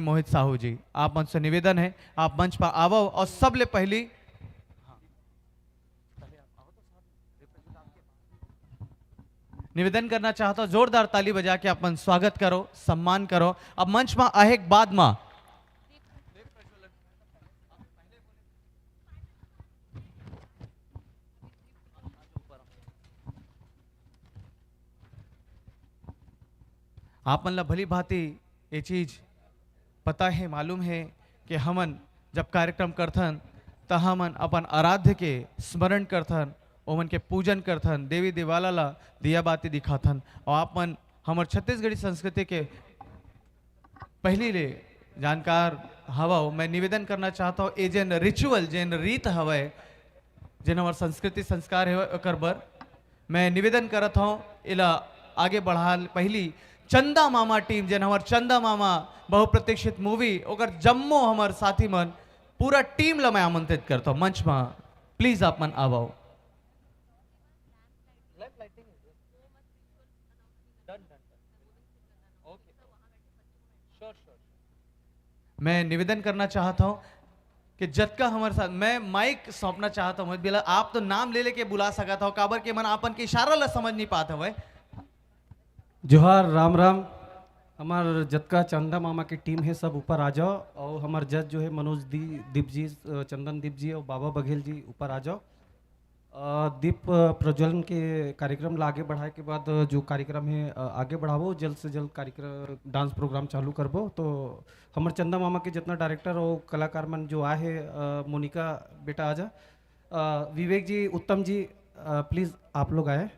मोहित साहू जी, आप मंच से निवेदन है, आप मंच पर आवो और सबले पहली निवेदन करना चाहता हूं, जोरदार ताली बजा के अपन स्वागत करो, सम्मान करो। अब मंच में आहे बाद में आप मन ला भली भांति ये चीज पता है, मालूम है कि हमन जब कार्यक्रम करथन त हमन अपन आराध्य के स्मरण करथन, ओमन के पूजन करथन, देवी देवाला ला दिया बाती दिखाथन। और आप मन हमर छत्तीसगढ़ी संस्कृति के पहली ले जानकार हवा। मैं निवेदन करना चाहता हूँ, ये जन रिचुअल जन रीत हवे, जन हमार संस्कृति संस्कार है ओकर बर मैं निवेदन करत हूँ, इला आगे बढ़ा। पहली चंदा मामा टीम, जन हमार चंदा मामा बहुप्रतीक्षित मूवी ओकर जम्मो हमार साथी मन पूरा टीम ला मैं आमंत्रित करता हूँ मंच में, प्लीज आप मन आवो। मैं निवेदन करना चाहता हूँ कि जतका हमारे साथ मैं माइक सौंपना चाहता हूँ, बिला आप तो नाम ले लेके बुला सकता हो, काबर के मन आपन के इशारा ला समझ नहीं पाता हुए। जोहार राम राम। हमार जतका चंदा मामा की टीम है सब ऊपर आ जाओ, और हमार जज जो है मनोज दीप जी, चंदन दीप जी और बाबा बघेल जी ऊपर आ जाओ। दीप प्रज्वलन के कार्यक्रम ला आगे बढ़ाए के बाद जो कार्यक्रम है आगे बढ़ावो, जल्द से जल्द कार्यक्रम डांस प्रोग्राम चालू करबो। तो हमारे चंदा मामा के जितना डायरेक्टर और कलाकार मन जो आए है, मोनिका बेटा आजा, विवेक जी, उत्तम जी, प्लीज़ आप लोग आए।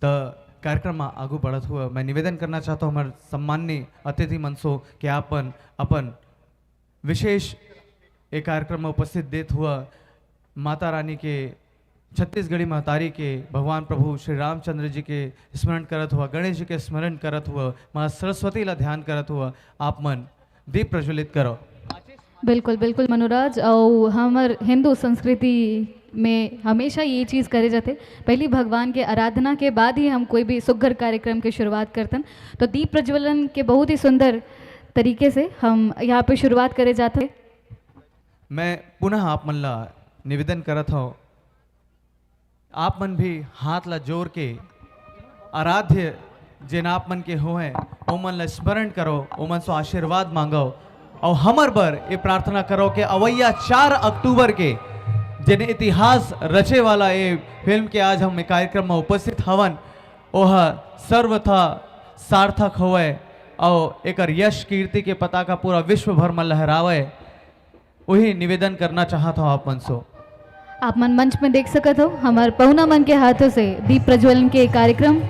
तो कार्यक्रम में आगू बढ़त हुआ मैं निवेदन करना चाहता हूँ हमारे सम्माननीय अतिथि मनसो कि आपन अपन विशेष एक कार्यक्रम में उपस्थित देत हुआ माता रानी के, छत्तीसगढ़ी महतारी के, भगवान प्रभु श्री रामचंद्र जी के स्मरण करत हुआ, गणेश जी के स्मरण करत हुआ, माँ सरस्वती ला ध्यान करत हुआ, आप मन दीप प्रज्वलित करो। बिल्कुल बिल्कुल मनोराज, और हमार हिंदू संस्कृति में हमेशा ये चीज़ करे जाते, पहली भगवान के आराधना के बाद ही हम कोई भी सुघर कार्यक्रम की शुरुआत करतन। तो दीप प्रज्वलन के बहुत ही सुंदर तरीके से हम यहाँ पे शुरुआत करे जाते। मैं पुनः आप मन ला निवेदन करत हूँ, आप मन भी हाथ ला जोड़ के आराध्य जिन आप मन के हो हैं ओमन ला स्मरण करो, ओमन से आशीर्वाद मांगो, और हमर बर ये प्रार्थना करो कि अवैया 4 अक्टूबर के जिन इतिहास रचे वाला ये फिल्म के आज हम कार्यक्रम में उपस्थित हवन, वह सर्वथा सार्थक होवे और एक यश कीर्ति के पताका पूरा विश्व भर में लहरावे। वही निवेदन करना चाहता हूँ आप मन सो। आप मन मंच में देख सकत हो हमारे पहुना मन के हाथों से दीप प्रज्वलन के कार्यक्रम।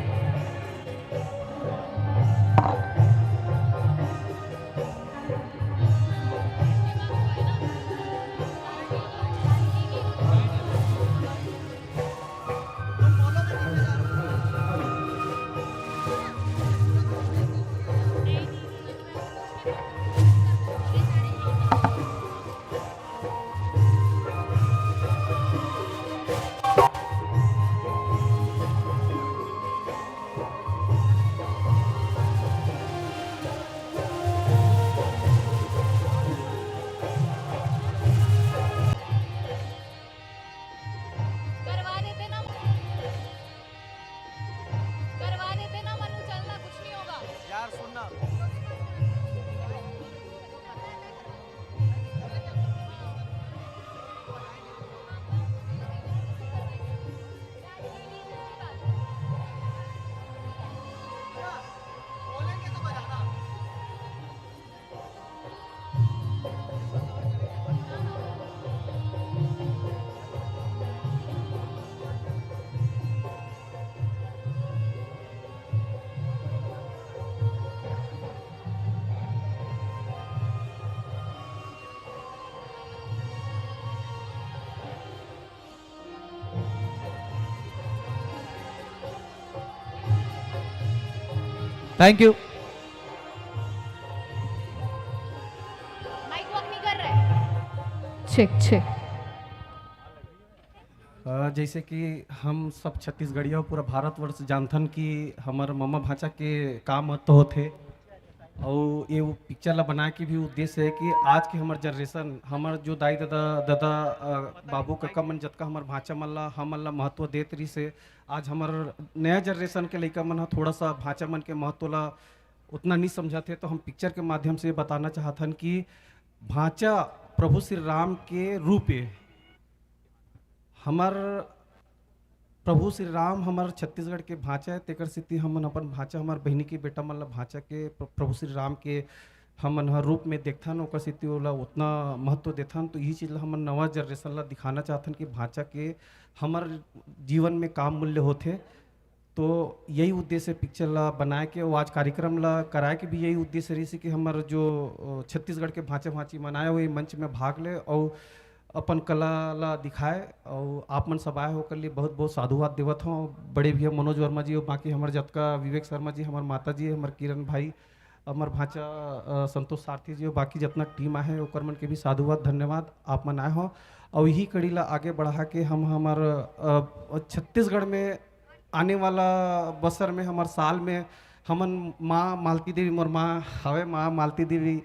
Thank you. Check check. जैसे कि हम सब छत्तीसगढ़िया पूरा भारतवर्ष जानथन कि हमार ममा भाषा के का महत्व होथे। और ये वो पिक्चर ला बनाए के भी उद्देश्य है कि आज के हमार जनरेशन, हमार जो दाई दादा दादा बाबू काका मन जतका हमार भाषा मन ला हमन ला महत्व देत रही से, आज हमार नया जनरेशन के लइका मन ह थोड़ा सा भाषा मन के महत्व ला उतना नहीं समझा थे। तो हम पिक्चर के माध्यम से बताना चाहतन कि भाषा प्रभु श्री राम के रूप है। हमार प्रभु श्री राम हमार छत्तीसगढ़ के भाषा है, तेकर स्थिति हमन अपन भाषा हमार बहिनी की बेटा मन ला भाषा के प्रभु श्री राम के हमन हर रूप में देखथन, ओकर स्थिति ओला उतना महत्व देथन। तो यही चीज़ ला हमन नवा जनरेशन ला दिखाना चाहथन कि भाषा के हमार जीवन में काम मूल्य होथे। तो यही उद्देश्य पिक्चर ला बनाए के और आज कार्यक्रम ला कराए के भी यही उद्देश्य रही कि हमार जो छत्तीसगढ़ के भाषा भाषी मनाए हुए मंच में भाग ले और अपन कला ला दिखाए। और आप मन सब आए होकर लिए बहुत बहुत साधुवाद देवत हूँ। बड़े भैया मनोज वर्मा जी और बाकी हमारे जतका विवेक शर्मा जी, हमारे माता जी, हमारे किरण भाई, हमार भाषा संतोष सारथी जी और बाकी जितना टीम आए ओकर मन के भी साधुवाद धन्यवाद आप मन आए हो। और यही कड़ी ला आगे बढ़ा के हम हमार छत्तीसगढ़ में आने वाला बसर में हमार साल में हमन माँ मालती देवी मोर माँ हवे माँ मालती देवी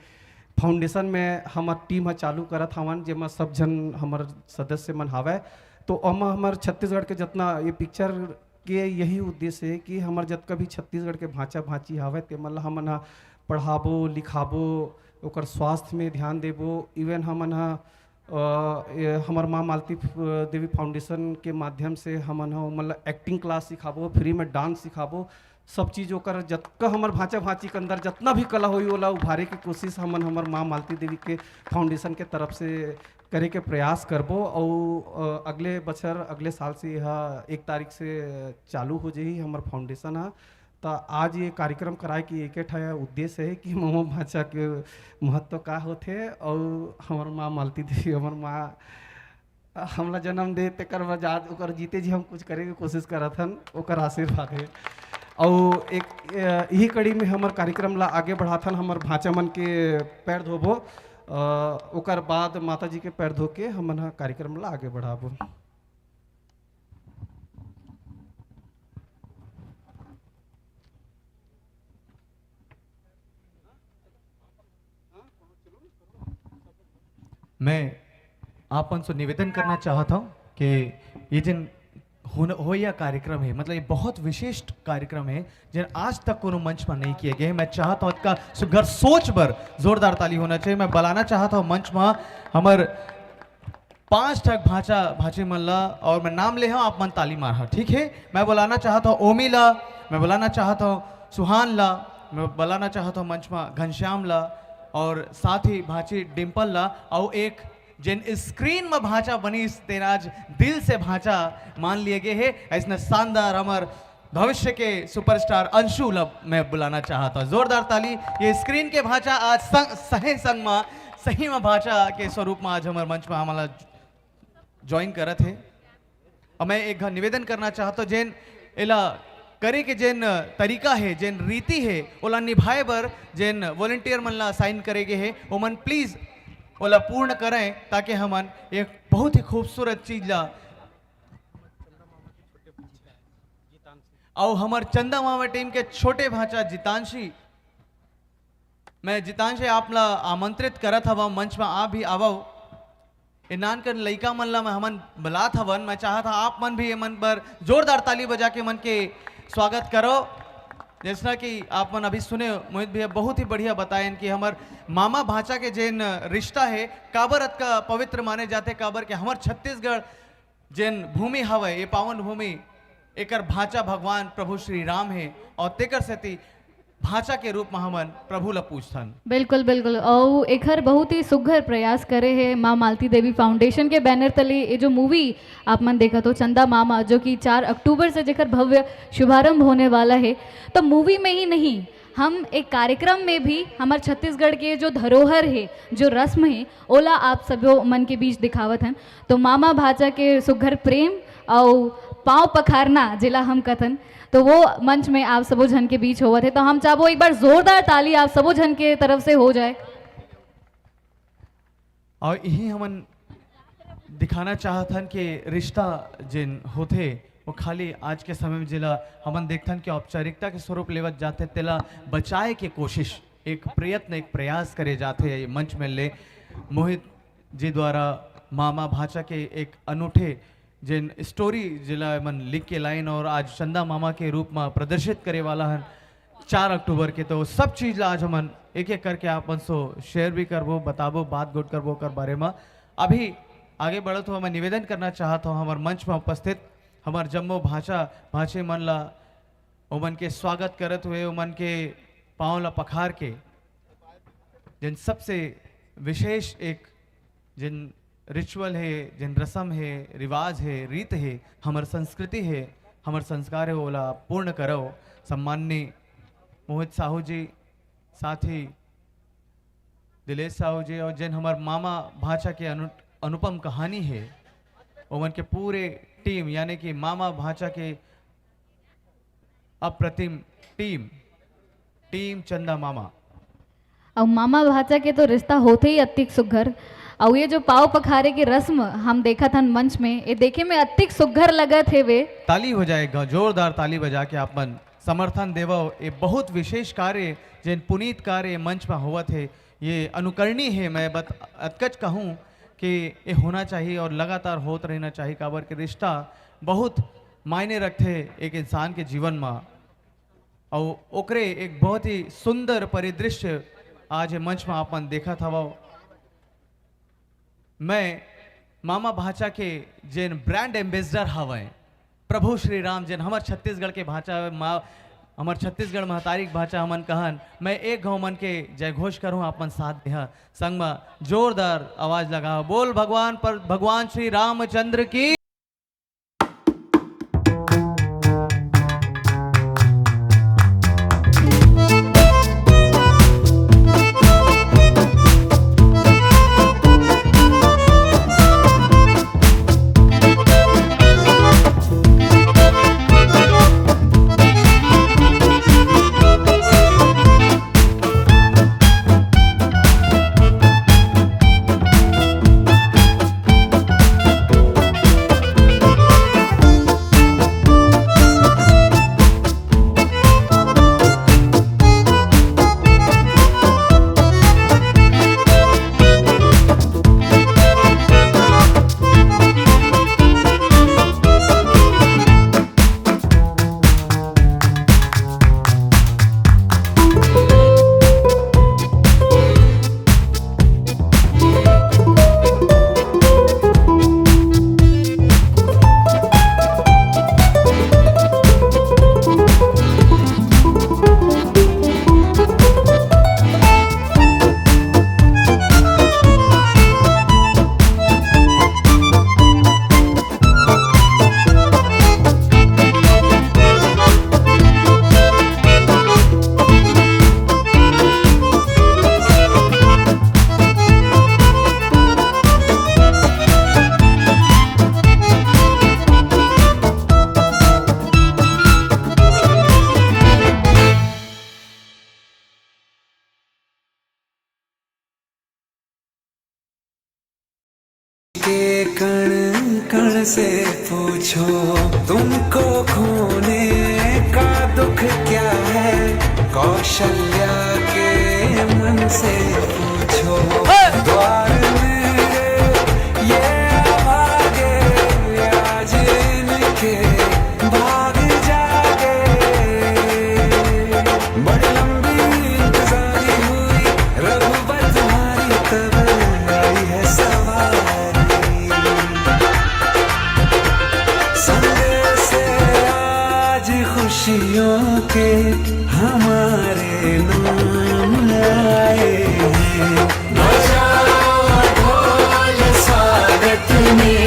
फाउंडेशन में हमार टीम चालू करत हवन, जेमा सब जन हमार सदस्य मन हवे। तो अमा हमार छत्तीसगढ़ के जितना ये पिक्चर के यही उद्देश्य है कि हमार जतका भी छत्तीसगढ़ के भाषा भाषी हवे ते मन ला हमन ह पढ़ाबो लिखाबो, ओकर स्वास्थ्य में ध्यान देबो। इवन हमन हमार माँ मालती देवी फाउंडेशन के माध्यम से हमन मतलब एक्टिंग क्लास सिखाबो, फ्री में डांस सिखाबो, सब चीज़ ओकर जतका हमार भाषा भाषी के अंदर जितना भी कला हुई ओला उभारे की कोशिश हमन हमार माँ मालती देवी के फाउंडेशन के तरफ से करे के प्रयास करबो। और अगले बछर अगले साल से यह 1 तारीख से चालू हो जाही हमार फाउंडेशन है। तो आज ये कार्यक्रम कराए की एक उद्देश्य है कि ममा भाषा के महत्व का होते और हमार माँ मालती देवी हमार माँ हमला जन्म दे तेकर वजह ओकर जीते जी हम कुछ करे के कोशिश करत हन, ओकर आशीर्वाद है। और एक यही कड़ी में हमार कार्यक्रम ला आगे बढ़ाथन हमार भाषा मन के पैर धोबो, ओकर बाद माता जी के पैर धो के हमन कार्यक्रम ला आगे बढ़ाबो। मैं आपन से निवेदन करना चाहता हूँ कि ये जिन होया कार्यक्रम है, मतलब ये बहुत विशिष्ट कार्यक्रम है जिन आज तक कोनो मंच पर नहीं किए गए। मैं चाहता हूँ इसका सुघर सोच पर जोरदार ताली होना चाहिए। मैं बुलाना चाहता हूँ मंच में हमर 5 ठक भाषा भाषी मन ला और मैं नाम ले हूँ, आप मन ताली मार, ठीक है। मैं बुलाना चाहता हूँ ओमी ला, मैं बुलाना चाहता हूँ सुहान ला, मैं बुलाना चाहता हूँ मंच में घनश्याम ला और साथ ही भाची डिम्पल ला। और एक जिन स्क्रीन में भाषा बनी इस तेराज दिल से भाषा मान लिए गए है, ऐसा शानदार अमर भविष्य के सुपरस्टार अंशु ला मैं बुलाना चाहता हूँ। जोरदार ताली। ये स्क्रीन के भाषा आज सही में भाषा के स्वरूप में आज हमारे मंच में हमारा ज्वाइन करत है। और मैं एक निवेदन करना चाहता हूँ जिन एला करे के जिन तरीका है, जिन रीति है, ओला निभाए बर जिन वॉलंटियर मन ला साइन करेगे है वो मन प्लीज ओला पूर्ण करें, ताकि हमन एक बहुत ही खूबसूरत चीज ला और हमार चंदा मामा टीम के छोटे भाचा जितांशी, मैं जितांशी आप ला आमंत्रित करत हवा मंच में आप भी आवो। नान कर लइका मन ला हमन बुलात हवन, मैं चाहता आप मन भी मन पर जोरदार ताली बजा के मन के स्वागत करो। जैसा कि आप मन अभी सुने मोहित भैया बहुत ही बढ़िया बताएं कि हमार मामा भाषा के जिन रिश्ता है काबर का पवित्र माने जाते, काबर के हमार छत्तीसगढ़ जिन भूमि हवे ये पावन भूमि एकर भाषा भगवान प्रभु श्री राम है और तेकर सेती भाषा के रूप में हमन प्रभु ला पूछथन। बिल्कुल बिल्कुल। और एक हर बहुत ही सुघर प्रयास करे है माँ मालती देवी फाउंडेशन के बैनर तले ये जो मूवी आप मन देखा तो चंदा मामा, जो कि 4 अक्टूबर से जेकर भव्य शुभारंभ होने वाला है। तो मूवी में ही नहीं, हम एक कार्यक्रम में भी हमारे छत्तीसगढ़ के जो धरोहर है, जो रस्म है, ओला आप सबो मन के बीच दिखावत हैं। तो मामा भाषा के सुघर प्रेम और पाँव पखारना जिला हम कथन, तो वो मंच में आप सबो जन के बीच होवत है। तो हम चाहो एक बार जोरदार ताली आप सबो जन के तरफ से हो जाए। और यही हमन दिखाना चाहतन कि रिश्ता जिन होते वो खाली आज के समय में जिला हमन देखथन कि औपचारिकता के स्वरूप लेवत जाते तेला बचाए के कोशिश एक प्रयत्न एक प्रयास करे जाते ये मंच में ले मोहित जी द्वारा मामा भाचा के एक अनूठे जिन स्टोरी जिला मन लिख के लाइन और आज चंदा मामा के रूप में प्रदर्शित करे वाला है 4 अक्टूबर के, तो सब चीज़ ला आज हमन एक एक करके आप मन सो शेयर भी करबो बताबो बात गोट करबो कर बारे में। अभी आगे बढ़त हो मैं निवेदन करना चाहता हूँ हमारे मंच में उपस्थित हमार जम्मो भाषा भाषे मन ला ओमन के स्वागत करत हुए ओमन के पाँव ला पखार के जिन सबसे विशेष एक जिन रिचुअल है जिन रस्म है रिवाज है रीत है हमार संस्कृति है हमार संस्कार है ओला पूर्ण करो। सम्माननीय मोहित साहू जी साथ ही दिलेश साहू जी और जिन हमार मामा भाषा के अनुपम कहानी है ओमन के पूरे टीम यानी कि मामा भाषा के अप्रतिम टीम चंदा मामा और मामा भाचा के तो रिश्ता होते ही अतिक सुघर और ये जो पाव पखारे की रस्म हम देखा था मंच में ये देखे में अतिक सुघर लगा थे वे ताली हो जाएगा जोरदार ताली बजा के आप मन समर्थन देवो। ये बहुत विशेष कार्य जिन पुनीत कार्य मंच में हुआ थे ये अनुकरणीय है। मैं अतकच कहूँ कि ये होना चाहिए और लगातार होत रहना चाहिए काबर के रिश्ता बहुत मायने रखते एक इंसान के जीवन में और ओकरे एक बहुत ही सुंदर परिदृश्य आज मंच में आपन देखा था। वो मैं मामा भाषा के जिन ब्रांड एम्बेसडर हवे प्रभु श्री राम जिन हमार छत्तीसगढ़ के भाषा हमार छत्तीसगढ़ महतारिक भाषा हमन कहन मैं एक गाँव मन के जय घोष करूँ आपन साथ देहा संग में जोरदार आवाज लगा बोल भगवान श्री रामचंद्र की। के कण कण से पूछो तुमको खोने का दुख क्या है, कौशल्या के मन से पूछो द्वार मेरे ये भागे आज इनके भाग जागे। बड़ी लंबी इंतजारी हुई रघुबर तुम्हारी तब आई है सवारी। संदेश आज खुशियों के हमारे नाम आए हैं। बजाओ ढोल स्वागत में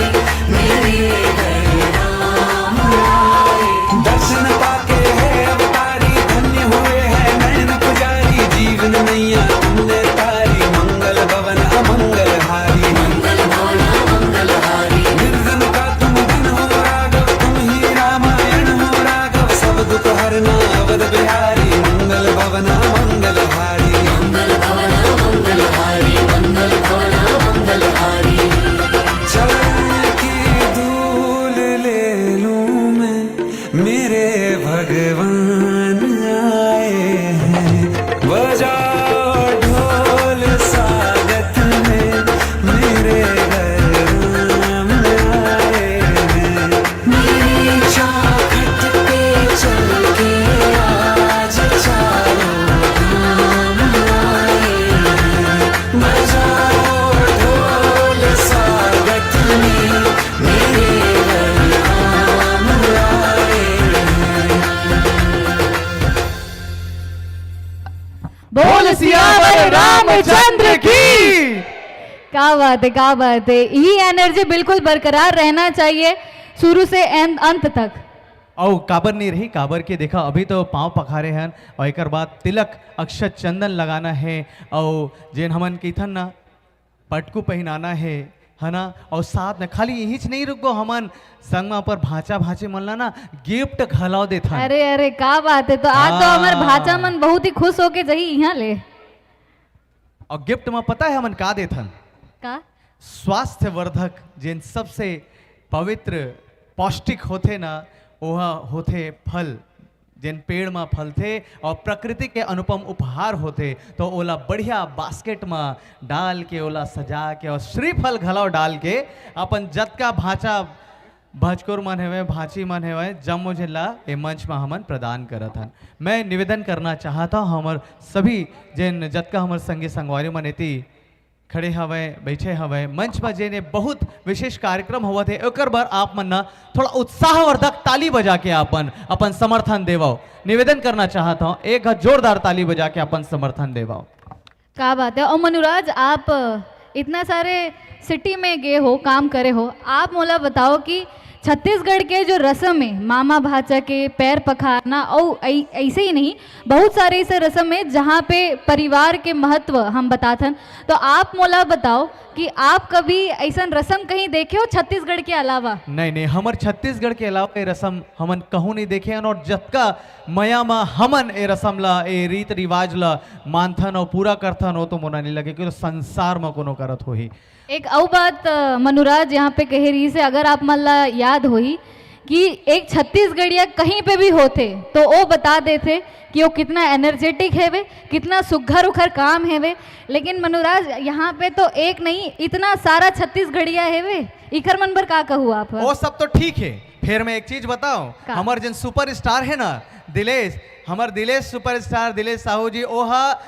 मेरे घर राम आए। दर्शन पाके है अवतारी धन्य हुए हैं नयन पुजारी। जीवन नैया तुमने तारी मंगल भवन अमंगल हारी। मंगल भोला मंगल हारी। निर्धन का तुम दिन हो राघव तुम ही रामायण हो राघव। सब दुख हरना अवध बिहारी मंगल भवन मंगल हारी। मंगल भवन मंगल हारी। मेरे भगवान आए हैं। बजाओ ढोल स्वागत में, मेरे घर राम आए हैं। मेरी चौखट पे चल के आज चारों धाम आए हैं। बजाओ ढोल स्वागत में, मेरे घर राम आए हैं। बोल सियावर रामचंद्र की। क्या बात है, क्या बात है। ये एनर्जी बिल्कुल बरकरार रहना चाहिए शुरू से अंत तक। और काबर नहीं रही, काबर के देखा अभी तो पाँव पखारे हैं और एक बाद तिलक अक्षत चंदन लगाना है और जेन हमन की थन ना पटकू पहनाना है ना। और साथ में खाली यही नहीं रुको, हमन संग में पर भाचा भाचे मन ना गिफ्ट खलाव देता। अरे अरे क्या बात है। तो आज तो हमारे भाचा मन बहुत ही खुश होके जही यहाँ ले। और गिफ्ट में पता है हमन का देथन? का स्वास्थ्यवर्धक जिन सबसे पवित्र पौष्टिक होते ना, वह होते फल, जिन पेड़ में फल थे और प्रकृति के अनुपम उपहार होते। तो ओला बढ़िया बास्केट में डाल के ओला सजा के और श्रीफल घलाव डाल के अपन जतका भाचा भजकोर मन हेवे भाची मन हेवे जम मुझे ला ए मंच में हमन प्रदान करत हन। मैं निवेदन करना चाहता हूँ हमर सभी जिन जतका हमर संगी संगवारी मन एती खड़े हवे बैठे हवे मंच में जेने बहुत विशेष कार्यक्रम हुआ थे, ओकर बार आप मन ना थोड़ा उत्साहवर्धक ताली बजा के अपन समर्थन देवाओ। निवेदन करना चाहता हूँ एक जोरदार ताली बजा के अपन समर्थन देवाओ। क्या बात है। और मनुराज, आप इतना सारे सिटी में गए हो, काम करे हो, आप मोला बताओ कि छत्तीसगढ़ के जो रस्म है मामा भाचा के पैर पखारना और ऐसे ही नहीं बहुत सारे ऐसे रस्म है जहाँ पे परिवार के महत्व हम बताते हैं। तो आप मोला बताओ कि आप कभी ऐसा रस्म कहीं देखे हो छत्तीसगढ़ के अलावा? नहीं नहीं, हमर छत्तीसगढ़ के अलावा ये रस्म हमन कहूँ नहीं देखे हन। और जतका मया में हमन ए रस्म ला ए रीत रिवाज ला मानथन और पूरा करथन हो तो मोना नहीं लगे कि संसार में कोनो करत हो ही। एक और बात मनुराज यहाँ पे कह रही से, अगर आप मन ला याद होही कि एक छत्तीसगढ़िया कहीं पे भी होते तो वो बता देते कि वो कितना एनर्जेटिक है वे, कितना सुघर उखर काम है वे। लेकिन मनुराज यहाँ पे तो एक नहीं इतना सारा छत्तीसगढ़िया है वे। इकर मन पर का कहूँ आप? वो सब तो ठीक है, फिर मैं एक चीज बताऊं, हमारे जिन सुपर स्टार है ना दिलेश, हमार दिलेश सुपरस्टार दिलेश साहू जी, ओहा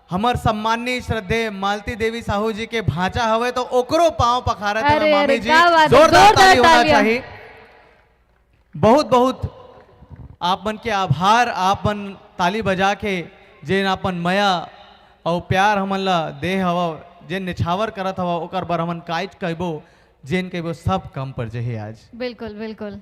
हमार सम्माननीय श्रद्धेय मालती देवी साहू जी के भाचा हवे तो ओकरो पांव पखारत है मामी जी। जोरदार ताली होना चाहिए। बहुत बहुत आप मन के आभार, आप मन ताली बजा के जेन अपन मया और प्यार हमन ला दे हवा, जेन निछावर करत हवा ओकर बर हमन काज कहबो जेन कहबो सब कम पर जही आज। बिल्कुल बिल्कुल।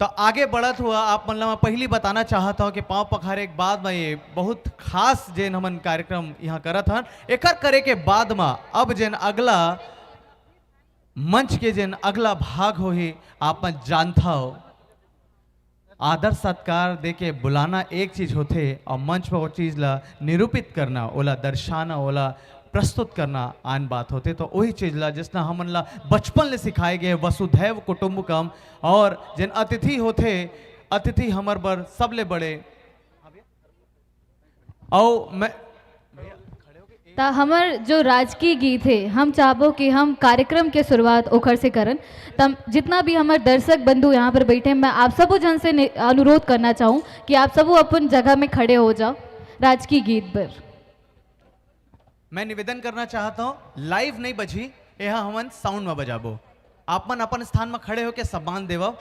तो आगे बढ़त हुआ आप मन ला मैं पहली बताना चाहता हूँ कि पाँव पखारे के बाद में ये बहुत खास जेन हमन कार्यक्रम यहाँ करत हन। एकर करे के बाद में अब जेन अगला मंच के जेन अगला भाग हो ही आप मन जानता हो, आदर सत्कार दे के बुलाना एक चीज होते और मंच पर वो चीज ला निरूपित करना, ओला दर्शाना, ओला प्रस्तुत करना आन बात होते। तो वही चीज ला जिसना हमन ला बचपन ले सिखाए गए वसुधैव कुटुंबकम। और जिन अतिथि होते, अतिथि हमर बर सबले बड़े और मैं ता हमर जो राजकीय गीत है हम चाहबो कि हम कार्यक्रम के शुरुआत ओखर से करन। तब जितना भी हमारे दर्शक बंधु यहाँ पर बैठे, मैं आप सब जन से अनुरोध करना चाहूँ कि आप सब अपन जगह में खड़े हो जाओ राजकीय गीत पर। मैं निवेदन करना चाहता हूँ, लाइव नहीं बजी, यह हमन साउंड में बजाबो। आप मन अपन स्थान में खड़े होके सम्मान देवो।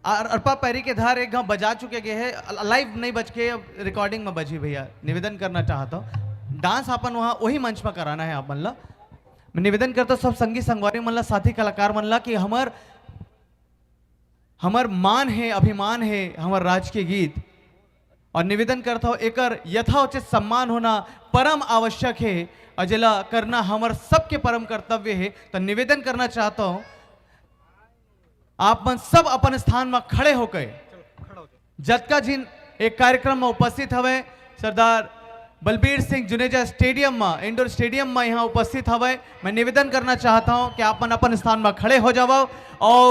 अरपा पैरी के धार एक बजा चुके गए हैं, लाइव नहीं बज के रिकॉर्डिंग में बजी भैया। निवेदन करना चाहता हूँ डांस अपन वहाँ वही मंच पर कराना है। आप मन ला मैं निवेदन करता हूँ सब संगी संगवारी मन ला, साथी कलाकार मन ला कि हमर मान है, अभिमान है हमार राजकीय गीत। और निवेदन करता हूँ एकर यथाउचित सम्मान होना परम आवश्यक है और जिला करना हमार सबके परम कर्तव्य है। तो निवेदन करना चाहता हूँ आप मन सब अपन स्थान में खड़े होकर जतका जिन एक कार्यक्रम में उपस्थित हवे, सरदार बलबीर सिंह जुनेजा स्टेडियम में, इंडोर स्टेडियम में यहाँ उपस्थित हवे। मैं निवेदन करना चाहता हूँ कि आप अपन स्थान में खड़े हो जाओ और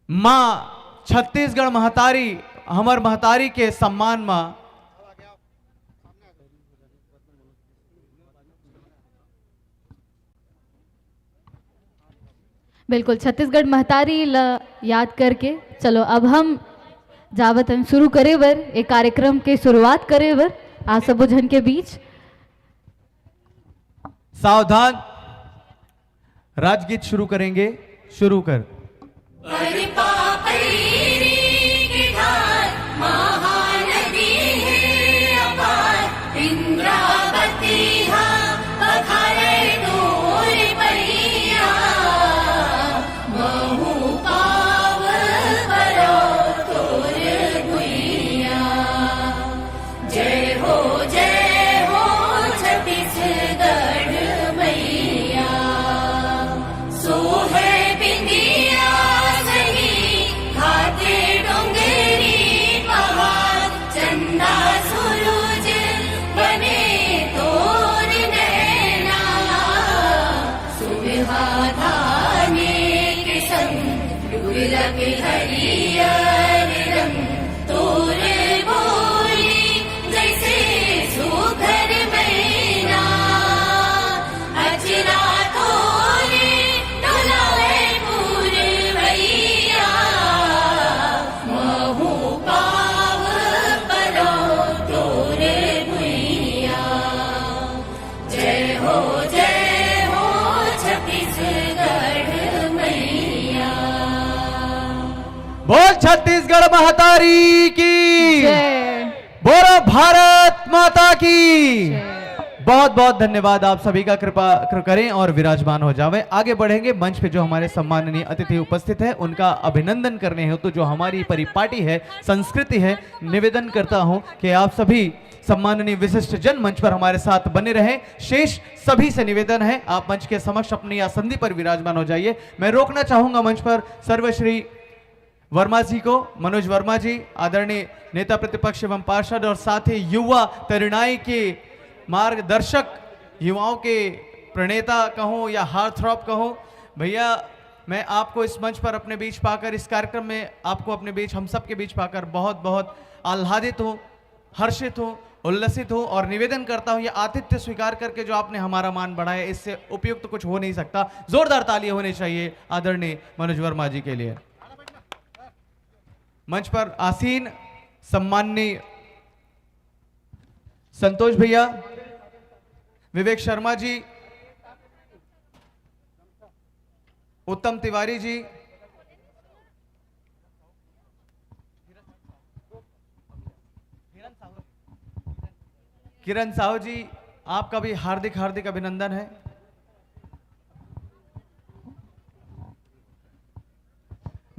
माँ छत्तीसगढ़ महतारी हमर महतारी के सम्मान में बिल्कुल छत्तीसगढ़ महतारी ल याद करके चलो अब हम जावत हम शुरू करे बर एक कार्यक्रम के शुरुआत करे बर आप सब जन के बीच सावधान राजगीत शुरू करेंगे। शुरू कर बोल छत्तीसगढ़ महतारी की जय बोलो भारत माता की। बहुत बहुत धन्यवाद आप सभी का। कृपा करें और विराजमान हो जावे। आगे बढ़ेंगे। मंच पे जो हमारे सम्माननीय अतिथि उपस्थित है उनका अभिनंदन करने हेतु जो हमारी परिपाटी है, संस्कृति है, निवेदन करता हूं कि आप सभी सम्माननीय विशिष्ट जन मंच पर हमारे साथ बने रहे। शेष सभी से निवेदन है आप मंच के समक्ष अपनी आसंदी पर विराजमान हो जाइए। मैं रोकना चाहूंगा मंच पर सर्वश्री वर्मा जी को, मनोज वर्मा जी, आदरणीय नेता प्रतिपक्ष एवं पार्षद और साथ ही युवा तरुणाई के मार्गदर्शक, युवाओं के प्रणेता कहूँ या हार्टथ्रॉब कहूँ। भैया मैं आपको इस मंच पर अपने बीच पाकर, इस कार्यक्रम में आपको अपने बीच, हम सब के बीच पाकर बहुत बहुत आह्लादित हूँ, हर्षित हूँ, उल्लसित हूँ और निवेदन करता हूँ ये आतिथ्य स्वीकार करके जो आपने हमारा मान बढ़ाया, इससे उपयुक्त कुछ हो नहीं सकता। जोरदार तालियां होनी चाहिए आदरणीय मनोज वर्मा जी के लिए। मंच पर आसीन सम्माननीय संतोष भैया, विवेक शर्मा जी, उत्तम तिवारी जी, किरण साहू जी, आपका भी हार्दिक हार्दिक अभिनंदन है।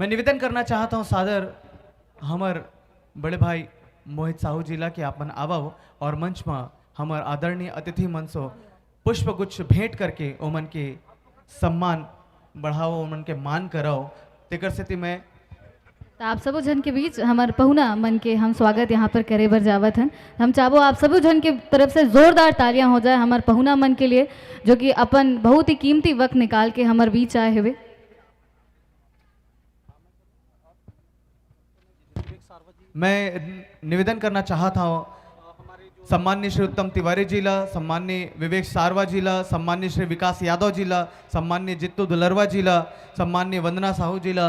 मैं निवेदन करना चाहता हूं सादर हमर बड़े भाई मोहित साहू जिला के आपन आवव और मंच में हमर आदरणीय अतिथि मन सो पुष्प गुच्छ भेंट करके ओमन के सम्मान बढ़ाओ, ओमन के मान कराओ। तेकर स्थिति में तो आप सब जन के बीच हमार पहुना मन के हम स्वागत यहाँ पर करे बर जावत हन। हम चाहो आप सब जन के तरफ से जोरदार तालियां हो जाए हमार पहुना मन के लिए, जो कि अपन बहुत ही कीमती वक्त निकाल के हमार बीच आए हुए। मैं निवेदन करना चाहता हूँ सम्माननीय श्री उत्तम तिवारी जिला, सम्माननीय विवेक सारवा जिला, सम्माननीय श्री विकास यादव जिला, सम्माननीय जित्तू दुलरवा जिला, सम्माननीय वंदना साहू जिला,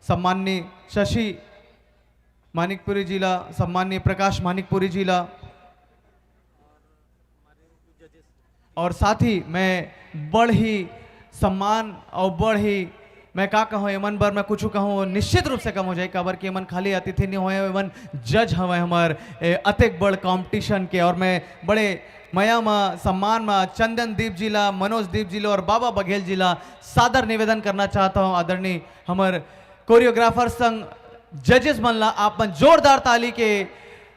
सम्माननीय शशि मानिकपुरी जिला, सम्माननीय प्रकाश मानिकपुरी जिला और साथ ही मैं बड़ ही सम्मान और बड़ ही मैं का कहूँ एमन बर मैं कुछ कहूँ निश्चित रूप से कम हो जाए काबर कि एमन खाली अतिथि नहीं हुए, एमन जज हवे हमार अतेक बड़ कंपटीशन के। और मैं बड़े मया में सम्मान में चंदन दीप जिला, मनोज दीप जिला और बाबा बघेल जिला सादर निवेदन करना चाहता हूँ आदरणीय हमार कोरियोग्राफर संघ जजेस मनला आपन जोरदार ताली के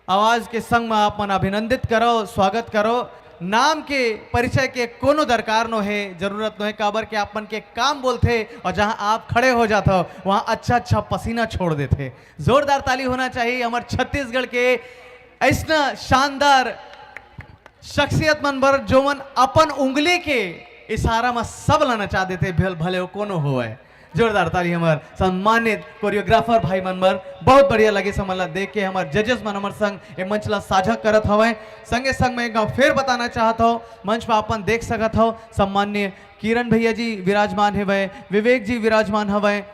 आवाज के संग में आपन अभिनंदित करो, स्वागत करो। नाम के परिचय के कोनो दरकार नो है, जरूरत नो है काबर के आपन के काम बोलते और जहां आप खड़े हो जाते हो वहां अच्छा अच्छा पसीना छोड़ देते। जोरदार ताली होना चाहिए हमारे छत्तीसगढ़ के ऐसा शानदार शख्सियत मन बर जो मन अपन उंगली के इशारा में सब लाना चाह देते भले वो कोनो हो है। जोरदार ताली हमार सम्मानित कोरियोग्राफर भाई मनमर बहुत बढ़िया लगे समला देख के हमार जजेस मन हमार संग ए मंच ला साझा करत हवे। संगे संग मैं एक गाँव फिर बताना चाहता हूँ मंच पर अपन देख सकत हो सम्मान्य किरण भैया जी विराजमान है, विवेक जी विराजमान हवे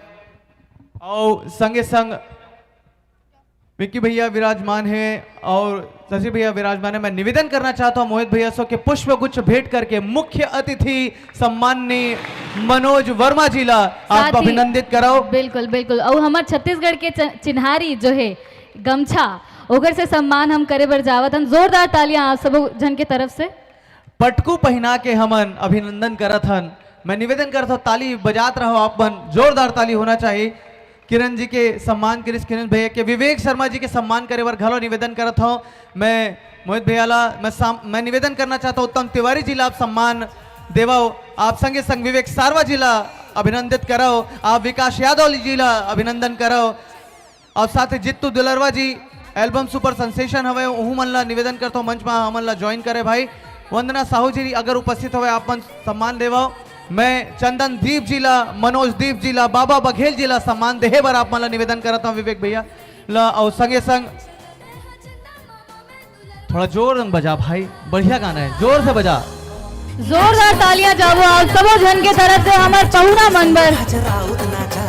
और संगे संग विक्की भैया विराजमान है और शशि भैया विराजमान है। मैं निवेदन करना चाहता हूं मोहित भैया सो के पुष्प गुच्छ भेंट करके मुख्य अतिथि सम्माननीय मनोज वर्मा जी ला आप साथ ही- अभिनंदित कराओ। बिल्कुल बिल्कुल। और हमार छत्तीसगढ़ के चिन्हारी जो है गमछा ओकर से सम्मान हम करे बर जावत हन। जोरदार तालियां आप सब जन के तरफ से। पटकू पहना के हमन अभिनंदन करत हन। मैं निवेदन करता हूं ताली बजात रहो आप मन, जोरदार ताली होना चाहिए। किरण जी के सम्मान करे, किरण भैया के, विवेक शर्मा जी के सम्मान करे बर घलो निवेदन करत हूं। मैं मोहित भैया ला मैं निवेदन करना चाहता हूं उत्तम तिवारी जी ला आप सम्मान देवाओ। आप संगे संग विवेक सारवा जी ला अभिनंदित करो, आप विकास यादव जी ला अभिनंदन करो और साथ ही जित्तू दुलरवा जी एल्बम सुपर सेंसेशन हवे ओहू मन ला निवेदन करता हूं मंच में हमन ला ज्वाइन करे भाई। वंदना साहू जी अगर उपस्थित हुए आप मन सम्मान देवाओ। मैं चंदन दीप जी ला, मनोज दीप जी ला, बाबा बघेल जी ला सम्मान देहे बर आप मन ला निवेदन करता हूं विवेक भैया ला। और संगे संग थोड़ा जोर बजा भाई, बढ़िया गाना है, जोर से बजा। जोरदार तालियां जाबो आप सबो जन के तरफ से हमार पहुना मनबर। राउत नाचा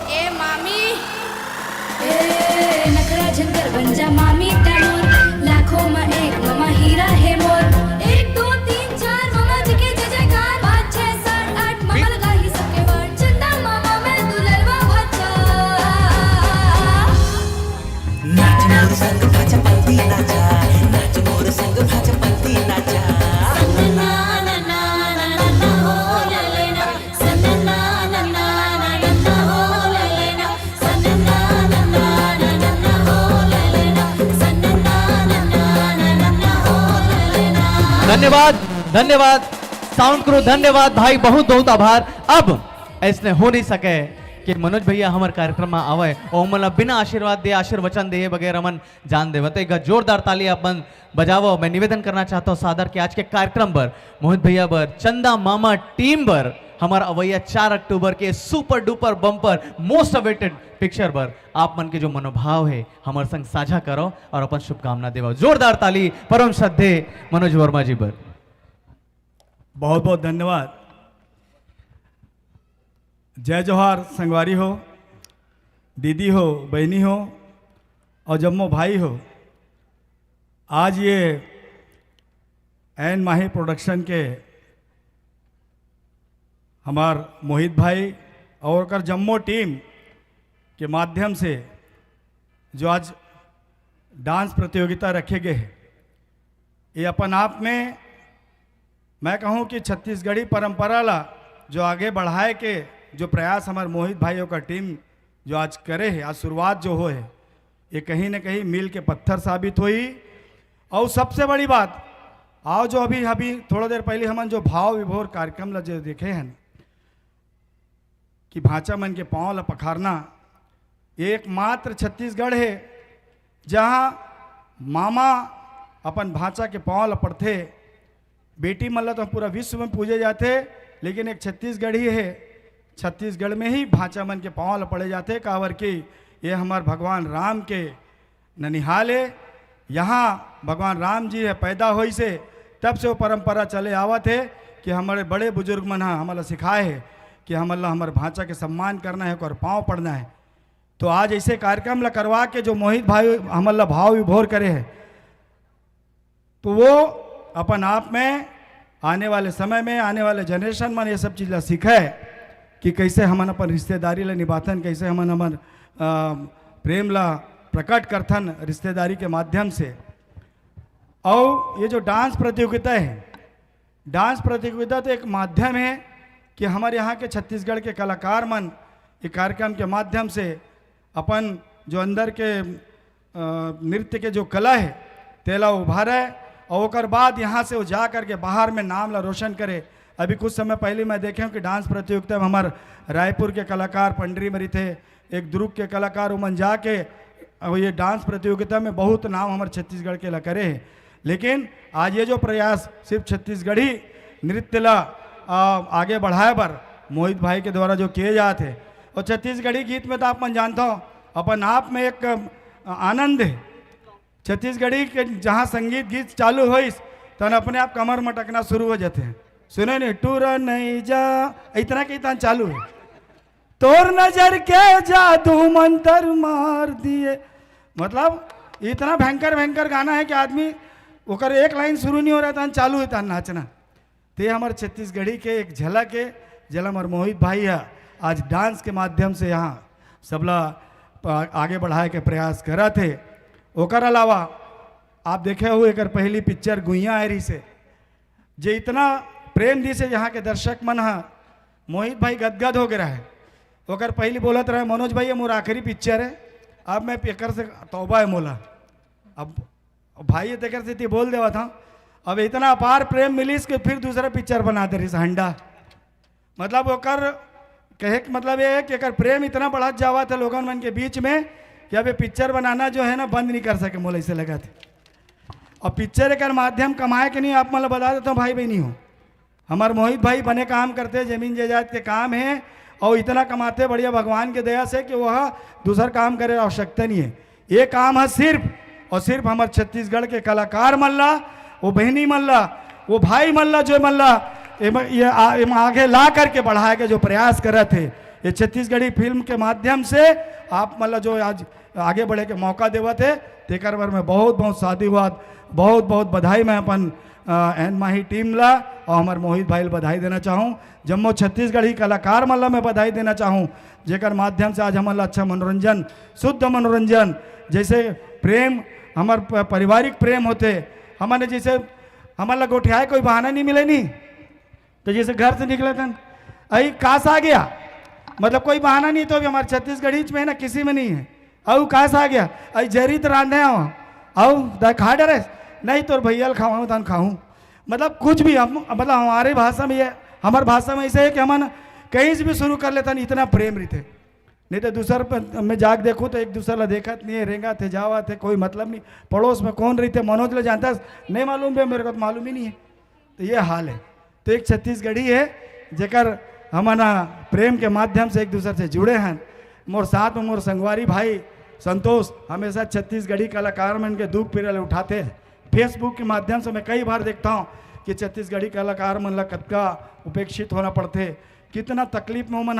ए मामी ए नखरा झंकर बन जा मामी तमोर लाखों में एक मामा हीरा है मोर। 1 2 3 4 मामा जी के जय जयकार 5 6 7 8 मामा लगा ही सबके बार चंदा मामा मैं दुलरवा बच्चा। नाच मोर संग भाजा पंती नाचा, नाच मोर संग भाजा पंती नाचा। सन्ना ना ना ना ना ना हो ले लेना, सन्ना ना ना ना ना ना हो ले लेना, सन्ना ना ना ना ना हो ले लेना, सन्ना ना ना ना ना हो ले लेना। धन्यवाद धन्यवाद साउंड क्रू, धन्यवाद भाई, बहुत बहुत आभार। अब ऐसने हो नहीं सके कि मनोज भैया हमारे कार्यक्रम में आवे और मन बिना आशीर्वाद दे आशीर्वचन दे वगैरह मन जान दे बते जोरदार ताली अपन बजावो। मैं निवेदन करना चाहता हूँ सादर के आज के कार्यक्रम पर मोहित भैया बर, चंदा मामा टीम पर हमारा अवैया 4 अक्टूबर के super duper bumper most awaited picture पर आप मन के जो मनोभाव है हमारे संग साझा करो और अपन शुभकामना देवो। जोरदार ताली परम श्रद्धे मनोज वर्मा जी पर। बहुत बहुत धन्यवाद। जय जोहार संगवारी हो, दीदी हो, बहनी हो और जम्मो भाई हो। आज ये एन माही प्रोडक्शन के हमार मोहित भाई और कर जम्मो टीम के माध्यम से जो आज डांस प्रतियोगिता रखे गए हैं, ये अपन आप में मैं कहूँ कि छत्तीसगढ़ी परंपरा ला जो आगे बढ़ाए के जो प्रयास हमारे मोहित भाइयों का टीम जो आज करे है, आज शुरुआत जो हो है, ये कहीं न कहीं मील के पत्थर साबित हुई। और सबसे बड़ी बात आओ जो अभी अभी थोड़ा देर पहले हमन जो भाव विभोर कार्यक्रम ला जो देखे हैं कि भांचा मन के पाँव ला पखारना, एकमात्र छत्तीसगढ़ है जहाँ मामा अपन भांचा के पाँव ला पड़ते। बेटी मन ला तो पूरा विश्व में पूजे जाते, लेकिन एक छत्तीसगढ़ ही है, छत्तीसगढ़ में ही भांचा मन के पाँव ला पड़े जाते। कावर की ये हमारे भगवान राम के ननिहाल है, यहाँ भगवान राम जी है पैदा हुई से तब से वो परंपरा चले आवत है कि हमारे बड़े बुजुर्ग मन हमारा सिखाए है कि हमारे भांचा के सम्मान करना है और पाँव पड़ना है। तो आज ऐसे कार्यक्रम ला करवा के जो मोहित भाई हमारा भाव विभोर करे है, तो वो अपन आप में आने वाले समय में आने वाले जनरेशन में ये सब चीज़ ला सीखे कि कैसे हमन अपन रिश्तेदारी ला निभाथन, कैसे हमन हमन प्रेम ला प्रकट करथन रिश्तेदारी के माध्यम से। और ये जो डांस प्रतियोगिता है, डांस प्रतियोगिता तो एक माध्यम है कि हमारे यहाँ के छत्तीसगढ़ के कलाकार मन ये कार्यक्रम के माध्यम से अपन जो अंदर के नृत्य के जो कला है तेला उभारे और ओकर बाद यहाँ से वो जा करके बाहर में नाम ला रोशन करे। अभी कुछ समय पहले मैं देखे हूँ कि डांस प्रतियोगिता में हमारे रायपुर के कलाकार पंडरी मरी थे, एक दुर्ग के कलाकार उमन जाके और ये डांस प्रतियोगिता में बहुत नाम हमारे छत्तीसगढ़ के ला करे हैं। लेकिन आज ये जो प्रयास सिर्फ छत्तीसगढ़ी नृत्य ला आगे बढ़ाए पर मोहित भाई के द्वारा जो किए जाते हैं, और छत्तीसगढ़ी गीत में तो आप मन जानता हो अपन आप में एक आनंद है। छत्तीसगढ़ी के जहाँ संगीत गीत चालू हो तन अपने आप कमर मटकना शुरू हो जाते हैं। सुने नहीं टूर नहीं जा इतना के इतना चालू है। तोर नजर के जादू मंतर मार दिए, मतलब इतना भयंकर भयंकर गाना है कि आदमी ओकर एक लाइन शुरू नहीं हो रहा था चालू है नाचना। ते हमारे छत्तीसगढ़ी के एक झलक है जल हमारे मोहित भाई है आज डांस के माध्यम से यहाँ सबला आगे बढ़ाए के प्रयास करा थे। ओकर अलावा आप देखे हुए एक पहली पिक्चर गुइया एरी से जे इतना प्रेम दी से यहाँ के दर्शक मन है मोहित भाई गदगद हो गया है। ओकर पहली बोलत रहे मनोज भाई ये मोर आखिरी पिक्चर है, अब मैं पेकर से तौबा है मोला। अब भाई ये तेकर से बोल देवा था, अब इतना अपार प्रेम मिलीस कि फिर दूसरा पिक्चर बना दे रही हंडा। मतलब ओकर कहे के मतलब ये है कि अगर प्रेम इतना बढ़त जावा था लोगन मन के बीच में कि अब ये पिक्चर बनाना जो है ना बंद नहीं कर सके मोला ऐसे लगा थे। और पिक्चर एक माध्यम कमाए के नहीं आप मतलब बता देता हूँ भाई बहनी हो हमारे मोहित भाई बने काम करते जमीन जायदाद के काम है और इतना कमाते बढ़िया भगवान के दया से कि वह दूसरा काम करे आवश्यकता नहीं है। ये काम है सिर्फ और सिर्फ हमारे छत्तीसगढ़ के कलाकार मल्ला वो बहनी मल्ला वो भाई मल्ला जो मल्ला ये आगे ला करके बढ़ाए के जो प्रयास करे थे ये छत्तीसगढ़ी फिल्म के माध्यम से आप मतलब जो आज आगे बढ़े के मौका देवा थे तेकर बार में बहुत बहुत साधुवाद बहुत बहुत बधाई मैं अपन एन माही टीम ला और हमारे मोहित भाई बधाई देना चाहूँ। जम्मू छत्तीसगढ़ी कलाकार मल्ला मैं बधाई देना चाहूँ जेकर माध्यम से आज हमारा अच्छा मनोरंजन शुद्ध मनोरंजन जैसे प्रेम हमारे पारिवारिक प्रेम होते हमारे जैसे हमारा गोठियाए कोई बहाना नहीं मिले नहीं तो जैसे घर से निकले थे अई कास आ गया मतलब कोई बहाना नहीं तो अभी हमारे छत्तीसगढ़ी में ना किसी में नहीं है। औ कास आ गया अई जरी तो रांधे आओ खा डरे नहीं तो भैया खाऊँ तन खाऊँ मतलब कुछ भी हम मतलब हमारी भाषा में ये हमारी भाषा में ऐसे है कि हम कहीं से भी शुरू कर लेते इतना प्रेम रहते नहीं तो दूसर में जाग देखूँ तो एक दूसरे ला देखत नहीं है रेंगा थे जावा थे कोई मतलब नहीं पड़ोस में कौन रही थे मनोज ले जानता नहीं मालूम है मेरे को तो मालूम ही नहीं है। तो ये हाल है। तो एक छत्तीसगढ़ी है जेकर हमारा प्रेम के माध्यम से एक दूसरे से जुड़े हैं। मोर साथ में मोर संगवारी भाई संतोष हमेशा छत्तीसगढ़ी कलाकार में इनके दुख पीड़े उठाते हैं। फेसबुक के माध्यम से मैं कई बार देखता हूँ कि छत्तीसगढ़ी कलाकार मन ला कतका उपेक्षित होना पड़ते कितना तकलीफ में मन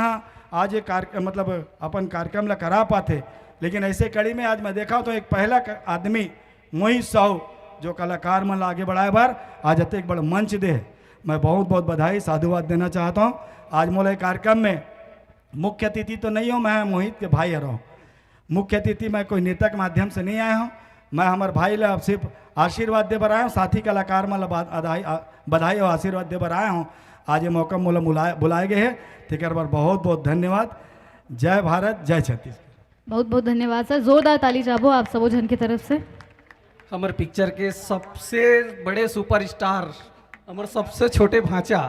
आज ये मतलब अपन कार्यक्रम ला करा पाते। लेकिन ऐसे कड़ी में आज मैं देखा तो एक पहला आदमी मोहित साहू जो कलाकार मन ला आगे बढ़ाए बार आज अत एक बड़ा मंच दे मैं बहुत बहुत बधाई साधुवाद देना चाहता हूँ। आज मोला कार्यक्रम में मुख्य अतिथि तो नहीं हूँ मैं मोहित के भाई रहा हूँ। मुख्य अतिथि मैं कोई नेता के माध्यम से नहीं आया हूँ मैं हमारे भाई ला सिर्फ आशीर्वाद दे बर आया हूँ साथी कलाकार में बधाई और आशीर्वाद दे बर आया हूँ। आज ये मौका मोला बुलाए गए हैं तेकर बार बहुत बहुत धन्यवाद। जय भारत जय छत्तीसगढ़। बहुत बहुत धन्यवाद सर, जोरदार ताली चाबो आप सबो जन की तरफ से। हमारे पिक्चर के सबसे बड़े सुपरस्टार हमारे सबसे छोटे भांचा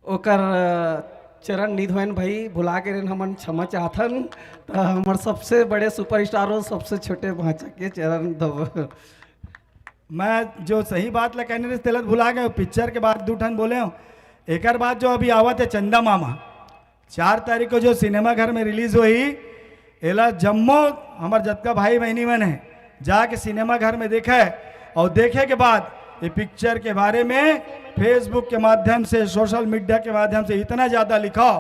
ओकर चरण निधवन भाई भुला के हमन क्षमा चाहथन तो हमारे सबसे बड़े सुपरस्टार और सबसे छोटे भांचा के चरण दब। मैं जो सही बात ला कहने तेलत भुला गए पिक्चर के बाद दो ठन बोले हूँ। एक बाद जो अभी आवत है चंदा मामा 4 तारीख को जो सिनेमा घर में रिलीज हुई एला जम्मू हमारे जतका भाई बहनी मन है जाके सिनेमा घर में देखा है और देखे के बाद ये पिक्चर के बारे में फेसबुक के माध्यम से सोशल मीडिया के माध्यम से इतना ज़्यादा लिखा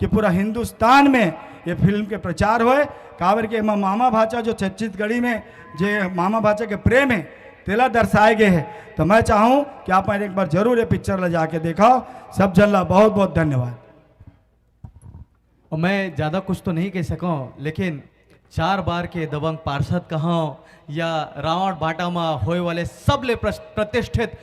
कि पूरा हिंदुस्तान में ये फिल्म के प्रचार हुए। कावर के मामा भाचा जो छत्तीसगढ़ी में जो मामा भाचा के प्रेम है तेला दर्शाए गए हैं। तो मैं चाहूँ कि आप एक बार जरूर ये पिक्चर ला जाके दिखाओ। सब जन ला बहुत बहुत धन्यवाद। और मैं ज़्यादा कुछ तो नहीं कह सकूँ लेकिन 4 बार के दबंग पार्षद कहूँ या रावण बाटा में होए वाले सबले प्रतिष्ठित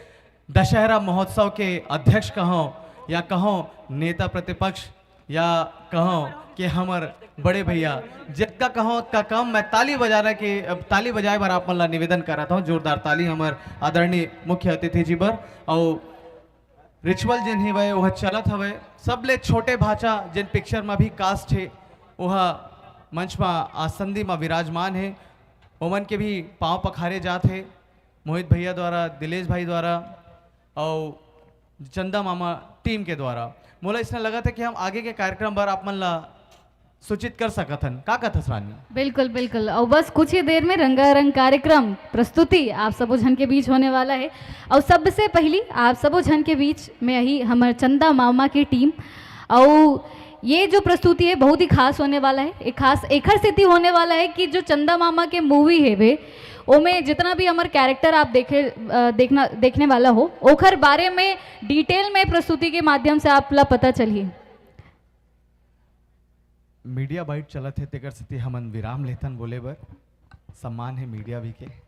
दशहरा महोत्सव के अध्यक्ष कहूँ या कहूँ नेता प्रतिपक्ष या कहो कि हमर बड़े भैया जितना कहो का काम मैं ताली बजाना के ताली बजाए बार आप मन निवेदन करा था जोरदार ताली हमर आदरणीय मुख्य अतिथि जी बर और रिचुअल जिन ही वह वह चलत हवे सब ले छोटे भाचा जिन पिक्चर में भी कास्ट है वह मंच में आसंदी में विराजमान है ओमन के भी पांव पखारे जात है मोहित भैया द्वारा दिलेश भाई द्वारा और चंदा मामा टीम के द्वारा मोला इसने लगा था कि हम आगे के कार्यक्रम पर आप मन ला सूचित कर सकत हन का कथस रानी। बिल्कुल बिल्कुल और बस कुछ ही देर में रंगारंग कार्यक्रम प्रस्तुति आप सबो झन के बीच होने वाला है और सबसे पहली आप सबो झन के बीच में ही हमारे चंदा मामा की टीम और ये जो प्रस्तुति है बहुत ही खास होने वाला है एक खास एखर स्थिति होने वाला है कि जो चंदा मामा के मूवी है वे ओमें जितना भी हमारे कैरेक्टर आप देखने वाला हो ओखर बारे में डिटेल में प्रस्तुति के माध्यम से आप ला पता चलिए। मीडिया बाइट चलत है तेकर स्थिति हमन विराम लेतन बोले बर सम्मान है मीडिया भी के।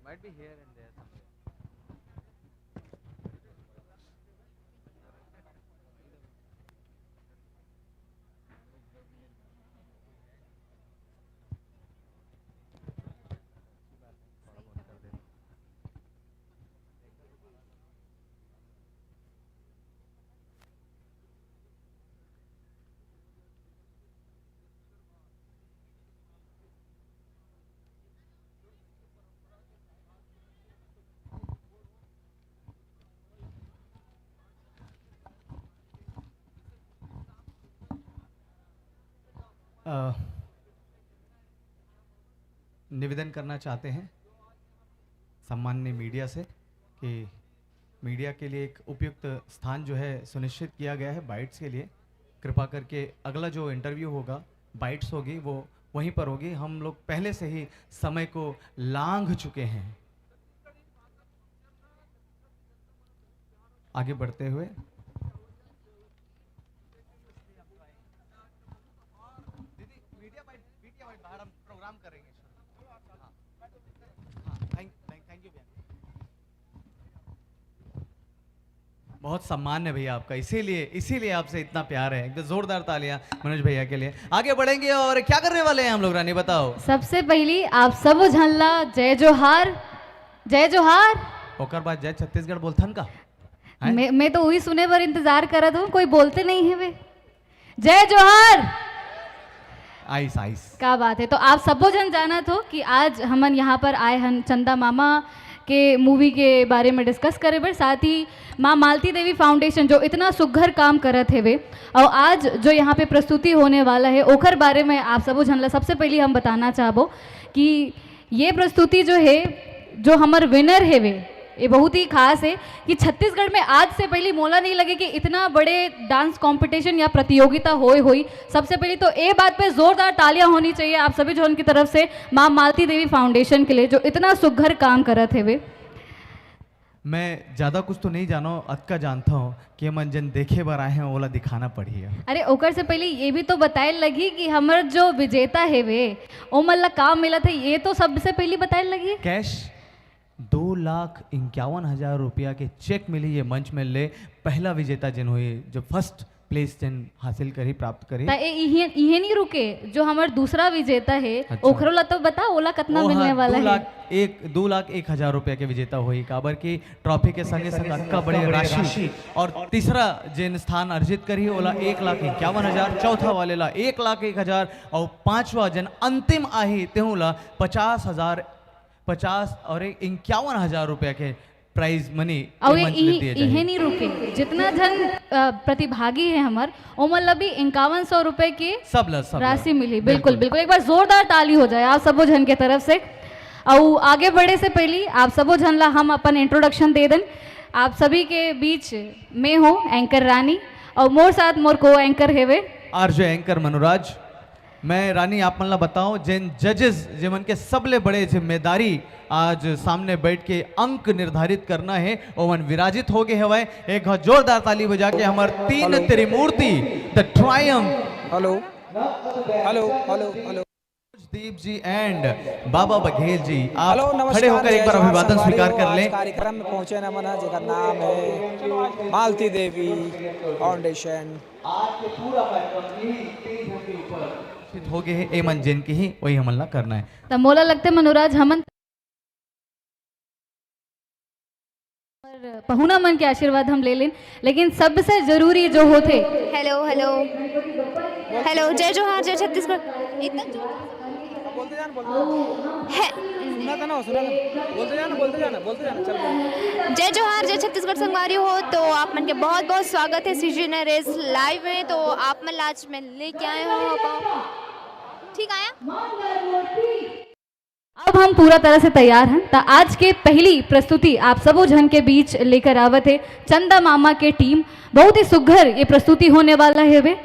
Might be here and there somewhere. निवेदन करना चाहते हैं सम्माननीय मीडिया से कि मीडिया के लिए एक उपयुक्त स्थान जो है सुनिश्चित किया गया है बाइट्स के लिए। कृपा करके अगला जो इंटरव्यू होगा बाइट्स होगी वो वहीं पर होगी। हम लोग पहले से ही समय को लांघ चुके हैं। आगे बढ़ते हुए प्रोग्राम करेंगे। थैंक यू भैया, बहुत सम्मान है भैया आपका, इसीलिए आपसे इतना प्यार है। एकदम जोरदार तालियां मनोज भैया के लिए। आगे बढ़ेंगे और क्या करने वाले हैं हम लोग रानी बताओ। सबसे पहली आप सब झनला जय जोहार जय जोहार। ओकर बाद जय छत्तीसगढ़ बोलथन का मैं तो वही सुने पर इंतजार कर रहा था, कोई बोलते नहीं है वे। जय जोहार। आइस आइस क्या बात है। तो आप सबो जन जाना तो कि आज हमन यहाँ पर आए हन चंदा मामा के मूवी के बारे में डिस्कस करे बर, साथ ही माँ मालती देवी फाउंडेशन जो इतना सुघर काम करत है वे और आज जो यहाँ पे प्रस्तुति होने वाला है ओखर बारे में आप सबो झनला सबसे पहले हम बताना चाहबो कि ये प्रस्तुति जो है जो हमार विनर है वे ये बहुत ही खास है कि छत्तीसगढ़ में आज से पहले मोला नहीं लगे कि इतना बड़े डांस कंपटीशन या प्रतियोगिता हुई। सबसे पहले तो ये बात पे जोरदार तालियां होनी चाहिए आप सभी जो उनकी तरफ से माँ मालती देवी फाउंडेशन के लिए जो इतना सुघर काम करत है वे। मैं ज़्यादा कुछ तो नहीं जानो, अतका जानता हूँ कि मन जन देखे बार आए हैं ओला दिखाना पड़ी है। अरे ओकर से पहले ये भी तो बताए लगी कि हमार जो विजेता है वे ओ मल्ला काम मिला था, ये तो सबसे पहले बताए लगी। कैश 2,51,000 रुपया के चेक मिली ये मंच में ले पहला विजेता जिन हुई जो फर्स्ट प्लेस जिन हासिल करी प्राप्त करी। इहे नहीं रुके जो हमार दूसरा विजेता है अच्छा। ओखरोला तो बता ओला कितना मिलने वाला है। 2,01,000 रुपया के विजेता हुई काबर की ट्रॉफी के संगे संग अक्का बड़े राशि और तीसरा जिन स्थान अर्जित करी ओला 1,51,000, चौथा वाले ला 1,01,000 और पांचवा जिन अंतिम आही तेहू ला 50 और 51,000 रुपया के प्राइज मनी और मंच ले दिए इहे जाए। नहीं रुके, जितना जन प्रतिभागी है हमार ओमन ला भी 5100 रुपए की सब राशि मिली। बिल्कुल बिल्कुल, एक बार जोरदार ताली हो जाए आप सबो जन के तरफ से। और आगे बढ़े से पहले आप सबो जन ला हम अपन इंट्रोडक्शन दे दें। आप सभी के बीच मैं हूँ एंकर रानी और मोर साथ मोर को एंकर हेवे आरजे एंकर मनोराज। मैं रानी आप मन ला बताऊं जिन जजेस जिमन के सबले बड़े जिम्मेदारी आज सामने बैठ के अंक निर्धारित करना है ओवन विराजित हो गए हवाए। एक जोरदार ताली बजा के हमार तीन Trimurti the triumph hello hello hello hello Deep ji and Baba Baghel ji, आप हेलो नमस्कार। खड़े होकर एक बार जय जवाहर अभिवादन संगवारी स्वीकार हो। कर आज लें। कार्यक्रम में पहुंचे न मना जेकर नाम है मालती देवी फाउंडेशन। हो गए हैं एमन जिन की ही वही हमला करना है। तो मोला लगते मनोराज हमन पहुना मन के आशीर्वाद हम ले लें, लेकिन सबसे जरूरी जो होते हेलो हेलो हेलो, जय जोहार जय छत्तीसगढ़। इतना बोलते जाना चल। जय जोहार जय छत्तीसगढ़ संगवारी हो। तो आप मन के बहुत बहुत स्वागत है सीजी नरेश लाइव में। तो आप मन आज में लेके आए हो, ठीक आया। अब हम पूरा तरह से तैयार हैं। तो आज के पहली प्रस्तुति आप सबो जन के बीच लेकर आवत है चंदा मामा के टीम। बहुत ही सुघर ये प्रस्तुति होने वाला है वे।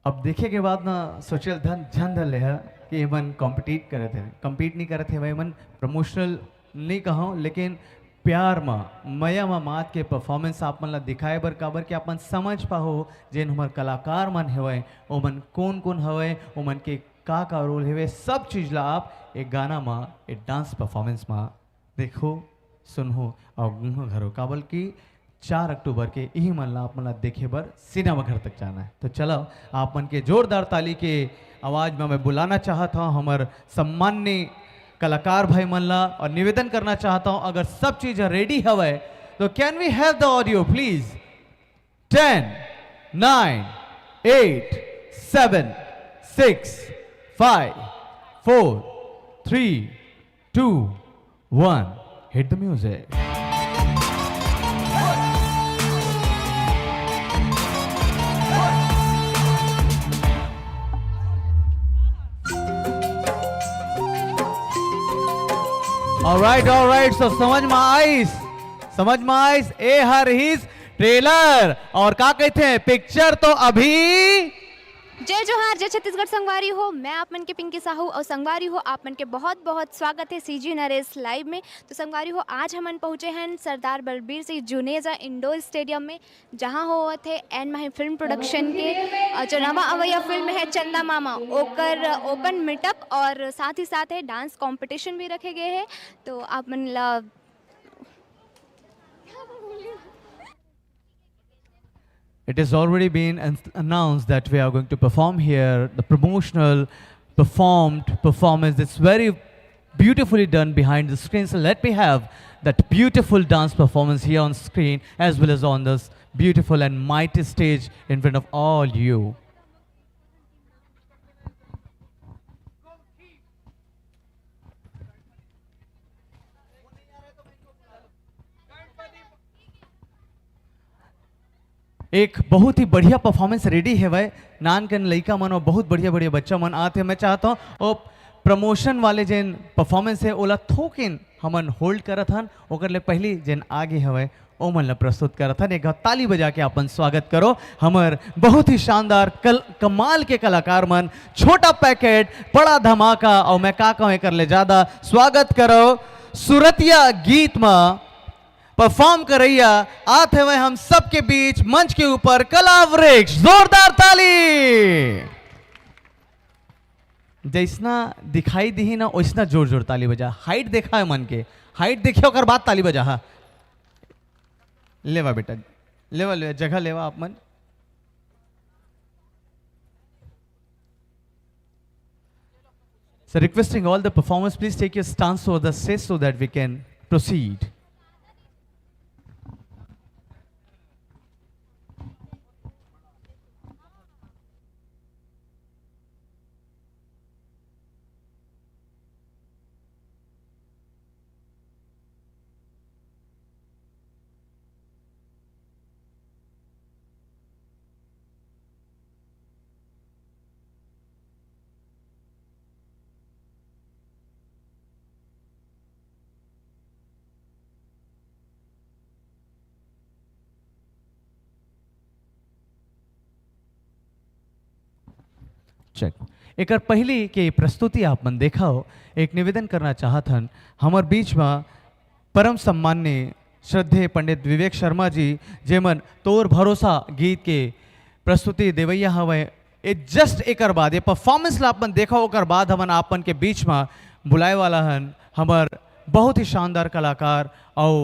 अब देखे के बाद ना सोशल धन झन धन ले है कि मन कॉम्पिटिट करे थे, कम्पीट नहीं करे थे भाई, मन प्रमोशनल नहीं कहूँ लेकिन प्यार में मया में मात के परफॉर्मेंस आप मन ला दिखाए बर काबर कि आप मन समझ पाहो जेन हमार कलाकार मन हेवे ओमन कौन कौन हवे, ओमन के का रोल हेवे, सब चीज ला आप एक गाना में एक डांस परफॉर्मेंस में देखो सुनहो और घूमो घरो काबल की 4 अक्टूबर के यही मन ला आप मन ला देखे बर सिनेमा घर तक जाना है। तो चलो आप मन के जोरदार ताली के आवाज में मैं बुलाना चाहता हूँ हमार सम्मान्य कलाकार भाई मन ला और निवेदन करना चाहता हूँ अगर सब चीज रेडी हवे तो can we have the audio please. 10 9 8 7 6 5 4 3 2 1 hit the music. all right, so समझ में आइस ए हर हिज ट्रेलर और का कहते हैं पिक्चर तो अभी। जय जोहार जय छत्तीसगढ़ संगवारी हो। मैं आप मन के पिंकी साहू और संगवारी हो आप मन के बहुत बहुत स्वागत है सीजी नरेश लाइव में। तो संगवारी हो आज हमन पहुँचे हैं सरदार बलबीर सिंह जुनेजा इंडोर स्टेडियम में, जहाँ हो थे एन माही फिल्म प्रोडक्शन के जो नवा अवैया फिल्म है चंदा मामा ओकर ओपन मीटअप और साथ ही साथ है डांस कॉम्पिटिशन भी रखे गए हैं। तो आप मन ला It has already been announced that we are going to perform here the promotional performance that's very beautifully done behind the screen. So let me have that beautiful dance performance here on screen as well as on this beautiful and mighty stage in front of all you. एक बहुत ही बढ़िया performance ready है भाई, नान के लड़का मन और बहुत बढ़िया बढ़िया बच्चा मन आते हैं। मैं चाहता हूँ और प्रमोशन वाले जेन परफॉर्मेंस है ओला थोकिन हमन होल्ड करत हन, ओकर ले पहली जेन आगे हवे ओ मन ला प्रस्तुत करत हन। एक ताली बजा के अपन स्वागत करो हमर बहुत ही शानदार कमाल के कलाकार मन। छोटा पैकेट बड़ा धमाका और मैं का कहूँ कर ले ज्यादा स्वागत करो सुरतिया गीत में परफॉर्म करैया आते हुए हम सबके बीच मंच के ऊपर कला वृक्ष। जोरदार ताली। जैसना दिखाई दी ना वैसना जोर जोर ताली बजा। हाइट देखा है मन के, हाइट देखियो कर बात ताली बजा। हा लेवा बेटा लेवा लेवा जगह लेवा आप मन। So requesting all the performers please take your stance over the stage so that we can proceed. Check एक पहली के प्रस्तुति आप मन देखा हो एक निवेदन करना चाहत हन हमार बीच में परम सम्मान्य श्रद्धेय पंडित विवेक शर्मा जी जेमन तोर भरोसा गीत के प्रस्तुति देवैया हवे ए जस्ट एक बाद ये परफॉर्मेंस ला अपन देखा ओकर बाद हमन आपन के बीच में बुलाए वाला हन हमार बहुत ही शानदार कलाकार और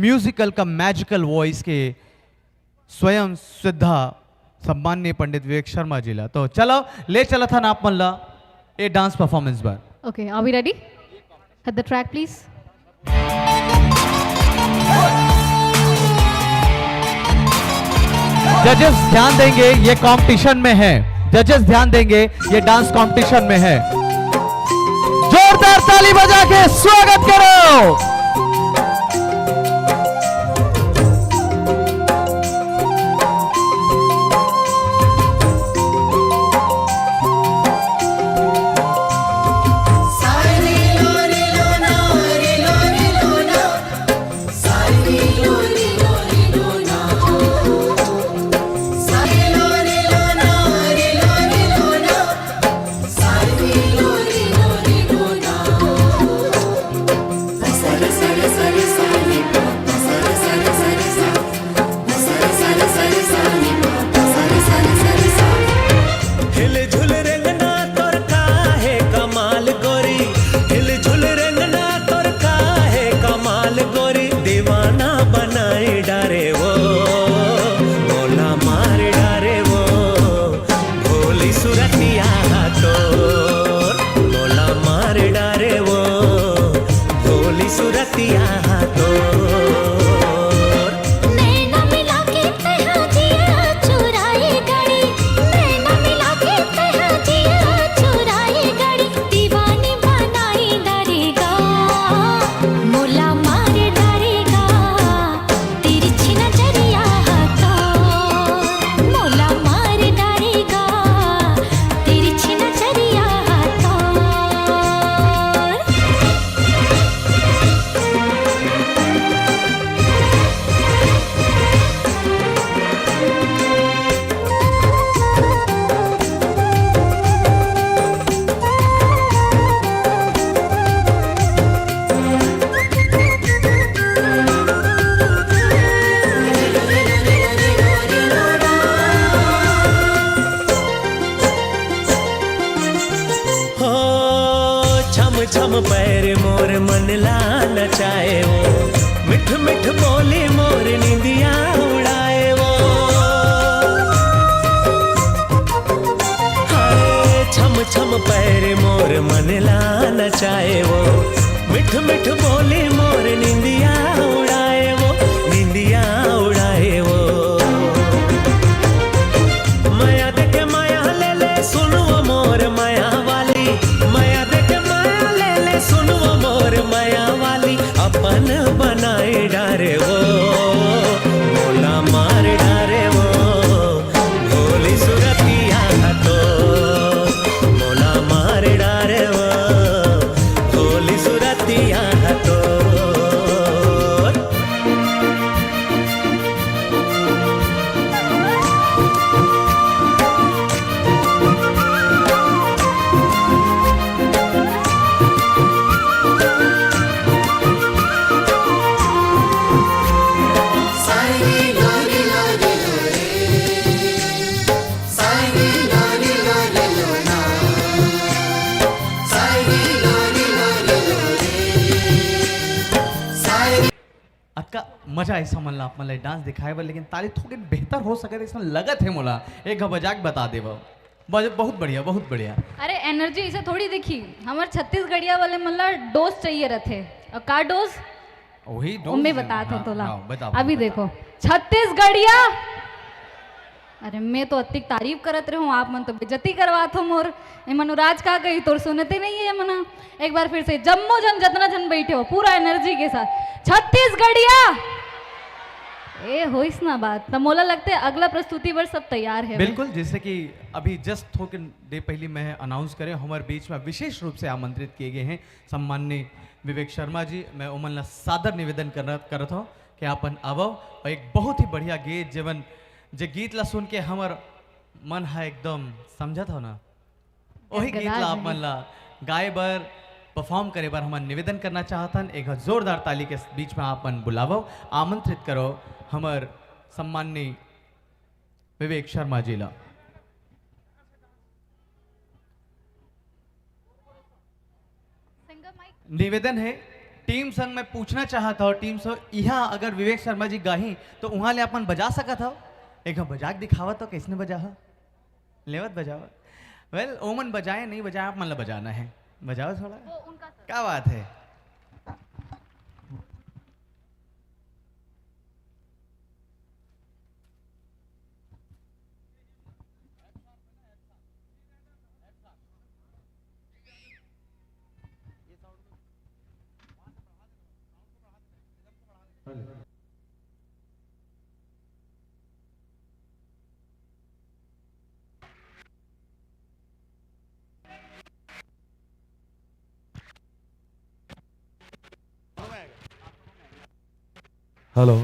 म्यूजिकल का मैजिकल वॉइस के स्वयं सिद्धा सम्मान्य पंडित विवेक शर्मा जी ला तो चलो ले चला था आप मन ला ए डांस परफॉर्मेंस बार Okay, are we ready? Hit the track, please. जजेस ध्यान देंगे ये कंपटीशन में है जजेस ध्यान देंगे ये डांस कंपटीशन में है जोरदार ताली बजा के स्वागत करो छम पैर मोर मन ला नचाए वो मिठ मिठ बोले मोर निंदिया उड़ाए वो हाय छम छम पैर मोर मन ला नचाए वो मिठ मिठ बोले मोर निंदिया उड़ाए वो निंदिया उड़ाए वो माया देखे माया ले ले सुनो मोर माया वाली माया देखे माया ले ले सुनो मोर माया वाली अपन बनाए डारे वो मोला मार डारे वो भोली सुरतिया तो मोला मार डारे वो भोली सुरतिया तो अक्का मजा ऐसा मन ला मतलब डांस दिखाए बा लेकिन ताली थोड़ी बेहतर हो सके इसमें लगत है मोला एक मजाक बता दे बहुत बढ़िया बहुत बढ़िया अरे एनर्जी इसे थोड़ी दिखी हमारे छत्तीसगढ़िया वाले मतलब डोज चाहिए रहते और का डोज वही उम्मे बताते हैं तोला बताओ अभी देखो छत्तीसगढ़िया अरे मैं तो अतिक तारीफ करत रही हूँ आप मन तो बेइज्जती करवात हो मोर ए मनुराज का गई तोर सुनते नहीं है मना एक बार फिर से जम्मो जन जितना जन बैठे हो पूरा एनर्जी के साथ छत्तीसगढ़िया ए होइस ना बात तो मोला लगता है अगला प्रस्तुति पर सब तैयार है बिल्कुल जैसे कि अभी जस्ट थोड़े देर पहले मैं अनाउंस करें हमारे बीच में विशेष रूप से आमंत्रित किए गए हैं सम्मान्य विवेक शर्मा जी मैं उमन ला सादर निवेदन करत हूँ कि अपन आवो और एक बहुत ही बढ़िया गीत जीवन जे गीत ला सुन के हमार मन है एकदम समझत हो ना वही गीत ला आप मन ला गाए बर परफॉर्म करे बर हमन निवेदन करना चाहतन। एक जोरदार ताली के बीच में आप मन बुलावो, आमंत्रित करो हमर सम्माननीय विवेक शर्मा जी ला। निवेदन है टीम संग मैं पूछना चाहता हूँ, टीम संग यहाँ अगर विवेक शर्मा जी गाही तो वहाँ ले अपन बजा सकत हो, एक बजा के दिखावा तो कैसने बजा हो, लेवत बजावा। वेल ओमन बजाए नहीं बजाए, आप मन ला बजाना है, बजाओ थोड़ा। क्या बात है। हेलो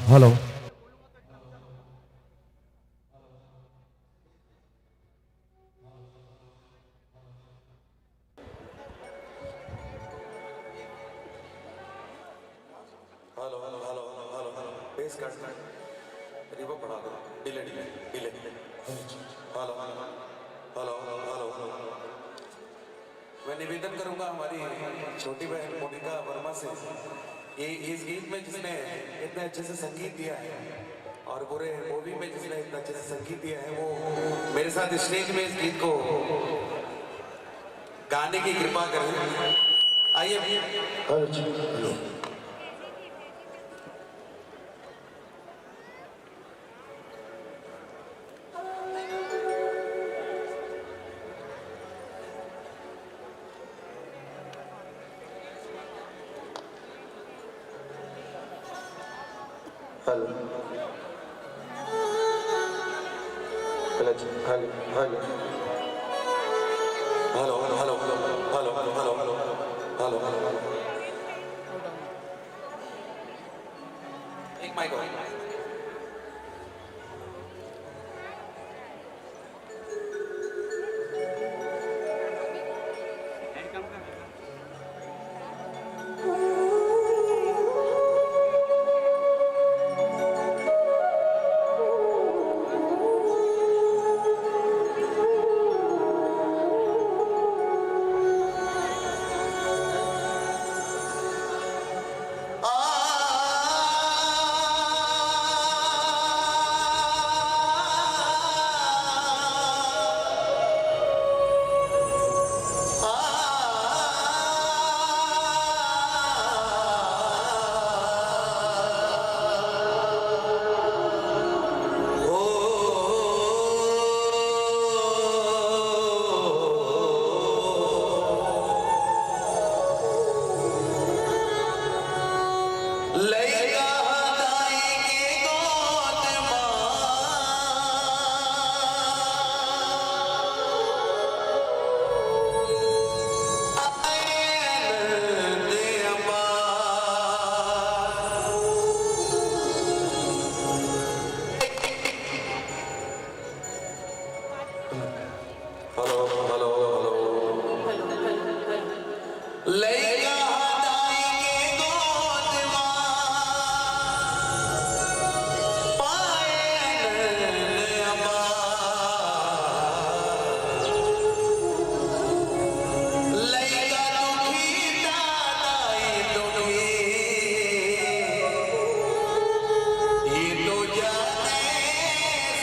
हेलो बेस काट रिवर्ब बढ़ा दो, delay delay delay hello hello hello hello. मैं निवेदन करूंगा हमारी छोटी बहन मोनिका वर्मा से, ये इस गीत में जिसने इतने अच्छे से संगीत दिया है और पूरे मूवी में जिसने इतना अच्छे से संगीत दिया है, वो मेरे साथ स्टेज में इस गीत को गाने की कृपा करें। आइए। Hello hello hello hello hello hello hello hello hello hello एक माइक और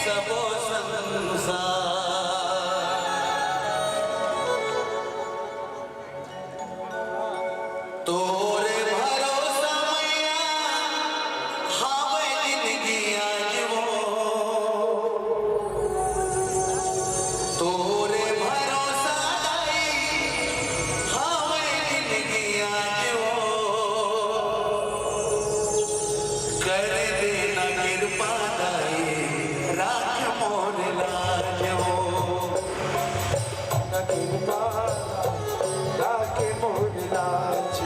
सबो संसार तोरे भरोसा मैया हावे जिंदगी आज वो तोरे भरोसा दाई हावे जिंदगी आज वो कर देना कृपा दाई राख मोर लाज वो कृपा राख मोर लाज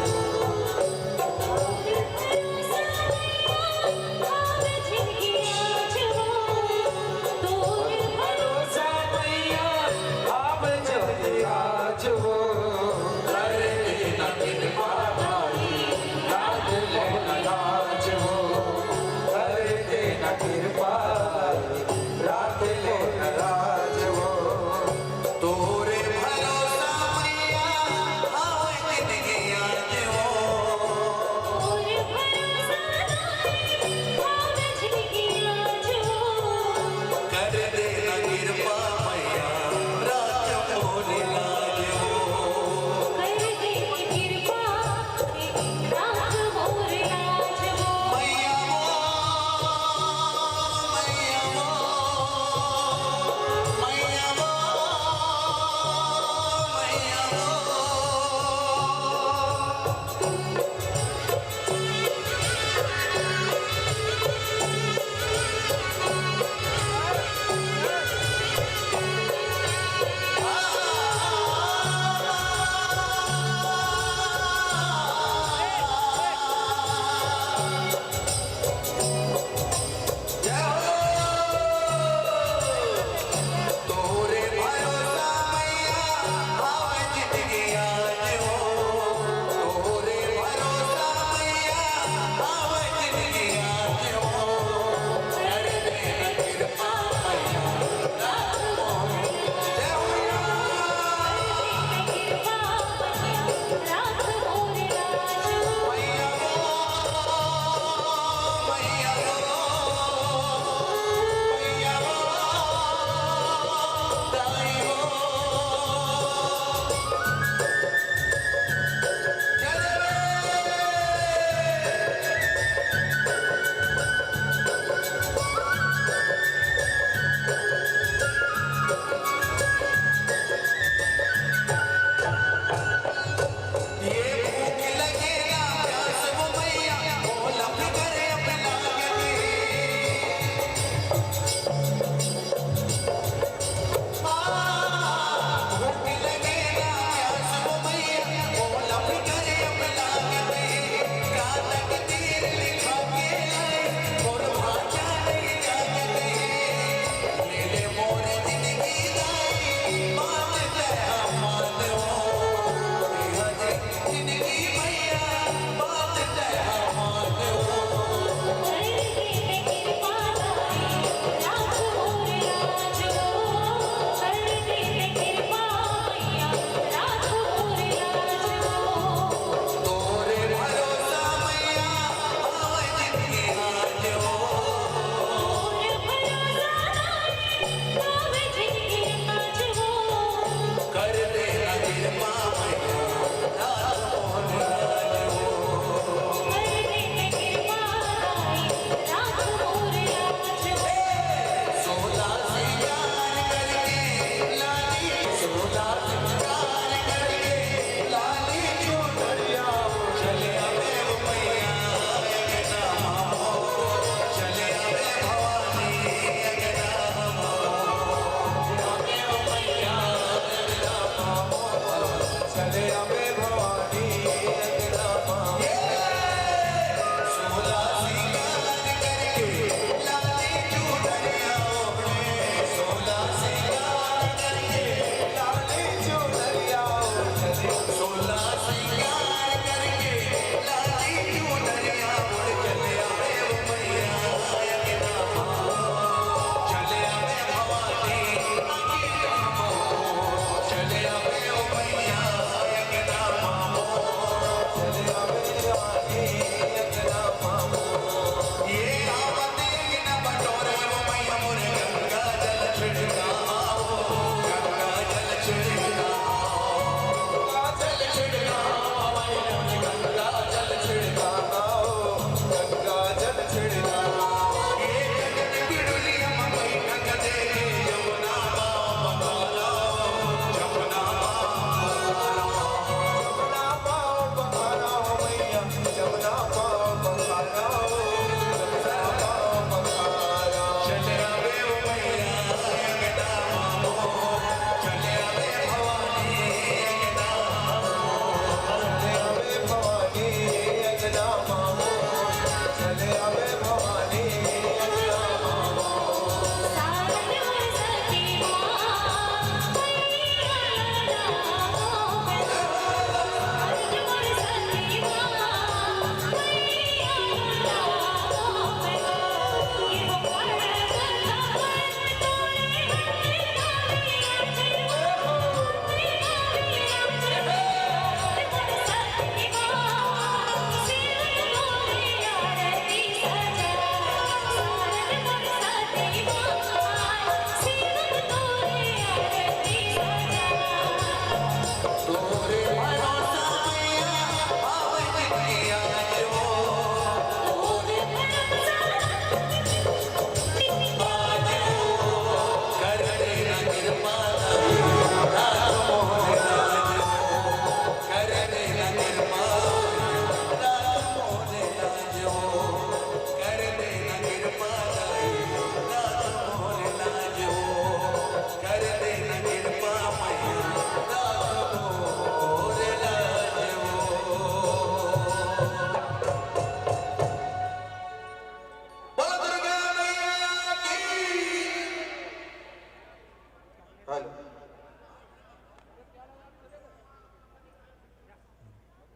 भरोसा मैया आप जल्दी आज वो कर देना कृपा दाई राख मोर लाज वो कर देना कृपा राख मोर लाज वो तोरे भरोसा मैया हावे जिंदगी आज वो कर देना कृपा मैया राख मोर लाज वो मैया वो मैया वो मैया वो मैया वो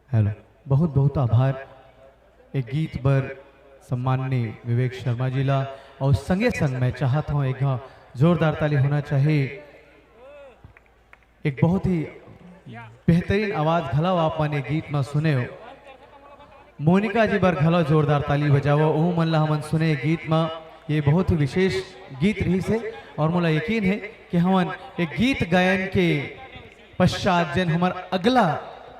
हेलो, बहुत बहुत आभार एक गीत पर सम्माननीय विवेक शर्मा जी ला और संगे संग मैं चाहता हूँ एक जोरदार ताली होना चाहिए। एक बहुत ही बेहतरीन आवाज घलाओ आप मन गीत में सुने हो। मोनिका जी बर घलो जोरदार ताली बजाओ। ओ मन ला हमन सुने गीत में ये बहुत ही विशेष गीत रही से और मोला यकीन है कि हमन एक गीत गायन के पश्चात जन हमार अगला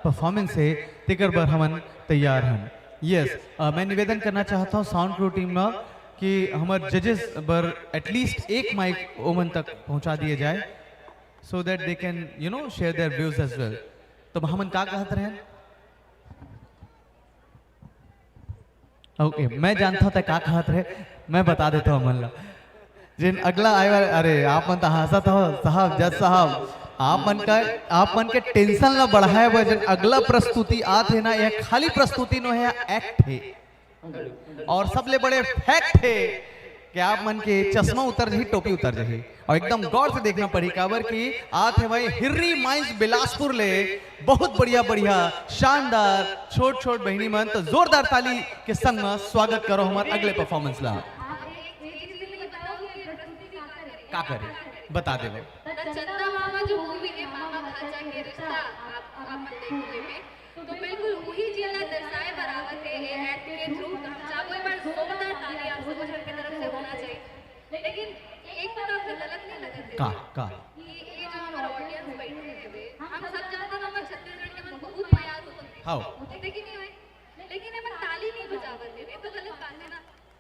परफॉर्मेंस है तेकर बर हमन तैयार हैं। यस, मैं निवेदन करना चाहता हूँ साउंड क्रू टीम में कि हमारे जजेस बर एटलीस्ट एक माइक ओमन तक पहुंचा दिए जाए so that they can share their views as well. तो हमन का कहते रहे? ओके, मैं जानता था का कहते रहे, मैं बता देता हूँ मन ला जिन अगला आए वाले। अरे आप मन तो हंसत हो साहब, जज साहब, आप मन के टेंशन ला बढ़ाए वजन अगला प्रस्तुति आते ना, यह खाली प्रस्तुति नो है, एक्ट है और सबले बड़े फैक्ट है कि आप मन के चश्मा उतर जाही, टोपी उतर जाही और एकदम गौर से देखना पड़ी काबर की आते भाई हिर्री माइंस बिलासपुर ले बहुत बढ़िया बढ़िया शानदार छोट छोट बहनी मन। तो जोरदार ताली के संग में स्वागत करो हमारे अगले परफॉर्मेंस ला। का करे बता दे भाई। चंदा मामा जो मूवी है मामा भाचा के रिश्ता आप देखोगे में तो बिल्कुल वही जिला दर्शाए बराबर है ये एक्ट के थ्रू। चाहो एक बार जोरदार ताली आप सब की तरफ से होना चाहिए। लेकिन एक बात आपको गलत नहीं लगे का ये जो हमारा ऑडियंस बैठे हैं हम सब जानते हैं हमारे छत्तीसगढ़ के मन बहुत प्यार होते हां होते कि नहीं होए, लेकिन ये ताली नहीं बजावत है तो गलत बात है ना।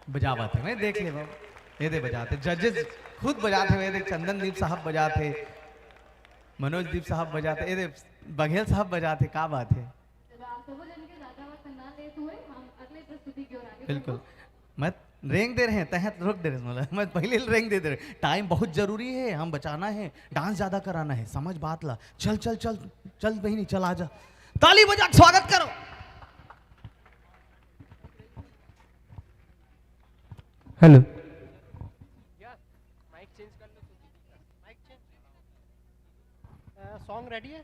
बजावत है, मैं देख ले बाबू ये दे बजाते, जजेस खुद बजाते हुए देख, चंदनदीप साहब बजाते, मनोजदीप साहब बजाते, ये देख बघेल साहब बजाते, का बात है। बिल्कुल मैं रेंग दे रहे हैं तहत रोक दे रहे हैं, मैं पहले रेंग दे रहे। टाइम बहुत जरूरी है, हम बचाना है, डांस ज्यादा कराना है, समझ बात ला। चल चल चल चल बहनी चल आजा, ताली बजा स्वागत करो। हेलो, सॉन्ग रेडी है?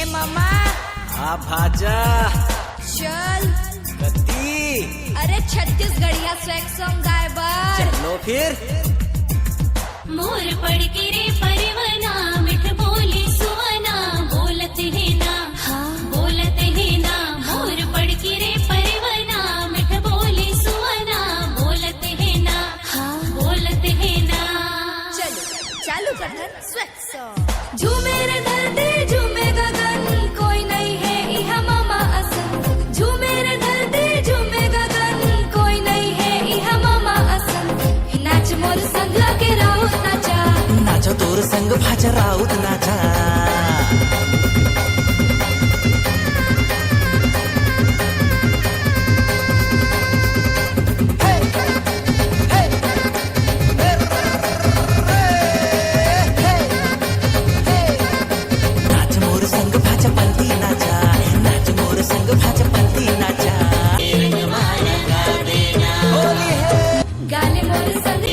मामा हाँ भाजा चल गति। अरे छत्तीसगढ़िया स्वैग सॉन्ग गाए बार चलो फिर। मोर पड़ के रे परवना मिठ बोली सुवना बोलत है ना बोलत है ना। मोर पड़ के रे परवना मिठ बोली सुवना बोलत है ना बोलत है ना। चलो चालू कर दे स्वैग सॉन्ग। झूमे रे धरती झूमे गगन कोई नहीं है इहा मामा असन। झूमे रे धरती झूमे गगन कोई नहीं है इहा मामा असन। नाच मोर संग लागे राउत नाचा नाचो तोर संग भाजा राउत नाचा। नाच मोर संग भाजा पंथी नाचा, नाच मोर संग भाजा पंथी नाचा। गाले मोर संग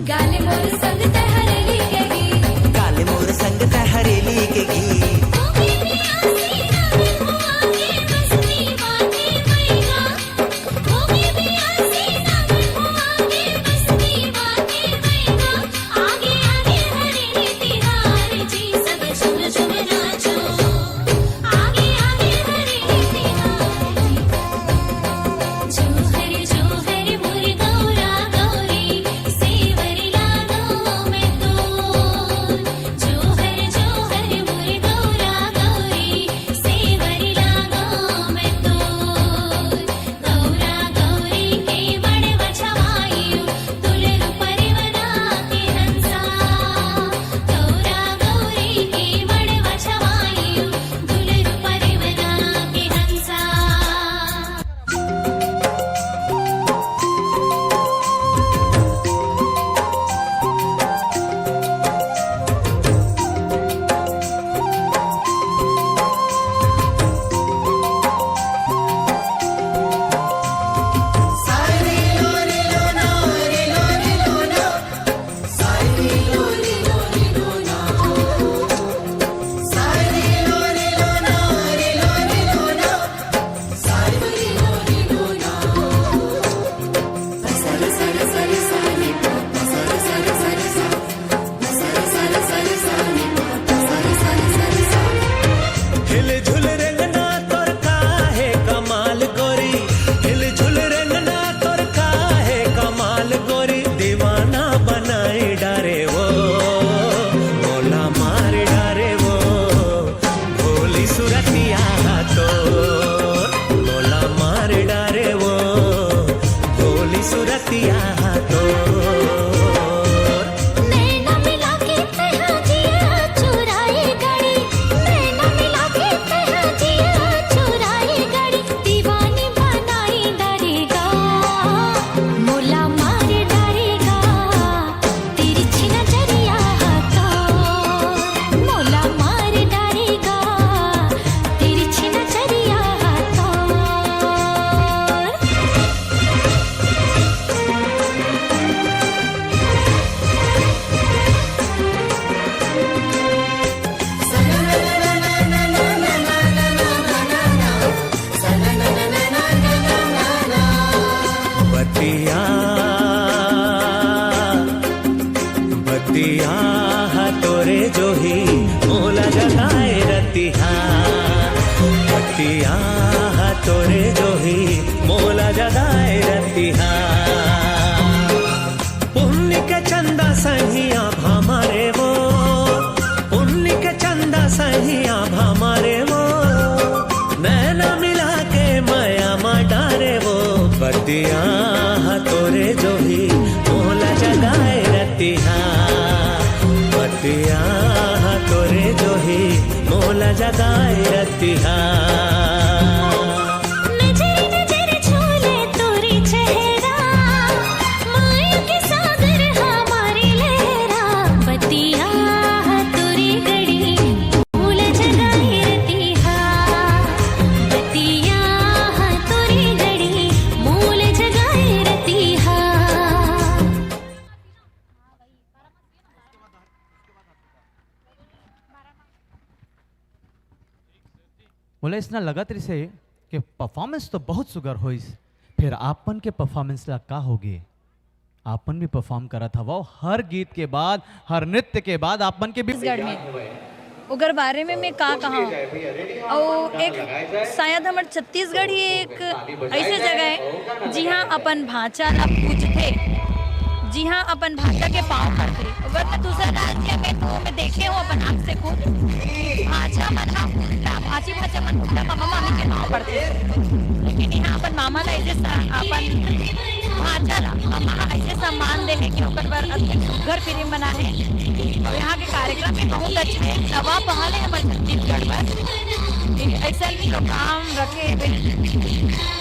गाले मोर संग तहरेली के गीत। गाले मोर संग तहरेली के गीत। जो हरे मोर गौरा गौरी सेवरी लादो में रतिया तो नैना मिला के तहा जिया चुराए गाड़ी नैना मिला के तहा जिया चुराए गाड़ी दीवानी बनाई डरेगा मोला मारे डरेगा तिरछी नजरिया तो मोला मारे डरेगा तिरछी नजरिया तो बतिया बतिया तोरे जो ही मोला जगाए रतिया बतिया तोरे जो ही मोला जगाए रतिया पुण्य के चंदा सहिया भामारे वो पुण्य के चंदा सहिया भामारे वो नैना मिला के माया माडारे वो बतिया तोरे जो ही मोला जगाए रतिया बतिया तोरे जो ही मोला जगाए रतिया नजर नजर छोले तोरी चेहरा माया के सागर हमारी लहरा बतिया तोरी गड़ी भूल जगाए रतिया बतिया तोरी गड़ी भूल जगाए रतिया बोले इसना लगत रही से कि परफॉर्मेंस तो बहुत सुगर होइस फिर आपन के परफॉर्मेंस ला का होगी आपन भी परफॉर्म करा था वो हर गीत के बाद हर नृत्य के बाद आपन के भी छत्तीसगढ़ में उगर बारे में मैं का कहा और एक शायद हमारे छत्तीसगढ़ ही एक ऐसे जगह है जी हाँ अपन भाषा ला पूछते जी हाँ अपन भाषा के पाँव पड़ते अगर दूसरा राज्य में तो मैं देखे हूँ अपन आँख से खुद भाषा मन भाषी भाषा मन मामा मामी के पाँव पड़ते लेकिन यहाँ अपन मामा ला ऐसे अपन भाषा ला मामा ऐसे सम्मान दे कि ओकर पर घर फिल्म बना है और यहाँ के कार्यक्रम में बहुत अच्छे हैं सवा पहले हमारे छत्तीसगढ़ पर ऐसा भी प्रोग्राम रखे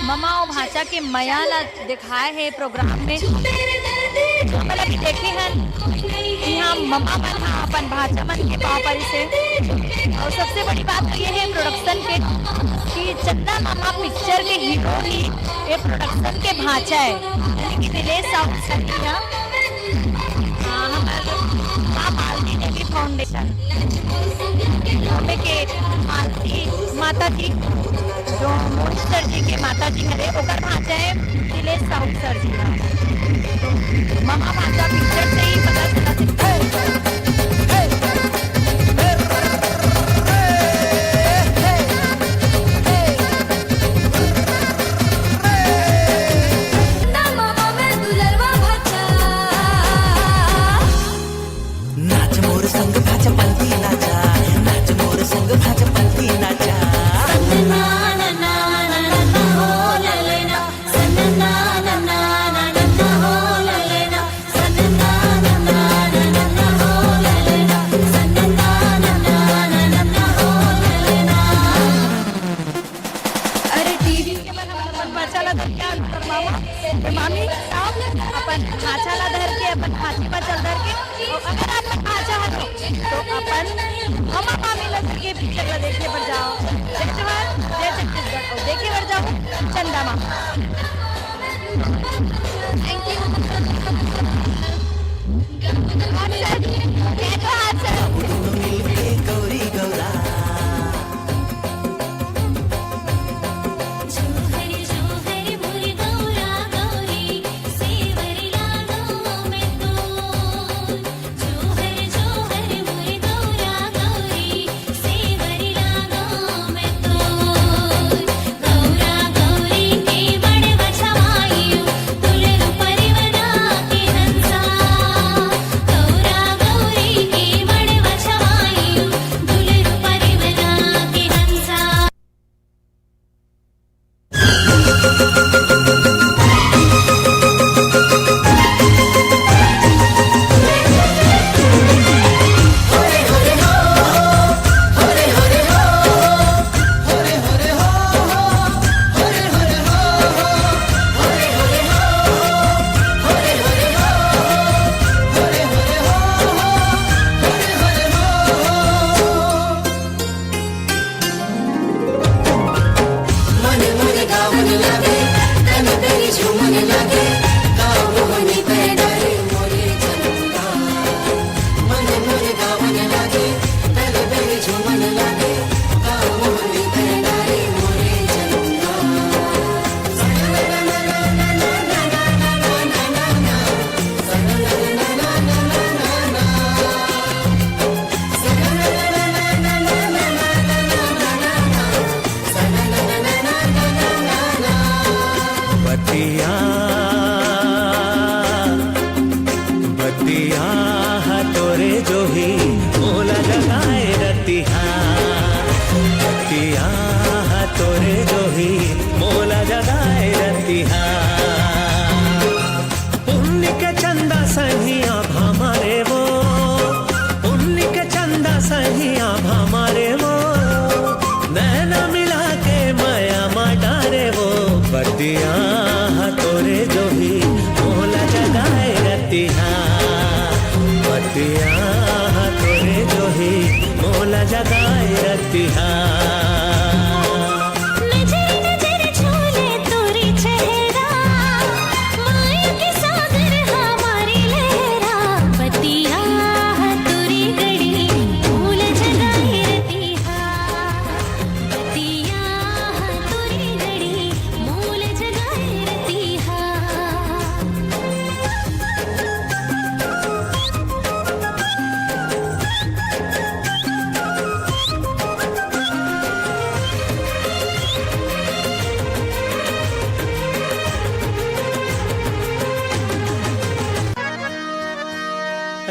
मामा और भाषा के मया ला दिखाए है प्रोग्राम में मतलब देखे हैं यहाँ ममा मन अपन भाषा मन के पाँव पर से और सबसे बड़ी बात तो ये है प्रोडक्शन के कि चंदा मामा पिक्चर के हीरो ही ये प्रोडक्शन के भाषा है यानी कि दिलेश साउथ संधिया हमारे मालती देवी फाउंडेशन बॉम्बे के मालती माता जी जो मोदी सर जी के माता जी हरे ओकर भाषा है दिलेश साउथ सर जी का मामा भाषा पिक्चर से ही पता चला नाच मोर संग भाज पलती नाचा नाच मोर संग भाज पलती नाचा अरे टीवी के मन अपन भाषा ला धर के मामा मामी अपन भाषा ला धर के अपन भाषी पर चल धर के और अगर अपन भाषा है तो अपन मामा मामी ला धर के पिक्चर ला देखने पर जाओ जय छत्तीसगढ़ और देखे पर जाओ चंदा मामा थैंक यू गौरी गौरा जोहरी जोहरी मोरी गौरा गौरी सेवरी लागो मैं तो जोहरी जोहरी मोरी गौरा गौरी सेवरी लागो मैं तो गौरा गौरी के बड़े बछवाइयो तुले परिवना के हंसा गौरा गौरी के बड़े बछवाइयो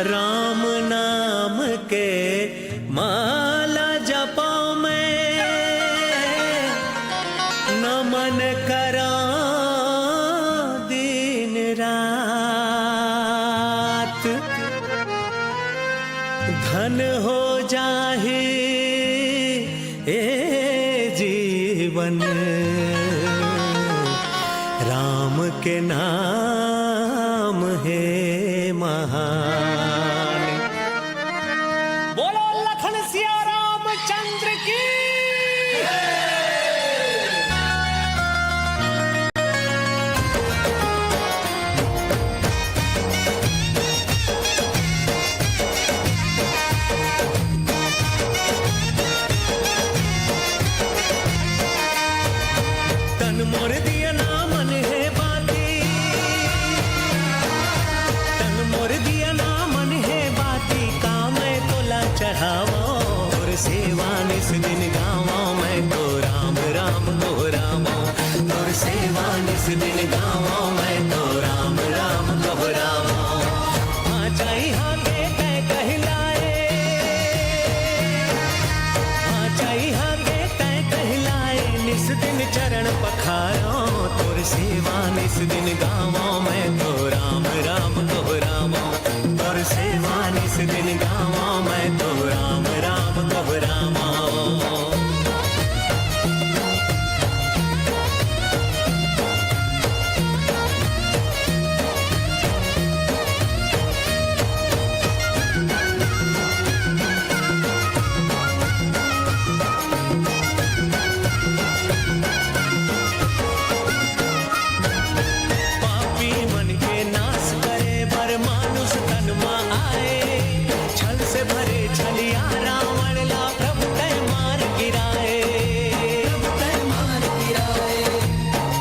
राम नाम के माला जपाओ मैं नमन करा दिन रात धन हो जाहे ए जीवन राम के नाम है महान। बोलो लखन सिया रामचंद्र की। तन मोर दिया ना मन है बाती, तन मोर दिया ना मन है बाती का मैं तोला चढ़ावो और सेवा निस दिन गावो मैं तो राम राम दोहरावो और सेवा निस दिन गावो मैं तो राम राम दोहरावो। आचाई हाके तय कहलाए, आचाई हाके तय कहलाए निस दिन चरण पखारो तोर सेवा निस दिन गावो मैं तो राम राम दोहरावो तोर सेवा निस दिन गावो मैं तो राम राम दोहरावो। पापी मन के नाश करे बर मानुष तन में आए छल से भरे छलिया रावण ला प्रभु तय मार गिराए, प्रभु तय मार गिराए,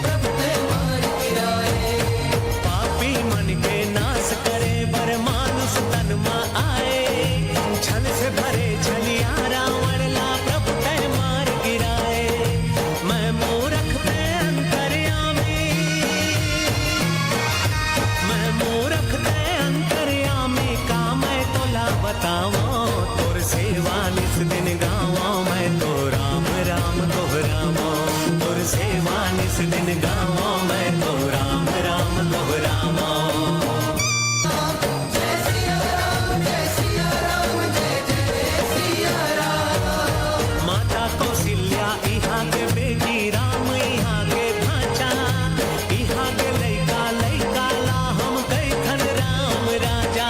प्रभु तय मार गिराए। पापी मन के नाश करे बर मानुष तन में आए छल से भरे छलिया रावण ला प्रभु तय मार गिराए। मैं मूर्ख पे अंतर्यामी, मैं मूर्ख ते अंतर्यामी का मैं तोला बतावो तोर सेवा निस दिन गावो मैं तो राम राम दोहरावो तोर सेवा निस दिन गावो मैं तो राम राम दोहरावो। माता कौशल्या इहाँ के बेटी राम इहाँ के भाचा इहाँ के लैका लैका ला हम कैखन राम राजा।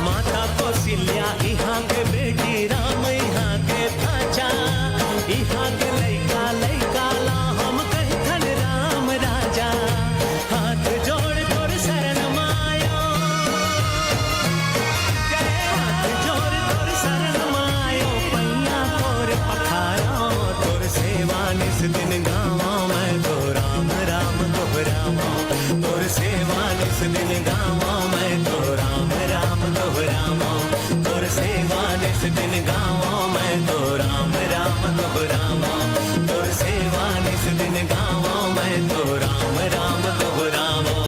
माता कौशल्या इहाँ के बेटी राम इहाँ के भाचा इहाँ के लैका लैका ला हम कैखन राम राजा। हाथ जोड़ तोर शरण मायो, हाथ जोड़ तोर शरण मायो पैया तोर पखारो तोर सेवा निस दिन गावो मैं तो राम राम दोहरावो तोर सेवा निस दिन गावो मैं तो राम राम दोहरावो तोर सेवा निस दिन गावो मैं तो राम राम दोहरावो तोर सेवा निस दिन गावो मैं तो राम राम दोहरावो।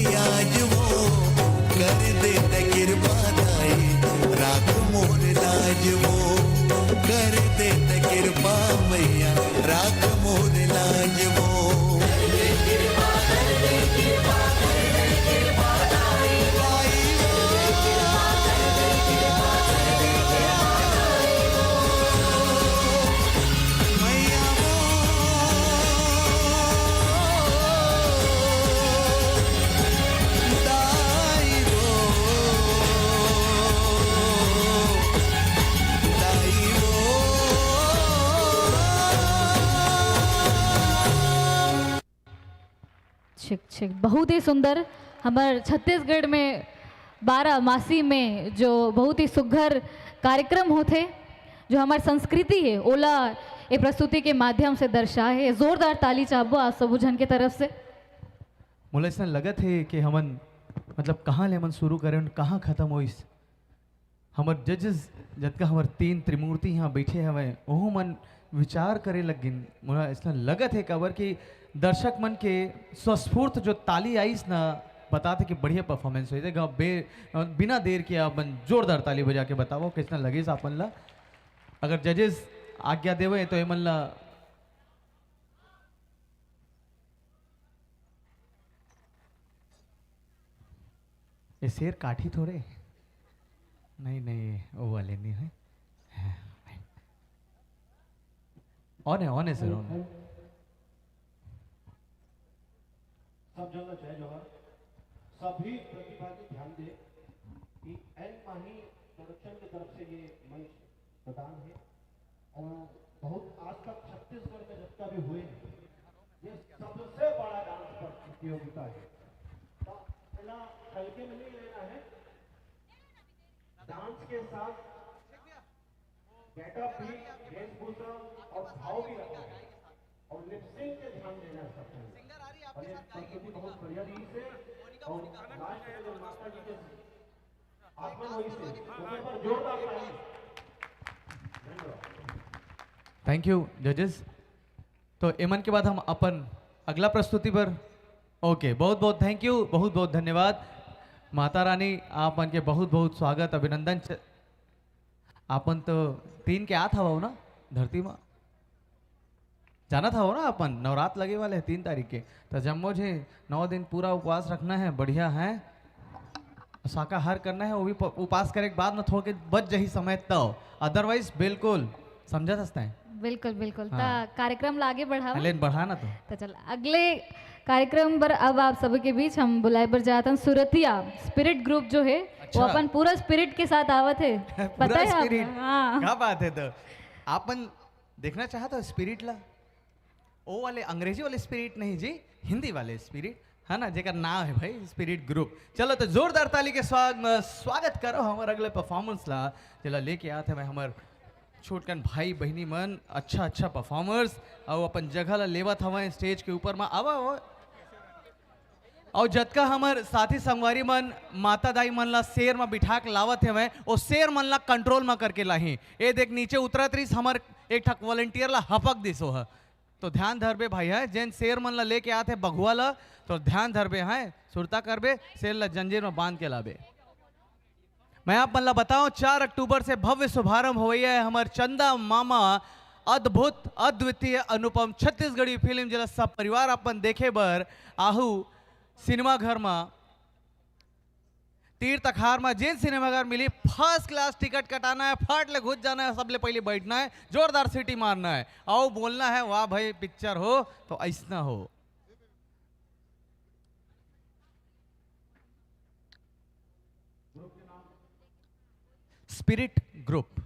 आज वो कर देते कृपा दाई राख मोर लाज वो कर देते कृपा मैया राख मोर लाज वो छिक छिक बहुत ही सुंदर हमार छत्तीसगढ़ में 12 मासी में जो बहुत ही सुघर कार्यक्रम होते जो हमार संस्कृति है ओला ये प्रस्तुति के माध्यम से दर्शाए है। जोरदार ताली चाहबो आप सब जन के तरफ से। मुझे ऐसा लगत है कि हमन मतलब कहाँ ले मन शुरू करें और कहाँ खत्म हो इस हमर जजेस जतका हमर 3 त्रिमूर्ति यहाँ बैठे हवे ओहू मन विचार करे लगिन। मुझे ऐसा लगत है कबर कि दर्शक मन के स्वस्फूर्त जो ताली आईस ना बताते कि बढ़िया परफॉर्मेंस हुई थे बिना देर के अपन जोरदार ताली बजा के बताओ कितना लगे अपन ला। अगर जजेस आज्ञा देवे तो ये मन ला ये शेर काठी थोड़े नहीं नहीं वो वाले नहीं है ऑन है सर ऑन है। सब जगह जय जोहर सभी प्रतिभागी ध्यान दे कि एन माही प्रोडक्शन की तरफ से ये मंच प्रदान है और बहुत आज तक छत्तीसगढ़ में जितना भी हुए हैं ये सबसे बड़ा डांस प्रतियोगिता है। तो पहला हल्के में नहीं लेना है, डांस के साथ गेटअप भी वेशभूषा और भाव भी रखना है और लिपसिंग पे ध्यान देना है सबको। और ये प्रस्तुति बहुत बढ़िया रीत से और लास्ट में जो माता जी के आगमन हुई से उसके पर जोरदार ताली। थैंक यू जजेस। तो एमन के बाद हम अपन अगला प्रस्तुति पर ओके बहुत बहुत थैंक यू बहुत बहुत धन्यवाद माता रानी आप मन के बहुत बहुत स्वागत अभिनंदन। अपन तो 3 के आत हवा ना धरती में जाना था हो ना अपन नवरात्र लगे वाले हैं 3 तारीख के तो जम्मो जे 9 दिन पूरा उपवास रखना है बढ़िया है शाकाहार करना है वो भी उपवास करे के बाद में थोड़े बच जही समय तो अदरवाइज बिल्कुल समझा सकता है बिल्कुल बिल्कुल हाँ। ता कार्यक्रम ला आगे बढ़ावा लेकिन बढ़ाना तो चल अगले कार्यक्रम पर अब आप सबके बीच हम बुलाए पर जाते हैं सुरतिया स्पिरिट ग्रुप जो है अच्छा। वो अपन पूरा स्पिरिट के साथ आवत है पता है स्पिरिट आपको? हाँ क्या बात है तो आपन देखना चाहता स्पिरिट ला ओ वाले अंग्रेजी वाले स्पिरिट नहीं जी हिंदी वाले स्पिरिट है ना जेकर नाम है भाई स्पिरिट ग्रुप। चलो तो जोरदार ताली के स्वागत करो हमारे अगले परफॉर्मेंस ला चला लेके आते हैं हमारे छोटकन भाई बहनी मन अच्छा अच्छा परफॉर्मर्स और अपन जगह ला लेवत हवा स्टेज के ऊपर में आवा और जतका हमर साथी संगवारी मन माता दाई मन ला शेर में बिठा के लावत है और शेर मन ला कंट्रोल में करके लाही ए देख नीचे उतरत रही हमर एक ठक वॉलंटियर ला हपक दिसो है तो ध्यान धरबे भाई है जैन शेर मन ला लेके आते बघुआ ला तो ध्यान धरबे है सुरता करबे शेर ला जंजीर में बांध के लाबे। मैं आप मन ला बताऊं 4 अक्टूबर से भव्य शुभारंभ हो है हमार चंदा मामा अद्भुत अद्वितीय अनुपम छत्तीसगढ़ी फिल्म जला सब परिवार अपन देखे बर आहू सिनेमा घर में तीर्थ अखार में जिन सिनेमा घर मिली फर्स्ट क्लास टिकट कटाना है फट ले घुस जाना है सबले पहले बैठना है जोरदार सीटी मारना है और बोलना है वाह भाई पिक्चर हो तो ऐसा हो। Spirit group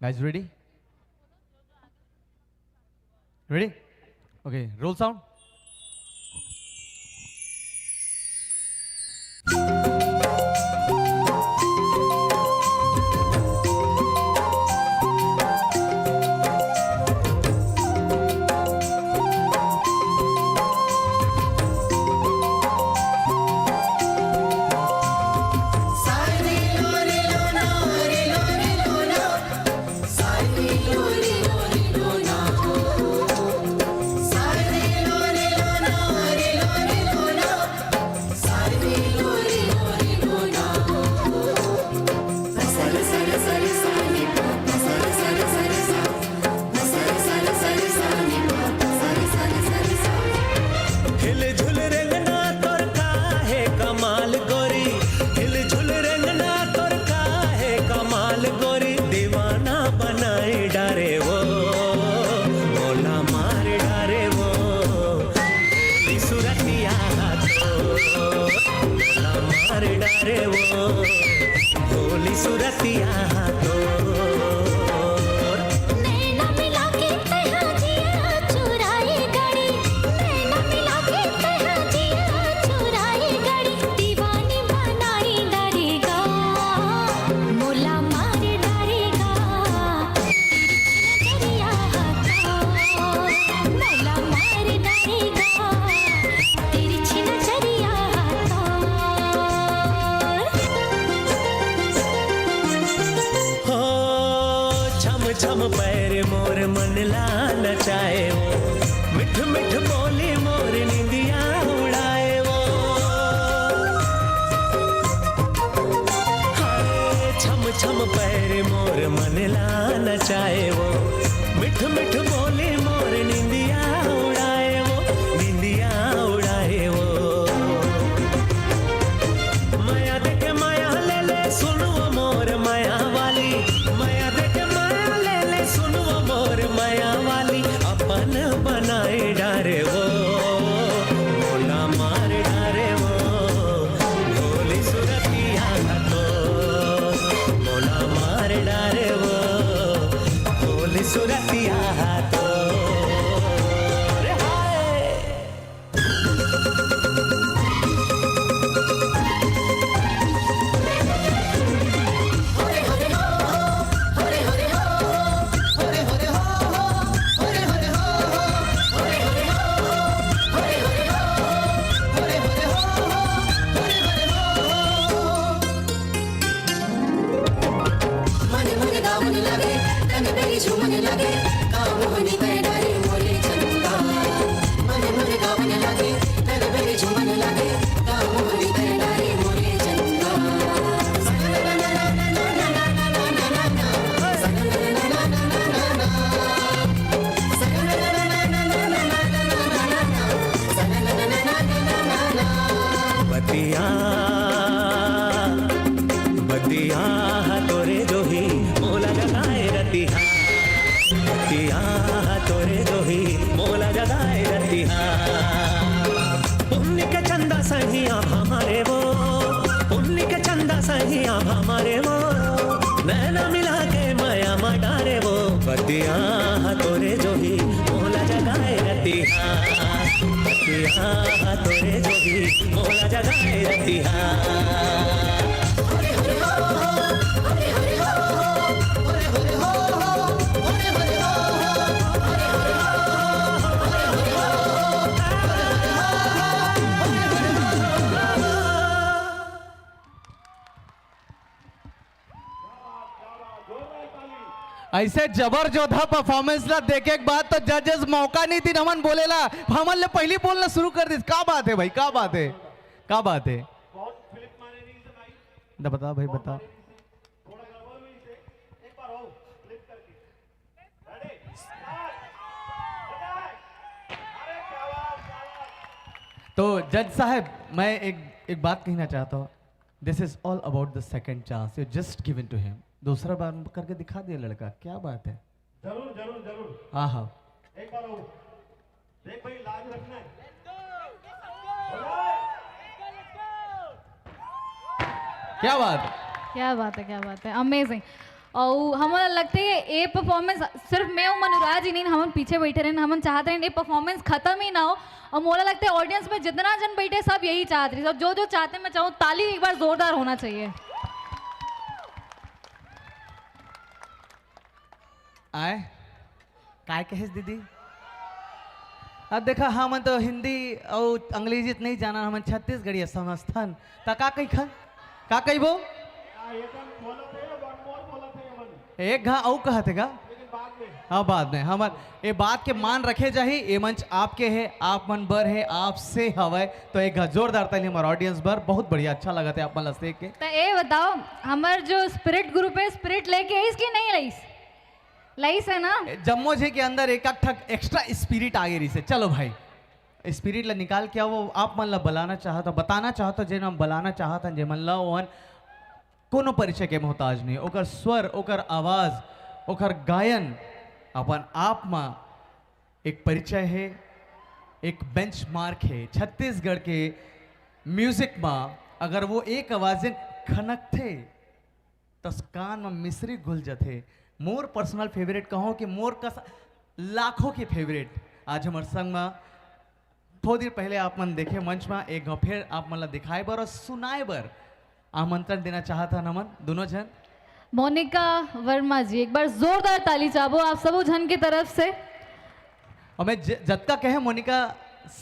Guys, ready? Ready? Okay, roll sound. डारे वो भोली सुरतिया तो नैना मिला के तैया जिया चुराए गाड़ी नैना मिला के तैया जिया चुराए गाड़ी दीवानी बनाई डरेगा मोला मार डरेगा नजरिया मोला मार डरेगा तिरछी नजरिया हो छम छम पैर मोर मन लाल नचाए वो मिठ मिठ बोली मोर निंदिया उड़ाए वो हाय छम छम पैर मोर मन लाल नचाए वो मिठ मिठ बोली मोर निंदिया उड़ाए वो निंदिया उड़ाए वो माया देखे माया ले ले सुनो मोर माया वाली माया देखे माया ले ले सुनो मोर माया वाली अपन बनाए डारे वो मोला मार डारे वो भोली सुरतिया तो मोला मार डारे वो भोली सुरतिया तो रे हाय मन मन गावन लगे तन मेरी झूमन लगे मोहनी में डारे मोले चंदा मन मन गावन लगे तन मेरी झूमन लगे मोहनी में डारे मोले चंदा बतिया बतिया तोरे जो ही मोला जगाए रतिहा बतिया तोरे जो ही मोला जगाए रतिहा पुण्य के चंदा सही आप हमारे वो पुण्य के चंदा सही आप हमारे वो नैना मिला के माया मडारे वो बतिया तोरे जो ही मोला जगाए रतिहा बतिया तोरे जो ही मोला जगाए रतिहा ऐसे जबर जोधा परफॉर्मेंस ला देखे के बाद तो जजेस मौका नहीं थी हमन बोलेला हमन ले पहली बोलना शुरू कर दी का बात है भाई का बात है का बात है बता भाई बता तो जज साहब मैं एक बात कहना चाहता हूँ this is all about the second chance you just given to him दूसरा बार करके दिखा दिया लड़का क्या बात है जरूर जरूर जरूर हाँ हाँ एक बार और देख भाई लाज रखना है क्या बात है क्या बात है अमेजिंग और हमें लगता है ये परफॉर्मेंस सिर्फ मैं और मनोराज ही नहीं हम पीछे बैठे रहे हम चाहते हैं ये परफॉर्मेंस खत्म ही ना हो और मोला लगता है ऑडियंस में जितना जन बैठे सब यही चाहते हैं जो जो चाहते हैं मैं चाहूँ ताली एक बार जोरदार होना चाहिए आए काय कहेस दीदी अब देखा हम तो हिंदी और अंग्रेजी नहीं जाना हम छत्तीसगढ़ी समस्थन ता का कही खन का कही वो एक घा औ कहते का हाँ बाद में हमार ये बात के मान रखे जाही ये मंच आपके है आप मन बर है आपसे हवे तो एक जोरदार ताली हमारे ऑडियंस बर बहुत बढ़िया अच्छा लगा था आप मन लस्ते के तो ये बताओ हमार जो स्पिरिट ग्रुप है स्पिरिट लेके आई इसकी नहीं लाइस लाइस है ना जम्मू जी के अंदर एक एक्स्ट्रा स्पिरिट आ गई से चलो भाई स्पिरिट ला निकाल के वो आप मन ला बुलाना चाहता बताना चाहता जे हम बुलाना चाहता जे मन ला ओहन कोनो परिचय के मोहताज नहीं ओकर स्वर ओकर आवाज ओकर गायन अपन आप में एक परिचय है एक बेंचमार्क है छत्तीसगढ़ के म्यूजिक में अगर वो एक आवाजें खनक थे तो कान में मिश्री घुल जाते। मोर पर्सनल फेवरेट कहो कि मोर का लाखों के फेवरेट आज हमारे संग में थोड़ी देर पहले आप मन देखे मंच में एक बार फिर आप मन ला दिखाए बर और सुनाए बर आमंत्रण देना चाहता नमन दोनों जन। मोनिका वर्मा जी, एक बार जोरदार ताली चाहो आप सबो जन की तरफ से। और मैं जतका कहे मोनिका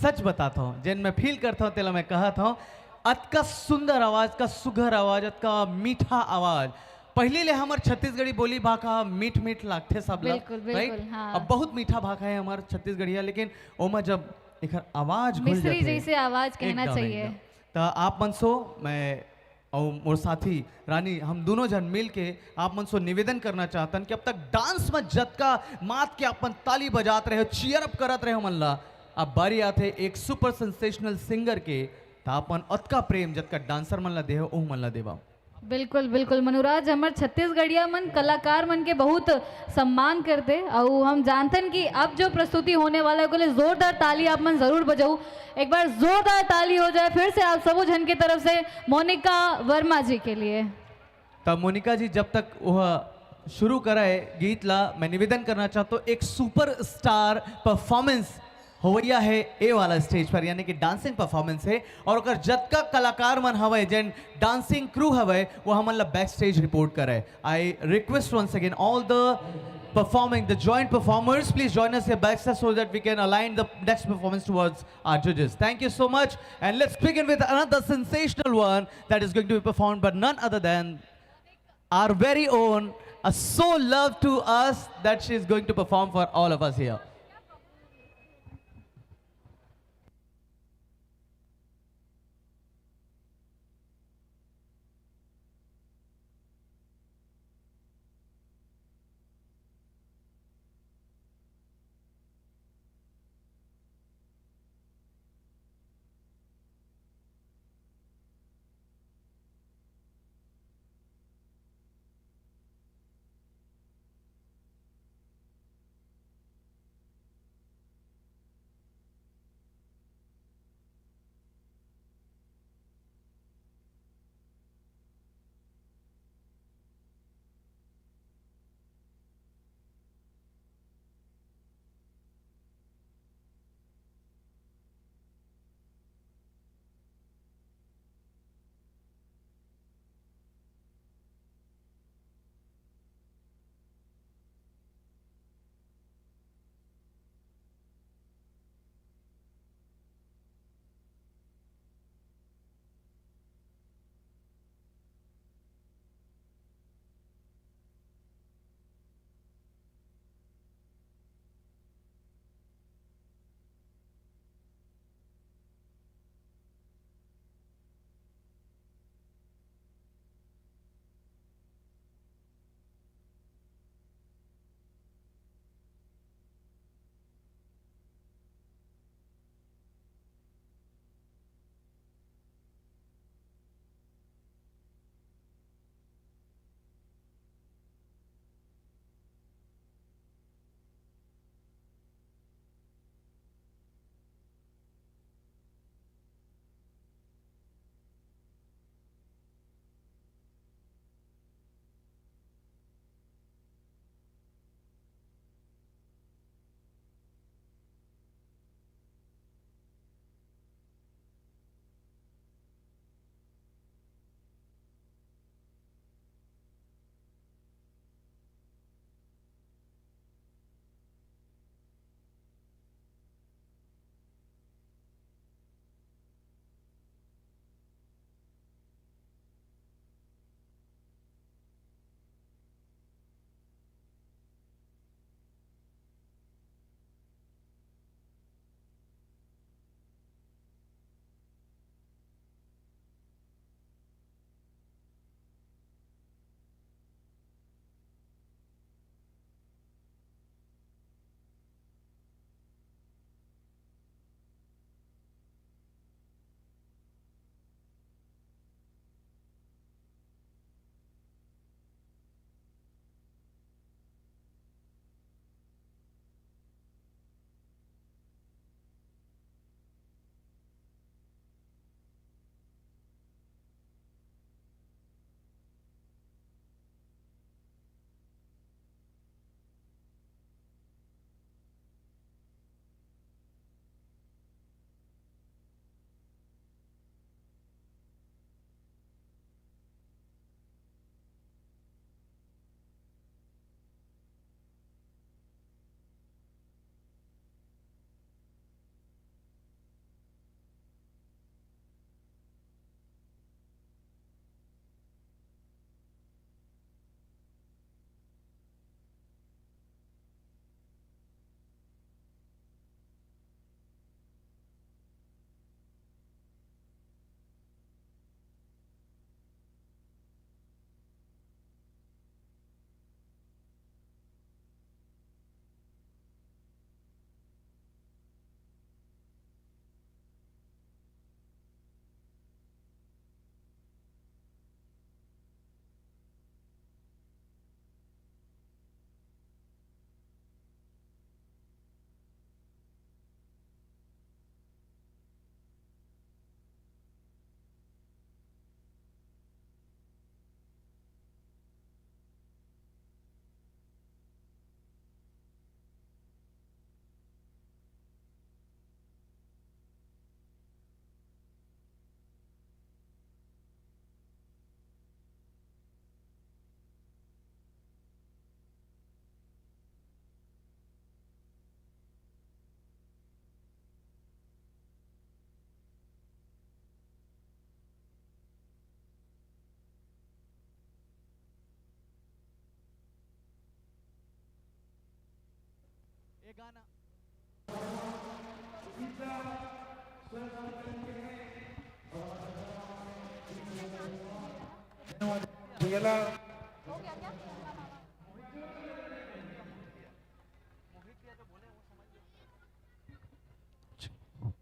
सच बताता हूँ, जिन मैं फील करता हूँ तेला मैं कहता हूँ, अतका सुंदर आवाज का सुघर आवाज, अतका मीठा आवाज। पहले ले हमार छत्तीसगढ़ी बोली भाषा मीठ मीठ लागते सब लोग, बिल्कुल, बिल्कुल, हाँ। अब बहुत मीठा भाषा है हमार छत्तीसगढ़िया, लेकिन ओमा जब एक आवाज घुल मिश्री जाते जैसे आवाज कहना एकदम, चाहिए। एकदम। तो आप मन सो मैं और मोर साथी रानी हम दोनों जन मिल के आप मन सो निवेदन करना चाहतन कि अब तक डांस में जतका मात के अपन ताली बजात रहे हो, चीयर अप करत रहे हो मन ला, अब बारी आते एक सुपर सेंसेशनल सिंगर के तो अपन अतका प्रेम जतका डांसर मन ला दे हो मन ला देवा। बिल्कुल बिल्कुल मनुराज, हमार छत्तीसगढ़िया मन कलाकार मन के बहुत सम्मान करते और हम जानतन कि अब जो प्रस्तुति होने वाला है लिए जोरदार ताली आप मन जरूर बजाऊ। एक बार जोरदार ताली हो जाए फिर से आप सबो जन की तरफ से मोनिका वर्मा जी के लिए। तब मोनिका जी जब तक वह शुरू कराए गीत ला, मैं निवेदन करना चाहता हूँ एक सुपर स्टार परफॉर्मेंस होवैया है ए वाला स्टेज पर, यानी कि डांसिंग परफॉर्मेंस है और अगर जतका कलाकार मन हवे जन डांसिंग क्रू हवे वो हमन ला बैक स्टेज रिपोर्ट करे। I request once again all the performing the joint performers, please join us here backstage so that we can align the next performance towards our judges. Thank you so much, and let's begin with another sensational one that is going to be performed by none other than our very own, a so loved to us that she is going to perform for all of us here.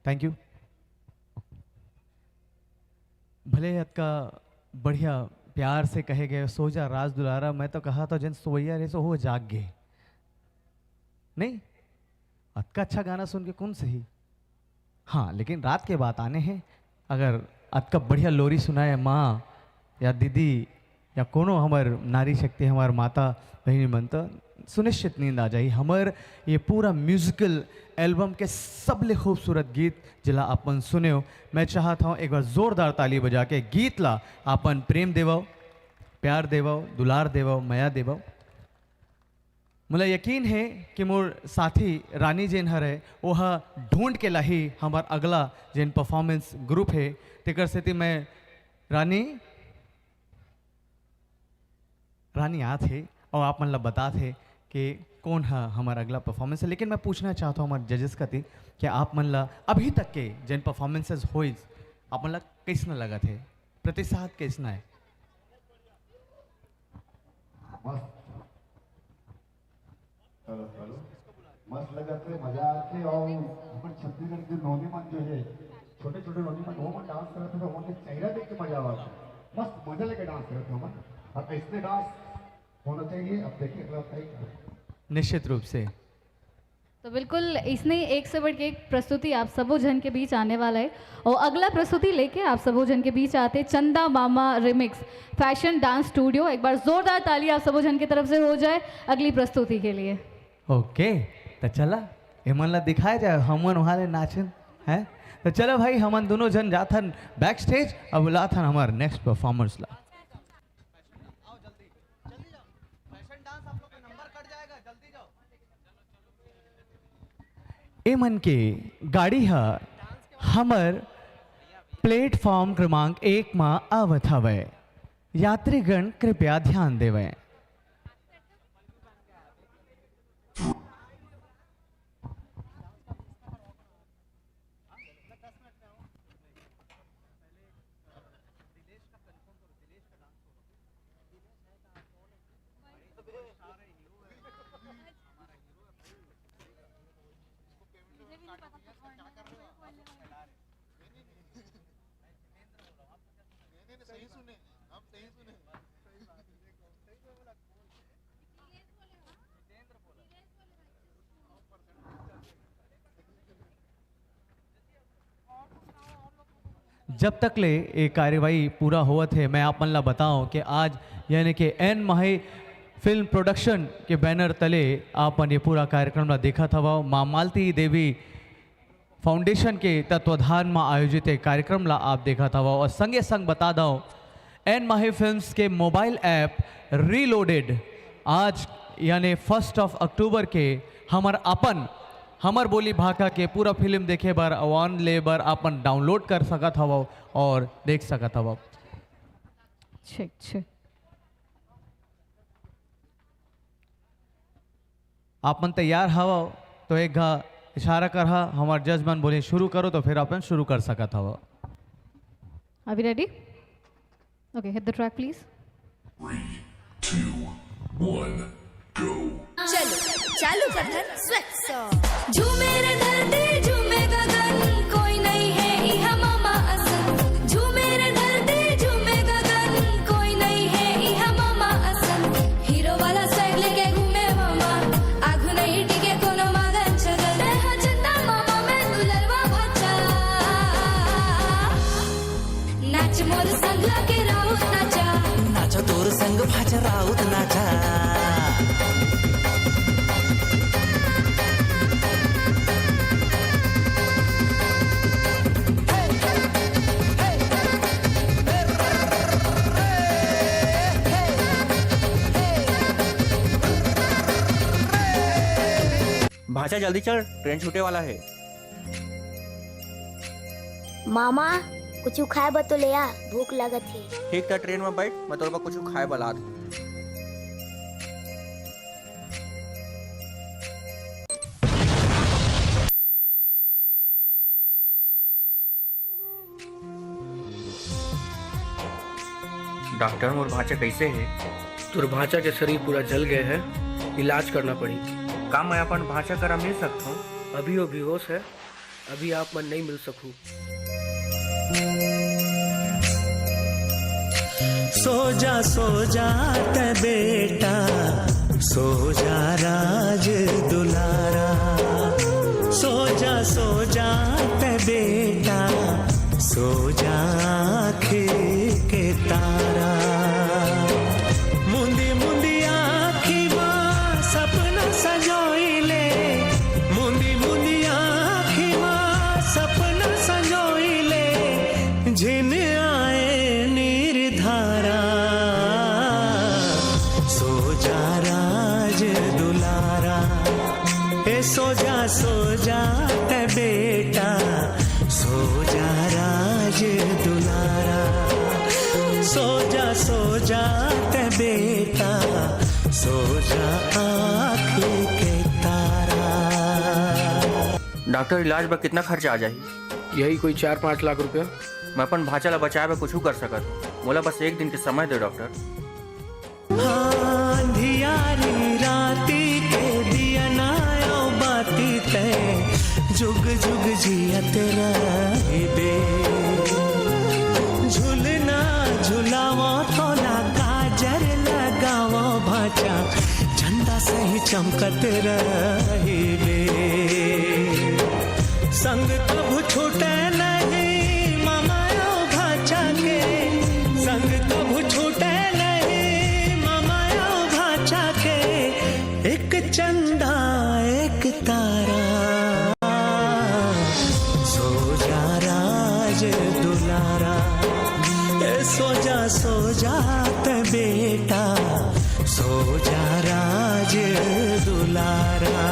Thank you. भले हद का बढ़िया प्यार से कहे गए सो जा राज दुलारा, मैं तो कहा था जिन सोया रे सो हो जाग गए नहीं। अद का अच्छा गाना सुन के कौन सही। हाँ लेकिन रात के बात आने हैं, अगर अद का बढ़िया लोरी सुनाए माँ या दीदी या कोनो हमार नारी शक्ति हमार माता बहनी बनता सुनिश्चित नींद आ जाई। हमार ये पूरा म्यूजिकल एल्बम के सबले खूबसूरत गीत जिला अपन सुने हो, मैं चाहता हूँ एक बार जोरदार ताली बजा के गीत ला अपन प्रेम देवो, प्यार देवो, दुलार देवो, माया देवो। मुझे यकीन है कि मोर साथी रानी जेन हर है वह ढूंढ के लाही हमार अगला जेन परफॉर्मेंस ग्रुप है तेकर से मैं रानी आ थे और आप मतलब बता थे कि कौन है हमारा अगला परफॉर्मेंस है। लेकिन मैं पूछना चाहता हूँ हमारे जजेस का थी कि आप मतलब अभी तक के जिन परफॉर्मेंसेस हुई आप मतलब कैसना लगा थे, प्रतिसाद कैसना है? मस्त लगा थे, मजा आते। और अपन छत्तीसगढ़ के नौजवान जो है छोटे छोटे नौजवान वो में डांस करते थे, उनके चेहरा देख के मजा आता। मस्त मजा लेके डांस करते हैं हम, और ऐसे डांस होना चाहिए। अब देखिए अगला बताइए। निश्चित रूप से तो बिल्कुल इसने एक से बढ़ के एक प्रस्तुति आप सबो जन के बीच आने वाला है और अगला प्रस्तुति लेके आप सबो जन के बीच आते चंदा मामा रिमिक्स फैशन डांस स्टूडियो। एक बार जोरदार ताली आप सबो जन की तरफ से हो जाए अगली प्रस्तुति के लिए। ओके तो चला एमन ला दिखाया जाए हमन वहाँ ले नाचन है। तो चलो भाई हमन दोनों जन जाथन बैक स्टेज अब बुलाथन हमारे नेक्स्ट परफॉर्मर्स ला। एमन के गाड़ी है हमर प्लेटफॉर्म क्रमांक 1 में आवत हवे, यात्रीगण कृपया ध्यान देवें। जब तक ले ये कार्यवाही पूरा हुआ थे मैं आप मन ला बताऊं कि आज यानी कि एन माही फिल्म प्रोडक्शन के बैनर तले आपन ये पूरा कार्यक्रम ला देखा था। माँ मालती देवी फाउंडेशन के तत्वाधान में आयोजित एक कार्यक्रम ला आप देखा था। और संगे संग बता दो एन माही फिल्म्स के मोबाइल ऐप रीलोडेड आज यानी 1 अक्टूबर के हमर बोली भाषा के पूरा फिल्म देखे बर अवान ले बर अपन डाउनलोड कर सकत हवो और देख सकत हवो। आप मन तैयार हवो तो एक घा इशारा कर हमार जजमान बोले शुरू करो तो फिर अपन शुरू कर सकत हवो। Are we ready? Okay, hit the track please. 3, 2, 1, go. चलो चालू कर स्वेट सॉन्ग। झूमे रे धरती झूमे गगन कोई नहीं है इहा मामा असन। झूमे रे धरती झूमे गगन कोई नहीं है इहा मामा असन। हीरो वाला साइड लेके घूमे मामा आगू नहीं टिके कोनो मगन छगन। हो चंदा मामा मैं दुलरवा भाचा नाच मोर संग लगे राउत नाचा। नाचा तोर संग भाचा राउत नाचा। भाचा जल्दी चल ट्रेन छूटे वाला है। मामा कुछ खाए बा तो ले आ, भूख लगत है। ठीक था ट्रेन में बैठ मैं तोर कुछ खाए बला दूं। डॉक्टर मोर भाचा कैसे है? तोर भाचा के शरीर पूरा जल गए है, इलाज करना पड़ी। का मैं अपन भाचा करा मिल सकता हूँ? अभी वो बेहोश है, अभी आप मन नहीं मिल सकूँ। सो जा ते बेटा, सो जा राज दुलारा। सो जा ते बेटा, सो जा आँखी के तारा। मुंदी मुंदी आँखी माँ सपना सजोइले, मुंदी मुंदी आँखी माँ सपना सजोइले। झिन आए निर्धारा, सो जा राज दुलारा। ए सो जा ते बेटा, सो जा राज दुलारा। सो जा ते बेटा, सो जा आँखी के तारा। डॉक्टर इलाज में कितना खर्चा आ जाही? यही कोई 4-5 लाख रुपया। मैं अपन भाचा ला बचाए में कुछ कर सकत, मोला बस एक दिन के समय दे डॉक्टर। अंधियारी राती के दिया नायो बाती ते, जुग जुग जियत रहिबे। झूलना झुलावो थोला काजर लगावो भाचा, झंडा से ही चमकत रहिबे। संग कभू छूटे नहीं ममायो भाचा के, संग कभू छूटे नहीं ममायो भाचा के। एक चंदा एक तारा, सो जा राज दुलारा। सो जा ते बेटा, सो जा राज दुलारा।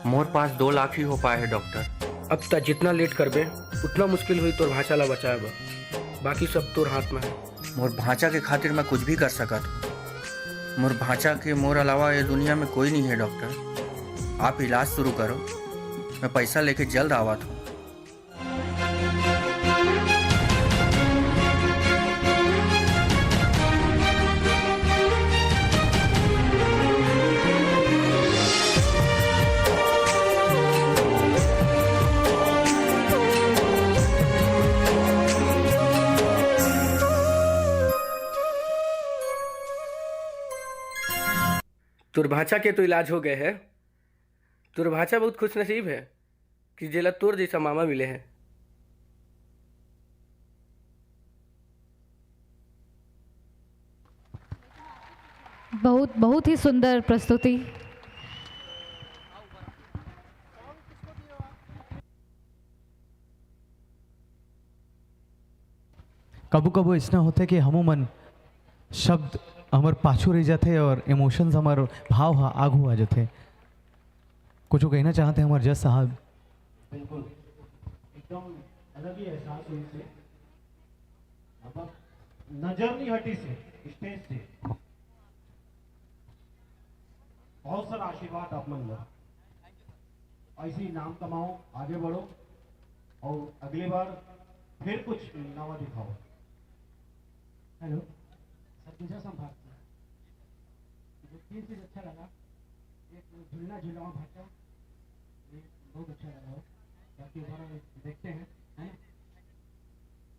मोर पास 2 लाख ही हो पाए है डॉक्टर। अब तक जितना लेट करबे उतना मुश्किल हुई तोर भाचा ला बचाएब, बाकी सब तोर हाथ में है। मोर भाचा के खातिर मैं कुछ भी कर सकत हूँ। मोर भाचा के मोर अलावा ये दुनिया में कोई नहीं है डॉक्टर। आप इलाज शुरू करो, मैं पैसा लेके जल्द आवत हूँ। तोर भाचा के तो इलाज हो गए है। तोर भाचा बहुत खुश नसीब है कि जेला तोर जैसा मामा मिले हैं। बहुत बहुत ही सुंदर प्रस्तुति। कबू कबू इतना होता है कि हमूमन शब्द हमार पाछू रह जाते और इमोशंस हमार भाव आगू आ जाते। कुछ कहना चाहते हैं हमारे जज साहब? बिल्कुल एकदम अलग ही एहसास हुई से। अब नजर नहीं हटी से स्टेज से बहुत सारा आशीर्वाद आप मन लो, ऐसे ही नाम कमाओ, आगे बढ़ो और अगली बार फिर कुछ नवा दिखाओ। हेलो सर, दूसरा संभाग जो 3 चीज अच्छा लगा, एक झूलना झूलाओ भाषा, एक बहुत अच्छा लगा, बाकी हमारा देखते हैं, है ना।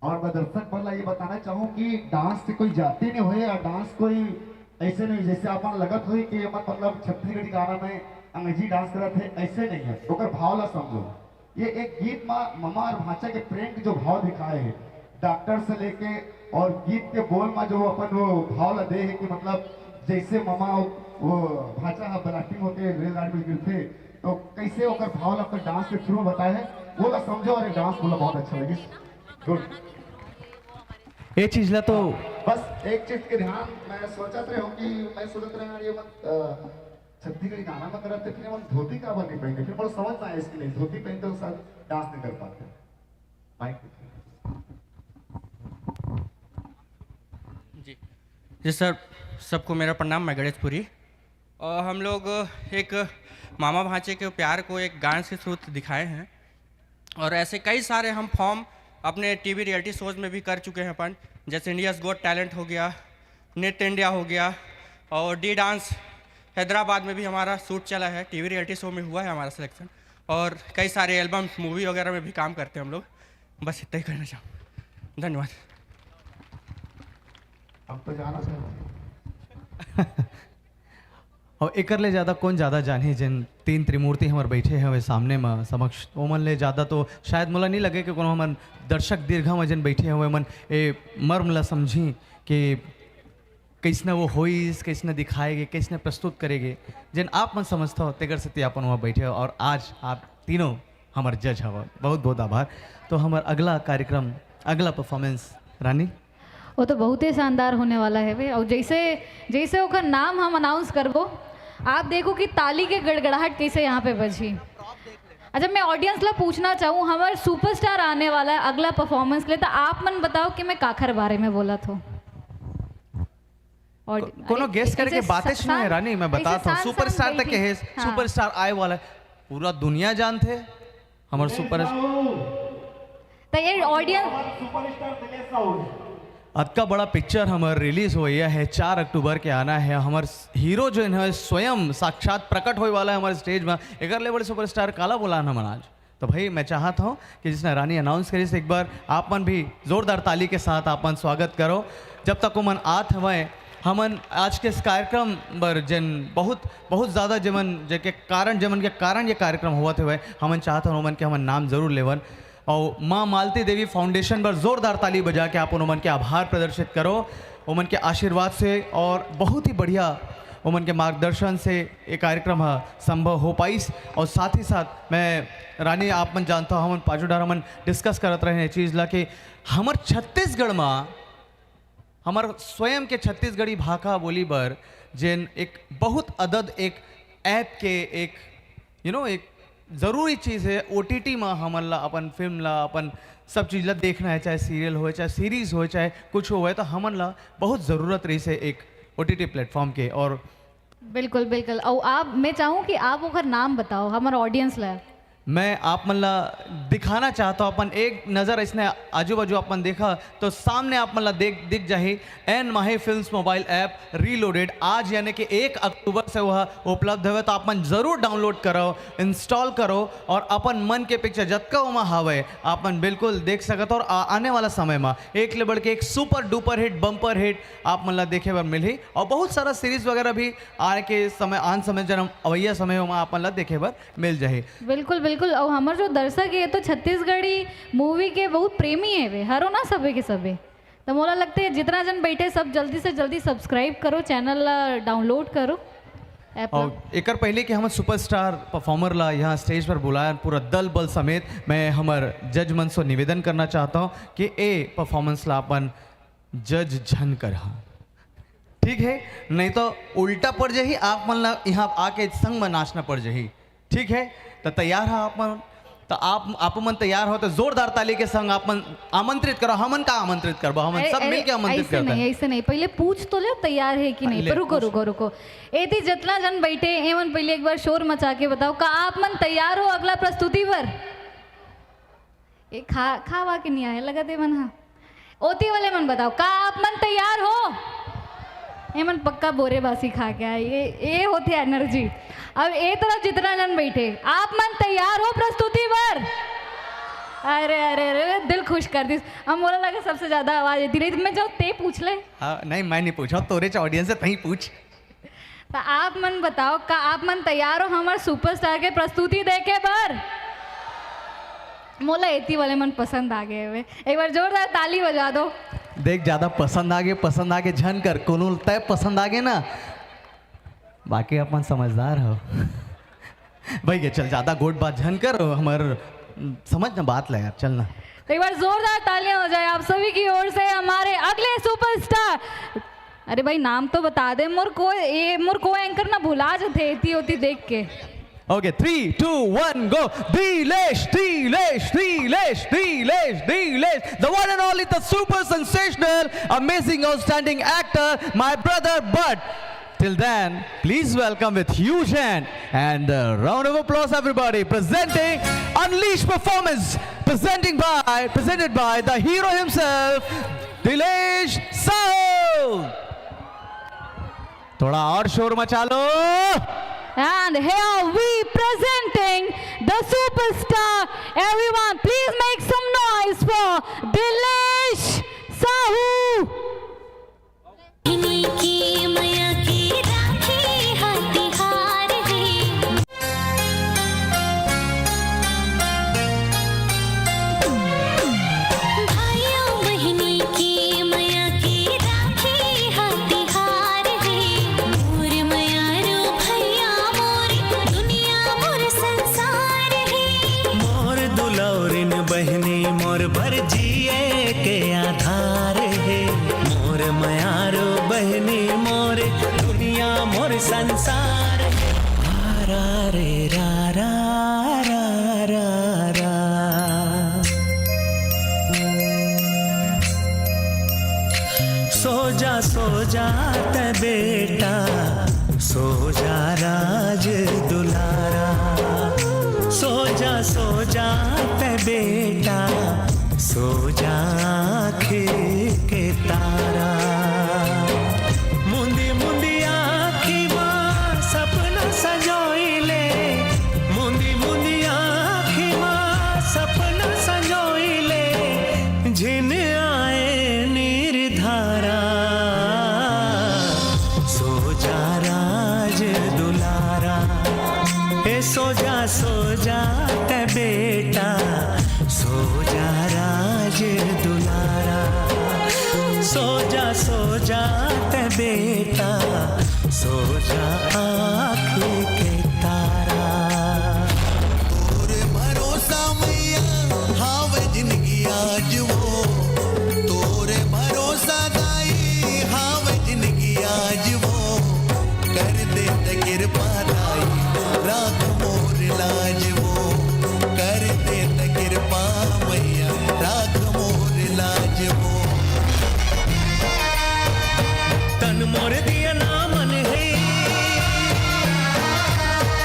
और मैं दर्शक वाला ये बताना चाहूँ कि डांस से कोई जाति नहीं हुए और डांस कोई ऐसे नहीं जैसे आप लगत हुई कि मतलब छत्तीसगढ़ी गाना में अंग्रेजी डांस कर रहे थे, ऐसे नहीं है। तो भाव ला समझो, ये एक गीत में ममा और भाचा के प्रेम के जो भाव दिखाए हैं डॉक्टर से लेके, और गीत के बोल में जो अपन वो भाव ला दे है कि मतलब जैसे ममा वो भाचा ब्लास्टिंग होके रेलगाड़ी में गिरते तो कैसे होकर भाव ला डांस के थ्रू बताए है, वो ला समझो और डांस बोला बहुत अच्छा लगी। गुड। ये चीज ला तो बस एक चीज के ध्यान मैं सोचत रहे हूँ कि मैं सोचत रहे ये मत छत्तीसगढ़ी गाना में करते फिर हम धोती का बन नहीं पाएंगे, फिर बड़ा समझ में आए इसके लिए धोती पहनते हो साथ डांस नहीं कर पाते। जी सर, सबको मेरा प्रणाम। मैं गणेशपुरी, और हम लोग एक मामा भांचे के प्यार को एक गाने से श्रुत दिखाए हैं, और ऐसे कई सारे हम फॉर्म अपने टीवी रियलिटी शोज में भी कर चुके हैं अपन, जैसे इंडियाज़ गोट टैलेंट हो गया, नेट इंडिया हो गया, और डी डांस हैदराबाद में भी हमारा शूट चला है, टीवी रियलिटी शो में हुआ है हमारा सिलेक्शन, और कई सारे एल्बम मूवी वगैरह में भी काम करते हैं हम लोग। बस इतना ही कहना चाहूँ, धन्यवाद। अब तो जाना चाहिए। और एकर ले ज़्यादा कौन ज़्यादा जाने जिन तीन त्रिमूर्ति हमारे बैठे हैं वे सामने में समक्ष ओमन ले ज़्यादा तो शायद मोला नहीं लगे कि कोनो हमन दर्शक दीर्घा में जन बैठे हुए मन ए मर्म ला समझी कि कैसने वो होइस, कैसने दिखाएगे, कैसने प्रस्तुत करेंगे, जिन आप मन समझता हो तेगर से अपन वहाँ बैठे हो और आज आप तीनों हमारे जज हवा। बहुत बहुत आभार। तो हमारा अगला कार्यक्रम, अगला परफॉर्मेंस रानी वो तो बहुत ही शानदार होने वाला है वे। और जैसे जैसे ओकर नाम हम अनाउंस करबो, आप देखो कि ताली के गड़गड़ाहट कैसे यहाँ पे बजी। अच्छा, मैं ऑडियंस ला पूछना चाहूँ, हमारे सुपरस्टार आने वाला है अगला परफॉर्मेंस के लिए, तो आप मन बताओ कि मैं काखर बारे में बोला था। और कोनो गेस करके बातें सुनो है रानी, मैं बताता हूँ। सुपरस्टार तक के है, सुपरस्टार आए वाला है, पूरा दुनिया जानते हमारे सुपर। तो ये ऑडियंस अतका बड़ा पिक्चर हमारे रिलीज हुई है, 4 अक्टूबर के आना है। हमारे हीरो जो है स्वयं साक्षात प्रकट होने वाला है हमारे स्टेज में। एक ले बड़े सुपरस्टार काला बोलाना मन आज। तो भाई मैं चाहता हूँ कि जिसने रानी अनाउंस करी से एक बार आप मन भी जोरदार ताली के साथ आप मन स्वागत करो। जब तक वो मन आत हमें हमन आज के इस कार्यक्रम पर जन बहुत बहुत ज़्यादा जमन के कारण ये कार्यक्रम हुआ थे, हमन चाहते हैं उमन के हमन नाम जरूर लेवन। और माँ मालती देवी फाउंडेशन पर जोरदार ताली बजा के आप उमन के आभार प्रदर्शित करो। उमन के आशीर्वाद से और बहुत ही बढ़िया उमन के मार्गदर्शन से ये कार्यक्रम संभव हो पाइस। और साथ ही साथ मैं रानी आप मन जानता हूँ, हमन पाँचों डार हमन डिस्कस करत रहे चीज़ ला कि हमार छत्तीसगढ़ में हमार स्वयं के छत्तीसगढ़ी भाषा बोली बर जिन एक बहुत अदद एक ऐप के एक एक ज़रूरी चीज़ है। OTT में हमन ला अपन फिल्म ला अपन सब चीज़ ला देखना है, चाहे सीरियल हो, चाहे सीरीज़ हो, चाहे कुछ हो, तो हमन ला बहुत ज़रूरत रही से एक OTT प्लेटफॉर्म के। और बिल्कुल बिल्कुल। और आप, मैं चाहूँ कि आप ओकर नाम बताओ हमारे ऑडियंस ला। मैं आप मन ला दिखाना चाहता हूँ, अपन एक नज़र इसने आजू बाजू अपन देखा तो सामने आप मन ला दिख जाए N Mahi films mobile app reloaded. आज यानी कि 1 अक्टूबर से वह उपलब्ध है, तो आप मन ज़रूर डाउनलोड करो, इंस्टॉल करो और अपन मन के पिक्चर जतका वहाँ हवे आप मन बिल्कुल देख सकते हो। और आने वाला समय में एक ले बढ़ के एक super duper hit bumper hit आप मन ला देखे बर मिली। और बहुत सारा सीरीज़ वगैरह भी आने के समय आन समय जन अवैया समय में आप मन ला देखे बर मिल जाए। बिल्कुल बिल्कुल। और हमारे जो दर्शक है तो छत्तीसगढ़ी मूवी के बहुत प्रेमी है वे, हरो ना सबे के सबे। तो मोला लगता है जितना जन बैठे सब जल्दी से जल्दी सब्सक्राइब करो, चैनल ला डाउनलोड करो ऐप। और एक पहले कि हम सुपरस्टार परफॉर्मर ला यहाँ स्टेज पर बुलाया पूरा दल बल समेत, मैं हमार जज मन से निवेदन करना चाहता हूँ कि ए परफॉर्मेंस ला अपन जज झन कर, ठीक है? नहीं तो उल्टा पड़ जाही, आप मन ला यहाँ आके संग में नाचना पड़ जाही, ठीक है? तो तैयार है आप मन? तो आप मन तैयार हो तो जोरदार ताली के संग आप मन आमंत्रित करो। हमन का आमंत्रित करबो, हमन सब मिलके आमंत्रित करते हैं। ऐसे नहीं, पहले पूछ तो ले तैयार है कि नहीं। पर रुको एती जितना जन बैठे एमन पहले एक बार शोर मचा के बताओ का आप मन तैयार हो अगला प्रस्तुति पर? ये खावा के नहीं आए लगा दे मन। हाँ, ओती वाले मन बताओ का आप मन तैयार हो? एमन पक्का बोरे बासी खा के आए, ये होती एनर्जी। अब एक तरफ जितना जन बैठे आप मन तैयार हो प्रस्तुति पर? अरे अरे अरे दिल खुश कर दी। हम बोला लगा सबसे ज्यादा आवाज आती रही, मैं जाओ ते पूछ ले। नहीं मैं नहीं पूछा, तोरे ऑडियंस से तही पूछ। तो आप मन बताओ का आप मन तैयार हो हमारे सुपरस्टार के प्रस्तुति देखे पर? मोला एती वाले मन पसंद आ गए हुए, एक बार जोरदार ताली बजा दो। देख ज्यादा पसंद आ गए झन कर, कोनो तय पसंद आ गए ना, बाकी अपन समझदार हो भाई। चल ज्यादा गोट बात झन कर, हमारे समझ ना बात ले यार, चल ना। तो एक बार जोरदार तालियां हो जाए आप सभी की ओर से हमारे अगले सुपरस्टार। अरे भाई नाम तो बता दे, मोर को एंकर ना भुला जाते इतनी होती देख के। Okay, 3, 2, 1, go. Dilesh, the one and only, the super sensational, amazing, outstanding actor, my brother Bud. Till then, please welcome with huge hand and a round of applause, everybody. Presenting Unleashed Performance, presented by the hero himself, Dilesh Sahu. थोड़ा और शोर मचा लो। And here we presenting the superstar. Everyone, please make some noise for Dilesh Sahu. की मैया की राखी हथियार है। भाइयों बहनी की मैया की राखी हथियार है। मोर मयारो भैया मोर दुनिया मोर संसार है। मोर दुलौरिन बहनी मोर भर जिए के आधार है। मोर मयारो बहनी मोर दुनिया मोर संसार है। रा रे रा रा रा रा रा। सो जा ते बेटा, सो जा राज दुलारा। सो जा ते बेटा, सो जा आँखें के तारा। मुंदी मुंदी आँखी माँ सपना सजोइले। मुंदी मुंदी आँखी माँ सपना सजोइले। झिन आए निर्धारा, सो जा राज दुलारा। ए सो जा ते बेटा, सो जा राज दुलारा। सो जा ते बेटा, सो जा आँखों के तारा। तोरे भरोसा मैया हावे जिंदगी आज वो। तोरे भरोसा दाई हावे जिंदगी आज वो। कर दे ते कृपा दाई राख मोर लाज वो। कर दे ते कृपा मैया राख मोर लाज वो। तन मोर दिया नामन है,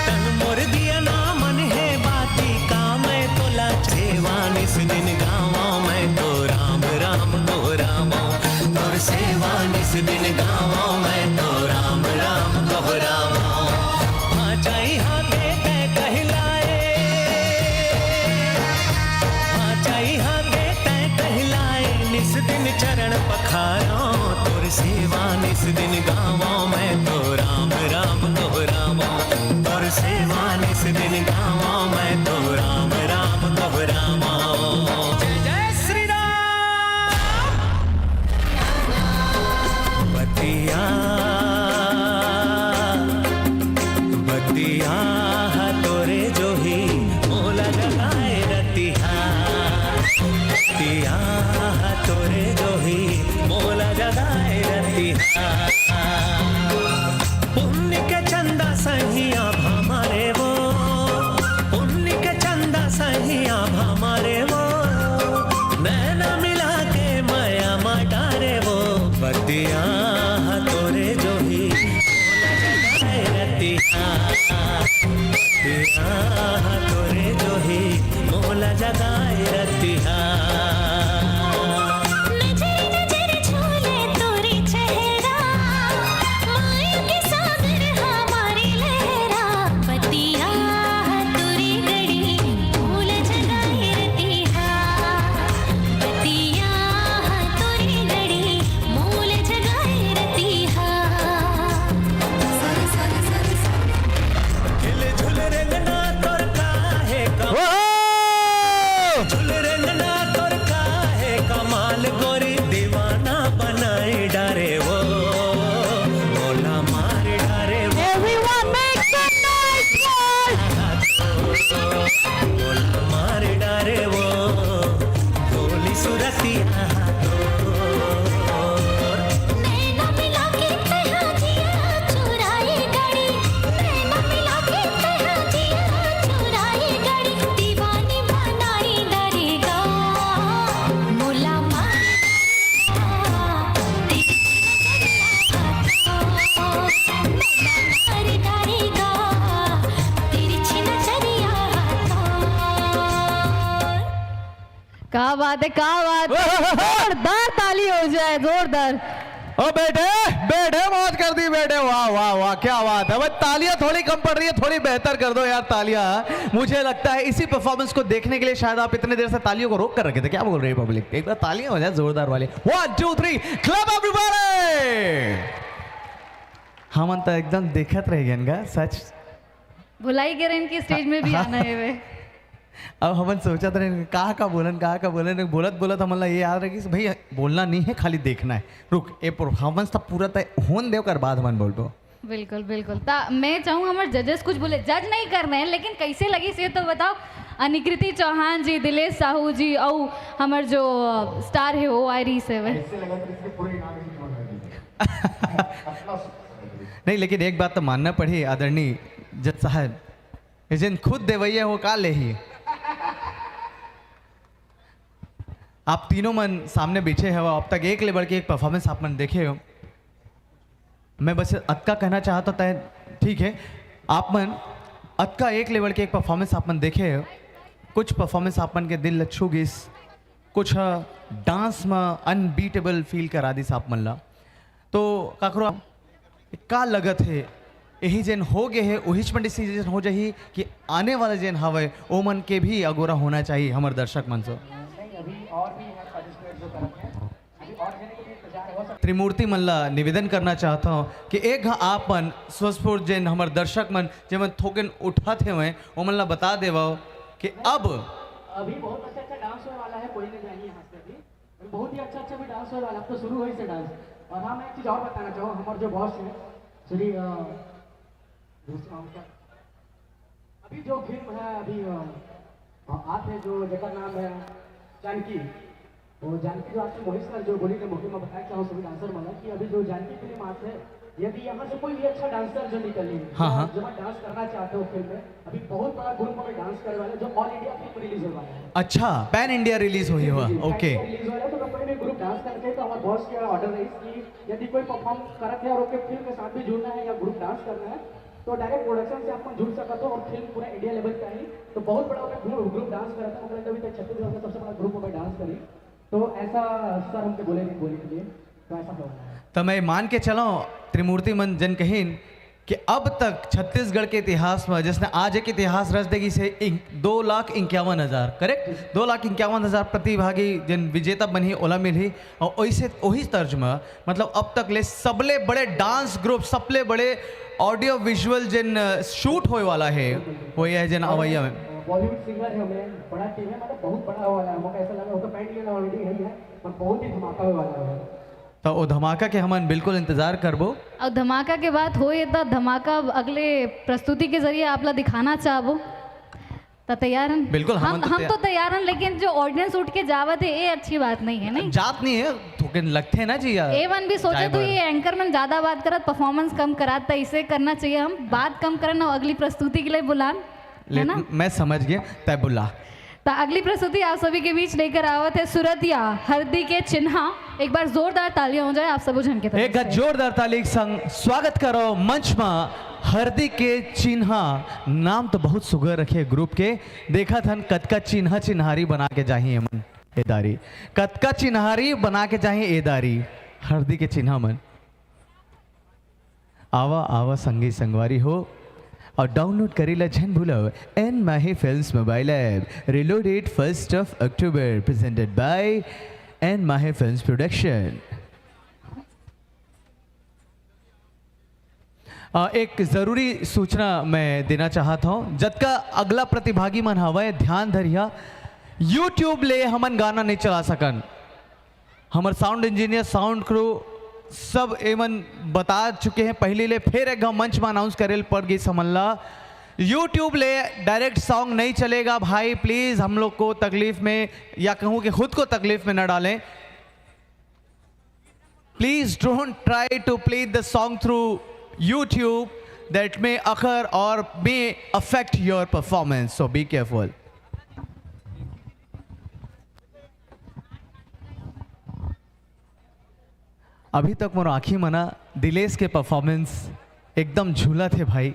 तन मोर दिया नामन है। बाती का मैं तो लाचेवान इस दिन गावा मैं तो राम राम तो रामो। तोर सेवान इस दिन गावा मैं तो राम राम तो रामो। हाँ चाही हाँ के तय कहलाए, हाँ चाही हाँ के तय कहलाए। निस दिन चरण पखारो, तोर सेवा निस दिन गावो मैं तो राम राम तो रामो। तोर सेवा निस दिन गावो मैं तो राम राम तो रामो। जय जय श्री राम। बतिया बतिया तोरे जो ही मोला जगाए रतिहा। बतिया तोरे जो ही मोला जगाए रतिहा। पुण्य के चंदा सहिया हमारे वो। पुण्य के चंदा सहिया हमारे वो। नैना मिला के माया माटारे वो। बतिया तोरे जो ही मोला जगाए रतिहा। बतिया तोरे जो ही मोला जगाए रतिहा। झुल रंगना तोर का बात है, क्या बात है, जोरदार ताली हो जाए, जोरदार। ओ बेटे बेटे मौज कर दी बेटे, वाह वाह वाह क्या बात है भाई। तालियां थोड़ी कम पड़ रही है, थोड़ी बेहतर कर दो यार तालियां। मुझे लगता है इसी परफॉर्मेंस को देखने के लिए शायद आप इतने देर से तालियों को रोक कर रखे थे। क्या बोल रही है पब्लिक? एक बार तालियां हो जाए जोरदार वाली। 1 2 3 क्लैप एवरीबॉडी। हम तो एकदम देखत रह गए इनका सच। भुलाई के रहे इनकी स्टेज में भी आना है वे। अब हम सोचा था कहाँ का बोलन बोलत बोलत हमला ये याद रहे कि भाई बोलना नहीं है, खाली देखना है। रुक ए परफॉर्मेंस तब पूरा तय होन देव कर बाद मन बोल दो। बिल्कुल बिल्कुल। ता मैं चाहूँ हमारे जजेस कुछ बोले, जज नहीं करना है लेकिन कैसे लगी से तो बताओ। अनिकृति चौहान जी, दिलेश साहू जी और हमारे जो स्टार है वो आयरी से वे। नहीं लेकिन एक बात तो मानना पड़ी आदरणीय जज साहब, जिन खुद देवैया हो का ले ही। आप तीनों मन सामने बैठे हो, अब तक एक लेवल की एक परफॉर्मेंस आप मन देखे हो। मैं बस अक्का कहना चाहता था, ठीक है आप मन अक्का एक लेवल की एक परफॉर्मेंस आप मन देखे हो। कुछ परफॉर्मेंस आप मन के दिल छू गिस, कुछ डांस में अनबीटेबल फील करा दिस आप मन ला। तो काकरो का लगत है यही जन हो गए है वही पर डिसीजन हो जाही कि आने वाला जन हवे ओ मन के भी अगोरा होना चाहिए हमारे दर्शक मन से। त्रिमूर्ति मन ला निवेदन करना चाहता हूँ कि एक आप मन स्वस्फूर्त जन हमारे दर्शक मन जब थोकन उठा थे हुए वो मन ला बता देवा कि अब अभी बहुत अच्छा डांस होने वाला है, कोई नहीं जाइए यहाँ से। अभी बहुत ही अच्छा भी डांस होने वाला है, अब तो शुरू हुई से डांस। और हाँ मैं एक चीज़ और बताना चाहूँ, हमारे जो बॉस है श्री अभी जो फिल्म है अभी आप है जो जगह नाम है जानकी, वो जानकी जो आपसे मोहित सर जो बोली ने मौके में बताया चाहूँ सभी डांसर वाला कि अभी जो जानकी फिल्म आते हैं, यदि यहाँ से कोई भी अच्छा डांसर जो निकले जो डांस करना चाहते हो फिल्म में, अभी बहुत बड़ा ग्रुप में डांस करने वाला है जो ऑल इंडिया फिल्म रिलीज होने वाला है। अच्छा पैन इंडिया रिलीज हुई हुआ, ओके रिलीज हो रहा है। तो कोई भी ग्रुप डांस करते हैं तो हमारे बॉस के ऑर्डर है कि यदि कोई परफॉर्म करते हैं और उसके फिल्म के साथ भी जुड़ना है या ग्रुप डांस करना है तो डायरेक्ट प्रोडक्शन से आप जुड़ सकते हो और फिल्म पूरा इंडिया लेवल पे आई। तो बहुत बड़ा ग्रुप डांस कर रहा था, मतलब अभी तक छत्तीसगढ़ में सबसे बड़ा ग्रुप में डांस करी। तो ऐसा सर हमसे बोले के लिए तो ऐसा होगा। तो मैं मान के चला त्रिमूर्ति मन जन कहीन कि अब तक छत्तीसगढ़ के इतिहास में जिसने आज एक इतिहास रच देगी से 2,51,000 करेक्ट 2,51,000 प्रतिभागी जिन विजेता बनी ओला मिली और वैसे वही तर्ज में मतलब अब तक ले सबले बड़े डांस ग्रुप सबले बड़े ऑडियो विजुअल जिन शूट होए वाला है वही है जिन अवैया में बॉलीवुड सिंगर है, हमें बड़ा टीम है, मतलब बहुत बड़ा वाला है। हमको ऐसा लगा वो तो पैंट लेना ऑलरेडी है पर बहुत ही धमाका होने वाला है। तो वो धमाका के हम बिल्कुल इंतजार करबो। और धमाका के बाद हो तो धमाका अगले प्रस्तुति के जरिए आप ला दिखाना चाहबो तो तैयार हैं? बिल्कुल हम तो तैयार हैं, लेकिन जो ऑडियंस उठ के जावत है ये अच्छी बात नहीं है। नहीं जात नहीं है तो लगते ना जी यार। A1 भी सोचे तो ये एंकरमैन ज्यादा बात करत परफॉर्मेंस कम कराता, इसे करना चाहिए हम बात कम करना अगली प्रस्तुति के लिए बुलान है ना। मैं समझ गया तय बुला। तो अगली प्रस्तुति आप सभी के बीच लेकर आवत है सुरतिया हरदी के चिन्हा। एक बार जोरदार तालियां हो जाए आप सब जन के तरफ एक जोरदार ताली संग स्वागत करो मंच में हरदी के चिन्हा। नाम तो बहुत सुगर रखे ग्रुप के, देखा था कतका चिन्हा चिन्हारी बना के चाहिए मन एदारी, कतका चिन्हारी बना के चाहिए एदारी हरदी के चिन्हा मन। आवा आवा संगी संगवारी हो और डाउनलोड करेला झन भूलो N Mahi films mobile app reloaded 1 October presented by N Mahi films production. एक ज़रूरी सूचना मैं देना चाहता हूँ, जब का अगला प्रतिभागी मन हवा ध्यान धरिया यूट्यूब ले हमन गाना नहीं चला सकन। हमारे साउंड इंजीनियर साउंड क्रू सब एमन बता चुके हैं पहले ले, फिर एक मंच में अनाउंस करेल पड़ गई समल्ला यूट्यूब ले डायरेक्ट सॉन्ग नहीं चलेगा भाई। प्लीज़ हम लोग को तकलीफ में या कहूँ कि खुद को तकलीफ में न डालें। Please don't try to play the song through YouTube that may occur और may affect your performance, so be careful. अभी तक मोर आँखी मना दिलेश के परफॉर्मेंस एकदम झूला थे भाई।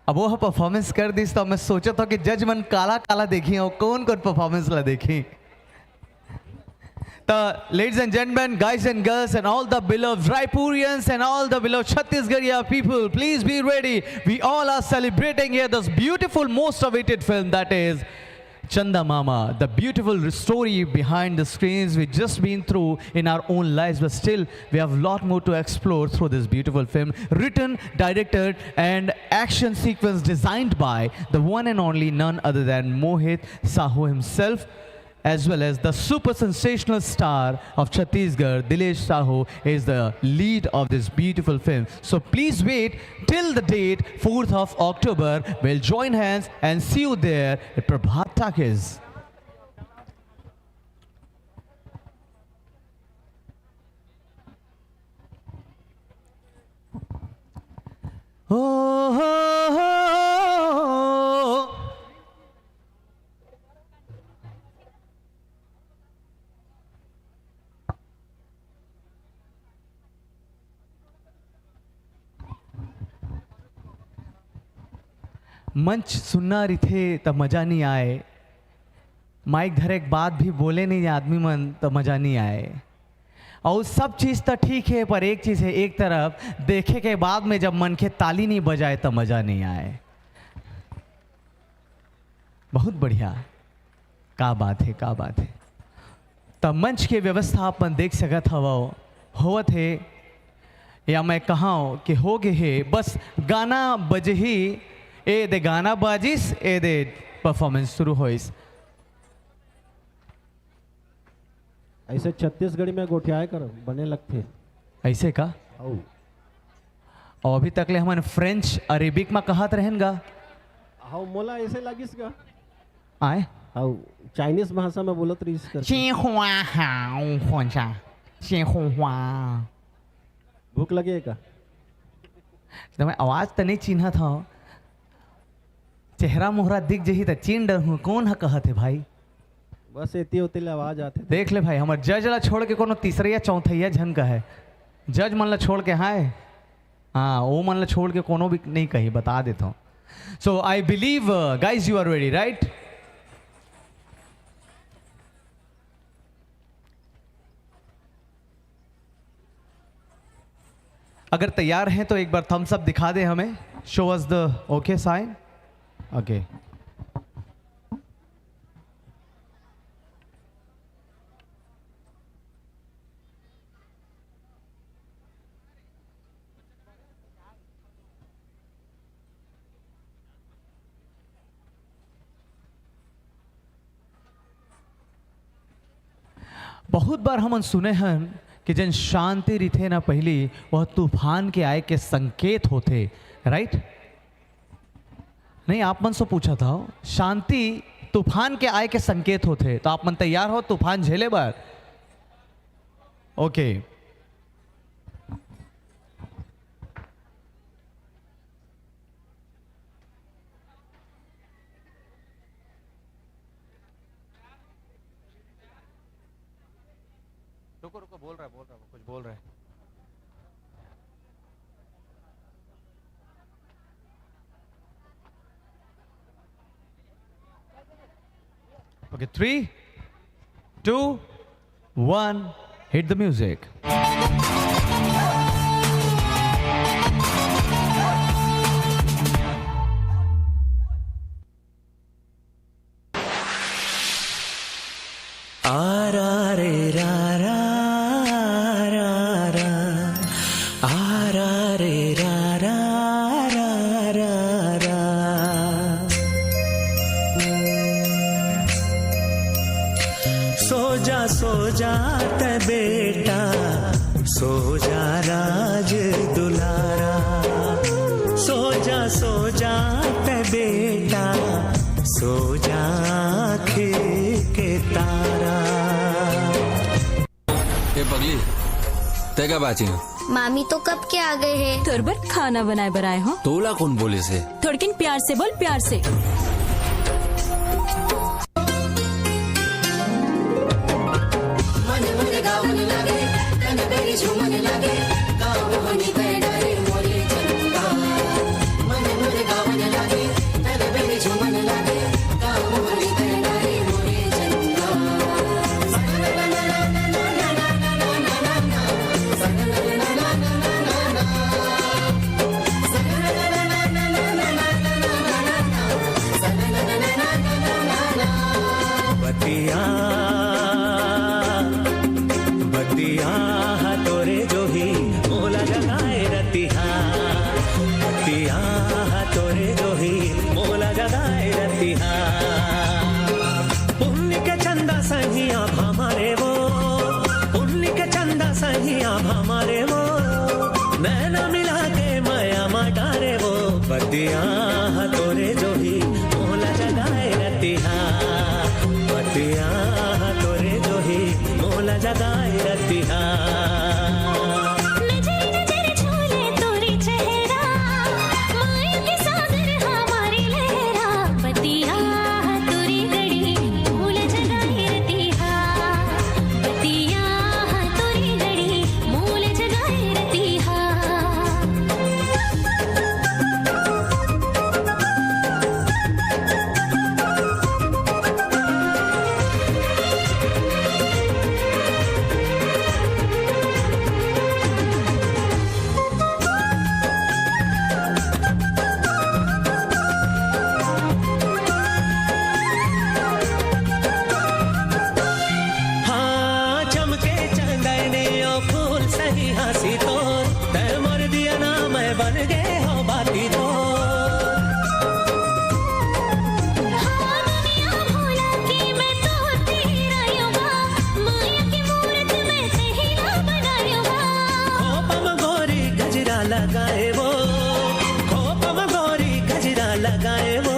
अब वो परफॉर्मेंस कर दी तो मैं सोचा था कि जज मन काला काला देखी और कौन कौन परफॉर्मेंस ला देखी। ladies and gentlemen, guys and girls, and all the beloved Raipurians and all the beloved Chhattisgarhia people, please be ready. We all are celebrating here this beautiful, most awaited film, that is Chanda Mama, the beautiful story behind the screens we've just been through in our own lives, but still we have a lot more to explore through this beautiful film, written, directed, and action sequence designed by the one and only none other than Mohit Sahu himself, as well as the super sensational star of Chhattisgarh, Dilesh Sahu, is the lead of this beautiful film. So please wait till the date, 4th of October. We'll join hands and see you there at Prabhat Takis. Oh, oh, oh, oh. मंच सुनना रिथे तब मजा नहीं आए, mic धरे एक बात भी बोले नहीं आदमी मन तो मजा नहीं आए। और सब चीज़ तो ठीक है, पर एक चीज़ है, एक तरफ देखे के बाद में जब मन के ताली नहीं बजाए तो मजा नहीं आए। बहुत बढ़िया, का बात है, का बात है। तब मंच के व्यवस्था अपन देख सकत होवत है, या मैं कहाँ कि हो गए है, बस गाना बजे ही ए दे गाना बाजिस, ए दे परफॉर्मेंस शुरू होइस। ऐसे छत्तीसगढ़ी में गोठियाए कर बने लगते ऐसे का और अभी तक ले हमन फ्रेंच अरेबिक में कहत रहेंगा। हाउ मोला ऐसे लागिस का आए हाउ चाइनीज भाषा में बोलत रहीस कर भूख लगे का तो मैं आवाज तो नहीं चिन्हा था, चेहरा मोहरा दिख जही तो चीन डर हूँ, कौन है कहत है भाई? बस एती होती ले आवाज आते। देख ले भाई, हमारे जज ला छोड़ के कोनो तीसरे या चौथैया झन का है, जज मन ला छोड़ के हाय, हाँ वो मन ला छोड़ के कोनो भी नहीं कही, बता देता हूँ। So I believe guys you are ready right? अगर तैयार हैं तो एक बार थम्स अप दिखा दे हमें, show us the okay sign. Okay बहुत बार हम सुने हैं कि जन शांति रिथे ना पहली वह तूफान के आए के संकेत होते, राइट? नहीं, आप मन से पूछा था, शांति तूफान के आए के संकेत होते, तो आप मन तैयार हो तूफान झेले बार? ओके रुको रुको, बोल रहा है कुछ बोल रहा है। Okay, 3, 2, 1, hit the music. सो जा ते बेटा, सो जा राज दुलारा, सो जा ते बेटा, सो जा आँखें के तारा। ए पगली, ते क्या बाची है? मामी तो कब के आ गए हैं? तुरबत खाना बनाए बनाए हो। तोला कौन बोले से? थोड़किन प्यार से बोल, प्यार से। गजरा लगाए वो, खोपम गोरी गजरा लगाए वो,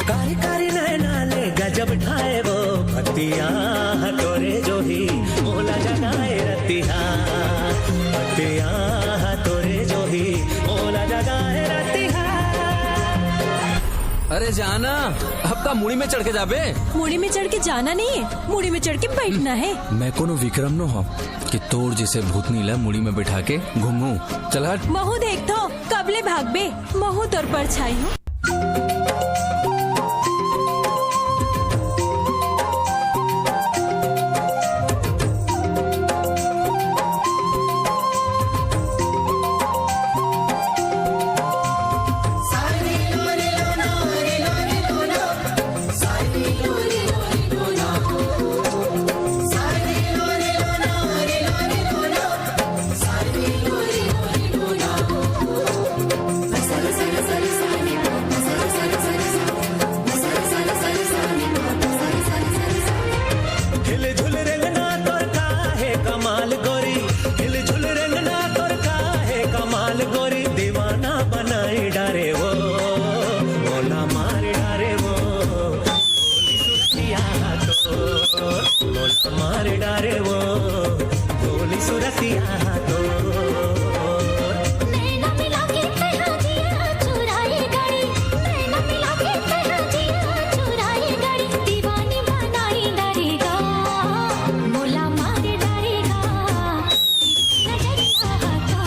कारी कारी नैनाले गजब ढाए वो, पतिया तोरे जो ही मोला जगाए रतिया, पतिया तोरे जो ही मोला जगाए रतिया। अरे जाना, अब का मुड़ी में चढ़ के जाबे। मुड़ी में चढ़ के जाना नहीं है, मुड़ी में चढ़ के बैठना है। मैं कोनो विक्रम न हो कि तोर जैसे भूतनी ला मुड़ी में बैठा के घूमू। चल हट। महू देख तो कबले भागबे, महू तोर परछाई हूँ। मारे डारे वो भोली सुरतिया तो नैना मिला के तेरा जिया चुराए गाड़ी, नैना मिला के तेरा जिया चुराए गाड़ी, दीवानी बनाई डारेगा, मोला मारे डारेगा, नजरिया तो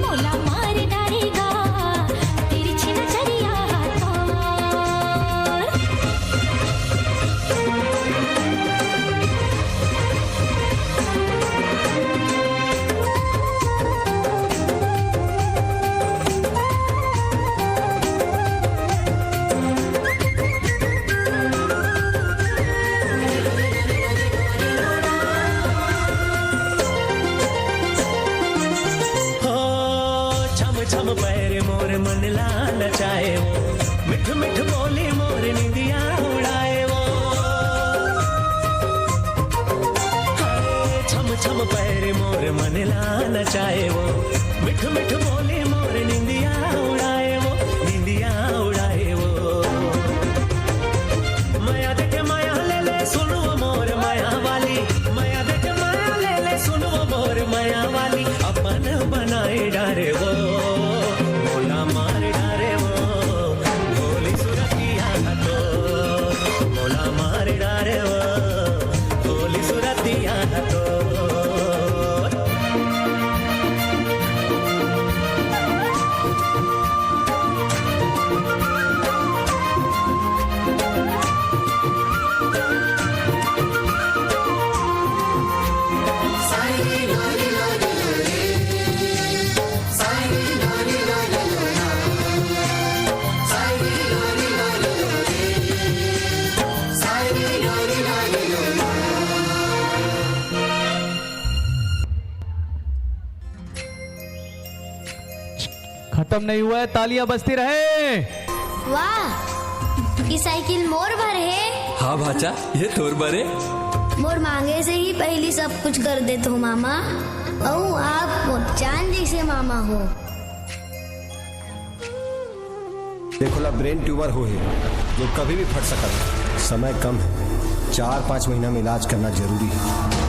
मोला मारे डारेगा, तेरी छी नजरिया तो। छम पैर मोर मन लाल चाहे वो, मिठ मिठ बोली मोर निंदिया उड़ाए वो, छम छम पैर मोर मन लाल चाहे वो, मिठ मिठ बोली मोर निंदिया उड़ाए वो, निंदिया उड़ाए वो। माया देखे माया ले ले सुनो मोर माया वाली, माया देखे माया ले ले सुनो मोर माया वाली, अपन बनाए डारे वो, मोला मार डारे वो, भोली सुरतिया तो, मोला मार डारे वो, भोली सुरतिया तो। खत्म नहीं हुआ है, तालियां बजती रहे। वाह, ये साइकिल मोर भर है। हाँ भाचा, ये तोर बरे। मोर मांगे से ही पहली सब कुछ कर देते हो मामा, और आप चांद जैसे मामा हो। देखो ला ब्रेन ट्यूमर हो है जो कभी भी फट सकता है, समय कम है, 4-5 महीना में इलाज करना जरूरी है।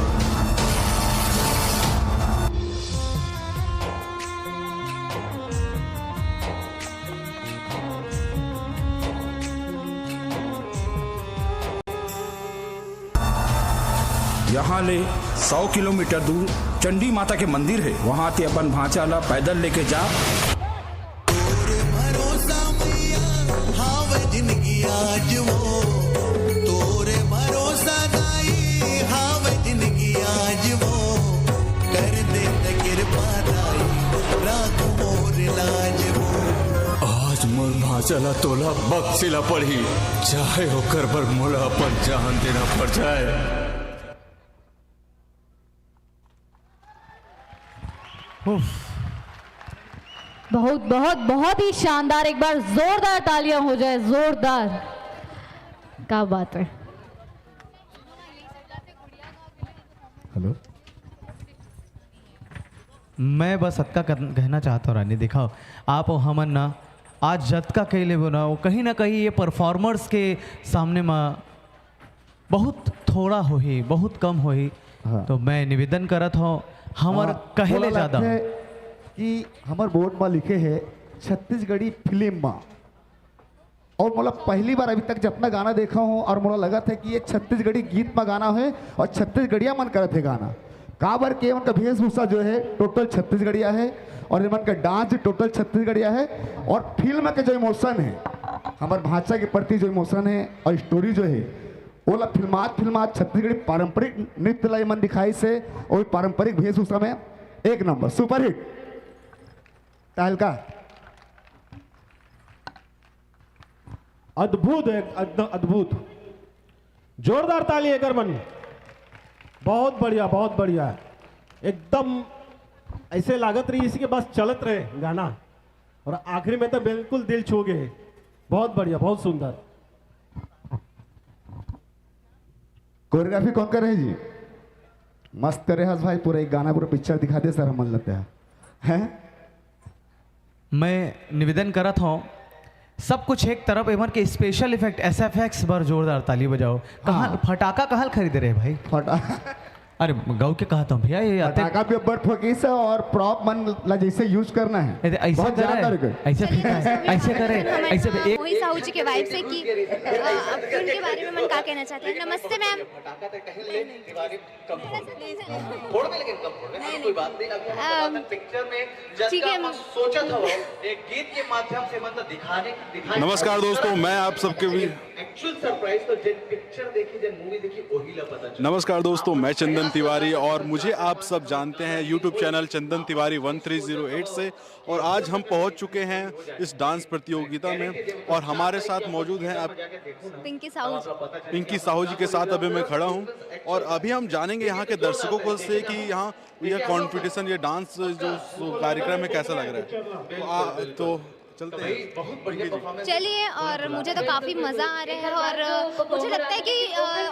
यहाँ ले 100 किलोमीटर दूर चंडी माता के मंदिर है, वहाँ ते अपन भांचाला पैदल लेके जा। जिंदगी आज वो तोरे भरोसा दाई, हाँ वे जिंदगी आज वो कर दे कृपा दाई, राख मोर लाज वो। आज मोर भांचला तोला बख्शिला पड़ी, चाहे होकर पर मोला अपन जान देना पड़ जाए। बहुत बहुत बहुत ही शानदार, एक बार जोरदार तालियां हो जाए, जोरदार। क्या बात है। हेलो मैं बस अतका कहना चाहता हूँ रानी, दिखाओ आप और हमन ना आज जतका कैले ना वो कहीं ना कहीं ये परफॉर्मर्स के सामने में बहुत थोड़ा हो ही, बहुत कम हो ही। हाँ। तो मैं निवेदन करत हूँ हमर कहले ज़्यादा कि हमार बोर्ड में लिखे है छत्तीसगढ़ी फिल्म में, और मोला पहली बार अभी तक जितना गाना देखा हूँ और मोला लगा था कि ये छत्तीसगढ़ी गीत में गाना है और छत्तीसगढ़िया मन करत है गाना। काबर के उनका वेशभूषा जो है टोटल छत्तीसगढ़िया है और इनका का डांस टोटल छत्तीसगढ़िया है, और फिल्म के जो इमोशन है हमारे भाषा के प्रति जो इमोशन है और स्टोरी जो है वो ला फिल्मात छत्तीसगढ़ी पारंपरिक नृत्य ला मन दिखाई से और पारंपरिक वेशभूषा में एक नंबर सुपर हिट तहलका। अद्भुत है, एकदम अद्भुत, जोरदार ताली एक मन। बहुत बढ़िया, बहुत बढ़िया, एकदम ऐसे लागत रही इसके बस चलत रहे गाना, और आखिरी में तो बिल्कुल दिल छू गए। बहुत बढ़िया, बहुत सुंदर। कोरियोग्राफी कौन कर रहे जी? मस्त करे हस भाई, पूरा एक गाना पूरा पिक्चर दिखाते सर, हम मन लगता है। मैं निवेदन करत हूँ सब कुछ एक तरफ एमर के स्पेशल इफेक्ट SFX बर जोरदार ताली बजाओ। कहाँ फटाका कहाँ खरीद रहे भाई? फटाका अरे गाँव के कहा था भैया ये फटाका भी बड़ फोकिस है और प्रॉप मन ला जैसे यूज करना है ऐसे बहुत ज़्यादा करे, ऐसे ऐसे करे, ऐसे एक मोहित साहू जी के वाइफ से कि फिल्म के बारे में मन का कहना चाहते हैं। नमस्ते मैम। ठीक है, सोचा था एक गीत के माध्यम से मतलब दिखाने। नमस्कार दोस्तों, मैं आप सबके भी एक्चुअल सरप्राइज तो जिन पिक्चर देखी, जिन मूवी देखी वही ला पता चला। नमस्कार दोस्तों, मैं चंदन तिवारी और मुझे आप सब जानते हैं यूट्यूब चैनल चंदन तिवारी 1308 से, और आज हम पहुंच चुके हैं इस डांस प्रतियोगिता में और हमारे साथ मौजूद हैं अब पिंकी साहू जी के साथ अभी मैं खड़ा हूं, और अभी हम जानेंगे यहाँ के दर्शकों को से कि यहाँ यह कॉम्पिटिशन, ये डांस जो कार्यक्रम है कैसा लग रहा है। तो चलते हैं, चलिए। और मुझे तो काफ़ी मज़ा आ रहा है और मुझे लगता है कि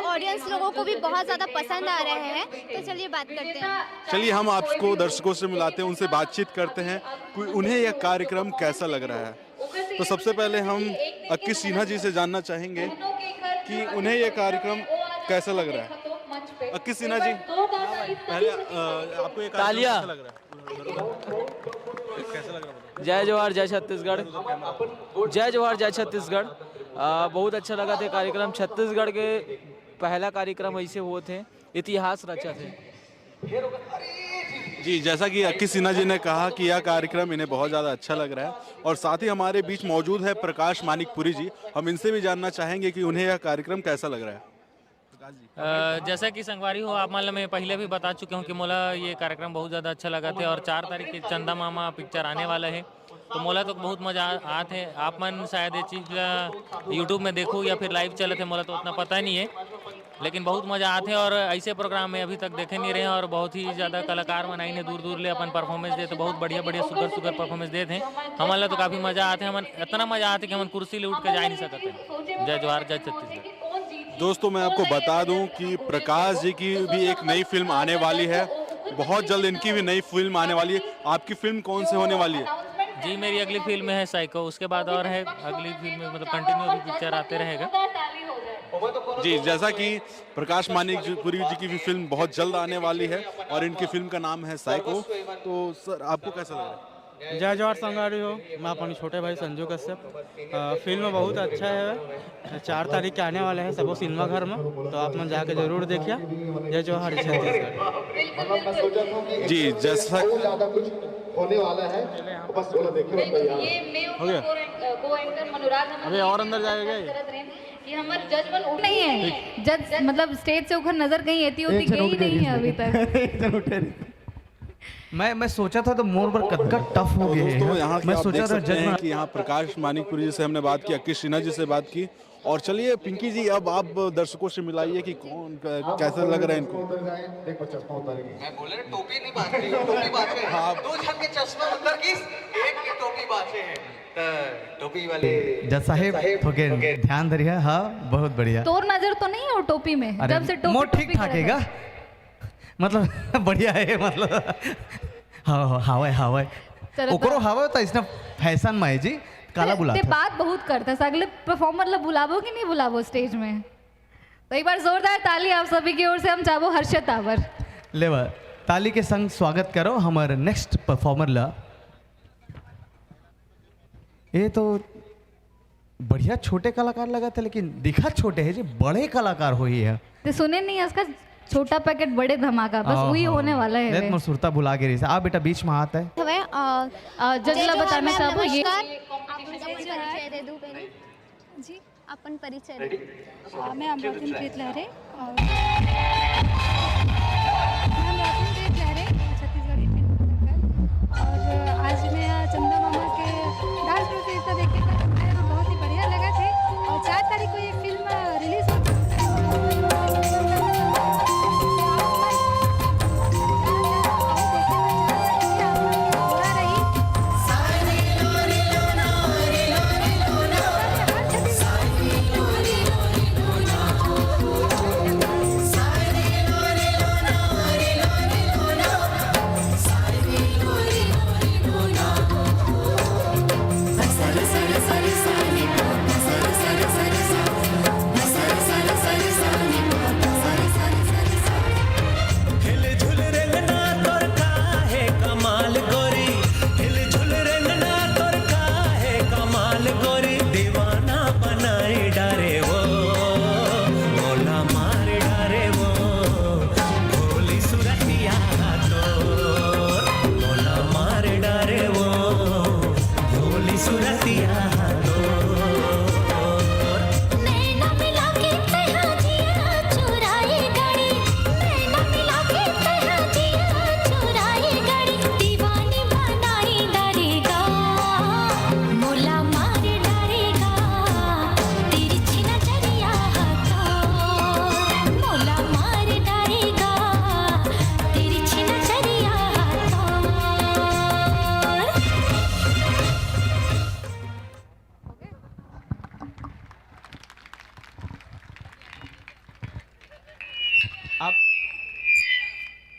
ऑडियंस लोगों को भी बहुत ज़्यादा पसंद आ रहे हैं। तो चलिए बात करते हैं। चलिए हम आपको दर्शकों से मिलाते हैं, उनसे बातचीत करते हैं कि उन्हें यह कार्यक्रम कैसा लग रहा है। तो सबसे पहले हम अक्की सिन्हा जी से जानना चाहेंगे कि उन्हें यह कार्यक्रम कैसा लग रहा है। अक्की सिन्हा जी, पहले आपको ये कार्यक्रम कैसा लग रहा है? कैसा लग रहा है? जय जवाहर जय छत्तीसगढ़, जय जवाहर जय छत्तीसगढ़। बहुत अच्छा लगा था कार्यक्रम। छत्तीसगढ़ के पहला कार्यक्रम ऐसे हुए थे, इतिहास रचा थे। जी, जैसा कि अक्की सिन्हा जी ने कहा कि यह कार्यक्रम इन्हें बहुत ज़्यादा अच्छा लग रहा है, और साथ ही हमारे बीच मौजूद है प्रकाश मानिकपुरी जी। हम इनसे भी जानना चाहेंगे कि उन्हें यह कार्यक्रम कैसा लग रहा है। जैसा कि संगवारी हो आप, मान मैं पहले भी बता चुके हूँ कि मोला ये कार्यक्रम बहुत ज़्यादा अच्छा लगा थे, और 4 तारीख के चंदा मामा पिक्चर आने वाला है, तो मोला तो बहुत मज़ा आते हैं। आप मन शायद ये चीज़ यूट्यूब में देखो या फिर लाइव चले थे, मोला तो उतना पता नहीं है, लेकिन बहुत मज़ा आते हैं। और ऐसे प्रोग्राम में अभी तक देखे नहीं रहे हैं, और बहुत ही ज़्यादा कलाकार मन आए दूर दूर ले अपन परफॉर्मेंस देते, बहुत बढ़िया बढ़िया सुगर परफॉर्मेंस देते हैं। हमारे तो काफ़ी मज़ा आते हैं, हम इतना मज़ा आते कि हम कुर्सी ले उठ के जा नहीं सकते। जय जवाहर जय छत्तीसगढ़। दोस्तों, मैं आपको बता दूं कि प्रकाश जी की भी एक नई फिल्म आने वाली है, बहुत जल्द इनकी भी नई फिल्म आने वाली है। आपकी फिल्म कौन सी होने वाली है? जी, मेरी अगली फिल्म है साइको, उसके बाद और है अगली फिल्म में, मतलब कंटिन्यू अभी पिक्चर आते रहेगा। जी, जैसा कि प्रकाश मानिकपुरी जी की भी फिल्म बहुत जल्द आने वाली है और इनकी फिल्म का नाम है साइको। तो सर, आपको कैसा लग रहा है? जय जवाहर संगवारी हो, मैं अपने छोटे भाई संजू कश्यप। फिल्म बहुत अच्छा है, 4 तारीख के आने वाले हैं सब सिनेमा घर में, तो आप मन जाके जरूर देखिए। जय जवाहर छत्तीसगढ़। जी, जैसा होने वाला है, बस बोलो देखिए हो गया। अभी और अंदर जाएगा कि हमारे जज बन उठ नहीं है, जज मतलब स्टेज से ऊपर नजर कहीं ऐसी होती गई नहीं है अभी तक। मैं सोचा था तो मोर पर कतका टफ हो गया है। दोस्तों, यहाँ मैं आप सोचा देख था सकते हैं जज कि यहाँ प्रकाश मानिकपुरी जी से हमने बात की, अक्की सिन्हा जी से बात की, और चलिए पिंकी जी, अब आप दर्शकों से मिलाइए कि कौन कैसा लग रहा है इनको। मैं बोल रहा टोपी नहीं बात रही, टोपी बात रहे हैं। 2 जन के चश्मा मतलब कि एक की टोपी बाते हैं, तो टोपी वाले जज साहेब थोड़े ध्यान धरिए। हाँ, बहुत बढ़िया। तोर नजर तो नहीं है वो टोपी में? जब से टोपी ठीक ठाकेगा, मतलब बढ़िया है, मतलब हाँ हावे हावे चलो ओकरो हावे तो इसने फैशन में है जी काला बुला ते बात बहुत करता है अगले परफॉर्मर ला बुलावो कि नहीं बुलावो स्टेज में। तो एक बार जोरदार ताली आप सभी की ओर से हम चाहबो हर्षद तावर। लेवा ताली के संग स्वागत करो हमारे नेक्स्ट परफॉर्मर ला। ये तो बढ़िया छोटे कलाकार लगा था लेकिन दिखा छोटे है जी बड़े कलाकार हो ही है। तो सुने नहीं उसका छोटा पैकेट बड़े धमाका बस वही होने वाला है। नेत सुरता भुला के रही आप बेटा बीच में आता है। जज ला बताना चाहबो ये परिचय दे दूं पहले जी अपन परिचय मैं अमरावती प्रीत लहरे छत्तीसगढ़ और आज मैं चंदा मामा के डांस प्रतियोगिता देखने का आया हूं। बहुत ही बढ़िया लगा थे और 4 तारीख को ये फिल्म रिलीज होती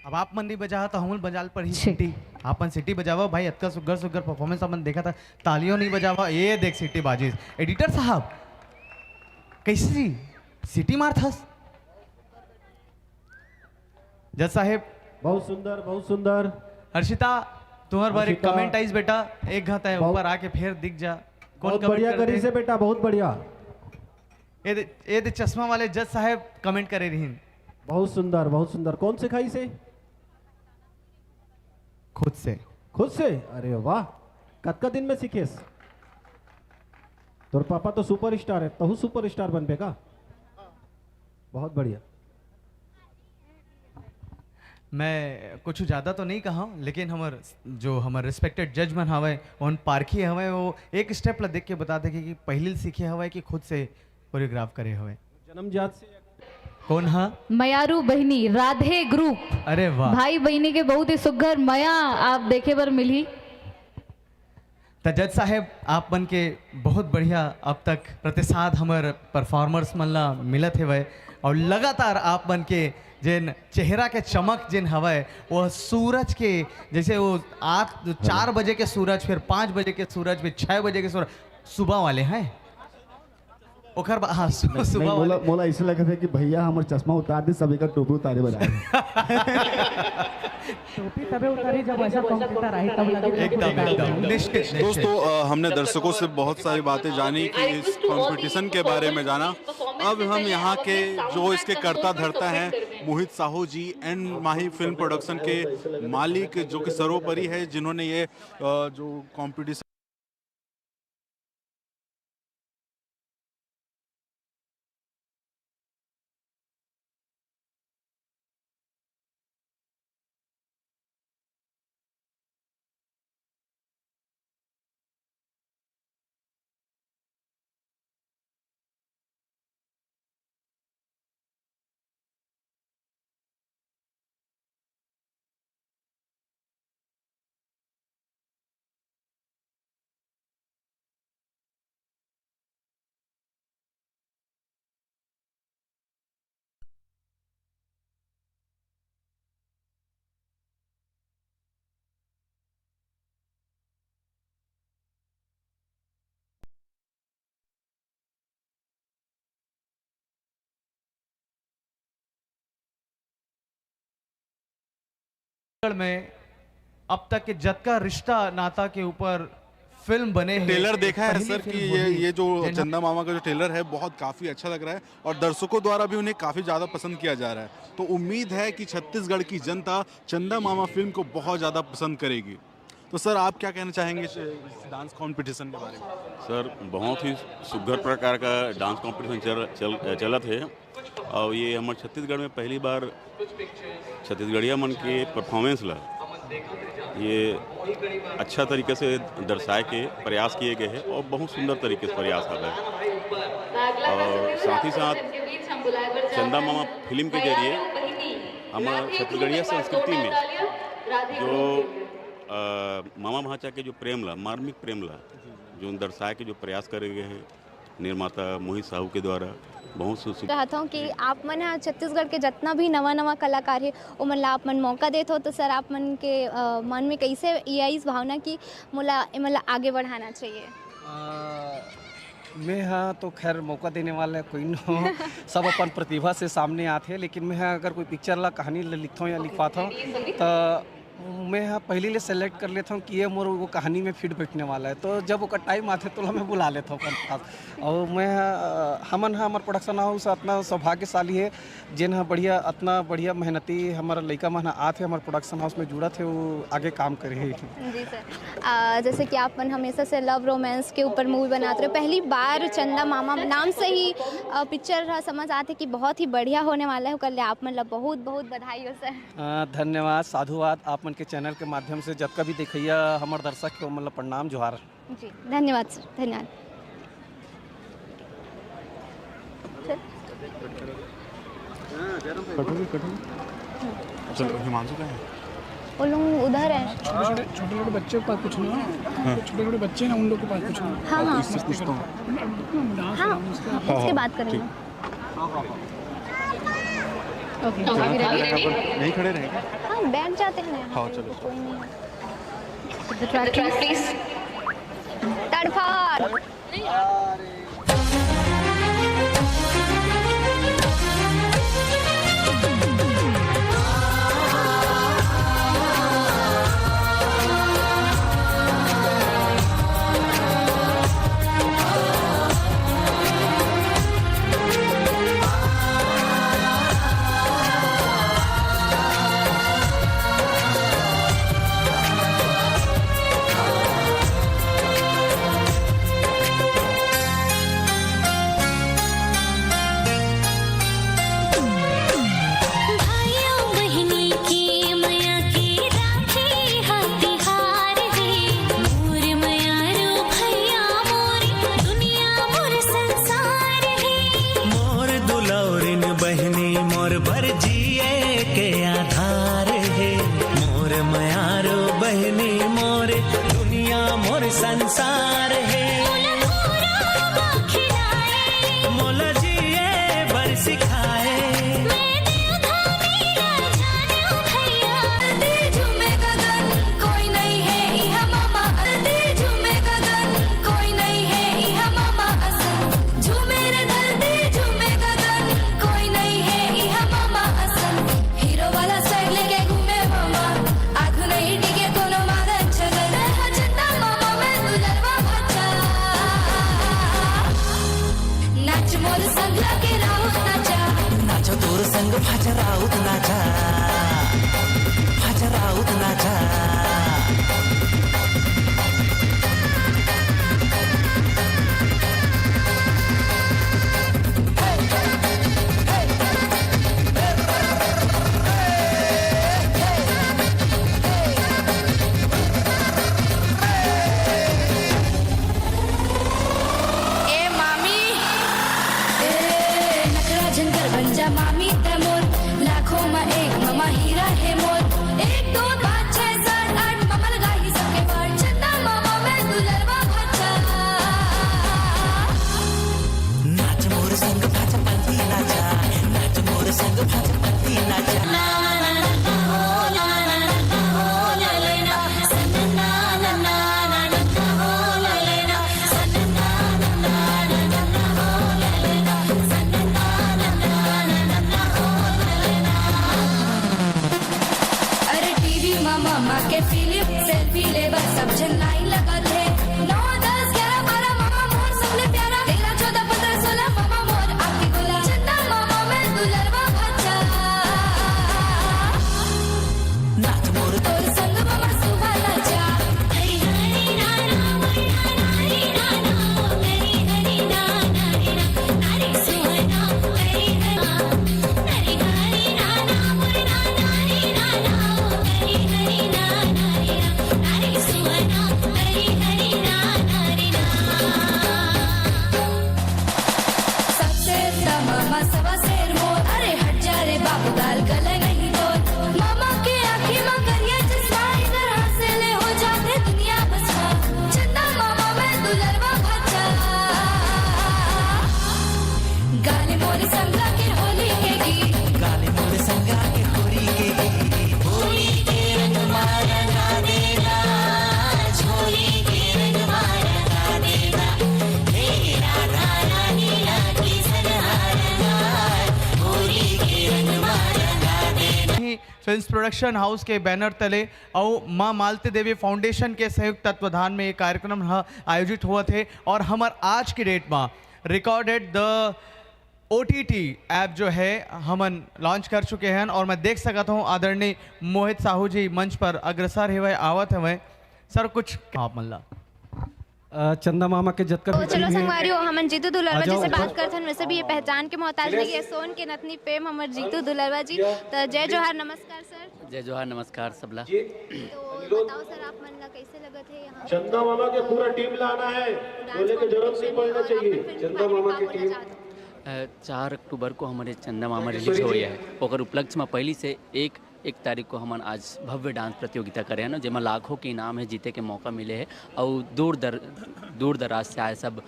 अब आप मंदी बजा तो हम बजाल पर ही सिटी आपन सिटी बजावा भाई अतका सुगर सुगर परफॉर्मेंस अपन देखा था तालियों नहीं बजावा ये देख सिटी बाजी। एडिटर साहब कैसे जी सिटी मार था जज साहेब बहुत सुंदर बहुत सुंदर। हर्षिता तुम्हार बार एक हर्षिता। कमेंट आइस बेटा एक घाता है ऊपर आके फिर दिख जा कौन बहुत comment बढ़िया करते? करी से बेटा बहुत बढ़िया। ये दे चश्मा वाले जज साहेब कमेंट करे रही बहुत सुंदर बहुत सुंदर। कौन सिखाई से? खुद से। खुद से? अरे वाह कतका दिन में सीखेस? तोर पापा तो सुपर स्टार है तहु सुपर स्टार बन पेगा। बहुत बढ़िया। मैं कुछ ज़्यादा तो नहीं कहा लेकिन हमार रिस्पेक्टेड जज मन हवे उन पारखी हवे वो एक स्टेप ला देख के बता दे कि पहले सीखे हवे कि खुद से कोरियोग्राफ करे हवे। जन्मजात से कौन हा? मयारू बहनी राधे ग्रुप। अरे वाह भाई बहनी के बहुत ही सुघर मया आप देखे बर मिली। तो जज साहेब आप बन के बहुत बढ़िया अब तक प्रतिसाद हमारे परफॉर्मर्स मन ला मिलत है और लगातार आप बन के जिन चेहरा के चमक जिन हवे वह सूरज के जैसे वो 4 बजे के सूरज फिर 5 बजे के सूरज फिर 6 बजे के सूरज सुबह वाले हैं ओखर हाँ सुबह वाले मोला ऐसे लगा था कि भैया हमारे चश्मा उतार दे सभी का टोपी उतारे बजाए। टोपी तबे उतारी जब ऐसा कंप्यूटर आई तब लगे एकदम निश्चित। दोस्तों हमने दर्शकों से बहुत सारी बातें जानी कि इस कंपटीशन के बारे में जाना। अब हम यहाँ के जो इसके कर्ता धर्ता हैं मोहित साहू जी एंड माही फिल्म प्रोडक्शन के मालिक जो कि सर्वोपरि है जिन्होंने ये जो कंपटीशन में अब तक के जत का रिश्ता नाता के ऊपर फिल्म बने हैं। ट्रेलर देखा है पहली सर फिल्म कि होगी ये जो जिन्हों- चंदा मामा का जो ट्रेलर है बहुत काफ़ी अच्छा लग रहा है और दर्शकों द्वारा भी उन्हें काफ़ी ज़्यादा पसंद किया जा रहा है। तो उम्मीद है कि छत्तीसगढ़ की जनता चंदा मामा फिल्म को बहुत ज़्यादा पसंद करेगी। तो सर आप क्या कहना चाहेंगे इस डांस कंपटीशन के बारे में? सर बहुत ही सुघर प्रकार का डांस कंपटीशन चलत है और ये हमारे छत्तीसगढ़ में पहली बार छत्तीसगढ़िया मन के परफॉर्मेंस ला ये अच्छा तरीके से दर्शाए के प्रयास किए गए हैं और बहुत सुंदर तरीके से प्रयास कर रहे हैं। और साथ ही साथ चंदा मामा फिल्म के जरिए हमारे छत्तीसगढ़िया संस्कृति में जो मामा भांचा के जो प्रेम ला मार्मिक प्रेम ला जो दर्शाए के जो प्रयास करे गए हैं निर्माता मोहित साहू के द्वारा बहुत चाहता हूँ कि आप मन हाँ छत्तीसगढ़ के जितना भी नवा कलाकार है वो मन ला आप मन मौका देते हो तो सर आप मन के मन में कैसे ये इस भावना की मला आगे बढ़ाना चाहिए। मैं हाँ तो खैर मौका देने वाला कोई न हो सब अपन प्रतिभा से सामने आते हैं लेकिन मैं हाँ अगर कोई पिक्चर ला कहानी लिखता हूँ या लिखवाता हूँ तो मैं हाँ पहले ले सेलेक्ट कर लेता हूँ कि ये मोर वो कहानी में फिट बैठने वाला है तो जब वो टाइम आते तो मैं बुला लेता हूँ अपन पास। और मैं हमन हाँ हमारे प्रोडक्शन हाउस इतना सौभाग्यशाली है जिन हाँ बढ़िया इतना बढ़िया मेहनती हमारा लड़का मन आते हमारे प्रोडक्शन हाउस में जुड़ा थे वो आगे काम करे। जी सर जैसे कि आप मन हमेशा से लव रोमांस के ऊपर मूवी बनाते रहे पहली बार चंदा मामा नाम से ही पिक्चर समझ आते कि बहुत ही बढ़िया होने वाला है कर ले आप मतलब बहुत बहुत बधाई हो सर। धन्यवाद साधुवाद आप मन के चैनल के माध्यम से जब कभी देखिए हमारे दर्शक को मतलब प्रणाम जोहार। जी धन्यवाद सर धन्यवाद। चलो हिमांशु का है वो लोग उधर हैं छोटे बच्चों के पास कुछ नहीं है छोटे बच्चे ना उन लोग के पास कुछ नहीं। हाँ हाँ इससे पूछता हूँ। हाँ उसके बात करेंगे। नहीं खड़े रहेंगे। हाँ बैठ जाते हैं हाँ चलो कोई नहीं प्लीज तड़फाड़ संसार है मोला जिए बर सिखाए कोई नहीं है इहा मामा झूमे गगन कोई नहीं है इहा मामा असन झूमे रे धरती झूमे गगन कोई नहीं है इहा मामा असन हीरो वाला स्टाइल लेके घूमे मामा आँख नहीं टिके कोनो मादन छगन चंदा मामा में दुलरवा बच्चा नाच मोर संग लगे राउत नाचा नाचो तोर संग भाजा राउत नाचा भाजा राउत नाचा मामी तमोर लाखों में एक फिल्म्स प्रोडक्शन हाउस के बैनर तले और माँ मालती देवी फाउंडेशन के संयुक्त तत्वाधान में ये कार्यक्रम आयोजित हुआ थे। और हमार आज की डेट में रिकॉर्डेड द OTT ऐप जो है हमन लॉन्च कर चुके हैं। और मैं देख सकता हूँ आदरणीय मोहित साहू जी मंच पर अग्रसर हुए आवत हुए। सर कुछ आप मल्ला चंदा मामा के जतकर तो चलो संगवारी हो हमन जीतू दुलरवा जी से बात करथन। वैसे भी ये पहचान के मोहताज नहीं है, सोन के नथनी प्रेम हमर जीतू दुलरवा जी। तो जय जोहार, नमस्कार सर। जय जोहार, नमस्कार सबला। तो बताओ सर आप मन ला कैसे लगत है यहाँ चंदा मामा के पूरा टीम लाना है, बोले की जरूरत नहीं पड़ना चाहिए। चंदा मामा की टीम 4 अक्टूबर को हमारे चंदा मामा रिलीज हुई है। ओकर उपलक्ष्य में पहली से एक तारीख को हमन आज भव्य डांस प्रतियोगिता करे हैं ना, जिसमें लाखों के इनाम है, जीते के मौका मिले है। और दूर दराज से आए सब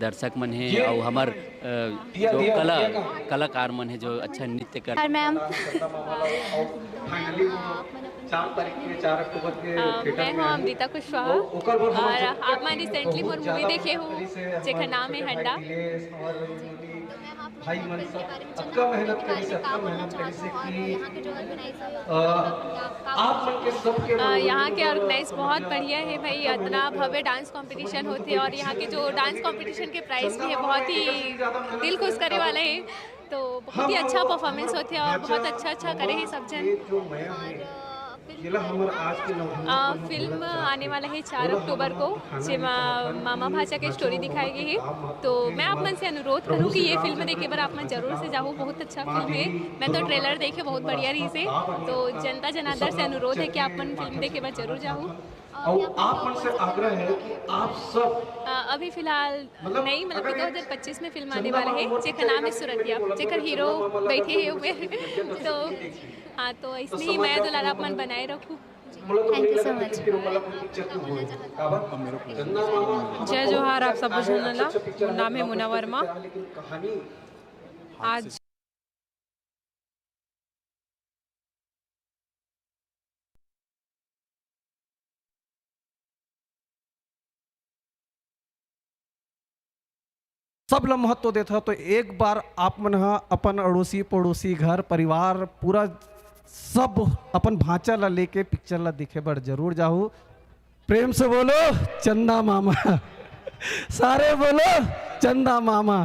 दर्शक मन है और हमार जो कलाकार मन है जो अच्छा नृत्य कर। मैम 4 अक्टूबर के मैं हूँ अमृता कुशवाहा और आप मैं रिसेंटली मोर मूवी देखे हूँ जेकर नाम है हंडा। भाई मन अक्का मेहनत करी से अक्का मेहनत करी से कि आप मन के सबके यहाँ के ऑर्गेनाइज बहुत बढ़िया है भाई। इतना भव्य डांस कंपटीशन होते हैं और यहाँ के जो डांस कंपटीशन के प्राइस भी है बहुत ही दिल खुश करे वाले हैं। तो बहुत ही अच्छा परफॉर्मेंस होते हैं और बहुत अच्छा करे हैं सब जन। फिल्म आने वाला है 4 अक्टूबर को, जिसमें मामा भाचा की स्टोरी दिखाई गई है। तो मैं आप मन से अनुरोध करूँ कि ये फिल्म देखे पर आप मन जरूर से जाओ, बहुत अच्छा फिल्म है। मैं तो ट्रेलर देखे बहुत बढ़िया रही से। तो जनता जनार्दन से अनुरोध है कि आप मन फिल्म देखे पर जरूर जाओ। और आप मन से आग्रह है कि आप सब अभी फिलहाल नहीं, मतलब कि 2025 में फिल्म आने वाला है जेकर नाम है सुरतिया, जेकर हीरो बैठे हैं ऊपर। तो हाँ, तो इसमें ही मैं दुलारा अपन बनाए रखूँ। Thank you so much. जय जोहार, आप सब सुनला। नाम है मुना वर्मा। आज सब ला महत्व देता। तो एक बार आप मन अपन अड़ोसी पड़ोसी घर परिवार पूरा सब अपन भांचा ला लेके पिक्चर ला दिखे बर जरूर जाहू। प्रेम से बोलो चंदा मामा, सारे बोलो चंदा मामा।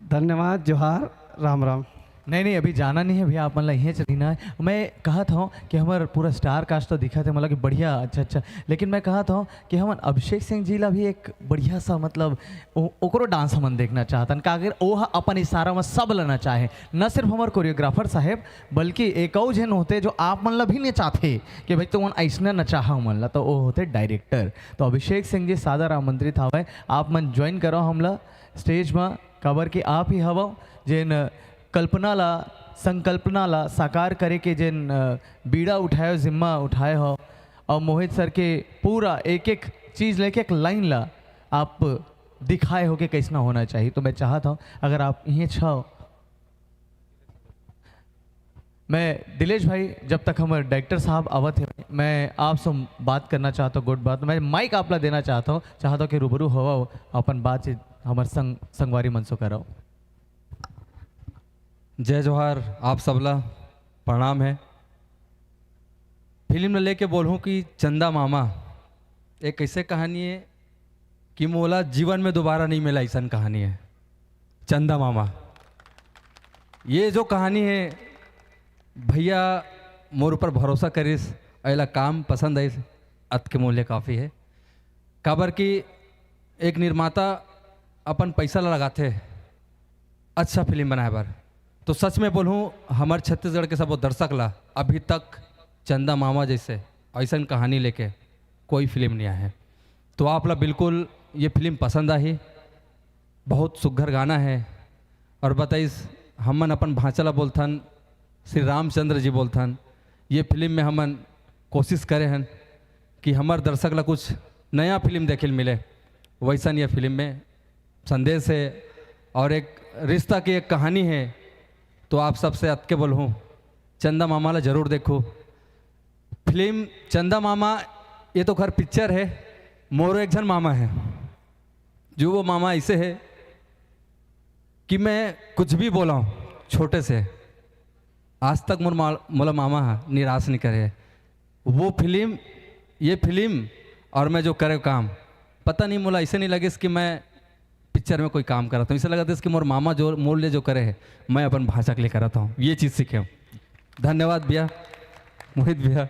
धन्यवाद, जोहार, राम राम। नहीं अभी जाना नहीं है भैया, आप मतलब यहीं चली ना है। मैं कहा था कि हमारे पूरा स्टार कास्ट तो दिखा थे मतलब कि बढ़िया अच्छा। लेकिन मैं कहा था कि हम अभिषेक सिंह जी ला भी एक बढ़िया सा मतलब ओकरो डांस हम देखना चाहतन का अगर वो अपन इशारा में सब लेना चाहे, न सिर्फ हमारे कोरियोग्राफर साहेब बल्कि एक और जन होते जो आप मन ला भी नहीं चाहते कि भाई तुम ऐसा न चाह मन ला, तो वो होते डायरेक्टर। तो अभिषेक सिंह जी सादर आमंत्रित हवे, आप मन ज्वाइन करो हमला स्टेज में। खबर कि आप ही हवा जिन संकल्पना ला साकार करे के जिन बीड़ा उठाए जिम्मा उठाए हो। और मोहित सर के पूरा एक एक चीज़ लेके एक लाइन ला आप दिखाए हो कि कैसना होना चाहिए। तो मैं चाहता हूँ अगर आप यहीं छो, मैं दिलेश भाई जब तक हमारे डायरेक्टर साहब आवत है, मैं आपसे बात करना चाहता हूँ। गुड बात, मैं माइक आप ला देना चाहता हूँ कि रूबरू हो अपन बातचीत हमारे संगवारी मनसो कराओ। जय जोहार, आप सबला प्रणाम है। फिल्म लेके बोलूँ कि चंदा मामा एक ऐसे कहानी है कि मोला जीवन में दोबारा नहीं मिला, ऐसा कहानी है चंदा मामा। ये जो कहानी है भैया मोर ऊपर भरोसा करिस, अला काम पसंद आई, अत के मूल्य काफ़ी है। काबर कि एक निर्माता अपन पैसा लगाते अच्छा फिल्म बनाए बार। तो सच में बोलूँ हमारे छत्तीसगढ़ के सब दर्शक ला अभी तक चंदा मामा जैसे ऐसा कहानी लेके कोई फिल्म नहीं आया है। तो आप ला बिल्कुल ये फिल्म पसंद आई, बहुत सुघर गाना है। और बताइस हमन अपन भाषा ला बोलथन, श्री रामचंद्र जी बोलथन। ये फिल्म में हमन कोशिश करे हैं कि हमारे दर्शक ला कुछ नया फिल्म देखे मिले, वैसा ये फिल्म में संदेश है और एक रिश्ता की एक कहानी है। तो आप सबसे अटके बोलूँ चंदा मामा ला जरूर देखो फिल्म। चंदा मामा ये तो खैर पिक्चर है, मोरो एक जन मामा है जो वो मामा ऐसे है कि मैं कुछ भी बोला हूँ छोटे से आज तक मोला मामा निराश नहीं करे। वो फिल्म, ये फिल्म और मैं जो करे काम, पता नहीं मोला ऐसे नहीं लगे कि मैं पिक्चर में कोई काम कर रहा था। ऐसा लगा था कि मोर मामा जो मोर लिए जो करे है, मैं अपन भाषा के लिए कर रहा हूँ। ये चीज़ सीखे हूँ। धन्यवाद भैया, मोहित भैया।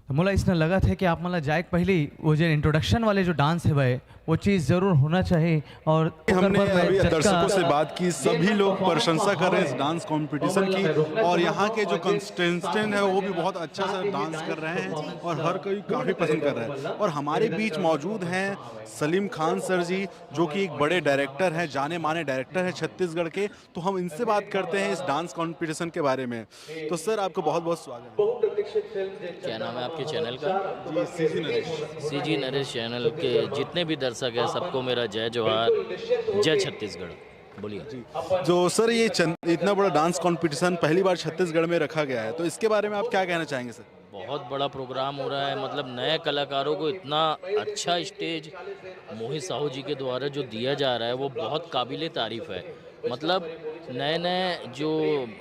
तो मोला इसने लगा था कि आप मतलब जाए पहले वो जो इंट्रोडक्शन वाले जो डांस है भाई, वो चीज़ ज़रूर होना चाहिए। और हमने अभी दर्शकों से बात की, सभी लोग प्रशंसा कर रहे हैं इस डांस कंपटीशन की, और यहाँ के जो कंटेस्टेंट है वो भी बहुत अच्छा सा डांस कर रहे हैं और हर कोई काफ़ी पसंद कर रहा है। और हमारे बीच मौजूद हैं सलीम खान सर जी, जो कि एक बड़े डायरेक्टर हैं, जाने माने डायरेक्टर हैं छत्तीसगढ़ के। तो हम इनसे बात करते हैं इस डांस कॉम्पिटिशन के बारे में। तो सर, आपका बहुत बहुत स्वागत है। क्या नाम है आपके चैनल का? जी, CG Naresh. CG Naresh channel के जितने भी दर्शक हैं सबको मेरा जय जोहार, जय छत्तीसगढ़। बोलिए। जो सर ये इतना बड़ा डांस कंपटीशन पहली बार छत्तीसगढ़ में रखा गया है, तो इसके बारे में आप क्या कहना चाहेंगे सर? बहुत बड़ा प्रोग्राम हो रहा है, मतलब नए कलाकारों को इतना अच्छा स्टेज मोहित साहू जी के द्वारा जो दिया जा रहा है वो बहुत काबिले तारीफ़ है। मतलब नए नए जो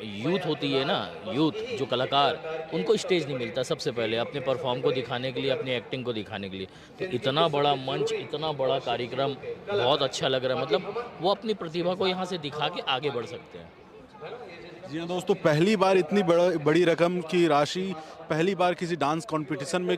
यूथ होती है ना, यूथ जो कलाकार, उनको स्टेज नहीं मिलता सबसे पहले अपने परफॉर्म को दिखाने के लिए, अपनी एक्टिंग को दिखाने के लिए। तो इतना बड़ा मंच, इतना बड़ा कार्यक्रम बहुत अच्छा लग रहा है। मतलब वो अपनी प्रतिभा को यहाँ से दिखा के आगे बढ़ सकते हैं। जी हाँ दोस्तों, पहली बार इतनी बड़ी रकम की राशि पहली बार किसी डांस कंपटीशन में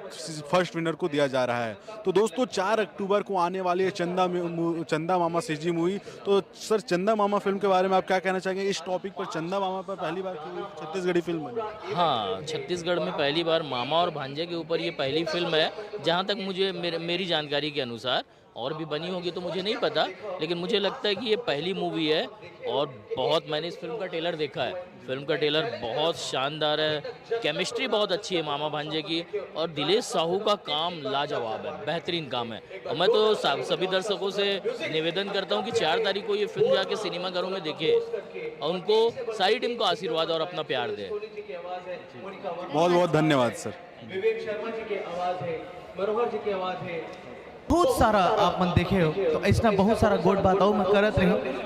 फर्स्ट विनर को दिया जा रहा है। तो दोस्तों 4 अक्टूबर को आने वाली है चंदा मामा सीजी मूवी। तो सर, चंदा मामा फिल्म के बारे में आप क्या कहना चाहेंगे? इस टॉपिक पर चंदा मामा पर पहली बार छत्तीसगढ़ी फिल्म बनी। हाँ, छत्तीसगढ़ में पहली बार मामा और भांजे के ऊपर ये पहली फिल्म है। जहाँ तक मुझे मेरी जानकारी के अनुसार, और भी बनी होगी तो मुझे नहीं पता, लेकिन मुझे लगता है कि ये पहली मूवी है। और बहुत, मैंने इस फिल्म का ट्रेलर देखा है, फिल्म का ट्रेलर बहुत शानदार है, केमिस्ट्री बहुत अच्छी है मामा भांजे की, और दिलेश साहू का काम लाजवाब है, बेहतरीन काम है। और मैं तो सभी दर्शकों से निवेदन करता हूँ कि 4 तारीख को ये फिल्म जाके सिनेमाघरों में देखे और उनको, सारी टीम को आशीर्वाद और अपना प्यार दे। बहुत बहुत धन्यवाद सर। विवेक शर्मा जी की आवाज़ है, मनोहर जी की आवाज़ है। बहुत सारा आप मन देखे हो, तो ऐसा बहुत सारा गोट बात आओ मैं करत रही हूँ।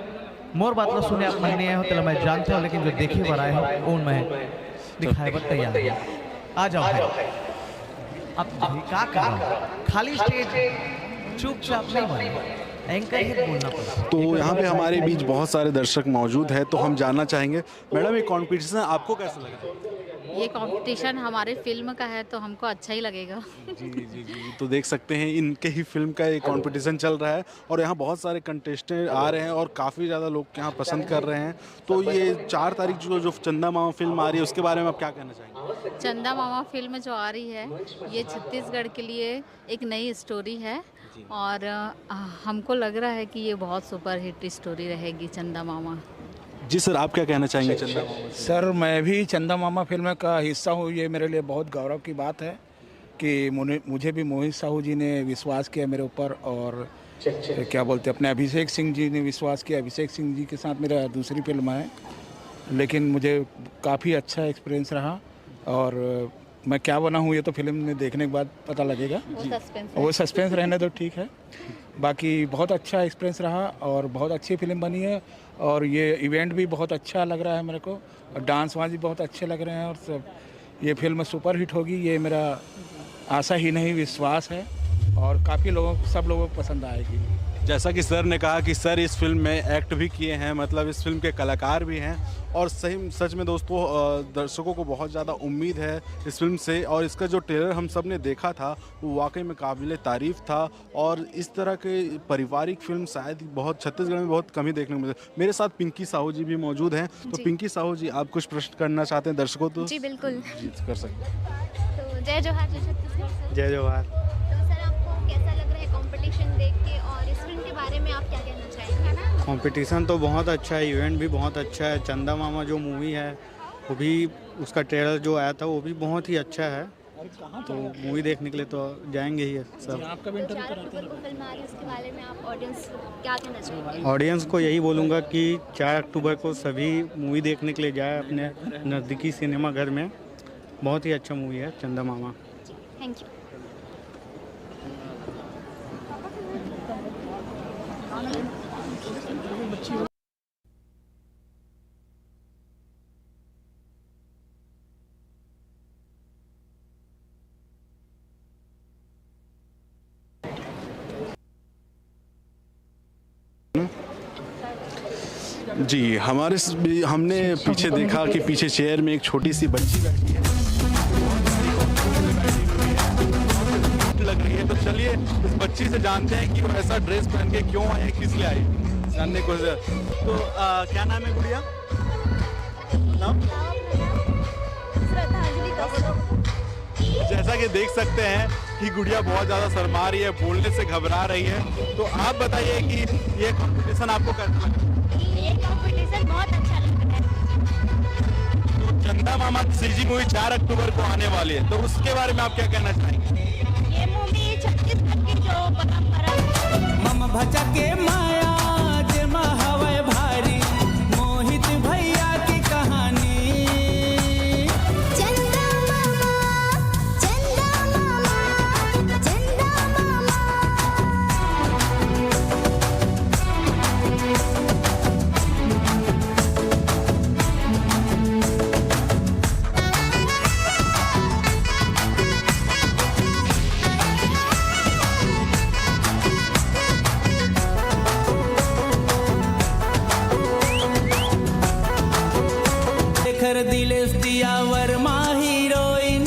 मोर बात लो सुने आप मन नहीं आए हो तो मैं जानते हो, लेकिन जो देखे पर आए हो उन मैं दिखाए पर तैयार आ जाओ। अब क्या कर खाली स्टेज चुपचाप नहीं बने, एंकर ही बोलना पड़ता। तो यहाँ पे हमारे बीच बहुत सारे दर्शक मौजूद हैं, तो हम जानना चाहेंगे मैडम, ये कॉम्पिटिशन आपको कैसा लगा? ये कंपटीशन हमारे फिल्म का है तो हमको अच्छा ही लगेगा। जी जी जी, तो देख सकते हैं इनके ही फिल्म का ये कंपटीशन चल रहा है और यहाँ बहुत सारे कंटेस्टेंट आ रहे हैं और काफ़ी ज़्यादा लोग यहाँ पसंद कर रहे हैं। तो ये 4 तारीख जो चंदा मामा फिल्म आ रही है, उसके बारे में आप क्या कहना चाहेंगे? चंदा मामा फिल्म जो आ रही है, ये छत्तीसगढ़ के लिए एक नई स्टोरी है और हमको लग रहा है कि ये बहुत सुपरहिट स्टोरी रहेगी चंदा मामा। जी सर, आप क्या कहना चाहेंगे चंदा मामा? सर, मैं भी चंदा मामा फिल्म का हिस्सा हूँ। ये मेरे लिए बहुत गौरव की बात है कि मुझे भी मोहित साहू जी ने विश्वास किया मेरे ऊपर, और क्या बोलते अपने अभिषेक सिंह जी ने विश्वास किया। अभिषेक सिंह जी के साथ मेरा दूसरी फिल्म है, लेकिन मुझे काफ़ी अच्छा एक्सपीरियंस रहा। और मैं क्या बना हूँ ये तो फिल्म में देखने के बाद पता लगेगा। वो सस्पेंस रहने दो, ठीक है। बाकी बहुत अच्छा एक्सपीरियंस रहा और बहुत अच्छी फिल्म बनी है, और ये इवेंट भी बहुत अच्छा लग रहा है मेरे को, और डांस वांस भी बहुत अच्छे लग रहे हैं, और सब ये फिल्म सुपर हिट होगी, ये मेरा आशा ही नहीं विश्वास है, और काफ़ी सब लोगों को पसंद आएगी। जैसा कि सर ने कहा कि सर इस फिल्म में एक्ट भी किए हैं, मतलब इस फिल्म के कलाकार भी हैं, और सच में दोस्तों दर्शकों को बहुत ज़्यादा उम्मीद है इस फिल्म से। और इसका जो ट्रेलर हम सब ने देखा था वो वाकई में काबिल तारीफ़ था, और इस तरह के पारिवारिक फिल्म शायद बहुत छत्तीसगढ़ में बहुत कम ही देखने को मिलते। मेरे साथ पिंकी साहू जी भी मौजूद हैं। तो पिंकी साहू जी, आप कुछ प्रश्न करना चाहते हैं दर्शकों? तो जी बिल्कुल, जी कर सकते हैं। तो जय जोहार, जय छत्तीसगढ़। जय जोहार। तो सर, आपको कैसा लग रहा है कंपटीशन देख के, और इस फिल्म के बारे में आप क्या कहना चाहेंगे? कंपटीशन तो बहुत अच्छा है, इवेंट भी बहुत अच्छा है। चंदा मामा जो मूवी है वो भी, उसका ट्रेलर जो आया था वो भी बहुत ही अच्छा है। तो मूवी देखने के लिए तो जाएंगे ही सब। आपका भी इंटरव्यू कराते हैं। फिल्म आ रही है, उसके बारे में आप ऑडियंस क्या कहना चाहेंगे? ऑडियंस को यही बोलूँगा कि 4 अक्टूबर को सभी मूवी देखने के लिए जाए अपने नज़दीकी सिनेमा घर में। बहुत ही अच्छा मूवी है चंदा मामा। Thank you. जी, हमने पीछे देखा कि पीछे चेयर में एक छोटी सी बच्ची बैठी है, लग रही है। तो चलिए इस बच्ची से जानते हैं कि वो ऐसा ड्रेस पहन के क्यों आई है, किस लिए आई, जानने को। तो क्या नाम है गुड़िया? नाम? जैसा कि देख सकते हैं कि गुड़िया बहुत ज़्यादा शर्मा रही है, बोलने से घबरा रही है। तो आप बताइए कि ये कंपटीशन आपको कैसा लगा? ये कंपटीशन बहुत अच्छा लगा है। तो चंदा मामा सीजी मूवी 4 अक्टूबर को आने वाली है, तो उसके बारे में आप क्या कहना चाहेंगे? ये मूवी छत्तीसगढ़ की जो परंपरा मम भचके माया जेमा हवय भारी मोहित भैया की कहानी। चंदा मामा चंदा मामा चंदा मामा। शेखर दिलेश दिया वर्मा हीरोइन,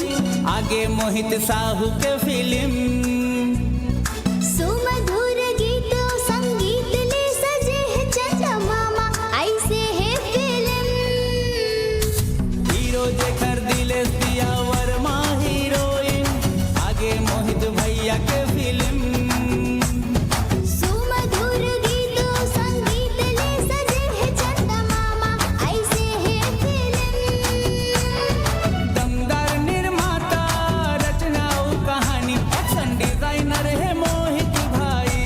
आगे मोहित साहू के फिल्म। सुमधुर गीतों संगीत ले सजे है चंदा मामा ऐसे है फिल्म। हीरो शेखर दिलेश दिया वर्मा हीरोइन, आगे मोहित भैया के फिल्म। सुमधुर गीतों संगीत ले सजे है चंदा मामा ऐसे है फिल्म। दमदार निर्माता रचना और कहानी, एक्शन डिजाइनर है मोहित भाई।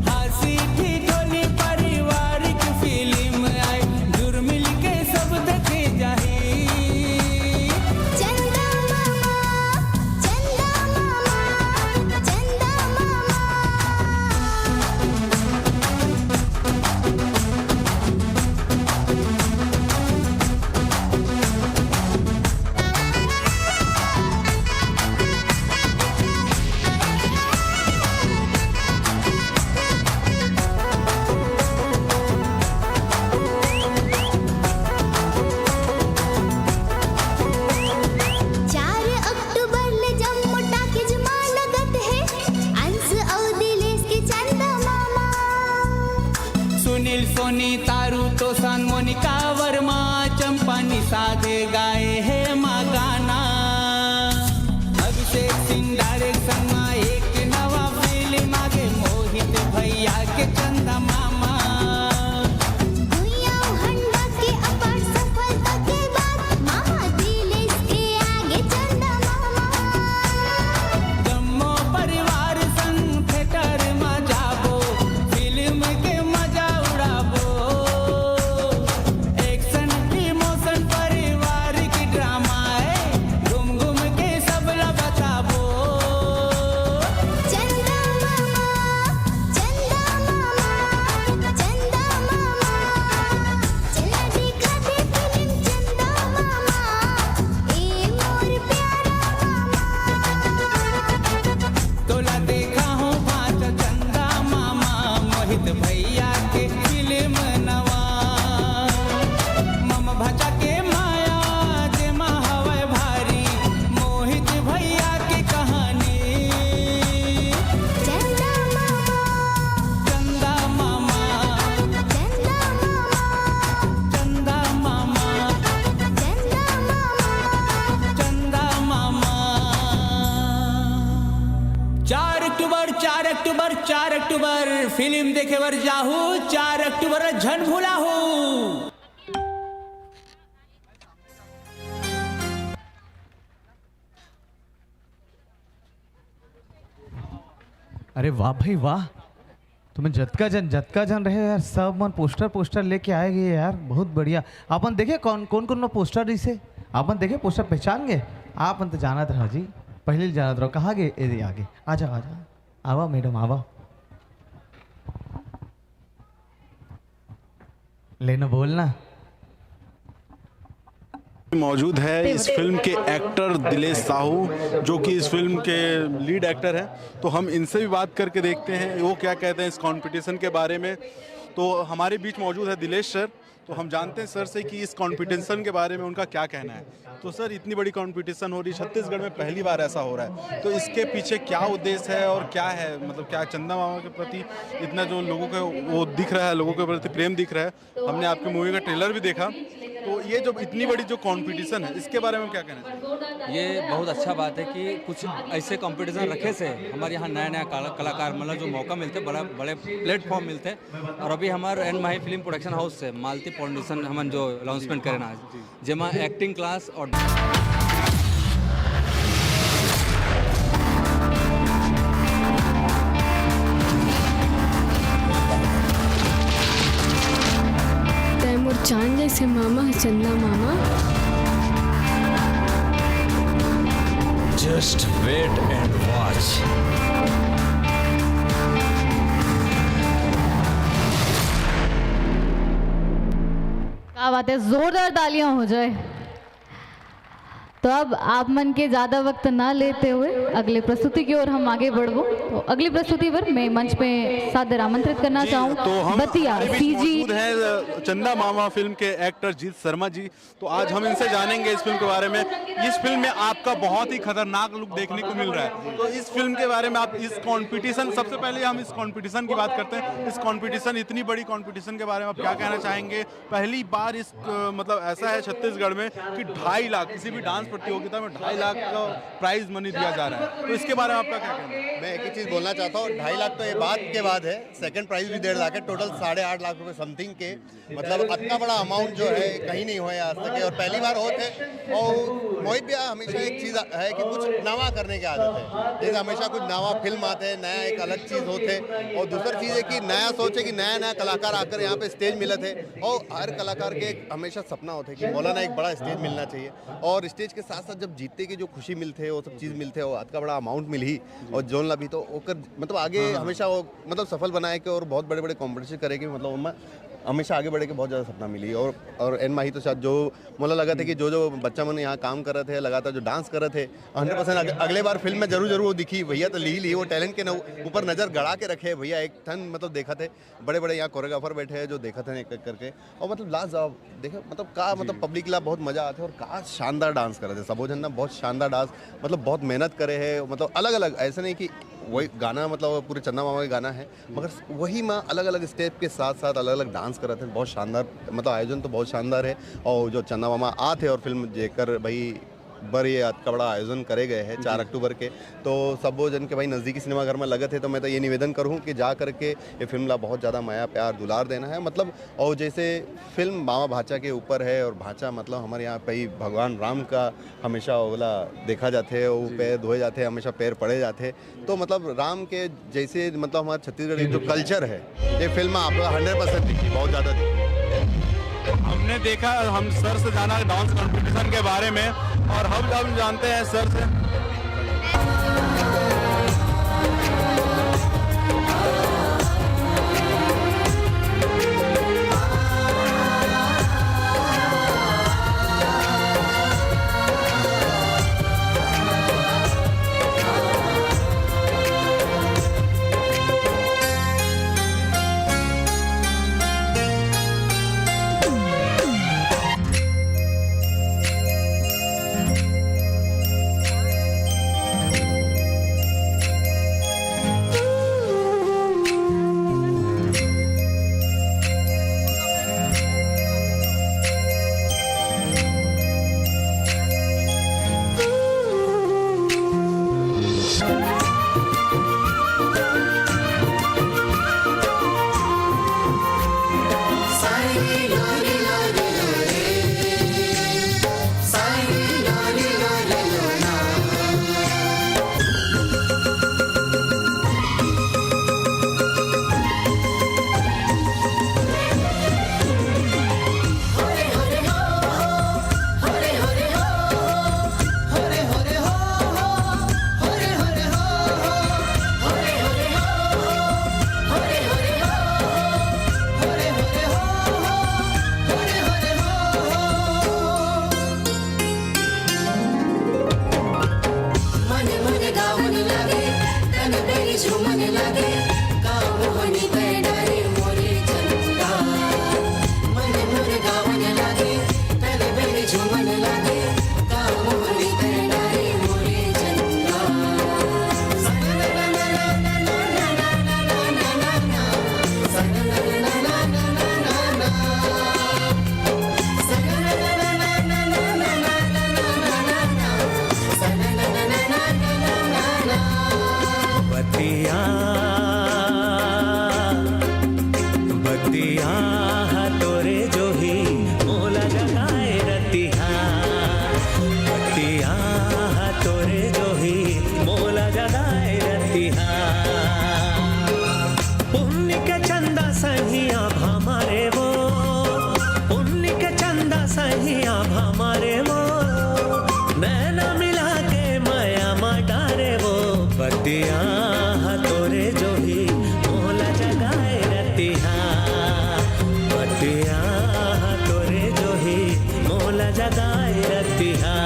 हंसी ठिठोली पारिवारिक फिल्म आई, जुर मिल के सब देखे जाही। चंदा मामा चंदा मामा चंदा मामा। चार अक्टूबर ले जम्मू टाकीज मां लगत है, अंश और दिलेश के चंदा मामा। सुनील सोनी तारू तोसान मोनिका वर्मा चंपा निषादे गाए है माँ गाना। अभिषेक सिंह डायरेक्शन में एक नवा फिल्म आगे मोहित भैया के चंदा मामा। दुनिया हंडा के अपार सफलता के बाद मामा दिलेश के आगे चंदा मामा। जम्मो परिवार संग थिएटर में जाबो, फिल्म के मजा उड़ाबो। एक्शन इमोशन पारिवारिक ड्रामा है, घूम घूम के सबला बताबो। चंदा मामा चंदा मामा चंदा मामा। चला देखा दे फिल्म चंदा मामा ए मोर प्यारा मामा। तोला देखा हूँ बात चंदा मामा, मोहित भैया के फिल्म नवा। मम भचा के माया जेमा हवय भारी मोहित भैया की कहानी। चंदा मामा चंदा मामा चंदा मामा चंदा मामा चंदा मामा। चंदा मामा। 4 अक्टूबर 4 अक्टूबर 4 अक्टूबर फिल्म देखे बर जाहू, 4 अक्टूबर झन भूलाहू। अरे वाह भाई वाह, तुम्हें जतका जन रहे यार, सब मन पोस्टर लेके आएगे यार, बहुत बढ़िया। अपन देखे कौन कौन पोस्टर इसे अपन देखे पोस्टर पहचान गए? आप तो जानत रहो जी, पहले जानत रहो। कहाँ गए? ये आगे आ जाओ आवा मैडम आवा, लेना बोलना। मौजूद है इस फिल्म के एक्टर दिलेश साहू, जो कि इस फिल्म के लीड एक्टर हैं। तो हम इनसे भी बात करके देखते हैं वो क्या कहते हैं इस कंपटीशन के बारे में। तो हमारे बीच मौजूद है दिलेश सर। तो हम जानते हैं सर से कि इस कंपटीशन के बारे में उनका क्या कहना है। तो सर, इतनी बड़ी कंपटीशन हो रही है, छत्तीसगढ़ में पहली बार ऐसा हो रहा है, तो इसके पीछे क्या उद्देश्य है और क्या है, मतलब क्या चंदा मामा के प्रति इतना जो लोगों का वो दिख रहा है, लोगों के प्रति प्रेम दिख रहा है। हमने आपकी मूवी का ट्रेलर भी देखा, तो ये जो इतनी बड़ी जो कंपटीशन है इसके बारे में क्या कहना चाहिए? ये बहुत अच्छा बात है कि कुछ ऐसे कंपटीशन रखे से हमारे यहाँ नया नया कलाकार मतलब जो मौका मिलते, बड़ा बड़े प्लेटफॉर्म मिलते। और अभी हमारे एन माही फिल्म प्रोडक्शन हाउस से मालती फाउंडेशन हमन जो अनाउंसमेंट करें आज, जेमा एक्टिंग क्लास और तैमूर चांद जैसे मामा है चंदा मामा। Just wait and watch. क्या बात है, जोरदार तालियां हो जाए। तो अब आप मन के ज़्यादा वक्त ना लेते हुए अगले प्रस्तुति की ओर हम आगे बढ़ो। तो अगली प्रस्तुति पर मैं मंच पे सादर आमंत्रित करना चाहूँ तो हम बतिया सीजी मौजूद है चंदा मामा फिल्म के एक्टर जीत शर्मा जी। तो आज हम इनसे जानेंगे इस फिल्म के बारे में। इस फिल्म में आपका बहुत ही खतरनाक लुक देखने को मिल रहा है, तो इस फिल्म के बारे में आप इस कंपटीशन, सबसे पहले हम इस कंपटीशन की बात करते हैं। इस कंपटीशन, इतनी बड़ी कंपटीशन के बारे में आप क्या कहना चाहेंगे? पहली बार इस मतलब ऐसा है छत्तीसगढ़ में कि 2.5 लाख किसी भी डांस प्रतियोगिता में 2.5 लाख का प्राइज मनी दिया जा रहा है, तो इसके बारे में आपका क्या कहना है? मैं एक ही चीज़ बोलना चाहता हूँ, 2.5 लाख तो ये बात के बाद है, सेकंड प्राइज भी 1.5 लाख है, टोटल 8.5 लाख रुपए समथिंग के। मतलब इतना बड़ा अमाउंट जो है कहीं नहीं हुआ है आज तक, और पहली बार होते। और मोहित भैया हमेशा एक चीज़ है कि कुछ नवा करने की आदत है, जैसे हमेशा कुछ नवा फिल्म आते हैं, नया एक अलग चीज़ होते। और दूसरी चीज़ है कि नया सोचे कि नया नया कलाकार आकर यहाँ पे स्टेज मिले थे, और हर कलाकार के हमेशा सपना होता है कि मौलाना एक बड़ा स्टेज मिलना चाहिए। और स्टेज के साथ साथ जब जीतने की जो खुशी मिलते वो सब चीज़ मिलते, वो आज का बड़ा अमाउंट मिली और जोन ला भी, तो ओकर मतलब आगे हमेशा वो मतलब सफल बनाए के और बहुत बड़े बड़े कॉम्पिटिशन करेगी, मतलब उनमें हमेशा आगे बढ़े के बहुत ज़्यादा सपना मिली। और एन माही तो शायद जो मुझे लगा था कि जो बच्चा मन यहाँ काम कर रहे थे, लगातार जो डांस कर रहे थे, 100% अगले बार फिल्म में जरूर वो दिखी। भैया तो ली वो टैलेंट के ऊपर नज़र गड़ा के रखे भैया। एक थन मतलब देखा थे बड़े बड़े यहाँ कोरियोग्राफर बैठे हैं जो देखा थे एक करके, और मतलब लाजवाब देखे, मतलब का मतलब पब्लिक ला बहुत मज़ा आते और का शानदार डांस कर रहे थे। सबोजन ना बहुत शानदार डांस, मतलब बहुत मेहनत करे है, मतलब अलग अलग, ऐसा नहीं कि वही गाना मतलब पूरे चंदा मामा का गाना है, मगर वही में अलग अलग स्टेप के साथ साथ अलग अलग डांस कर रहे थे। बहुत शानदार, मतलब आयोजन तो बहुत शानदार है। और जो चंदा मामा आते और फिल्म जेकर भाई बर ये आज का बड़ा आयोजन करे गए हैं 4 अक्टूबर के, तो सब वो जन के भाई नज़दीकी सिनेमाघर में लगे थे। तो मैं तो ये निवेदन करूँ कि जा करके ये फिल्म ला बहुत ज़्यादा माया प्यार दुलार देना है, मतलब। और जैसे फिल्म मामा भाचा के ऊपर है, और भाचा मतलब हमारे यहाँ पे भगवान राम का हमेशा ओला देखा जाते हैं, वो पैर धोए जाते हैं, हमेशा पैर पड़े जाते हैं। तो मतलब राम के जैसे मतलब हमारे छत्तीसगढ़ जो कल्चर है, ये फिल्म आप 100% दिखी, बहुत ज़्यादा दिखी। हमने देखा, हम सर से जाना डांस कंपटीशन के बारे में, और हम जानते हैं सर से झूमने लगे गाँव होनी पे डारे मोरे चंदा हमारे वो नैना मिला के माया माटारे वो बतिया तोरे जो ही मोला जगाए रतिहा बतिया तोरे जो ही मोला जगाए रतिहा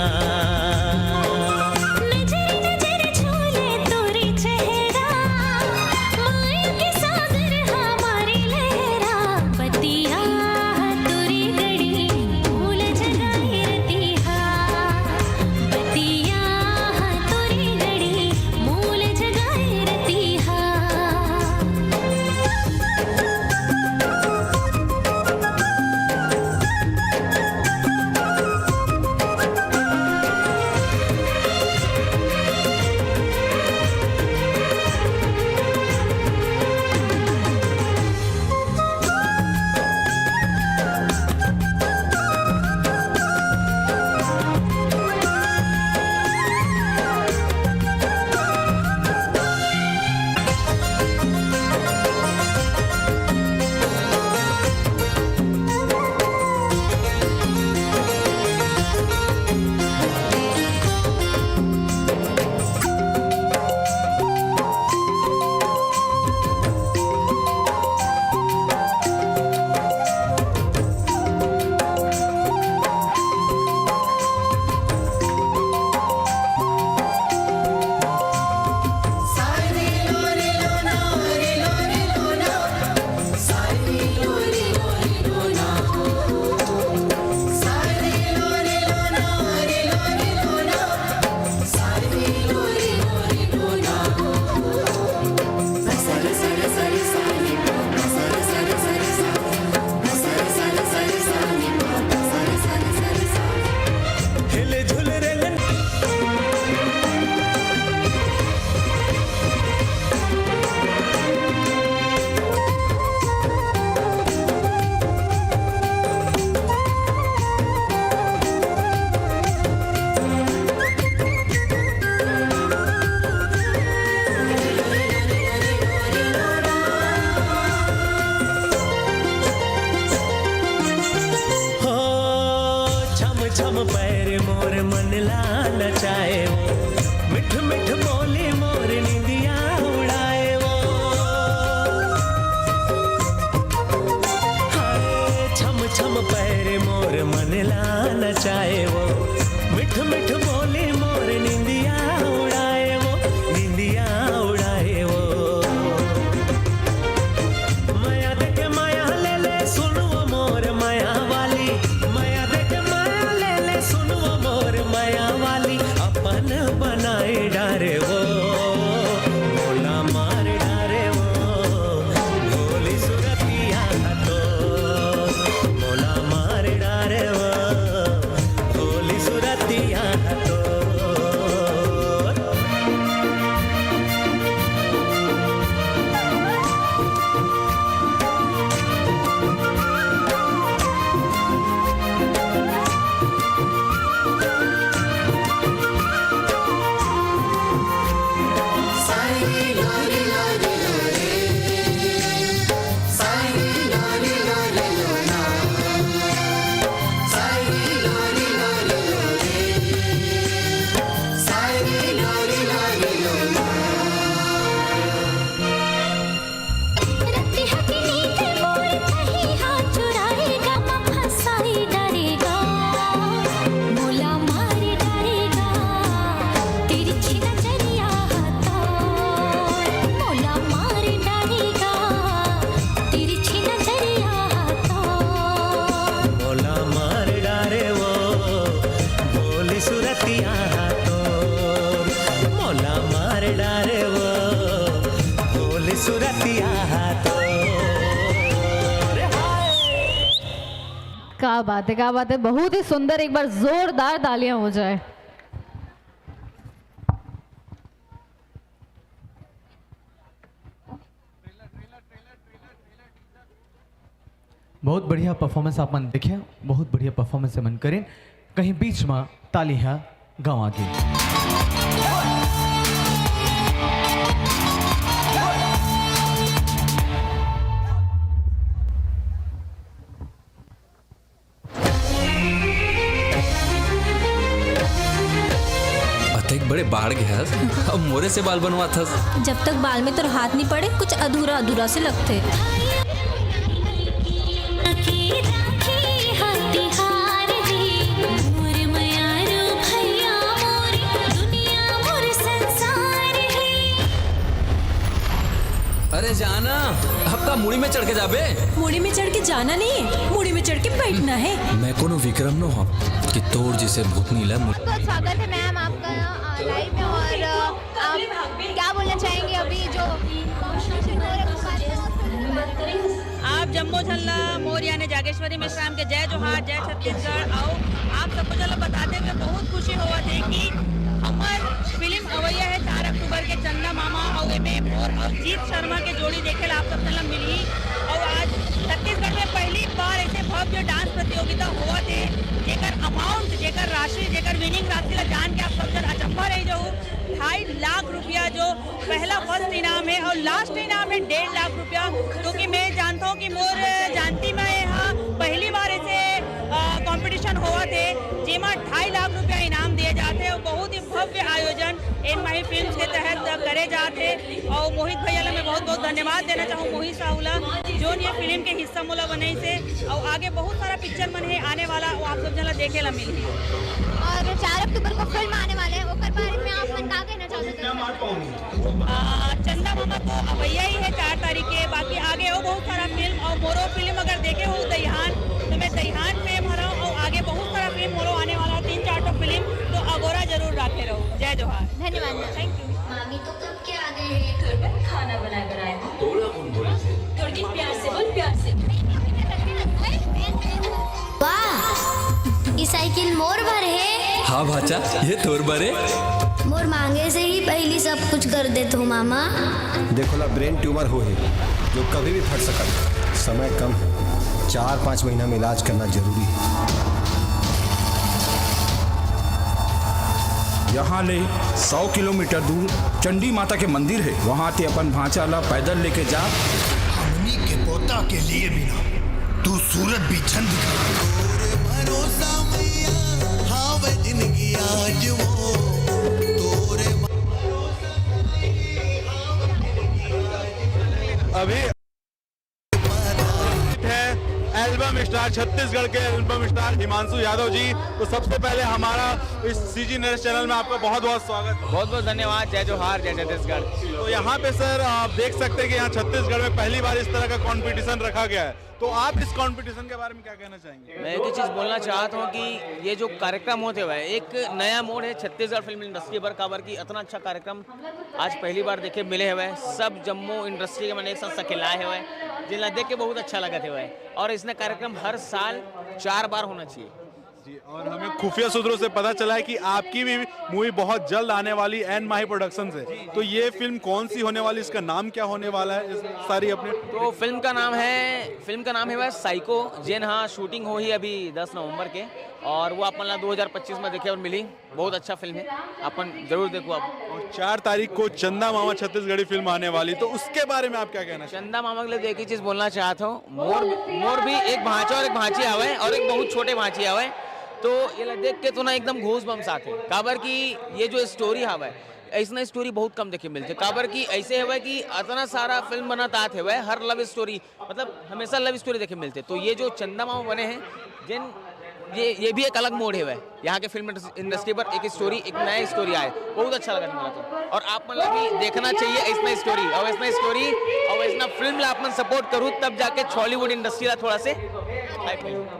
क्या बात है, क्या बात है, बहुत ही सुंदर। एक बार जोरदार तालियां हो जाए। बहुत बढ़िया परफॉर्मेंस आप मन देखे, बहुत बढ़िया परफॉर्मेंस मन करें, कहीं बीच में तालियां गंवा गई। बड़े बाढ़ गया अब मोरे से बाल बनवा था। जब तक बाल में तो हाथ नहीं पड़े कुछ अधूरा अधूरा से लगते। अरे जाना आपका मुड़ी में चढ़ के जाबे। मुड़ी में चढ़ के जाना नहीं है, मुड़ी में चढ़ के बैठना है। मैं कोनो विक्रम नो हम कि तोड़ जिसे भूत नीला। बहुत स्वागत है मैम आपका लाइव में। और आप क्या बोलना चाहेंगे अभी जो आप जम्मो झल्ला मोर यानी जागेश्वरी मिश्राम के जय जोहार जय छत्तीसगढ़ आओ। आप सबको चलो बताते हैं कि बहुत खुशी हुआ थे कि हमार फिल्म अवैया है 4 अक्टूबर के चंदा मामा और एम और जीत शर्मा के जोड़ी देखे आप सब चला मिली। और आज छत्तीसगढ़ में पहली बार ऐसे भव्य डांस प्रतियोगिता हुआ थे जेकर अमाउंट जेकर राशि जेकर विनिंग राशि ला जान के आप सब जन अचंभा रही जाऊ। 2.5 लाख रुपया जो पहला फर्स्ट इनाम है और लास्ट इनाम है 1.5 लाख रुपया। क्योंकि मैं जानता हूँ कि मोर जानती मैं यहाँ पहली बार ऐसे कंपटीशन हुआ थे जिसमें 2.5 लाख रुपया इनाम दिए जाते और बहुत ही भव्य आयोजन इन माही फिल्म के तहत करे जाते। और मोहित भैया ला मैं बहुत बहुत धन्यवाद देना चाहूँ मोहित साहूला जो ये फिल्म के हिस्सा मोला बनाई से। और आगे बहुत सारा पिक्चर मन है आने वाला वो आप सब जला देखे ला मिली। और 4 अक्टूबर को फिल्म आने वाले हैं ओकर बारे में आप मन का कहना चाहते हैं? चंदा मामा तो अवैया ही है 4 तारीख के। बाकी आगे हो बहुत सारा फिल्म और मोरो फिल्म अगर देखे हो दहिहान तो मैं दहिहान में भरा हूँ। और आगे बहुत सारा फिल्म मोरो आने वाला 3-4 तो फिल्म तो अगोरा जरूर रखे रहो। जय जोहार। धन्यवाद। Thank you. मामी तो कब के आ गए हैं घर पर खाना बनाए थोड़ा थोड़ी प्यार से बोल प्यार से। वाह ये साइकिल मोर भर है। हाँ भाचा ये तोर बरे। मोर मांगे से ही पहली सब कुछ कर देते हो मामा। देखो ना ब्रेन ट्यूमर हो है जो कभी भी फट सकता है। समय कम है 4-5 महीना में इलाज करना जरूरी है। यहाँ ले 100 किलोमीटर दूर चंडी माता के मंदिर है। वहाँ ते अपन भांचा ला पैदल लेके जा। हमनी के पोता के लिए बिना तू सूरत भी छंद भरोसा मैया हाँ वे जिंदगी आज वो तोरे अभी है एल्बम स्टार छत्तीसगढ़ के एल्बम स्टार हिमांशु यादव जी। तो सबसे पहले हमारा इस सीजी न्यूज़ चैनल में आपका बहुत बहुत स्वागत। बहुत बहुत धन्यवाद। जय जोहार जय छत्तीसगढ़। तो यहाँ पे सर आप देख सकते हैं कि यहाँ छत्तीसगढ़ में पहली बार इस तरह का कंपटीशन रखा गया है। तो आप इस कंपटीशन के बारे में क्या कहना चाहेंगे? मैं एक चीज़ बोलना चाहता हूँ कि ये जो कार्यक्रम होते हुए एक नया मोड़ है छत्तीसगढ़ फिल्म इंडस्ट्री पर काबर की इतना अच्छा कार्यक्रम आज पहली बार देखे मिले हुए सब जम्मू इंडस्ट्री के मैंने एक साथ सकेलाए हुए जिन्हें देख के बहुत अच्छा लगा हुआ है। और इसने कार्यक्रम हर साल 4 बार होना चाहिए जी। और हमें खुफिया सूत्रों से पता चला है कि आपकी भी मूवी बहुत जल्द आने वाली एन माही प्रोडक्शन से। तो ये फिल्म कौन सी होने वाली, इसका नाम क्या होने वाला है? इस सारी अपने तो फिल्म का नाम है वह साइको जिन हाँ शूटिंग हो ही अभी 10 नवंबर के। और वो अपन 2025 में देखे और मिली। बहुत अच्छा फिल्म है अपन जरूर देखो आप। और 4 तारीख को चंदा मामा छत्तीसगढ़ी फिल्म आने वाली, तो उसके बारे में आप क्या कहना? चंदा मामा के लिए एक ही चीज़ बोलना चाहता हूँ मोर भी एक भांचा और एक भांची आवे और एक बहुत छोटे भांची आवे। तो ये देख के तो ना एकदम घूस बम्स आते काबर की ये जो स्टोरी हवा है ऐसा स्टोरी बहुत कम देखे मिलते काबर की ऐसे है कि इतना सारा फिल्म बनाता आते हुए हर लव स्टोरी मतलब हमेशा लव स्टोरी देखे मिलते। तो ये जो चंदा मामा बने हैं जिन ये भी एक अलग मोड़ है यहाँ के फिल्म इंडस्ट्री पर एक स्टोरी एक नया स्टोरी आए बहुत अच्छा लगा मेरा तो। और आप मतलब भी देखना चाहिए ऐसा स्टोरी और ऐसा फिल्म ला आप सपोर्ट करूँ तब जाके हॉलीवुड इंडस्ट्री ला थोड़ा से।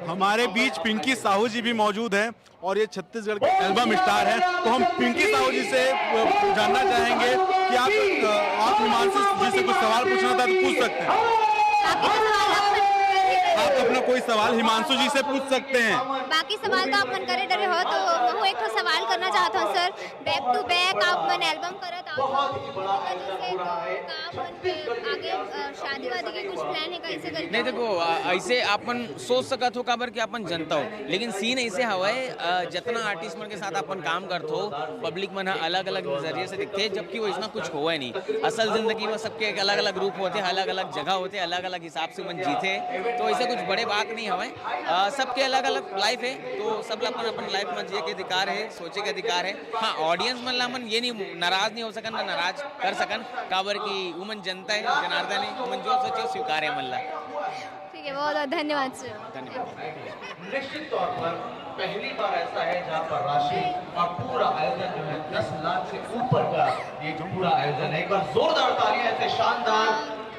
हमारे बीच पिंकी साहू जी भी मौजूद हैं और ये छत्तीसगढ़ के एल्बम स्टार हैं। तो हम पिंकी साहू जी से जानना चाहेंगे कि आप हिमांशु जी से कुछ सवाल पूछना था तो पूछ सकते हैं। आप अपना कोई सवाल हिमांशु जी से पूछ सकते हैं। बाकी सवाल तो आप मन करे डरे हो तो मैं एक सवाल करना चाहता हूँ सर। बैक टू बैक आप मन एल्बम करत आगे शादी वादी के कुछ प्लान है कैसे करके? नहीं देखो ऐसे अपन सोच सकत हो काबर कि अपन जनता हो लेकिन सीन ऐसे हवा है जितना आर्टिस्ट मन के साथ अपन काम करते हो पब्लिक मन अलग अलग नजरिए से दिखते हैं जबकि वो इतना कुछ हुआ नहीं। असल जिंदगी में सबके अलग अलग रूप होते अलग अलग जगह होते अलग अलग हिसाब से मन जीते। तो ऐसे से कुछ बड़े बात नहीं हवे। सबके अलग अलग लाइफ है, तो सब अपन अपन लाइफ में जिए के अधिकार है, सोचे के अधिकार है। हाँ, ऑडियंस मन ला मन ये नहीं नाराज नहीं हो सकन ना नाराज कर सकन, काबर की उमन जनता है, जनार्दन है, उमन जो सोचे स्वीकार है मन ला। ठीक है, बहुत बहुत धन्यवाद सर। निश्चित तौर पर पहली बार ऐसा है जहां पर राशि और पूरा आयोजन जो है 10 लाख से ऊपर का ये जो पूरा आयोजन है। एक बार जोरदार तालियां ऐसे शानदार,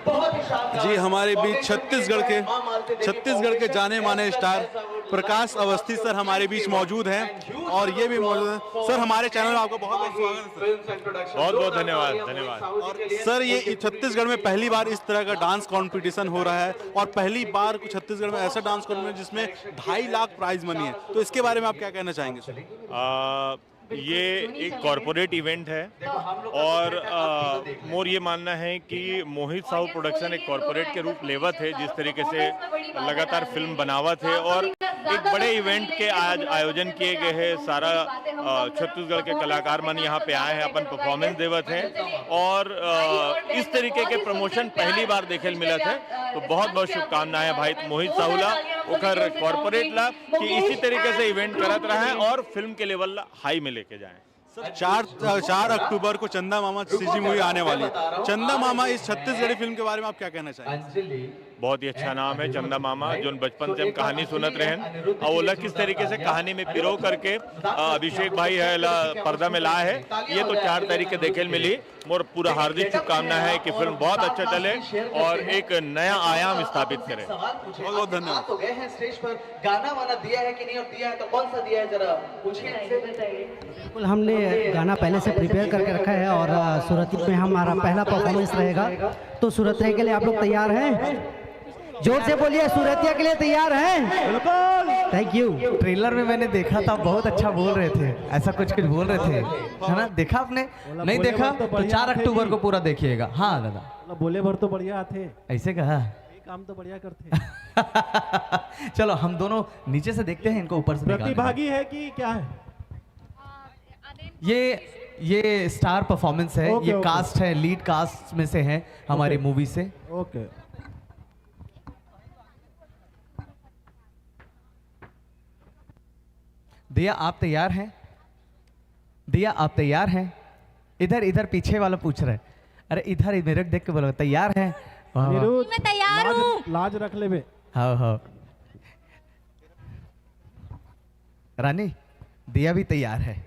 बहुत ही शानदार। जी, हमारे बीच छत्तीसगढ़ के जाने माने स्टार प्रकाश अवस्थी सर हमारे बीच मौजूद हैं और ये भी मौजूद हैं। सर, हमारे चैनल में आपका बहुत बहुत स्वागत है। बहुत बहुत धन्यवाद। और सर, ये छत्तीसगढ़ में पहली बार इस तरह का डांस कंपटीशन हो रहा है और पहली बार छत्तीसगढ़ में ऐसा डांस कंपटीशन जिसमें 2.5 लाख प्राइज मनी है, तो इसके बारे में आप क्या कहना चाहेंगे सर? ये एक कॉरपोरेट इवेंट है और मोर ये मानना है कि मोहित साहू प्रोडक्शन एक कॉरपोरेट के रूप लेवत है, जिस तरीके से लगातार फिल्म बनावत है और एक बड़े इवेंट के आज आयोजन किए गए हैं। सारा छत्तीसगढ़ के कलाकार मन यहाँ पे आए हैं, अपन परफॉर्मेंस देवत हैं और इस तरीके के प्रमोशन पहली बार देखे मिलत है। तो बहुत बहुत शुभकामनाएं भाई मोहित साहू ला, ओकर कॉरपोरेट ला, कि इसी तरीके से इवेंट करत रहे और फिल्म के लेवल हाई में लेके जाएं। सर, 4 अक्टूबर को चंदा मामा सीजी मूवी आने वाली है। चंदा मामा इस छत्तीसगढ़ी फिल्म के बारे में आप क्या कहना चाहेंगे? बहुत ही अच्छा नाम है चंदा मामा, जो बचपन से हम कहानी सुनत रहे और वो अलग किस तरीके से कहानी में पिरो करके अभिषेक भाई है पर्दा में लाए है। ये तो 4 तारीख के देखे मिली। मोर पूरा हार्दिक शुभकामना है कि फिल्म बहुत अच्छा चले और एक नया आयाम स्थापित करे। बहुत बहुत धन्यवाद। तो गए हैं स्टेज पर, गाना वाना दिया है कि नहीं, और दिया है तो कौन सा दिया है, जरा पूछिए। बिल्कुल, हमने गाना पहले से प्रिपेयर करके रखा है और सूरत में हमारा पहला परफॉर्मेंस रहेगा। तो सूरत के लिए आप लोग तैयार हैं? जोर से बोलिए, सूरतिया के लिए तैयार हैं? बिल्कुल, थैंक यू। ट्रेलर में मैंने देखा था, बहुत अच्छा बोल रहे थे, ऐसा कुछ बोल रहे थे, है ना? देखा आपने? नहीं देखा तो 4 अक्टूबर को पूरा देखिएगा। हाँ दादा, बोले भर तो बढ़िया थे, ऐसे कहा काम तो बढ़िया करते। चलो हम दोनों नीचे से देखते हैं, इनको ऊपर से प्रतिभागी है कि क्या है? ये स्टार परफॉर्मेंस है। ये कास्ट है, लीड कास्ट में से है हमारी मूवी से। ओके, दिया आप तैयार हैं? दिया आप तैयार हैं? इधर पीछे वाला पूछ रहा है। अरे इधर मेरे देख के बोलो, तैयार हैं? मैं तैयार हूँ। लाज रख ले बे। हाँ रानी, दिया भी तैयार है।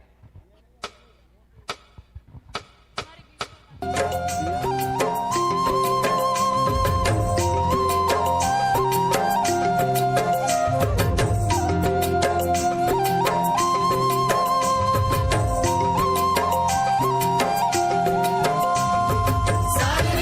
सारी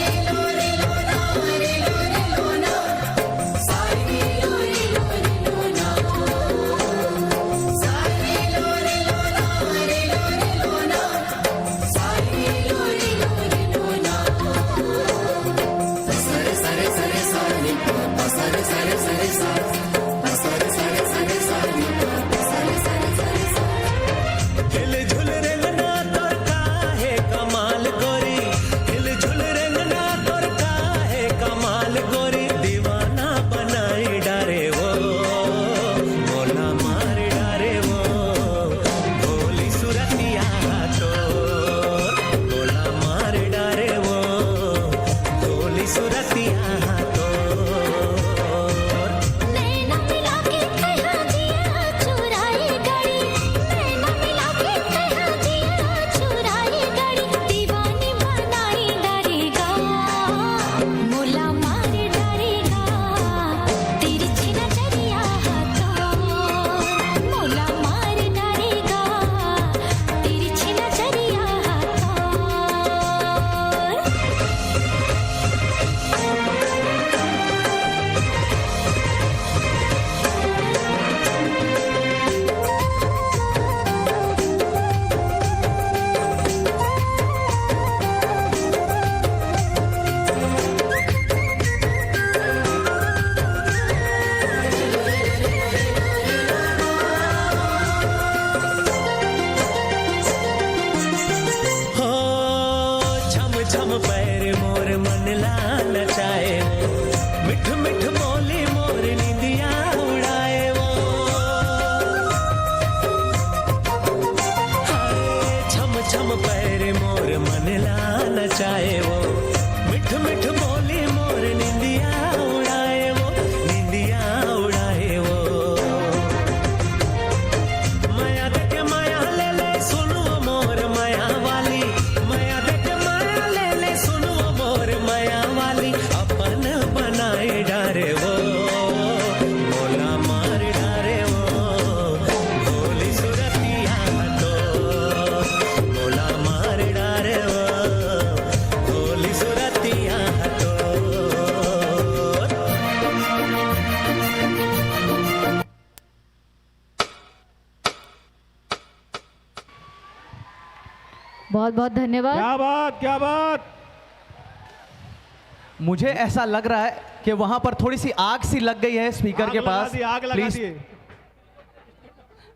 बहुत बहुत धन्यवाद। क्या बात, क्या बात। मुझे ऐसा लग रहा है कि वहां पर थोड़ी सी आग सी लग गई है स्पीकर के पास। आग लगा प्लीज दिए।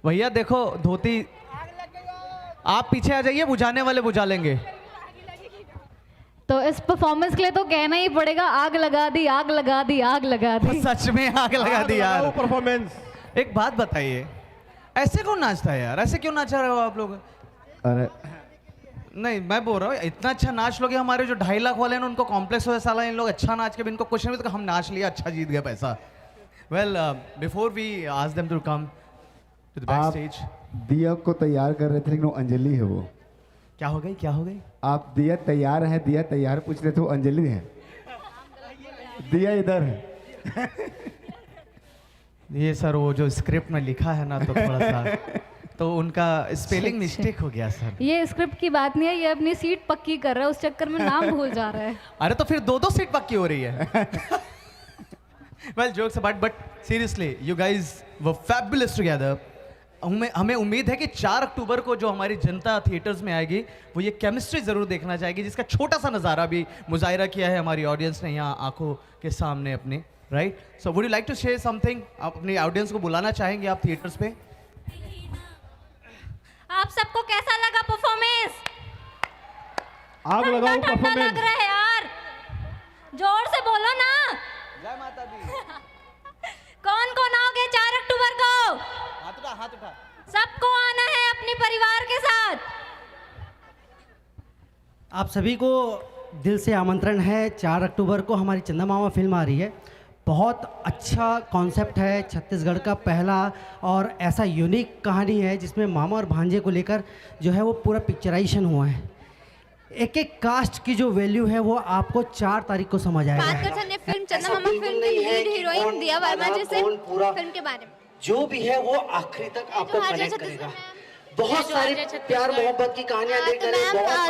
भैया देखो धोती, आप पीछे आ जाइए, बुझाने वाले बुझा लेंगे। तो इस परफॉर्मेंस के लिए तो कहना ही पड़ेगा, आग लगा दी, आग लगा दी, आग लगा दी। सच में आग लगा दी यार। परफॉर्मेंस। एक बात बताइए, ऐसे कौन नाचता है यार? ऐसे क्यों नाचा रहे हो आप लोग? अरे नहीं, मैं बोल रहा हूँ इतना अच्छा नाच लोगे। हमारे जो 2.5 लाख वाले हैं उनको कॉम्प्लेक्स हो साला, इन लोग अच्छा नाच के भी इनको क्वेश्चन भी तो हम नाच लिया, अच्छा जीत गया पैसा। Well before we ask them to come to the backstage, दिया को तैयार कर रहे थे लेकिन वो अंजलि है। वो क्या हो गई, क्या हो गई? आप दिया तैयार है, दिया तैयार पूछ रहे थे, वो अंजलि है। दिया इधर है। ये सर वो जो स्क्रिप्ट में लिखा है ना, तो थोड़ा सा तो उनका स्पेलिंग मिस्टेक हो गया सर। ये स्क्रिप्ट की बात नहीं है, ये अपनी सीट पक्की कर रहा है, उस चक्कर में नाम भूल जा रहा है। अरे तो फिर 2-2 सीट पक्की हो रही है। Well jokes apart, but seriously you guys were fabulous together. हमें उम्मीद है कि 4 अक्टूबर को जो हमारी जनता थिएटर्स में आएगी वो ये केमिस्ट्री ज़रूर देखना चाहेगी, जिसका छोटा सा नज़ारा भी मुजाहिरा किया है हमारी ऑडियंस ने यहाँ आंखों के सामने अपने। Right, so would you like to share something? आप अपनी ऑडियंस को बुलाना चाहेंगे आप थिएटर्स पे? आप सबको कैसा लगा परफॉर्मेंस? आग लगाओ ठंडा परफॉर्मेंस। लग रहा है यार, जोर से बोलो ना। जय माता दी। कौन कौन आओगे 4 अक्टूबर को? हाथ उठा, हाथ उठा। सबको आना है अपने परिवार के साथ। आप सभी को दिल से आमंत्रण है। 4 अक्टूबर को हमारी चंदा मामा फिल्म आ रही है। बहुत अच्छा कॉन्सेप्ट है, छत्तीसगढ़ का पहला और ऐसा यूनिक कहानी है जिसमें मामा और भांजे को लेकर जो है वो पूरा पिक्चराइजेशन हुआ है। एक एक कास्ट की जो वैल्यू है वो आपको 4 तारीख को समझ आएगा। बात करते हैं फिल्म चंदा मामा फिल्म की लीड हीरोइन दिया वर्मा जी से फिल्म के बारे में। जो भी है वो आखिरी तक आपको कनेक्ट करेगा। बहुत सारी प्यार मोहब्बत की कहानियां देख रहे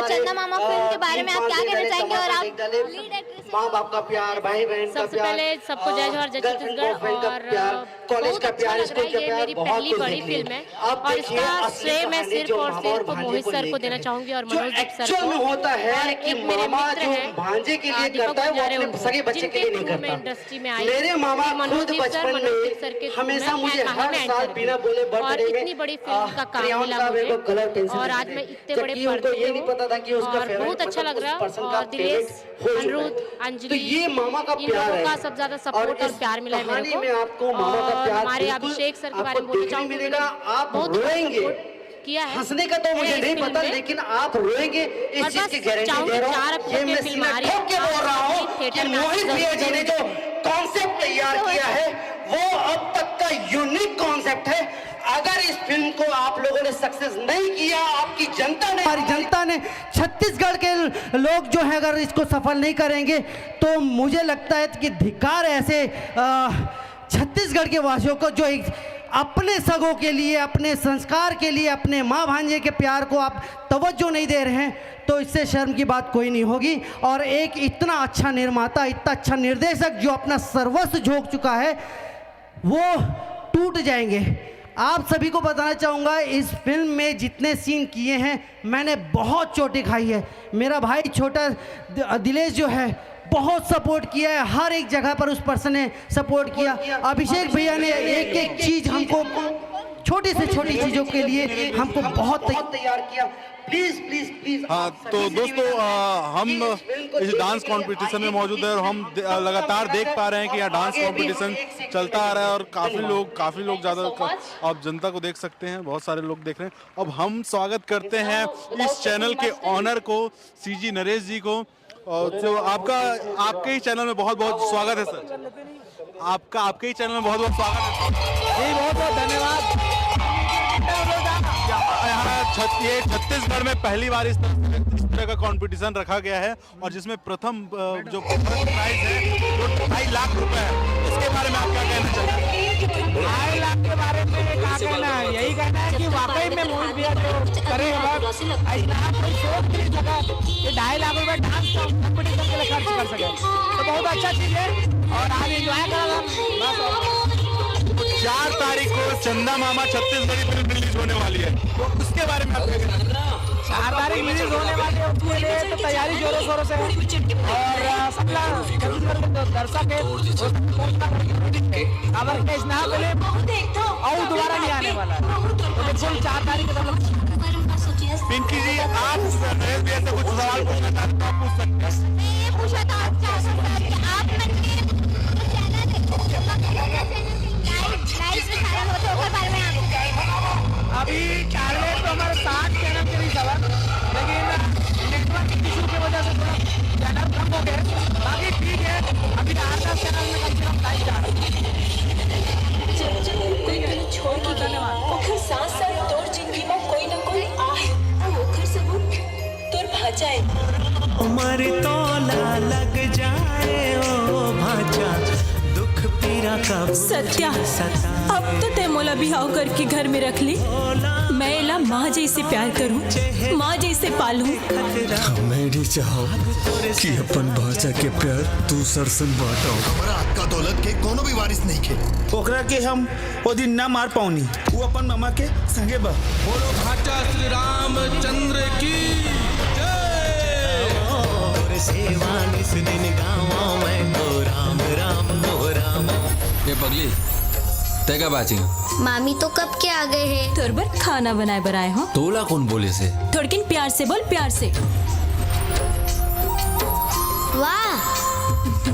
चंदा मामा फिल्म के बारे में आप क्या कहना चाहेंगे? और आप लीड एक्ट्रेस, माँ बाप का प्यार, भाई बहन का सबसे प्यार, पहले सबको जय जोहार, जय छत्तीसगढ़। और कॉलेज का प्यार, स्कूल का ये प्यार, मेरी पहली बड़ी फिल्म है और इसका श्रेय मैं सिर्फ और सिर्फ मोहित सर को देना चाहूंगी और मनोज दीप सर को। में होता है कि मामा जो भांजे के लिए करता है वो अपने सगे बच्चे के लिए नहीं करता। इंडस्ट्री में आई मेरे मामा खुद बचपन में हमेशा मुझे हर साल बिना बोले और इतनी बड़ी फिल्म का काम मिला मुझे और आज मैं इतने बड़े पर्दे ये नहीं पता था कि उसका और बहुत अच्छा लग रहा है। और दिलेश, अनिरुद्ध, अंजलि, तो ये मामा का इन प्यार लोगों है का सब ज्यादा सपोर्ट और प्यार मिला है मेरे को। में आपको मामा का और प्यार हमारे बिल्कुल अभिषेक सर के बारे में आपको बोलना देखने चाहूंगी, मिलेगा। आप बहुत रोएंगे, किया है। हंसने का तो मुझे नहीं पता, लेकिन आप रोएंगे इस चीज की गारंटी दे रहा हूँ। ये मैं सीना ठोक के बोल रहा हूँ कि मोहित भैया जी ने जो कॉन्सेप्ट तैयार किया है वो अब तक का यूनिक कॉन्सेप्ट है। अगर इस फिल्म को आप लोगों ने सक्सेस नहीं किया, आपकी जनता ने, हमारी जनता ने, छत्तीसगढ़ के लोग जो है अगर इसको सफल नहीं करेंगे तो मुझे लगता है कि धिक्कार ऐसे छत्तीसगढ़ के वासियों को जो एक अपने सगों के लिए, अपने संस्कार के लिए, अपने माँ भांजे के प्यार को आप तवज्जो नहीं दे रहे हैं, तो इससे शर्म की बात कोई नहीं होगी। और एक इतना अच्छा निर्माता, इतना अच्छा निर्देशक जो अपना सर्वस्व झोंक चुका है वो टूट जाएंगे। आप सभी को बताना चाहूँगा इस फिल्म में जितने सीन किए हैं मैंने बहुत चोटें खाई है। मेरा भाई छोटा दिलेश जो है बहुत सपोर्ट किया है, हर एक जगह पर उस पर्सन ने सपोर्ट किया। अभिषेक भैया ने एक एक चीज हमको, छोटी से छोटी चीज़ों के लिए हमको बहुत तैयार किया। Please please please. हाँ तो दोस्तों हम इस डांस कंपटीशन में मौजूद है और हम लगातार देख पा रहे हैं कि यहाँ डांस कंपटीशन चलता आ रहा है और काफ़ी लोग ज़्यादा आप जनता को देख सकते हैं, बहुत सारे लोग देख रहे हैं। अब हम स्वागत करते हैं इस चैनल के ऑनर को, सीजी नरेश जी को। और जो आपके ही चैनल में बहुत बहुत स्वागत है सर। आपके ही चैनल में बहुत बहुत स्वागत है जी। बहुत बहुत धन्यवाद। ये छत्तीसगढ़ में पहली बार इस तरह का कंपटीशन रखा गया है और जिसमें प्रथम जो प्राइज है वो 2.5 लाख रुपए है। इसके बारे में आप क्या कहना चाहते हैं? 2.5 लाख के बारे में क्या कहना है? यही कहना है कि वाकई में मोहित भैया जो करे ऐसा कोई सोच नहीं सका कि 2.5 लाख रुपए डांस कंपटीशन के लिए खर्च कर सके, तो बहुत अच्छा चीज है और आज एंजॉय करेगा। 4 तारीख को चंदा मामा छत्तीसगढ़ी फिल्म रिलीज होने वाली है, तो उसके बारे में आप क्या कहना? 4 तारीख रिलीज होने वाली है, उसके लिए तो तैयारी जोरों शोरों से है और सबला दर्शक है अगर केस ना मिले और दोबारा नहीं आने वाला है। तो बिल्कुल 4 तारीख के मतलब पिंकी जी, आप नरेश भैया से कुछ सवाल पूछना चाहते हैं, आप पूछ सकते हैं। मैं ये पूछा था आप अभी टारगेट तो हमारे 7 चैनल के लिए सवाल, लेकिन नेटवर्क इशू की वजह से थोड़ा चैनल कम हो गए। बाकी ठीक है, अभी 8-10 चैनल में कम से कम लाइव जा रहा है। छोड़ के धन्यवाद ओखर साथ तोर जिंदगी में कोई ना कोई आहे ओखर सबूत तोर भाजाए उमर तोला लग जाए ओ भाजा दुख पीरा कब सत्या अब तो ते मोला बिहाव करके घर में रख ली। मैं एला माँ जैसे प्यार करूं, माँ जैसे पालूं। मेरी चाहो कि अपन भाषा के प्यार तू सरसन बांटो। हमारा अक्का दौलत के कोनो भी वारिस नहीं खे। ओकरा के हम ओ दिन ना मार पाऊनी, वो अपन मामा के संगे बा। बोलो भाचा श्री रामचंद्र की और सेवा इस दिन गाँव में तो राम राम हो राम। ये पगली तेगा बाची मामी तो कब के आ गए हैं? तोर बर खाना बनाए बनाए हो। तोला कौन बोले से? थोड़किन प्यार से बोल, प्यार से। वाह,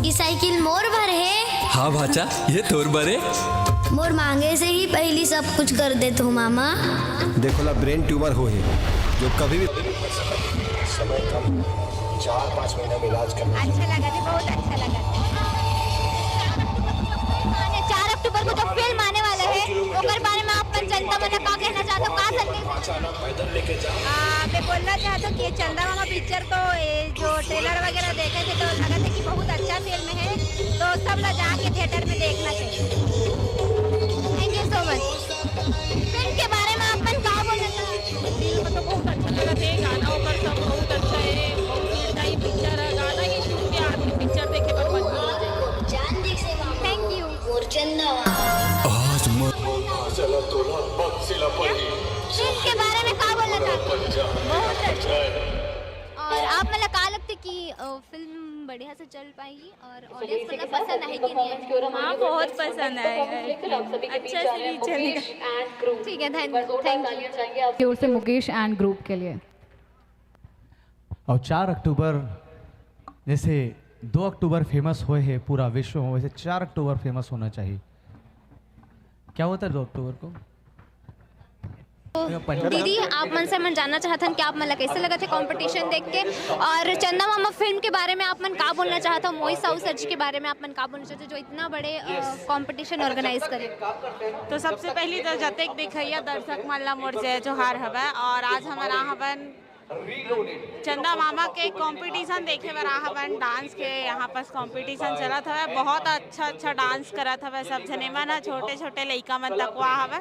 ये साइकिल मोर भर है। हाँ भाचा, ये तोर बरे। मोर मांगे से ही पहली सब कुछ कर दे तू मामा। देखो ला ब्रेन ट्यूमर हो है जो कभी भी समय कम 4-5 महीना में इलाज करना। अच्छा लगा थी, बहुत अच्छा लगा। 4 अक्टूबर को जो फिल्म आने वाला है ओकर बारे में आप चंदा मामा का कहना चाहते हो? का मैं बोलना चाहता हूँ कि चंदा मामा पिक्चर तो जो ट्रेलर वगैरह देखे थे तो लगा था कि बहुत अच्छा फिल्म है, तो सब लोग जाके थिएटर में देखना चाहिए। Thank you so much. Film के बारे में आप का बोलना चाहते हैं? फिल्म तो बहुत अच्छा लगा थे, गाना ऊपर सब बहुत अच्छा है, बहुत ही अच्छा पिक्चर है। गाना ही सुन के आदमी पिक्चर देखे पर मजबूर हो जाए। Thank you. आज चला तोला बक्सिला पड़ी। फिल्म के बारे में क्या बोलना चाहते हैं? बहुत अच्छा। और आप मतलब क्या लगता है कि फिल्म बढ़िया से चल पाएगी और ऑडियंस को पसंद आएगी नहीं है? हाँ, बहुत पसंद आएगा, अच्छा से भी चलेगा। ठीक है, थैंक की ओर से मुकेश एंड ग्रुप के लिए। और 4 अक्टूबर जैसे 2 अक्टूबर फेमस हुए हैं पूरा विश्व में, वैसे 4 अक्टूबर फेमस होना चाहिए। क्या होता है 2 अक्टूबर को? दीदी, आप मन से मन जानना चाहते हैं कि आप मतलब कैसे लगा थे कंपटीशन देख के, और चंदा मामा फिल्म के बारे में आप मन का बोलना चाहता हूँ? मोहित साहू सर जी के बारे में आप मन का बोलना चाहते हो जो इतना बड़े कंपटीशन ऑर्गेनाइज करे? तो सबसे पहली तो जतेक दिखैया दर्शक मन ला मोर जय जोहार हवे। और आज हमारा हवन चंदा मामा के कंपटीशन देखे बर हवन। डांस के यहाँ पास कंपटीशन चलत हवे, बहुत अच्छा डांस करत हवे सब जने मन, छोटे छोटे लइका मन तक हुआ हवे।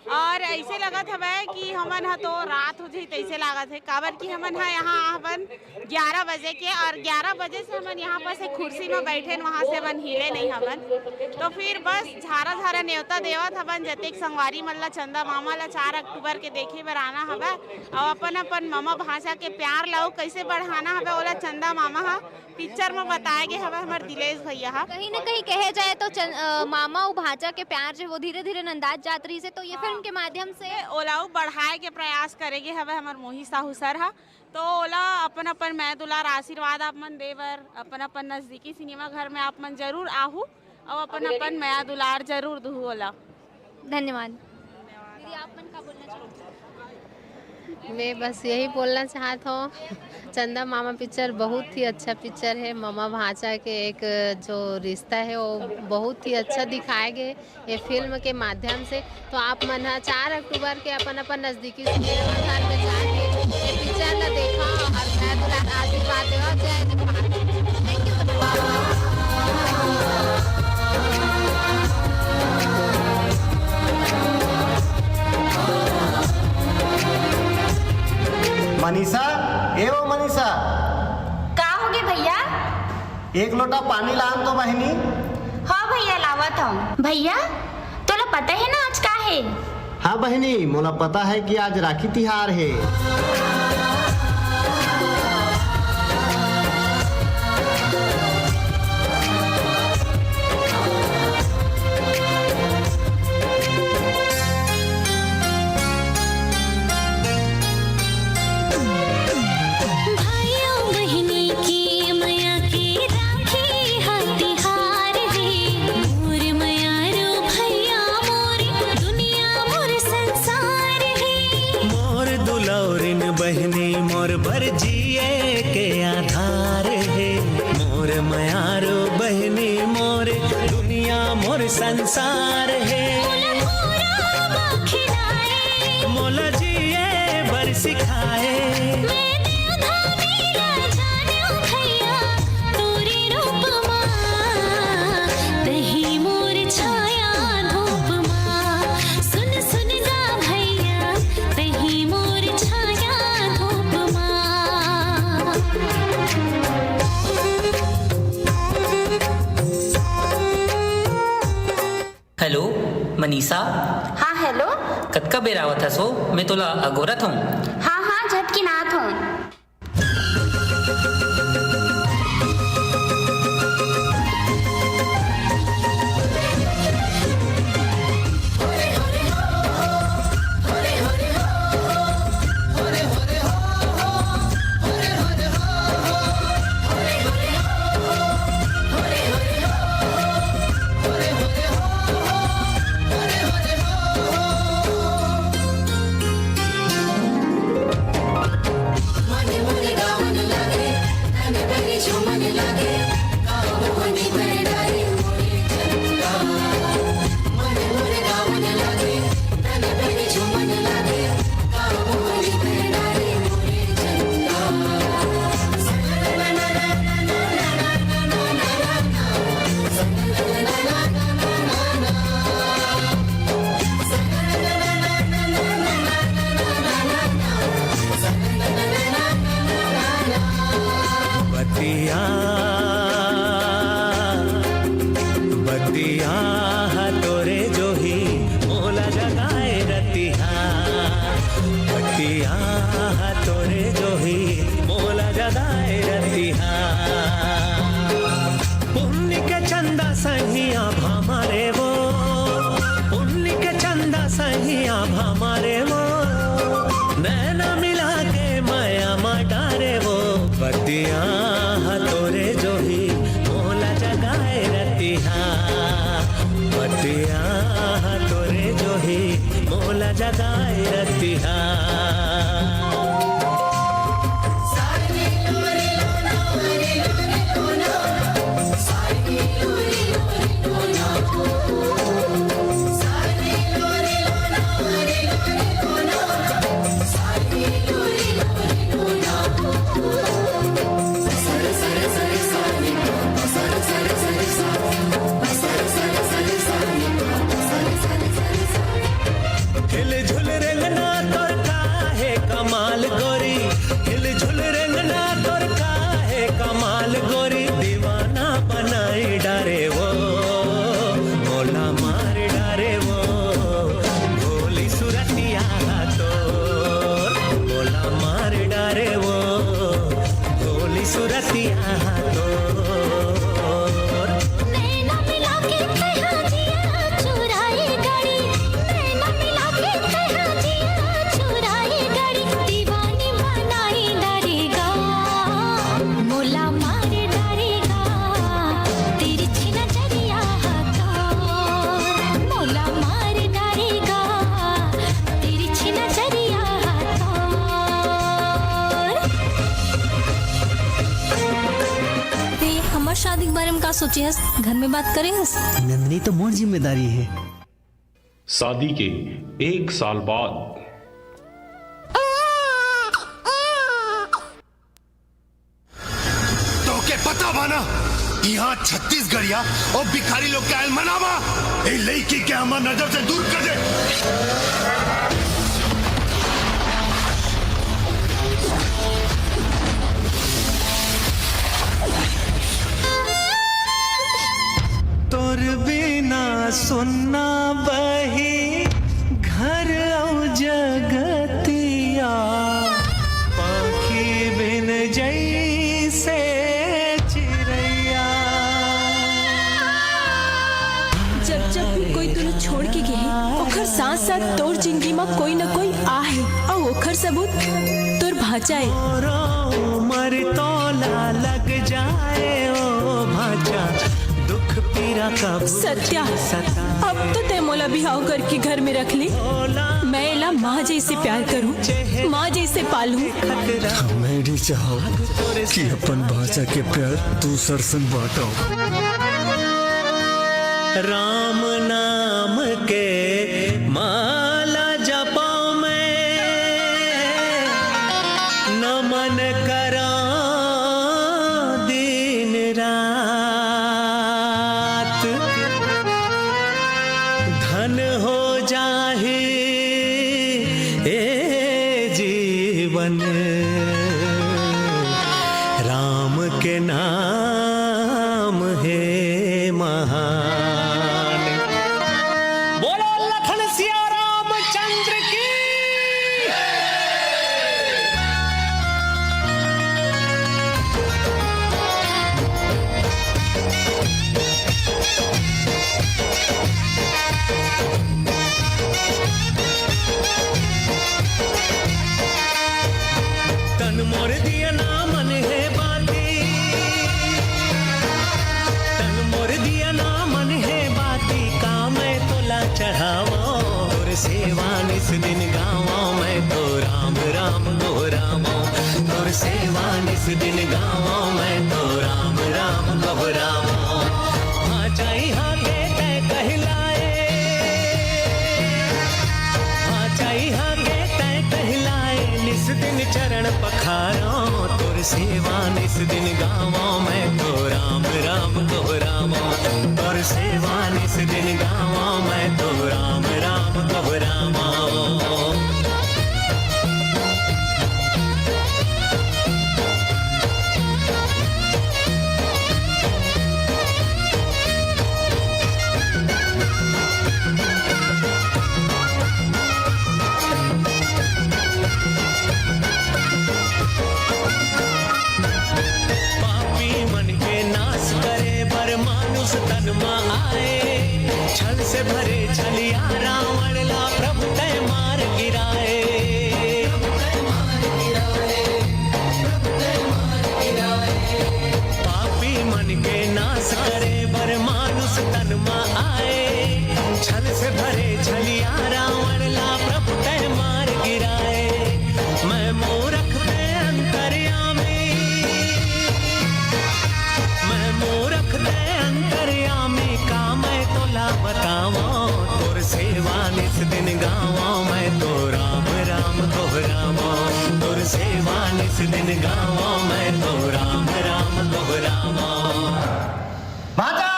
और ऐसे लगत हवे कि हमन हा तो रात हो जाई तैसे लागत है, काबर कि हमन हा यहाँ हवन 11 बजे के, और 11 बजे से हमन यहाँ पर से कुर्सी में बैठे वहाँ से हमन हिले नहीं हवन। तो फिर बस झारा झारा न्योता देवत हवन जतेक संगवारी मन ला चंदा मामा ला 4 अक्टूबर के देखे बर आना हवे, और अपन अपन मामा भाषा के प्यार ला कैसे बढ़ाना हवे ओला चंदा मामा हा पिक्चर में बताए गए हवे हमार दिलेश भैया हा। कहीं ना कहीं कहे जाए तो मामा और भाजा के प्यार जो वो धीरे धीरे नंदाज जात रही से, तो ये फिल्म के माध्यम से ओलाऊ बढ़ाए के प्रयास करेंगे हवे हमार मोहित साहू सर हा। तो ओला अपन अपन मैं दुलार आशीर्वाद आप मन देवर, अपन अपन नजदीकी सिनेमा घर में आप मन जरूर आहू और अपन अपन मैं दुलार जरूर दू ओला। धन्यवाद। दीदी, आप मन का बोलना चाहते? मैं बस यही बोलना चाहता हूँ, चंदा मामा पिक्चर बहुत ही अच्छा पिक्चर है। मामा भांजा के एक जो रिश्ता है वो बहुत ही अच्छा दिखाए गए ये फिल्म के माध्यम से। तो आप मन 4 अक्टूबर के अपन अपन नज़दीकी सिनेमा घर में जाके ये पिक्चर ला देखा और मैं दुलार आशीर्वाद देवा। जय मनीषा, ए वो मनीषा, का हो गए भैया? 1 लोटा पानी लान तो बहनी। हाँ भैया, लावत हूँ। भैया तोला पता है ना आज का है? हाँ बहनी, मोला पता है कि आज राखी तिहार है। बर जिए के आधार है। मोर मयारो बहनी मोरे दुनिया मोर संसार है। मोला जिए बर सिखाए हेलो मनीषा। हाँ हेलो। कतका बेर आवत हस हो? मैं तोला अगोरत हूँ। हाँ हाँ झटकी नाथ हूँ। शादी के बारे में का सोची हस? घर में बात करे हस? नंदनी तो मोर जिम्मेदारी है। शादी के 1 साल बाद तो के पता माना यहाँ छत्तीसगढ़िया और भिखारी लोग के आयल मनावा ए लड़की के हमार नजर से दूर कर दे। तोर बिना सुनना बही घर औ जगतिया पाखी बिन जैसे चिड़ैया। जब जब भी कोई तुझे छोड़ के गए ओखर साथ साथ तोर जिंदगी में कोई न कोई आहे और ओखर सबूत तोर भाचाए। मर तोला लग जाए ओ भाचा दुख पीरा कब सत्या अब तो ते मोला बिहाव करके घर में रख ली। मैं एला माँ जैसे प्यार करूं, माँ जैसे पालूं। मेरी चाहो कि अपन भाषा के प्यार दूसर संग बांटो। राम नाम के माला जपाओ मैं, नमन करा दिन रात। धन हो जाहे ए जीवन, राम के नाम है महान। बोलो लखन सिया रामचंद्र की। तन मोर दिया ना मन है बाती, तन मोर दिया ना मन है बाती। काम मैं तोला चढ़ावो, तोर सेवा निस दिन गावो। मैं तो राम राम दोहरावो, तोर सेवा निस दिन गावो। मैं तो राम राम दोहरावो। हाँ चाही हाँ के तय कहलाए, हाँ चाही हाँ के तय कहलाए। निस दिन चरण पखारो, तोर सेवा निस दिन गावो। मैं तो राम राम दोहरावो, तोर सेवा निस दिन गावो। मैं तो राम राम दोहरावो। पापी मन के नाश करे बर मानुष तन में आए। छल से भरे छलिया रावण ला प्रभु तय मार गिराए। पापी मन के नाश करे बर मानुष तन में आए। छल से भरे छलिया रावण ला प्रभु तय मार गिराए। मैं मूरख दे अंतर्यामी, मैं मूरख दे अंतर्यामी। का मैं तोला बतावो, तोर सेवा निस दिन गावो। मैं तो राम राम दोहरावो, तोर सेवा निस दिन गावो। मैं तो राम राम दोहरावो। भाजा,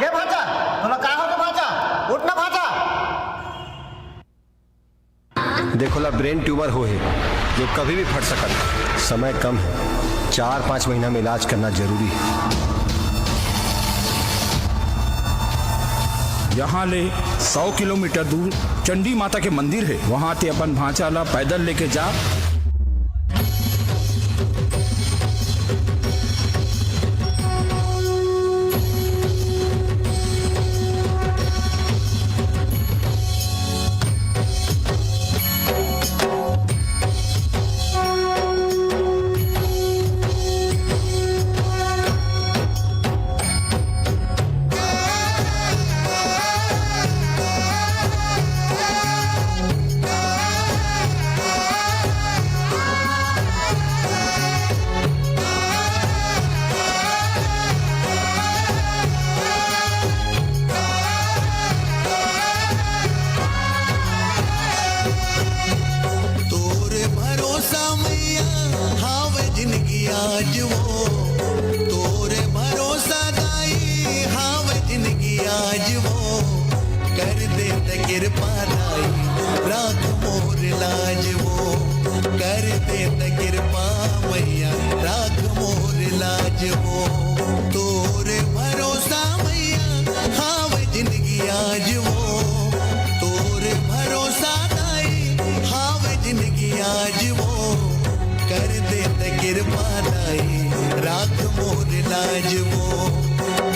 ये भाजा, तोला का हो भाजा? उठ ना भाजा। देखो ला ब्रेन ट्यूमर हो है जो कभी भी फट सकता है। समय कम है, 4-5 महीना में इलाज करना जरूरी है। यहाँ ले 100 किलोमीटर दूर चंडी माता के मंदिर है, वहाँ ते अपन भांचा ला पैदल लेके जा। तोरे भरोसा मैया हावे जिंदगी आज वो। तोरे भरोसा दाई हावे जिंदगी आज वो। कर दे त कृपा दाई राख मोर लाज वो। कर दे त कृपा मैया राख मोर लाज वो। तोरे भरोसा मैया हावे जिंदगी आज वो। तोरे भरोसा हावे जिंदगी आज वो। कर दे त कृपा दाई राख मोर लाज वो।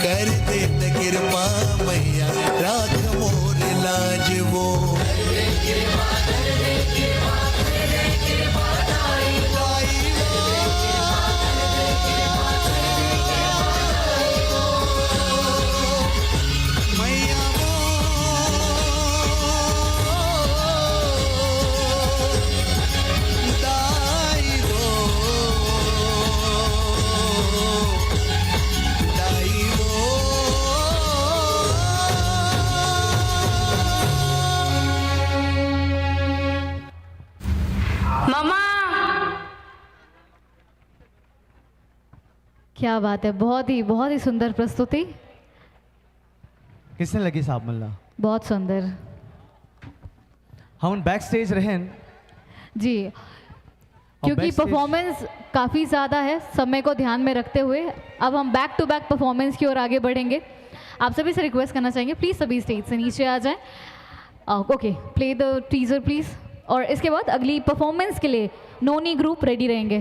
कर दे त कृपा मैया राख मोर लाज वो। मैया मामा। क्या बात है, बहुत ही सुंदर प्रस्तुति। किसने लगी साहब मल्ला? बहुत सुंदर। हम बैक स्टेज रहें जी, क्योंकि backstage- परफॉर्मेंस काफ़ी ज़्यादा है, समय को ध्यान में रखते हुए अब हम बैक टू बैक परफॉर्मेंस की ओर आगे बढ़ेंगे। आप सभी से रिक्वेस्ट करना चाहेंगे प्लीज़ सभी स्टेज से नीचे आ जाएं। Okay, play the teaser please. और इसके बाद अगली परफॉर्मेंस के लिए नोनी ग्रुप रेडी रहेंगे।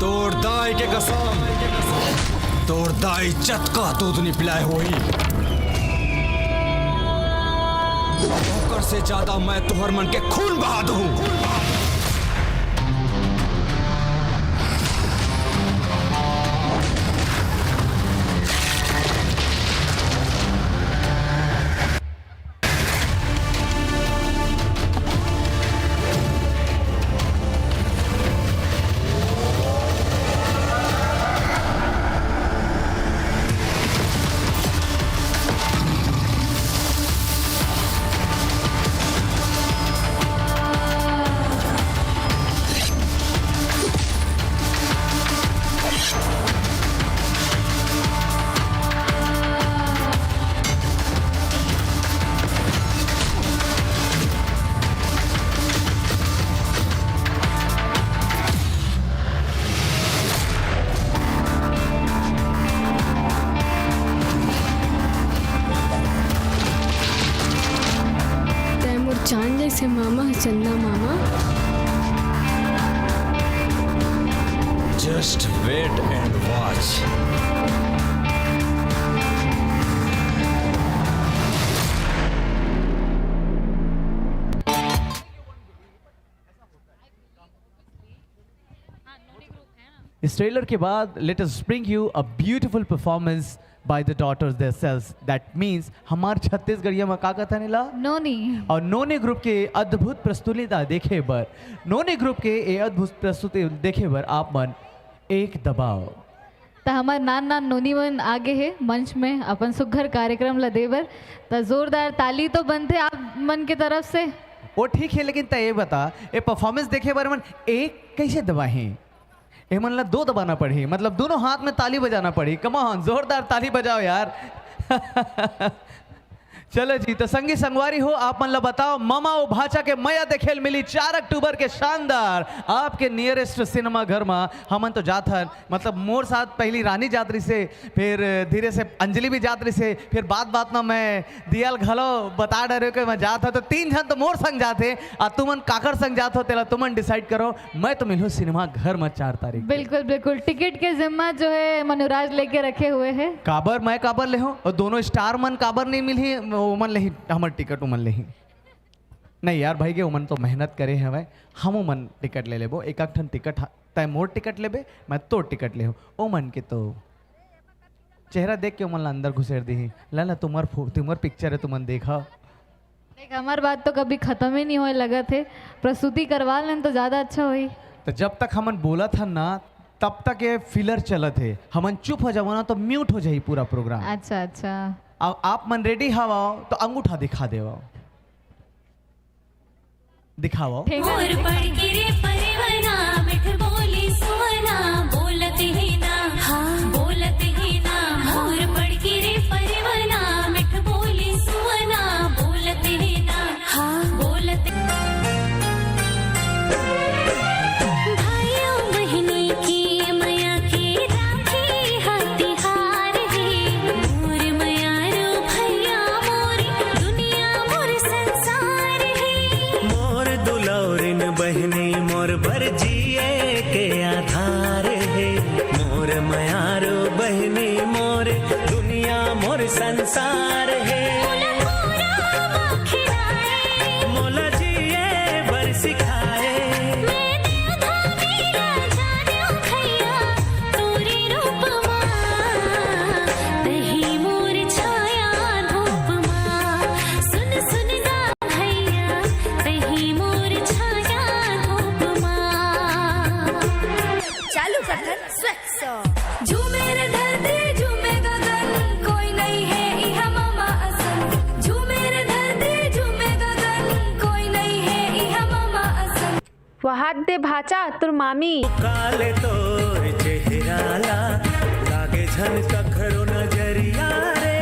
तोर दाई के कसम, तोर दाई इज्जत का दूध नहीं पिलाए हुई। ओकर से ज्यादा मैं तुहर मन के खून बहा दूं। चांद जैसे मामा है चंदा मामा। Just wait and watch. इस ट्रेलर के बाद let us bring you a beautiful performance by the daughters themselves. That means हमार छत्तीसगढ़िया में का कहता नीला नोनी। और नोनी ग्रुप के अद्भुत प्रस्तुति देखे बर, नोनी ग्रुप के ये अद्भुत प्रस्तुति देखे बर आप मन एक दबाव। तो हमार नान नोनी मन आगे है मंच में अपन सुघर कार्यक्रम ला देवर, तो जोरदार ताली तो बनते आप मन के तरफ से। वो ठीक है, लेकिन तय बता ये परफॉर्मेंस देखे बार मन एक कैसे दबाहे? ये मन ला दो दबाना पड़ी, मतलब दोनों हाथ में ताली बजाना पड़ी। कम ऑन, जोरदार ताली बजाओ यार। चलो जी, तो संगी संगवारी हो आप मन ला बताओ मामा ओ भाचा के मया देखेल मिली 4 अक्टूबर के शानदार आपके नियरेस्ट सिनेमा घर में। हमन तो जात हन, मतलब मोर साथ पहली रानी जातरी से, फिर धीरे से अंजलि भी जातरी से, फिर बात में मैं दियल घलो बता डरे के मैं जात हो, तो 3 जन तो मोर संग जाते और तुमन काकर संग जात हो तेला तुमन डिसाइड करो। मैं तो मिलूँ सिनेमा घर में 4 तारीख। बिल्कुल बिल्कुल, टिकट के जिम्मा जो है मनुराज लेके रखे हुए है। काबर मैं काबर ले हूँ, और दोनों स्टार मन काबर नहीं मिली उमन ले ही हमर टिकट उमन ले ही नहीं यार भाई के उमन तो मेहनत करे हवे, हम उमन टिकट ले लेबो। एक ठन टिकट तय मोर टिकट लेबे, मैं तो टिकट ले हूँ उमन के। तो चेहरा देख के उमन ला अंदर घुसेर दी ला तुम्हार पिक्चर है तुमन देखा। देख हमार बात तो कभी खत्म ही नहीं होए लगा थे, प्रस्तुति करवा लें तो ज्यादा अच्छा हुई। तो जब तक हमन बोला था ना तब तक ये फिलर चलत है, हमन चुप हो जाओ ना तो म्यूट हो जाए पूरा प्रोग्राम। अच्छा अच्छा, अब आप मन रेडी हवाओ तो अंगूठा दिखा देवा, दिखाओ। मोर पड़की रे परवना मिठ बोली सुवना बोलत ही ना, हाँ बोलत ही ना। मोर पड़की रे परवना मिठ बोली सुवना बोलत ही ना, हाँ बोलत। भाइयों बहनी की मया की राखी हथियार है। मोर मयारो भैया मोरी दुनिया मोर संसार है। मोर दुलौरिन बहनी मोर सफर स्वच्छ झूमे रे धरती झूमे गगन कोई नहीं है इहा मामा असन झूमे रे धरती झूमे गगन कोई नहीं है इहा मामा असन वहाद दे भाचा तुर मामी काले तोर चेहराला लागे झन कखरो नजरिया रे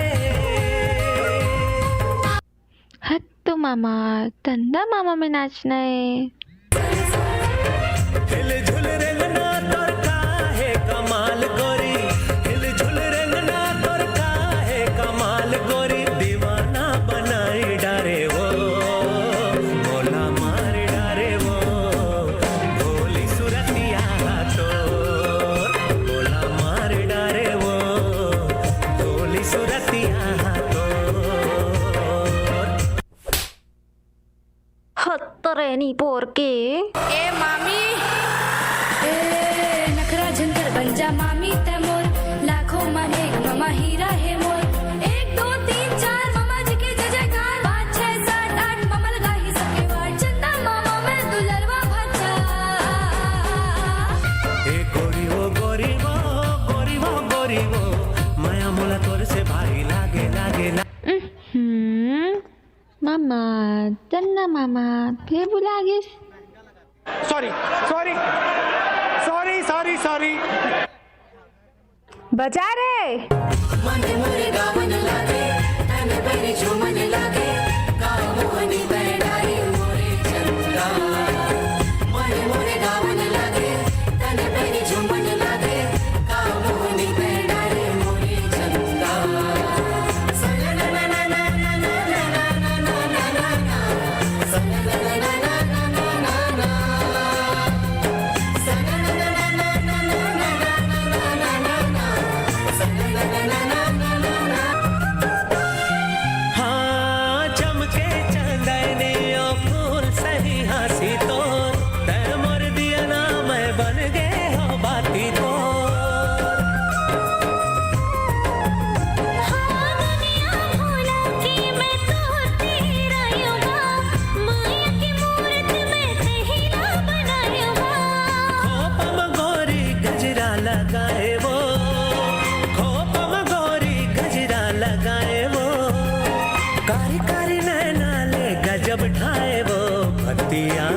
हत्तू मामा चंदा मामा में नाचना है हिल झुल रंगना तोर काहे कमाल गोरी हिल झुल रंगना तोर काहे कमाल गोरी दीवाना बनाई डारे वो बोला मार डारे वो भोली सुरतिया तोर बोला मार डारे वो भोली सुरतिया तोर हत्तरेनी पोरके ए मामी नखरा झंकर बन जा मामी ते मोर लाखों माने मामा हीरा है मोर 1 2 3 4 मामा जी के जय जयकार 5 6 7 8 मामा लगा ही सके वार चंदा मामा मैं दुलरवा भाचा ए गोरी वो गोरी वो गोरी वो गोरी वो माया मोला तोर से भारी लागे लागे मामा चंदा मामा फिर बुला गे sorry sorry sorry sorry sorry बजा रे मन मोरे गावन लागे तन पेरे झूमन लागे गाँव मोहनी बैठाई मोरे चंदा मन मोरे गावन लागे तन पेरे झूमन लागे गाँव मोहनी बैठाई मोरे चंदा हाँ चमके चंदने ओ फूल सही हंसी तोर तै मोर दिया ना मैं बन गए हो बाती तोर खोपम गोरी गजरा लगाए वो खोपम गोरी गजरा लगाए वो कारी कारी नैना ले गजब ढाए वो भतिया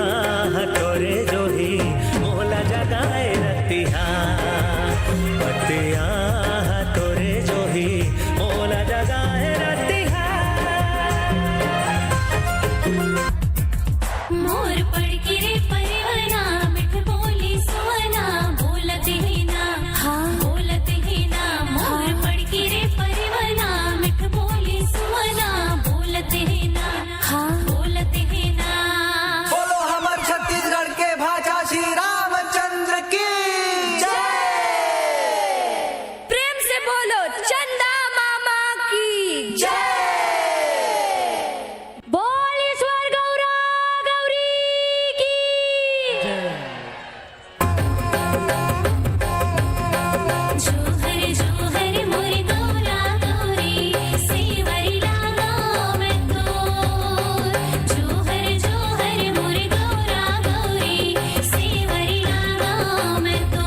हटोरे जो ही मोला जगाए रतिया भतिया हटोरे जो ही मोला जगाए रतिया मोर पड़ के रे परवना मिठ बोली सुवना बोलत ही ना हाँ बोलत ही ना मोर पड़ के रे परवना मिठ बोली सुवना बोलत ही ना हाँ बोलत ही ना बोलो हमार छत्तीसगढ़ के भाषा श्री रामचंद्र की प्रेम से बोलो चंदा मामा की जय बोल ईश्वर गौरा गौरी की जोहर जोहर मोरी गौरा गौरी सेवरी लागा मैं तो जोहर जोहर मोरी गौरा गौरी सेवरी लागा मैं तो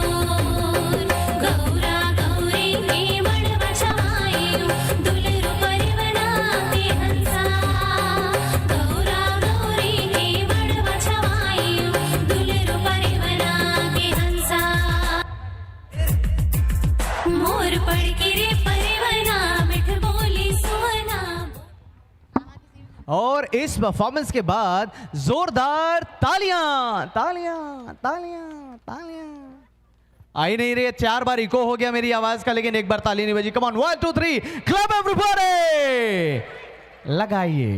गौरा गौरी के बड़ बचाई दुलरु परिवना के हंसा गौरा गौरी के बड़ बचाई दुलरु परिवना के हंसा मोर पड़ के रे परिवना मिठ बोली सुवना और इस परफॉर्मेंस के बाद जोरदार तालियां तालियां तालियां तालियां आई नहीं रही है। 4 बार इको हो गया मेरी आवाज का, लेकिन एक बार ताली नहीं बजी। कम ऑन 1 2 3 क्लब एवरीबॉडी लगाइए।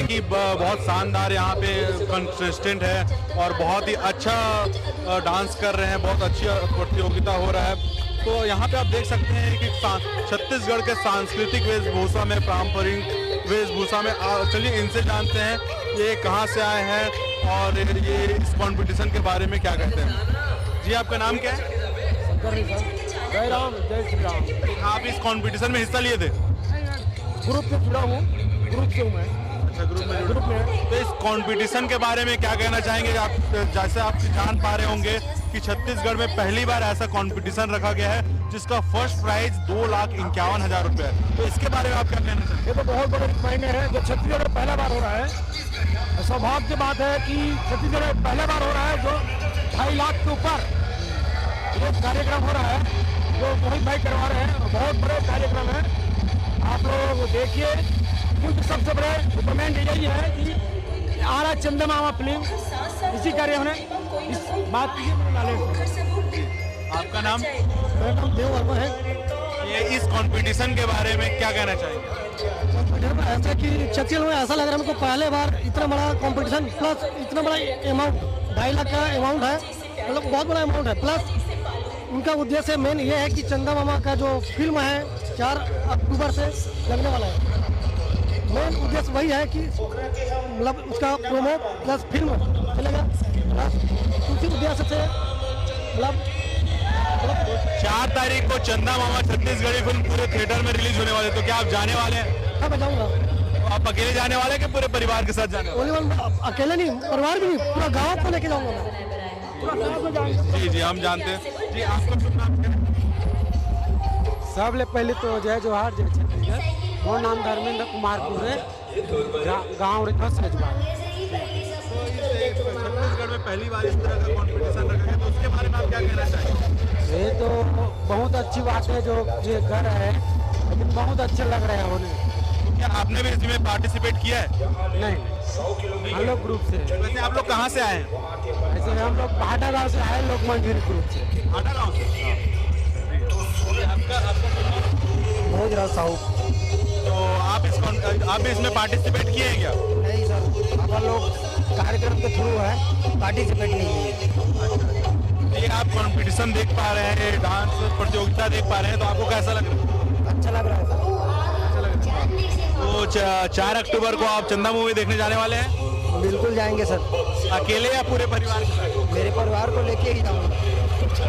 कि बहुत शानदार यहाँ पे कंसिस्टेंट है और बहुत ही अच्छा डांस कर रहे हैं, बहुत अच्छी प्रतियोगिता हो रहा है। तो यहाँ पे आप देख सकते हैं कि छत्तीसगढ़ के सांस्कृतिक वेशभूषा में, पारंपरिक वेशभूषा में, चलिए इनसे जानते हैं ये कहाँ से आए हैं और ये इस कंपटीशन के बारे में क्या कहते हैं। जी आपका नाम क्या है? जय राम जय श्री राम। आप इस कंपटीशन में हिस्सा लिए थे? ग्रुप से जुड़ा हूँ, ग्रुप से हूँ मैं। अच्छा, ग्रुप में। तो इस कंपटीशन के बारे में क्या कहना चाहेंगे? आप जैसे आप जान पा रहे होंगे कि छत्तीसगढ़ में पहली बार ऐसा कंपटीशन रखा गया है जिसका फर्स्ट प्राइज 2,51,000 रुपये है। तो इसके बारे में आप क्या कहना चाहेंगे? ये तो बहुत बड़े मायने है जो छत्तीसगढ़ में पहला बार हो रहा है। सौभाग्य की बात है कि छत्तीसगढ़ में पहला बार हो रहा है जो 2.5 लाख के ऊपर ये कार्यक्रम हो रहा है, जो मोहित भाई करवा रहे हैं। बहुत बड़े कार्यक्रम है, आप लोग देखिए। क्योंकि सबसे बड़े डिपार्टमेंट यही है कि आ रहा चंदा मामा फिल्म, इसी कार्य हमने इस बात की आपका नाम? मेरा नाम देव वर्मा है। ये इस कंपटीशन के बारे में क्या कहना चाहेंगे? ऐसा कि छत्तीसगढ़ में ऐसा लग रहा है हमको पहले बार इतना बड़ा कंपटीशन, प्लस इतना बड़ा अमाउंट, 2.5 लाख का अमाउंट है, मतलब बहुत बड़ा अमाउंट है। प्लस उनका उद्देश्य मेन ये है कि चंदा मामा का जो फिल्म है 4 अक्टूबर से लगने वाला है। मेन उद्देश्य वही है कि मतलब उसका प्रोमो प्लस फिल्म चलेगा, प्लस उसी उद्देश्य से मतलब 4 तारीख को चंदा मामा छत्तीसगढ़ी फिल्म पूरे थिएटर में रिलीज होने वाले, तो क्या आप जाने वाले हैं? हाँ, मैं जाऊँगा। तो आप अकेले जाने वाले हैं कि पूरे परिवार के साथ जाने वाले? अकेले नहीं, परिवार भी नहीं, पूरा गाँव को लेके जाऊँगा मैं। जी जी, हम जानते हैं। जी आपका शुभ नाम क्या है? सबले पहले तो जय जोहार, जय छत्तीसगढ़। मोर नाम धर्मेंद्र कुमार पुरे, गाँव रेखा सजवार। छत्तीसगढ़ में पहली बार इस तरह का कंपटीशन रखा है, तो उसके बारे में आप क्या कहना चाहेंगे? ये तो बहुत अच्छी बात है जो ये कर रहे हैं, लेकिन बहुत अच्छे लग रहे हैं उन्हें। तो क्या आपने भी इसमें पार्टिसिपेट किया है? नहीं, हम लोग ग्रुप से। वैसे आप लोग कहाँ से आए हैं? ऐसे हम लोग भाटा गाँव से आए, लोक मंजूरी ग्रुप से। भाटा गाँव से? भोजरा साहू। तो आप इसमें पार्टिसिपेट किए हैं क्या? नहीं सर, हम लोग कार्यक्रम के थ्रू है, पार्टिसिपेट नहीं किए। ये आप कंपटीशन देख पा रहे हैं, डांस प्रतियोगिता देख पा रहे हैं, तो आपको कैसा लग रहा है? अच्छा लग रहा है सर। अच्छा लग रहा है। तो 4 अक्टूबर को आप चंदा मूवी देखने जाने वाले हैं? बिल्कुल जाएंगे सर। अकेले या पूरे परिवार के साथ? मेरे परिवार को लेके ही जाऊँगा।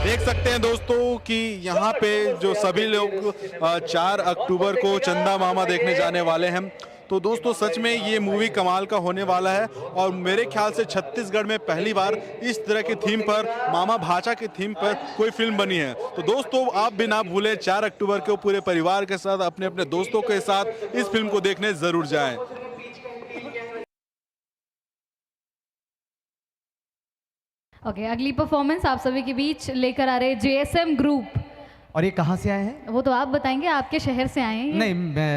देख सकते हैं दोस्तों कि यहाँ पे जो सभी लोग 4 अक्टूबर को चंदा मामा देखने जाने वाले हैं। तो दोस्तों सच में ये मूवी कमाल का होने वाला है और मेरे ख्याल से छत्तीसगढ़ में पहली बार इस तरह की थीम पर, मामा भाचा की थीम पर कोई फिल्म बनी है। तो दोस्तों आप भी ना भूलें 4 अक्टूबर को पूरे परिवार के साथ, अपने अपने दोस्तों के साथ इस फिल्म को देखने ज़रूर जाएं। ओके, अगली परफॉर्मेंस आप सभी के बीच लेकर आ रहे JSM ग्रुप। और ये कहाँ से आए हैं? वो तो आप बताएंगे, आपके शहर से आए हैं ये? नहीं,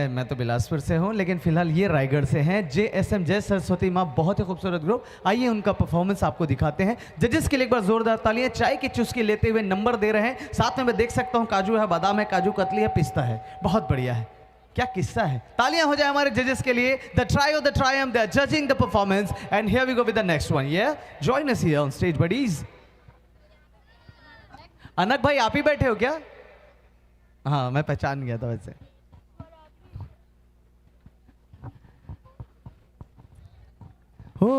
मैं तो बिलासपुर से हूँ, लेकिन फिलहाल ये रायगढ़ से हैं। JSM, जय सरस्वती माँ, बहुत ही खूबसूरत ग्रुप। आइए उनका परफॉर्मेंस आपको दिखाते हैं। जजेस के लिए एक बार जोरदार तालियां। चाय की चुस्की लेते हुए नंबर दे रहे हैं। साथ में मैं देख सकता हूँ काजू है, बादाम है, काजू कतली है, पिस्ता है। बहुत बढ़िया है। क्या किस्सा है। तालियां हो जाए हमारे जजेस के लिए। The trio the triumph, they are judging the performance and here we go with the next one. ये join us here on stage buddies. अनक भाई आप ही बैठे हो क्या? हाँ, मैं पहचान गया था वैसे। हो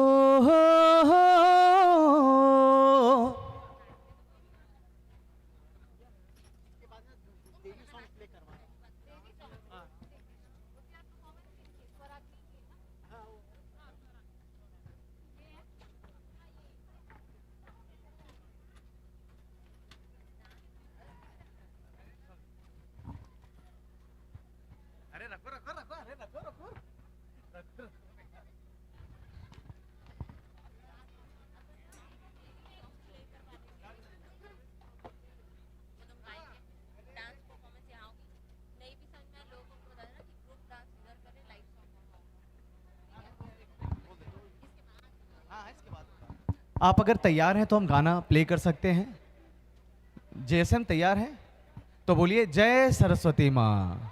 आप अगर तैयार हैं तो हम गाना प्ले कर सकते हैं। JSM तैयार हैं तो बोलिए जय सरस्वती माँ।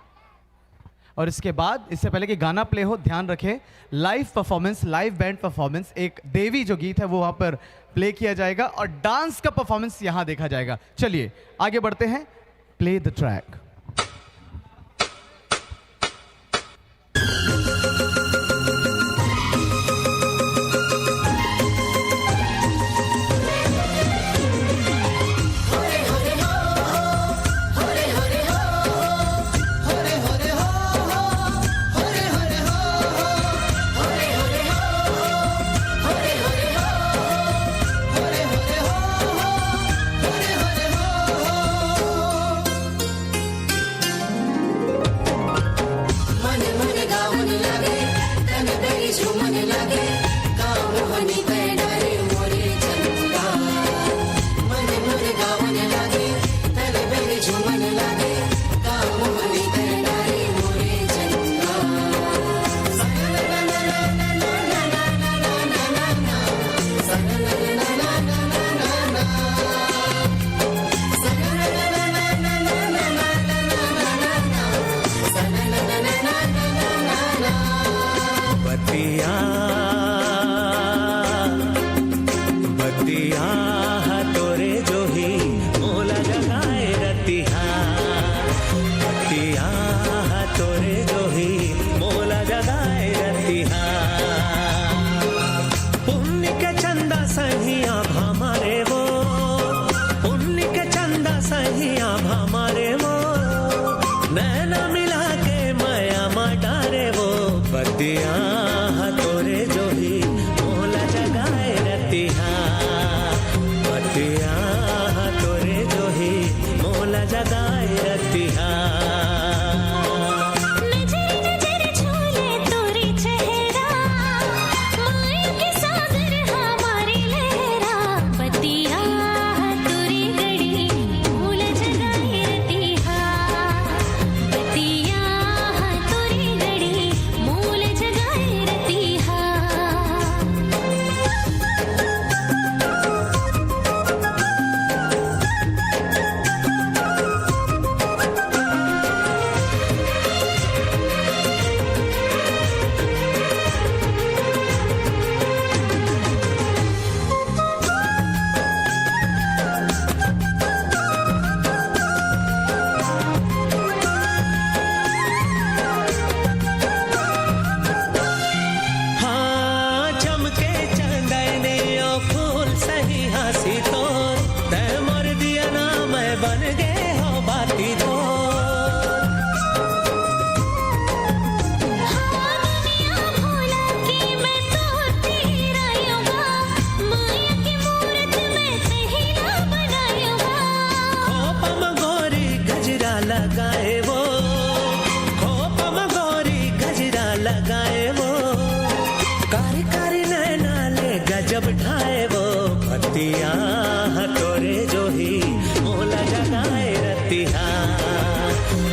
और इसके बाद, इससे पहले कि गाना प्ले हो, ध्यान रखें live performance, live band performance, एक देवी जो गीत है वो वहाँ पर प्ले किया जाएगा और डांस का परफॉर्मेंस यहाँ देखा जाएगा। चलिए आगे बढ़ते हैं। Play the track. बतिया तोरे जो ही मोला जगाए रतिहा नजर नजर झूले तोरी चेहरा माया के सागर हमारी लहरा बतिया तोरी गड़ी भूल जगाए रतिहा बतिया तोरी गड़ी भूल जगाए रतिहा हाँ चमके चंदने ओ फूल सही हंसी तो तै मोर दिया ना मैं बन गए हो बाती तो दुनिया भूला कि मैं तो तेरा युवा माया की मूरत में सहेला बनायूंगा खोपम गोरी गजरा लगाए वो खोपम गोरी गजरा लगाए वो कारी कारी नैना ले गजब ढाए वो पतिया तोरे जो ही मोला जगाए रतिहा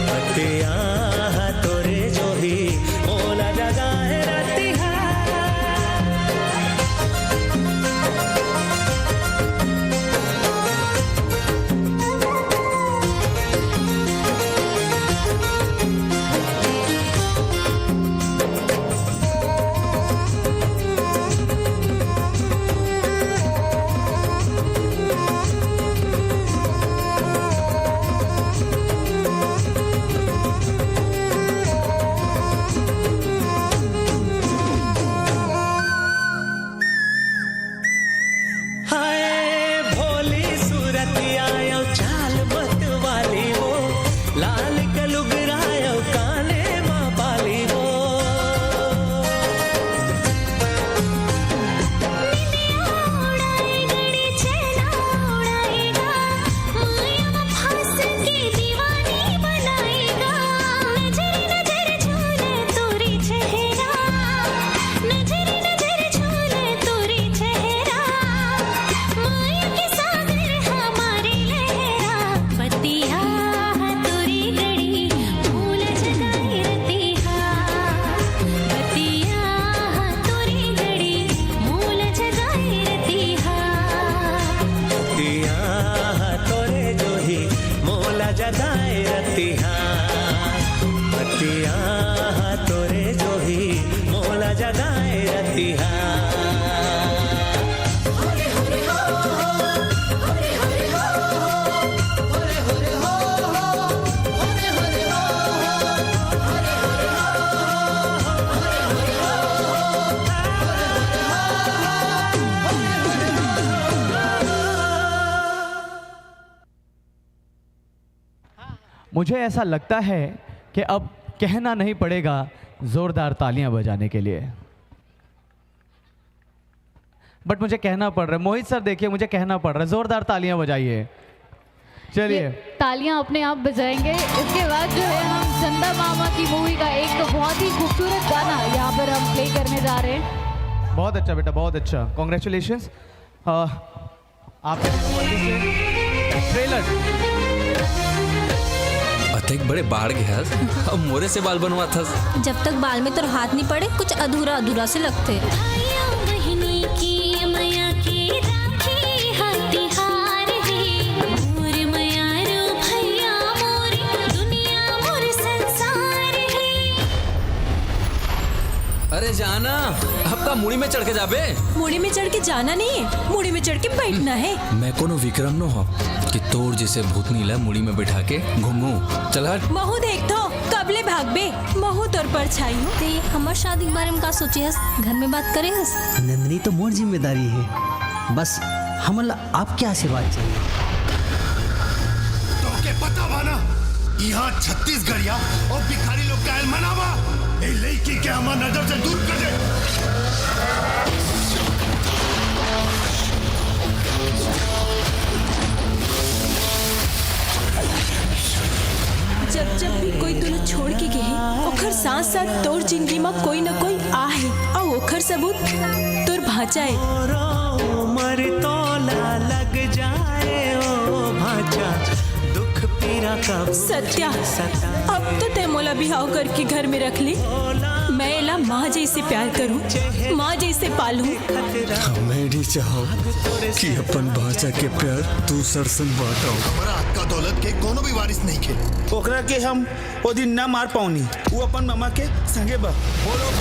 पतिया तोरे जो ही मोला जगाए रतिहा हाय भोली सूरतिया यो चाल मत वाली वो लाल कलुगरायो काले माँ पाली वो उड़ाए गड़ी चैना उड़ाएगा माया में फंस के दीवानी बनाएगा नजर नजर झूले तोरी चेहरा नजर नजर झूले तोरी चेहरा माया के सागर हमारी लहरा बतिया तोरी गड़ी भूल जगाए रतिहा बतिया तोरी गड़ी भूल जगाए रतिहा दिया तोरे जो ही मोला जगाए रतिहा पतिया तोरे जो ही मोला जगाए रतिहा मुझे ऐसा लगता है कि अब कहना नहीं पड़ेगा जोरदार तालियां बजाने के लिए, बट मुझे कहना पड़ रहा है। मोहित सर देखिए, मुझे कहना पड़ रहा है, जोरदार तालियां बजाइए। चलिए ये तालियां अपने आप बजाएंगे। इसके बाद जो है हम चंदा मामा की मूवी का एक बहुत ही खूबसूरत गाना यहाँ पर हम प्ले करने जा रहे हैं। बहुत अच्छा बेटा, बहुत अच्छा, कॉन्ग्रेचुलेशंस। आपने ट्रेलर अतेक बड़े बाढ़ गया अब मोरे से बाल बनवा था। जब तक बाल में तो हाथ नहीं पड़े कुछ अधूरा अधूरा से लगते। भाइयों बहनी की माया की राखी हथियार है मोर मयारो भैया मोरी दुनिया मोर संसार है। अरे जाना आपका मुड़ी में चढ़ के जाबे। मुड़ी में चढ़ के जाना नहीं है, मुड़ी में चढ़ के बैठना है। मैं कोनो विक्रम न हो कि तोर जैसे भूतनी ला मुड़ी में बैठा के घूमू। चल हट। महू देख तो कबले भागबे, महू तोर पर छाई हो। ते हमार शादी के बारे में का सोचे हस, घर में बात करे हस। नंदनी तो मोर जिम्मेदारी है, बस हमला आपके आशीर्वाद चाहिए। तो के पता बाना यहाँ छत्तीसगढ़िया और भिखारी लोग का मनावा ए लड़की के हमार नजर से दूर कर दे। छोड़ के गए ओखर साथ साथ तोर जिंदगी में कोई न कोई आहे और ओखर सबूत तोर भाचाए मर तोला लग जाए ओ भाचा दुख पीरा कब सत्या अब तो ते मोला बिहाव करके घर में रख ली मैं एला माँ जैसे प्यार करूं माँ जैसे पालूं मैं भी चाहूँ कि अपन भाषा के प्यार तू सरसन बाटाओ हमारा अक्का दौलत के कोनो भी वारिस नहीं खे ओकरा के हम ओ दिन ना मार पाऊनी वो अपन मामा के संगे बा बोलो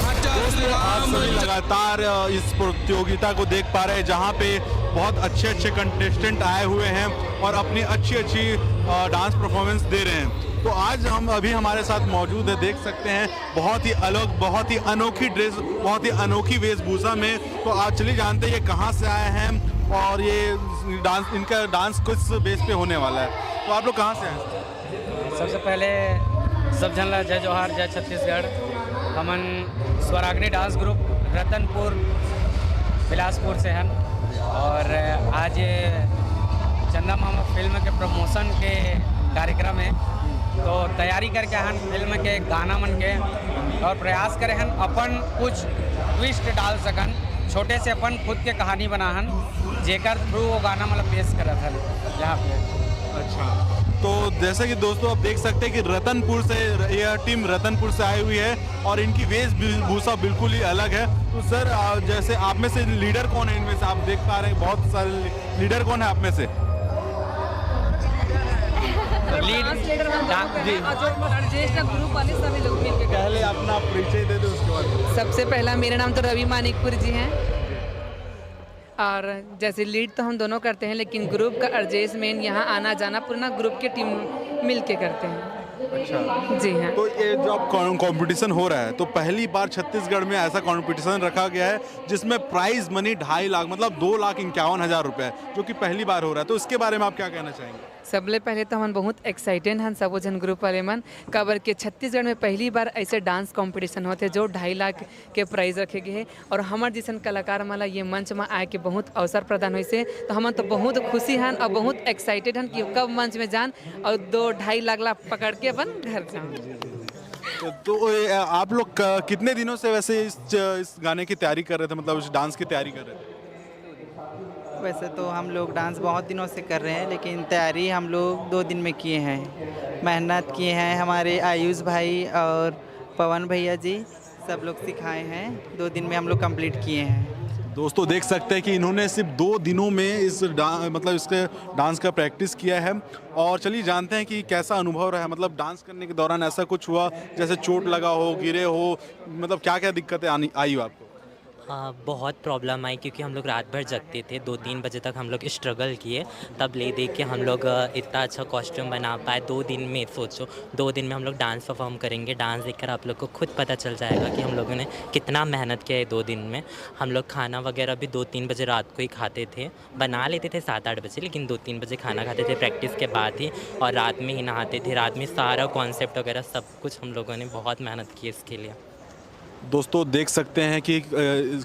आप सभी लगातार इस प्रतियोगिता को देख पा रहे हैं जहाँ पे बहुत अच्छे अच्छे कंटेस्टेंट आए हुए हैं और अपनी अच्छी अच्छी डांस परफॉर्मेंस दे रहे हैं। तो आज हम अभी हमारे साथ मौजूद है, देख सकते हैं बहुत ही अलग, बहुत ही अनोखी ड्रेस, बहुत ही अनोखी वेशभूषा में। तो आज चलिए जानते हैं ये कहाँ से आए हैं और ये डांस, इनका डांस किस बेस पे होने वाला है। तो आप लोग कहाँ से आए? सबसे पहले सब जनला जय जोहार, जय छत्तीसगढ़। हमन स्वराग्नि डांस ग्रुप रतनपुर बिलासपुर से हैं और आज चंदा मामा फिल्म के प्रमोशन के कार्यक्रम है। तो तैयारी करके हम फिल्म के गाना मन के और प्रयास करे हन अपन कुछ ट्विस्ट डाल सकन, छोटे से अपन खुद के कहानी बना हन जेकर थ्रू वो गाना मतलब पेश करत हन यहाँ पे। अच्छा, तो जैसे कि दोस्तों आप देख सकते हैं कि रतनपुर से यह टीम रतनपुर से आई हुई है और इनकी वेशभूषा बिल्कुल ही अलग है। तो सर जैसे आप में से लीडर कौन है इनमें से? आप देख पा रहे हैं बहुत सारे लीडर कौन है आप में से? पहले अपना परिचय दे दो उसके बाद। सबसे पहला मेरा नाम तो रवि मानिकपुर जी हैं और जैसे लीड तो हम दोनों करते हैं लेकिन ग्रुप का अर्जेस मेन यहाँ आना जाना पूरा ग्रुप की टीम मिल के करते हैं। अच्छा जी हाँ। तो ये जो अब कंपटीशन हो रहा है तो पहली बार छत्तीसगढ़ में ऐसा कंपटीशन रखा गया है जिसमें प्राइज मनी 2.5 लाख मतलब 2,51,000 रुपए, जो कि पहली बार हो रहा है। तो इसके बारे में आप क्या कहना चाहेंगे? सबले पहले तो हम बहुत एक्साइटेड हैं सब जन ग्रुप वाले मन काबर के छत्तीसगढ़ में पहली बार ऐसे डांस कंपटीशन होते जो 2.5 लाख के प्राइज रखे गए हैं और हमारे जैसन कलाकार माला ये मंच में आए के बहुत अवसर प्रदान हुई से। तो हम तो बहुत खुशी हैं और बहुत एक्साइटेड हैं कि कब मंच में जान और 2-2.5 लाख पकड़ के अपन घर जाऊँ। तो आप लोग कितने दिनों से वैसे इस गाने की तैयारी कर रहे थे, मतलब इस डांस की तैयारी कर रहे थे? वैसे तो हम लोग डांस बहुत दिनों से कर रहे हैं लेकिन तैयारी हम लोग 2 दिन में किए हैं, मेहनत किए हैं। हमारे आयुष भाई और पवन भैया जी सब लोग सिखाए हैं, 2 दिन में हम लोग कंप्लीट किए हैं। दोस्तों देख सकते हैं कि इन्होंने सिर्फ 2 दिनों में इस मतलब इसके डांस का प्रैक्टिस किया है। और चलिए जानते हैं कि कैसा अनुभव रहा है, मतलब डांस करने के दौरान ऐसा कुछ हुआ जैसे चोट लगा हो, गिरे हो, मतलब क्या क्या दिक्कतें आई हो आपको? बहुत प्रॉब्लम आई क्योंकि हम लोग रात भर जगते थे, 2-3 बजे तक हम लोग स्ट्रगल किए, तब ले दे के हम लोग इतना अच्छा कॉस्ट्यूम बना पाए 2 दिन में। सोचो 2 दिन में हम लोग डांस परफॉर्म करेंगे, डांस देखकर आप लोग को खुद पता चल जाएगा कि हम लोगों ने कितना मेहनत किया है 2 दिन में। हम लोग खाना वगैरह भी 2-3 बजे रात को ही खाते थे, बना लेते थे 7-8 बजे, लेकिन 2-3 बजे खाना खाते थे प्रैक्टिस के बाद ही, और रात में ही नहाते थे। रात में सारा कॉन्सेप्ट वगैरह सब कुछ हम लोगों ने बहुत मेहनत की इसके लिए। दोस्तों देख सकते हैं कि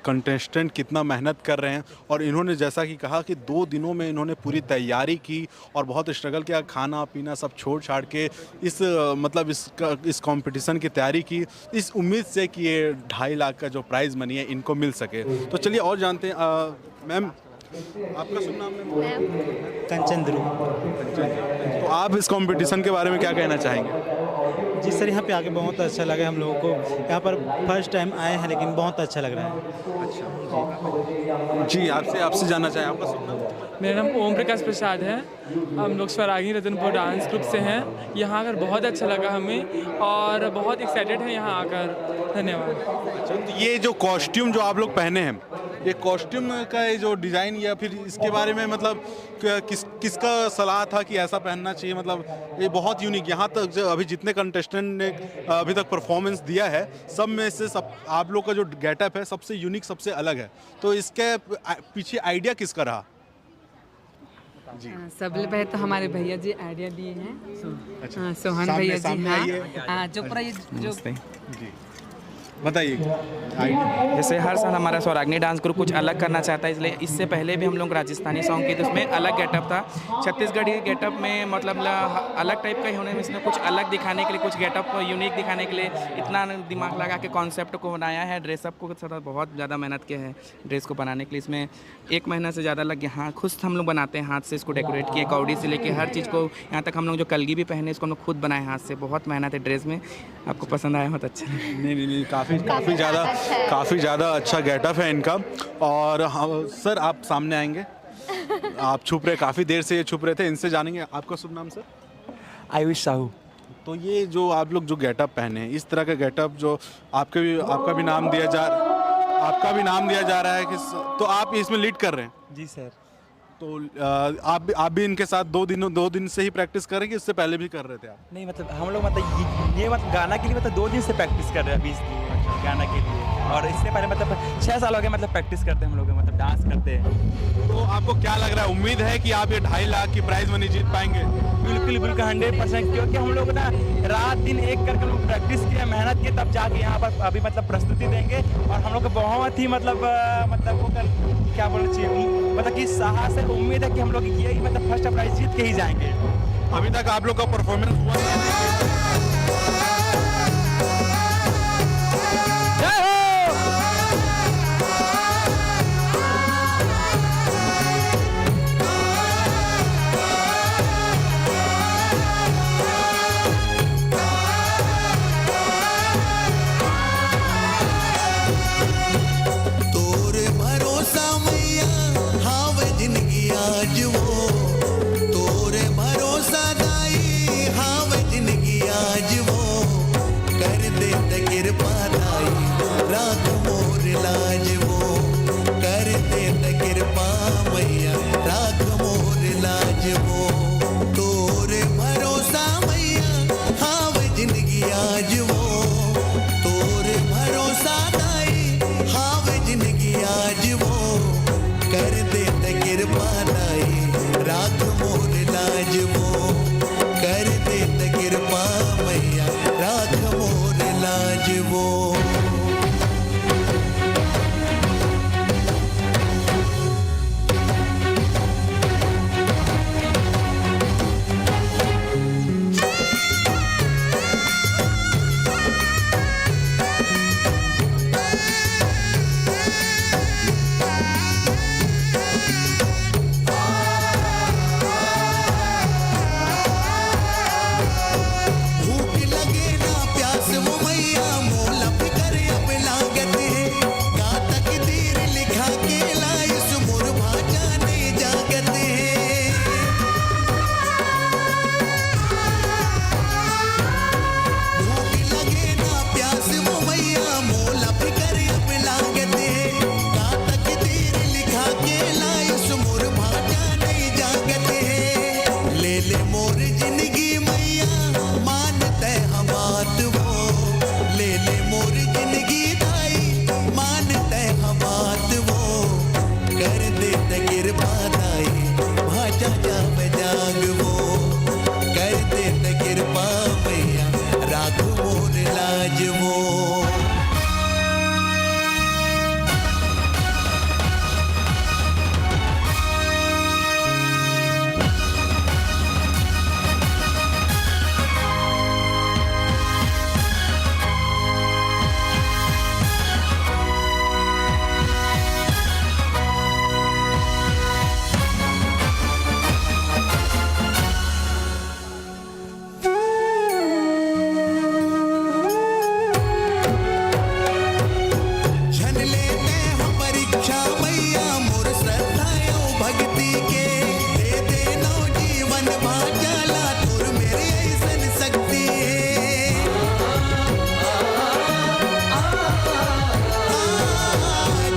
कंटेस्टेंट कितना मेहनत कर रहे हैं और इन्होंने जैसा कि कहा कि 2 दिनों में इन्होंने पूरी तैयारी की और बहुत स्ट्रगल किया, खाना पीना सब छोड़ छाड़ के मतलब इस कंपटीशन की तैयारी की, इस उम्मीद से कि ये 2.5 लाख का जो प्राइज़ मनी है इनको मिल सके। तो चलिए और जानते हैं। मैम आपका शुभ नाम है? कंचन ध्रुव। तो आप इस कंपटीशन के बारे में क्या कहना चाहेंगे? जी सर, यहाँ पे आके बहुत अच्छा लगा हम लोगों को। यहाँ पर फर्स्ट टाइम आए हैं लेकिन बहुत अच्छा लग रहा है। अच्छा जी, आपसे जानना चाहें आपका शुभ नाम? मेरा नाम ओम प्रकाश प्रसाद है। हम लोग स्वराग्नि रतनपुर डांस ग्रुप से हैं। यहाँ आकर बहुत अच्छा लगा हमें और बहुत एक्साइटेड है यहाँ आकर। धन्यवाद। अच्छा, तो ये जो कॉस्ट्यूम जो आप लोग पहने हैं, ये कॉस्ट्यूम का ये जो डिज़ाइन या फिर इसके बारे में मतलब किसका सलाह था कि ऐसा पहनना चाहिए? मतलब ये बहुत यूनिक, यहाँ तक अभी जितने कंटेस्टेंट ने अभी तक परफॉर्मेंस दिया है सब में से आप लोग का जो गेटअप है सबसे यूनिक, सबसे अलग है। तो इसके पीछे आइडिया किसका रहा? जी सबले पहले तो हमारे भैया जी आइडिया दिए हैं। अच्छा, सोहन भैया जी। हाँ, जो पूरा ये जो बताइए। जैसे हर साल हमारा स्वराग्नि डांस ग्रुप कुछ अलग करना चाहता है, इसलिए इससे पहले भी हम लोग राजस्थानी सॉन्ग किए थे, उसमें अलग गेटअप था। छत्तीसगढ़ी गेटअप में मतलब अलग टाइप का ही होने में इसमें कुछ अलग दिखाने के लिए, कुछ गेटअप यूनिक दिखाने के लिए इतना दिमाग लगा के कॉन्सेप्ट को बनाया है। ड्रेसअप को थोड़ा बहुत ज़्यादा मेहनत किया है ड्रेस को बनाने के लिए। इसमें 1 महीना से ज़्यादा लग गया। हाँ, खुद हम लोग बनाते हैं हाथ से, इसको डेकोरेट किए, कौड़ी से लेके हर चीज़ को, यहाँ तक हम लोग जो कलगी भी पहने इसको हम लोग खुद बनाए हाथ से। बहुत मेहनत है ड्रेस में। आपको पसंद आया? बहुत अच्छा। नहीं, काफ़ी ज़्यादा अच्छा गेटअप है इनका। और हाँ सर, आप सामने आएंगे। आप छुप रहे, काफ़ी देर से ये छुप रहे थे, इनसे जानेंगे। आपका शुभ नाम सर? आयुष साहू। तो ये जो आप लोग जो गेटअप पहने हैं, इस तरह का गेटअप जो आपका भी नाम दिया जा रहा है कि तो आप इसमें लीड कर रहे हैं? जी सर। तो आप भी इनके साथ 2 दिन से ही प्रैक्टिस कर रहे हैं कि इससे पहले भी कर रहे थे आप? नहीं, मतलब हम लोग मतलब ये मतलब गाना के लिए मतलब 2 दिन से प्रैक्टिस कर रहे हैं अभी इसलिए गाना के लिए। और इससे पहले मतलब 6 साल हो गए मतलब प्रैक्टिस करते हैं हम लोग, मतलब डांस करते हैं। तो आपको क्या लग रहा है, उम्मीद है कि आप ये 2.5 लाख की प्राइज मनी जीत पाएंगे? बिल्कुल 100%, क्योंकि हम लोग ना रात दिन एक करके लोग प्रैक्टिस किए, मेहनत किए, तब जाके यहाँ पर अभी मतलब प्रस्तुति देंगे। और हम लोग को बहुत ही मतलब वो क्या बोलना चाहिए, मतलब कि साहस है, उम्मीद है कि हम लोग ये मतलब फर्स्ट प्राइज जीत के ही जाएंगे। अभी तक आप लोग का परफॉर्मेंस हुआ? तोरे भरोसा मैया हावे जिंदगी आज वो, तोरे भरोसा दाई हावे जिंदगी आज वो, कर दे त कृपा दाई राख मोर लाज वो, कर दे त कृपा मैया राख मोर लाज वो, तोरे भरोसा मैया हावे जिंदगी आज वो, तोरे भरोसा दाई हावे जिंदगी आज वो, कर दे त कृपा दाई राख मोर लाज वो, कर दे त कृपा मैया राख मोर लाज वो। भूख लगे ना प्यास वो मैया मोला फिकर अब लागत है, का तकदीर लिखा के लाइस मोर भाजा नहीं जागत है। भूख लगे ना प्यास वो मैया मोला फिकर अब लागत है, का तकदीर लिखा के लाइस मोर भाजा नहीं जागत है। ले ले मोर जिंदगी मैया मानते हम बात वो, ले ले मोर जिंदगी दाई मानते हम बात वो, कर दे त कृपा दाई भाजा जाव जाग वो, कर दे त कृपा मैया राख मोर लाज वो। झन लेते हम परीक्षा मैया मोर श्रद्धाओं भक्ति के, दे दे नौ जीवन भाजाला तोर मेरे ऐसन शक्ति है।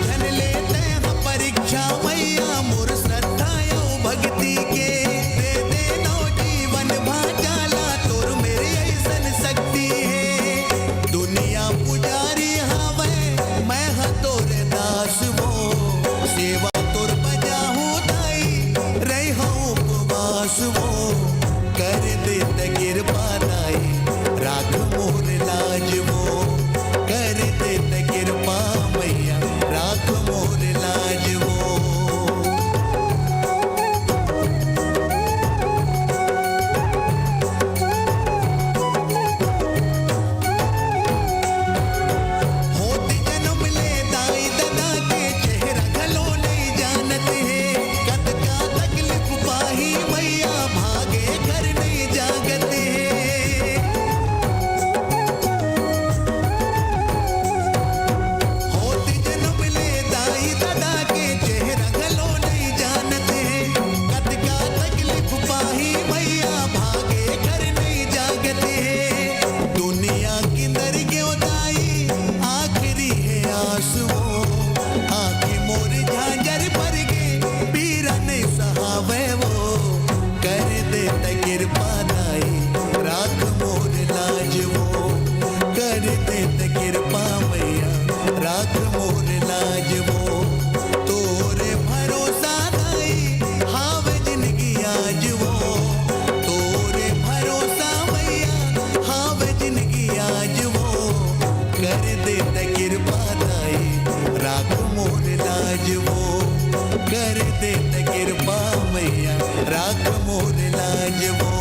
झन लेते हम परीक्षा मैया मोर श्रद्धाओं भक्ति के, दे दे नौ जीवन भाजाला तोर मेरे ऐसन शक्ति है। दुनिया पुजारी हवे मैं हा तोर दास वो, सेवा तोर बजाहूँ दाई रही हूँ उपवास वो, कर दे त कृपा दाई राख मोर लाज वो, कर दे त कृपा दाई राख मोर लाज वो कर दे त कृपा मैया राख मोर लाज वो तोरे भरोसा दाई हाव जिंदगी आज वो तोरे भरोसा मैया हाव जिंदगी आज वो कर दे त कृपा दाई राख मोर लाज वो कर दे त कृपा मैया राख मोर लाज वो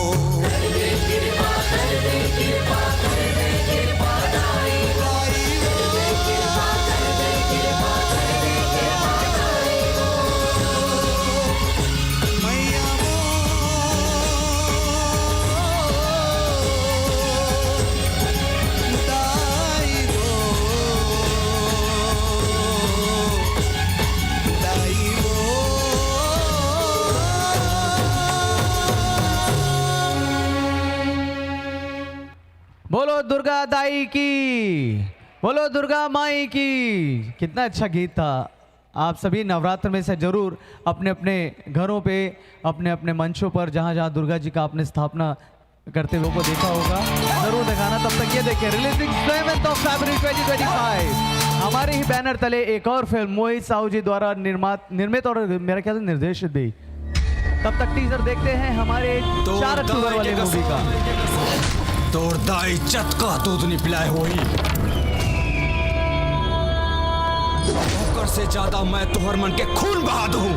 बोलो दुर्गा दाई की, बोलो दुर्गा माई की। कितना अच्छा गीत था। आप सभी नवरात्र में से जरूर अपने अपने घरों पे, अपने अपने मंचों पर जहाँ जहाँ दुर्गा जी का आपने स्थापना करते हुए को देखा होगा, जरूर दिखाना। तब तक ये देखिए, रिलीजिंग 7th of February 2025 हमारे ही बैनर तले एक और फिल्म मोहित साहू जी द्वारा निर्मित और मेरा ख्याल से निर्देशित भी। तब तक टीजर देखते हैं हमारे 4 अक्टूबर वाले मूवी का। तोड़ दाई इज्जत का दूध नहीं पिलाए हुई, होकर से ज्यादा मैं तुहर मन के खून बहा दूं।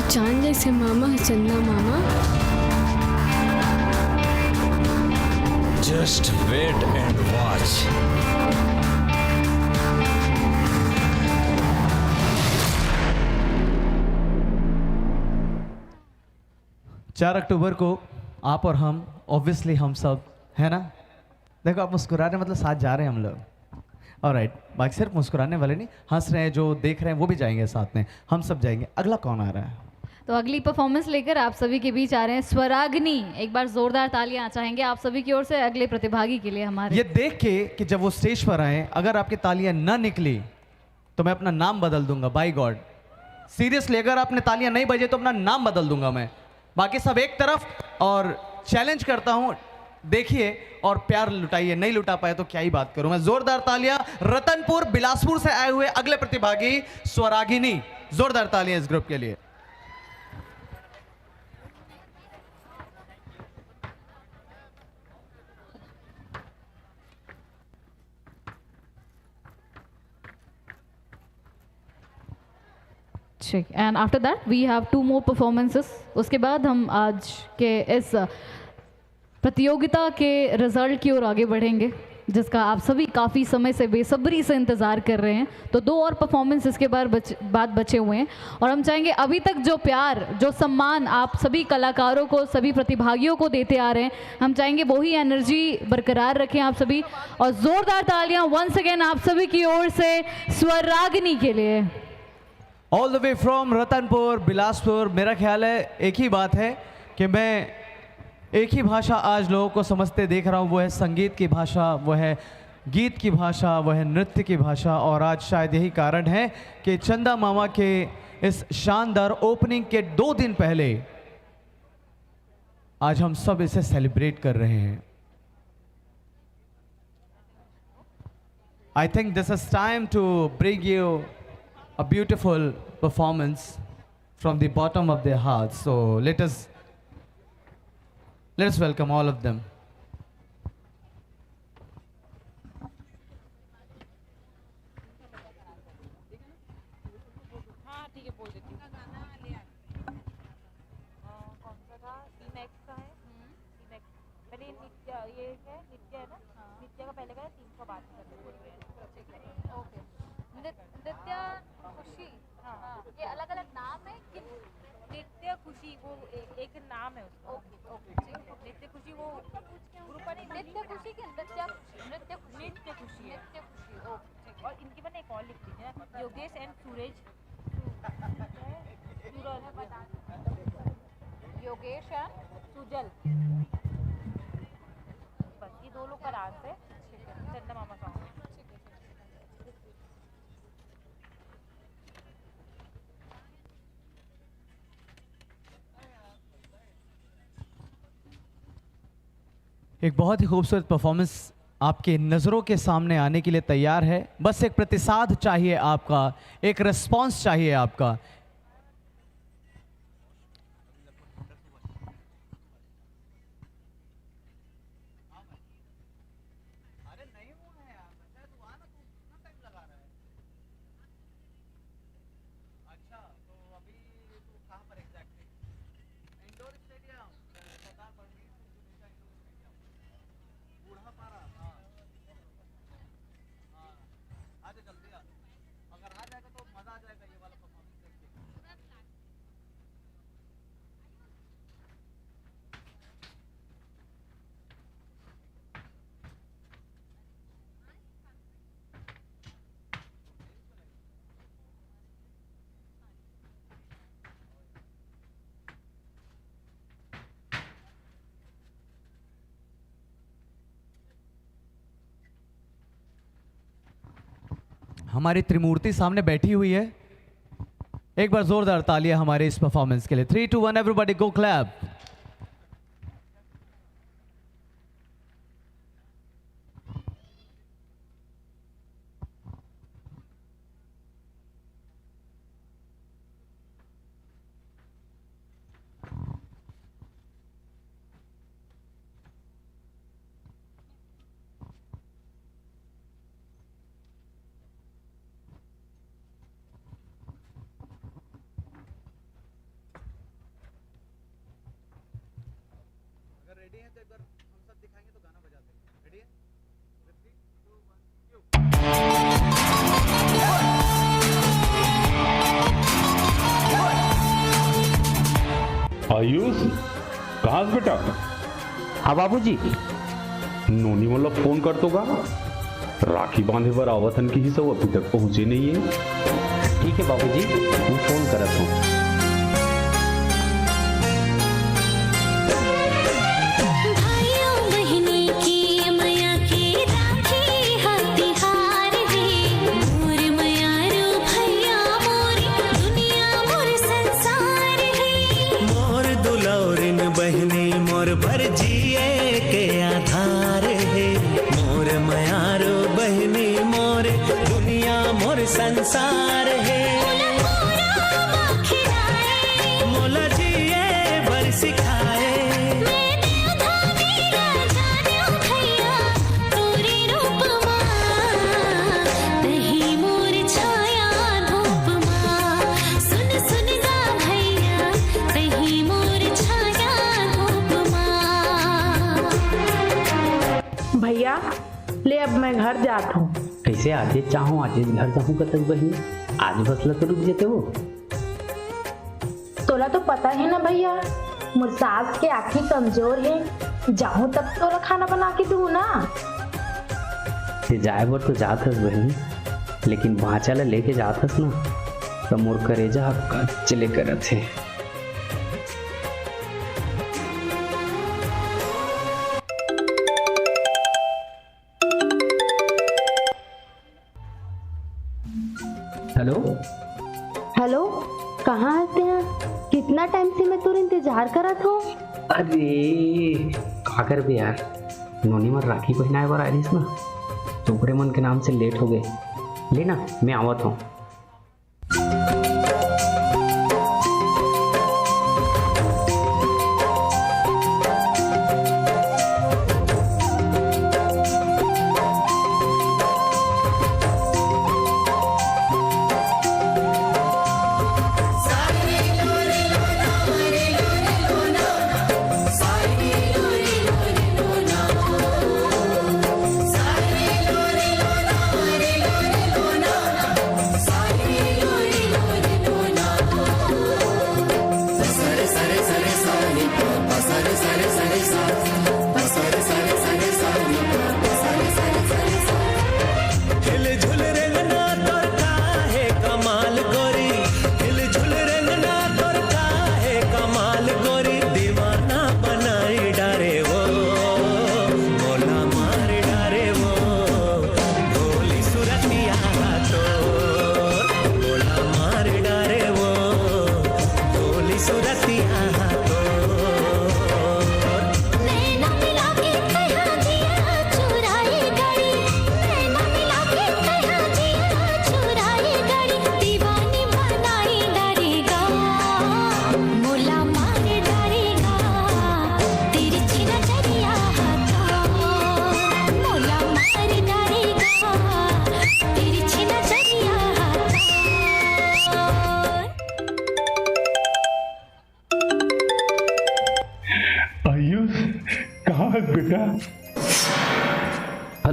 चांद जैसे मामा है चंदा मामा। Just wait and watch. 4 अक्टूबर को आप और हम, ऑब्वियसली हम सब, है ना। देखो आप मुस्कुराने मतलब साथ जा रहे हैं हम लोग। ऑलराइट, बाकी सिर्फ मुस्कुराने वाले नहीं, हंस रहे हैं, जो देख रहे हैं वो भी जाएंगे साथ में, हम सब जाएंगे। अगला कौन आ रहा है? तो अगली परफॉर्मेंस लेकर आप सभी के बीच आ रहे हैं स्वराग्नि। एक बार जोरदार तालियां चाहेंगे आप सभी की ओर से अगले प्रतिभागी के लिए हमारे। ये देख के कि जब वो स्टेज पर आए, अगर आपकी तालियां ना निकली तो मैं अपना नाम बदल दूंगा। बाय गॉड, सीरियसली, अगर आपने तालियां नहीं बजे तो अपना नाम बदल दूंगा मैं। बाकी सब एक तरफ, और चैलेंज करता हूं, देखिए और प्यार लुटाइए। नहीं लुटा पाए तो क्या ही बात करूं मैं। जोरदार तालियां रतनपुर बिलासपुर से आए हुए अगले प्रतिभागी स्वरागिनी। जोरदार तालियां इस ग्रुप के लिए। ठीक, and after that we have 2 more performances. उसके बाद हम आज के इस प्रतियोगिता के रिजल्ट की ओर आगे बढ़ेंगे, जिसका आप सभी काफ़ी समय से बेसब्री से इंतज़ार कर रहे हैं। तो 2 और परफॉर्मेंस इसके बाद बचे हुए हैं, और हम चाहेंगे अभी तक जो प्यार, जो सम्मान आप सभी कलाकारों को, सभी प्रतिभागियों को देते आ रहे हैं, हम चाहेंगे वही एनर्जी बरकरार रखें आप सभी। और ज़ोरदार तालियां वंस अगेन आप सभी की ओर से स्वरागिनी के लिए। All the way from Ratanpur Bilaspur. मेरा ख्याल है एक ही बात है कि मैं एक ही भाषा आज लोगों को समझते देख रहा हूँ, वो है संगीत की भाषा, वो है गीत की भाषा, वो है नृत्य की भाषा। और आज शायद यही कारण है कि चंदा मामा के इस शानदार ओपनिंग के 2 दिन पहले आज हम सब इसे सेलिब्रेट कर रहे हैं। I think this is time to bring you a beautiful performance from the bottom of their hearts. So let us welcome all of them. ये है नित्य है ना, नित्य का पहले का 3 का बाद में करते। ओके, नित्य खुशी, हाँ ये अलग अलग नाम है कि नित्य खुशी वो एक नाम है उसका। ओके ओके ठीक है, नित्य खुशी वो ग्रुप नहीं, नित्य खुशी के नृत्य खुशी है। ओके, और इनकी मैंने एक और लिख दी है, Yogesh and Suraj, Yogesh and Sujal, बस ये 2 लोग का डांस है। चंदा मामा सॉन्ग। एक बहुत ही खूबसूरत परफॉर्मेंस आपके नज़रों के सामने आने के लिए तैयार है। बस एक प्रतिसाद चाहिए आपका, एक रिस्पांस चाहिए आपका। हमारी त्रिमूर्ति सामने बैठी हुई है। एक बार जोरदार तालियां हमारे इस परफॉर्मेंस के लिए। 3, 2, 1 एवरीबॉडी गो क्लैप। आयुष कहाँ बेटा? हाँ बाबूजी। नोनी मला फोन करतो का? राखी बांधेवर आवतन की ही सब अभी तक पहुंचे नहीं है। ठीक है बाबूजी, मैं फोन करता हूँ। भर जिए के आधार है मोर मयारो बहनी मोर दुनिया मोर संसार है मोला जिए बर सिखाए भैया ले अब मैं घर जाता हूँ। कैसे आजे चाहूँ आज घर जाऊँ कतक बहनी, आज बसला तो रुक जाते वो। तोला तो पता है ना भैया, मोर सास के आँखें कमजोर है, जाऊँ तब तोला खाना बना के दूँ ना। ते जाए बर तो जात हस बहनी, लेकिन भाचा ला लेके जात हस ना तो मोर करेजा चले करत है। हेलो हेलो, कहाँ आते हैं? कितना टाइम से मैं तुर इंतजार करत हूँ। अरे का कर बे यार, नोनी मर राखी पहनाए बार आइस ना, चोपड़े मन के नाम से लेट हो गए। लेना मैं आवत हूँ।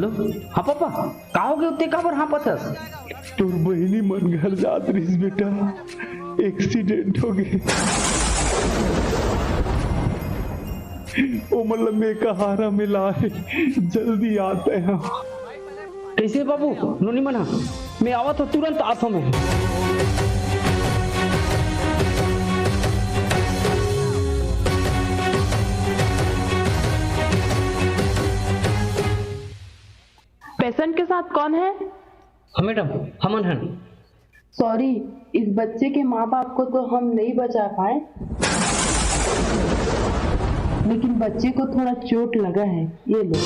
हेलो हाँ पापा कहाँ हो गए उतने का हाँ पथस तोर बहनी मन घर जात रही बेटा, एक्सीडेंट हो गए। ओ मतलब में कहारा मिला है, जल्दी आते हैं। कैसे बाबू नोनी मना मैं आवा तो तुरंत आता मैं। पेशेंट के साथ कौन है? हाँ मैडम हमन हन। सॉरी, इस बच्चे के माँ बाप को तो हम नहीं बचा पाए, लेकिन बच्चे को थोड़ा चोट लगा है, ये लो।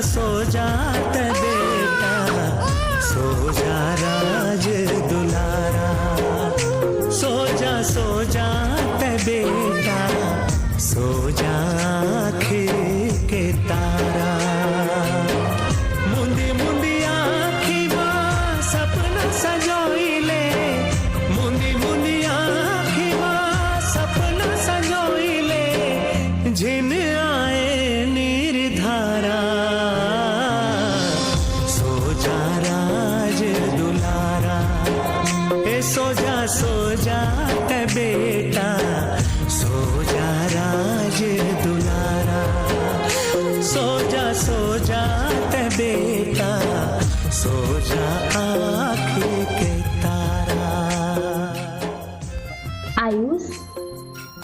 सो जा ते बेटा, सो जा राज दुलारा, सो जा ते बेटा, सो जा आँखी के तारा। मुंदी मुंदी आँखी माँ सपना सजोइले, मुंदी मुंदी आँखी माँ सपना सजोइले, झिन आए निर्धारा। सो जा ते बेटा, सो जा राज दुलारा, सो जा ते बेटा, सो जा आँखी के तारा। आयुष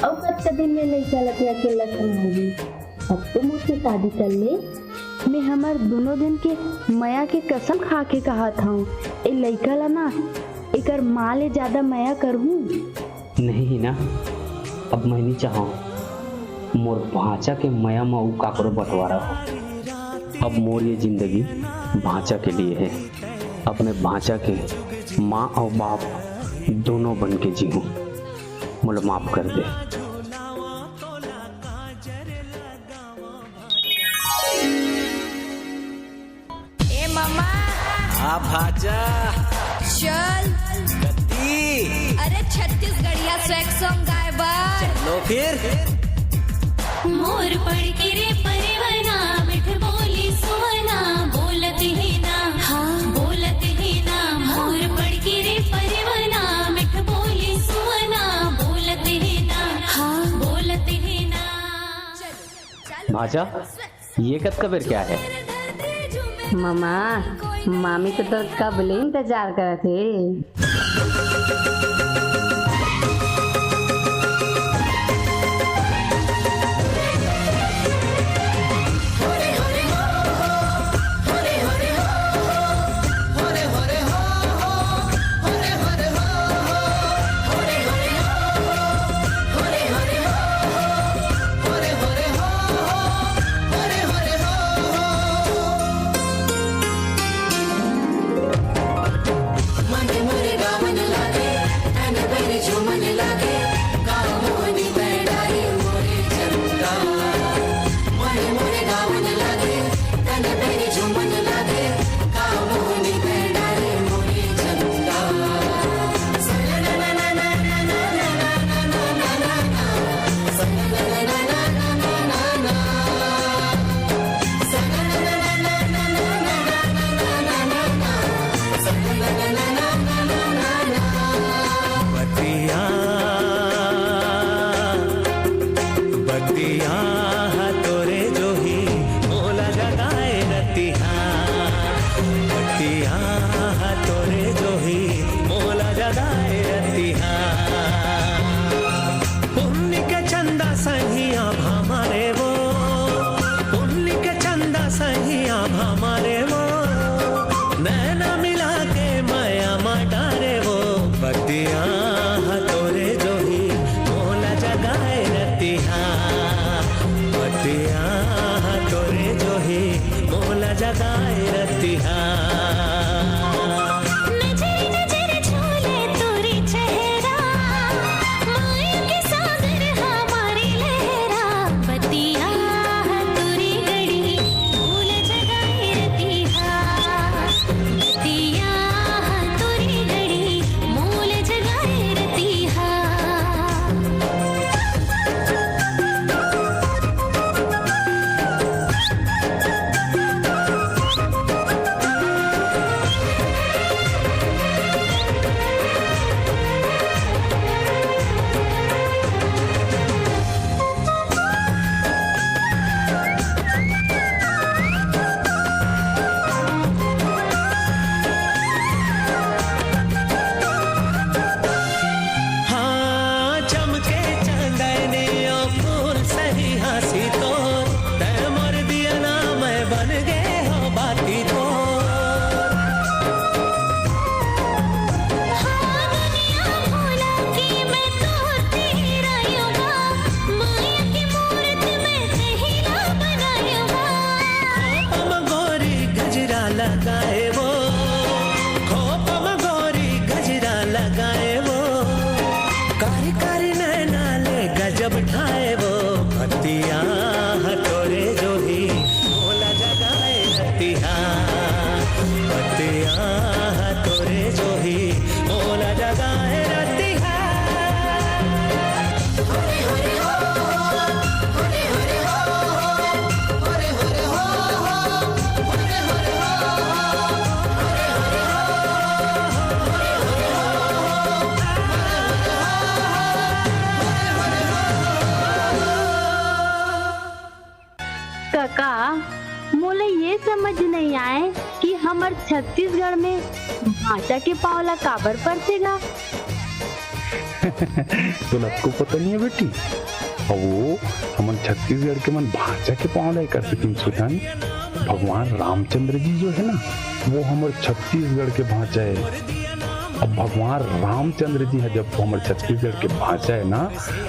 अब कच्चा दिन में नहीं चलत या के लक्षण होगी, अब तो मुझसे शादी कर ले। मैं हमार दोनों दिन के माया के कसम खा के कहा था, ए लइका ला ना एकर माँ ले ज्यादा माया करहूँ। नहीं ना, अब मैं नहीं चाहूँ मोर भांचा के माया में उ काकरो बंटवारा हो। अब मोर ये जिंदगी भांचा के लिए है, अपने भांचा के माँ और बाप दोनों बन के जीऊँ। मुझे माफ कर दे। ए मामा आ भाजा चल गद्दी, अरे छत्तीसगढ़िया स्वैग सॉन्ग गाए बार। चलो फिर। मोर पड़ के रे परिवना, मिठ बोली सुवना, बोलत ही ना हाँ बोलत ही ना। मोर पड़ के रे परिवना, मिठ बोली सुवना, बोलत ही ना हाँ बोलत ही ना। भाजा ये कद का बेर क्या है? मामा मामी को तो कब ले इंतजार कर थे। तोरे जो ही मोला जगाए रतिहा। हमार छत्तीसगढ़ में भाषा के पावला काबर परसेगा? तो को पता नहीं है बेटी, और वो हमन छत्तीसगढ़ के मन भाषा के पावला कर सकिन सुजान। भगवान रामचंद्र जी जो है ना, वो हमारे छत्तीसगढ़ के भाषा है। अब भगवान रामचंद्र जी है जब हमारे छत्तीसगढ़ के भाषा है ना,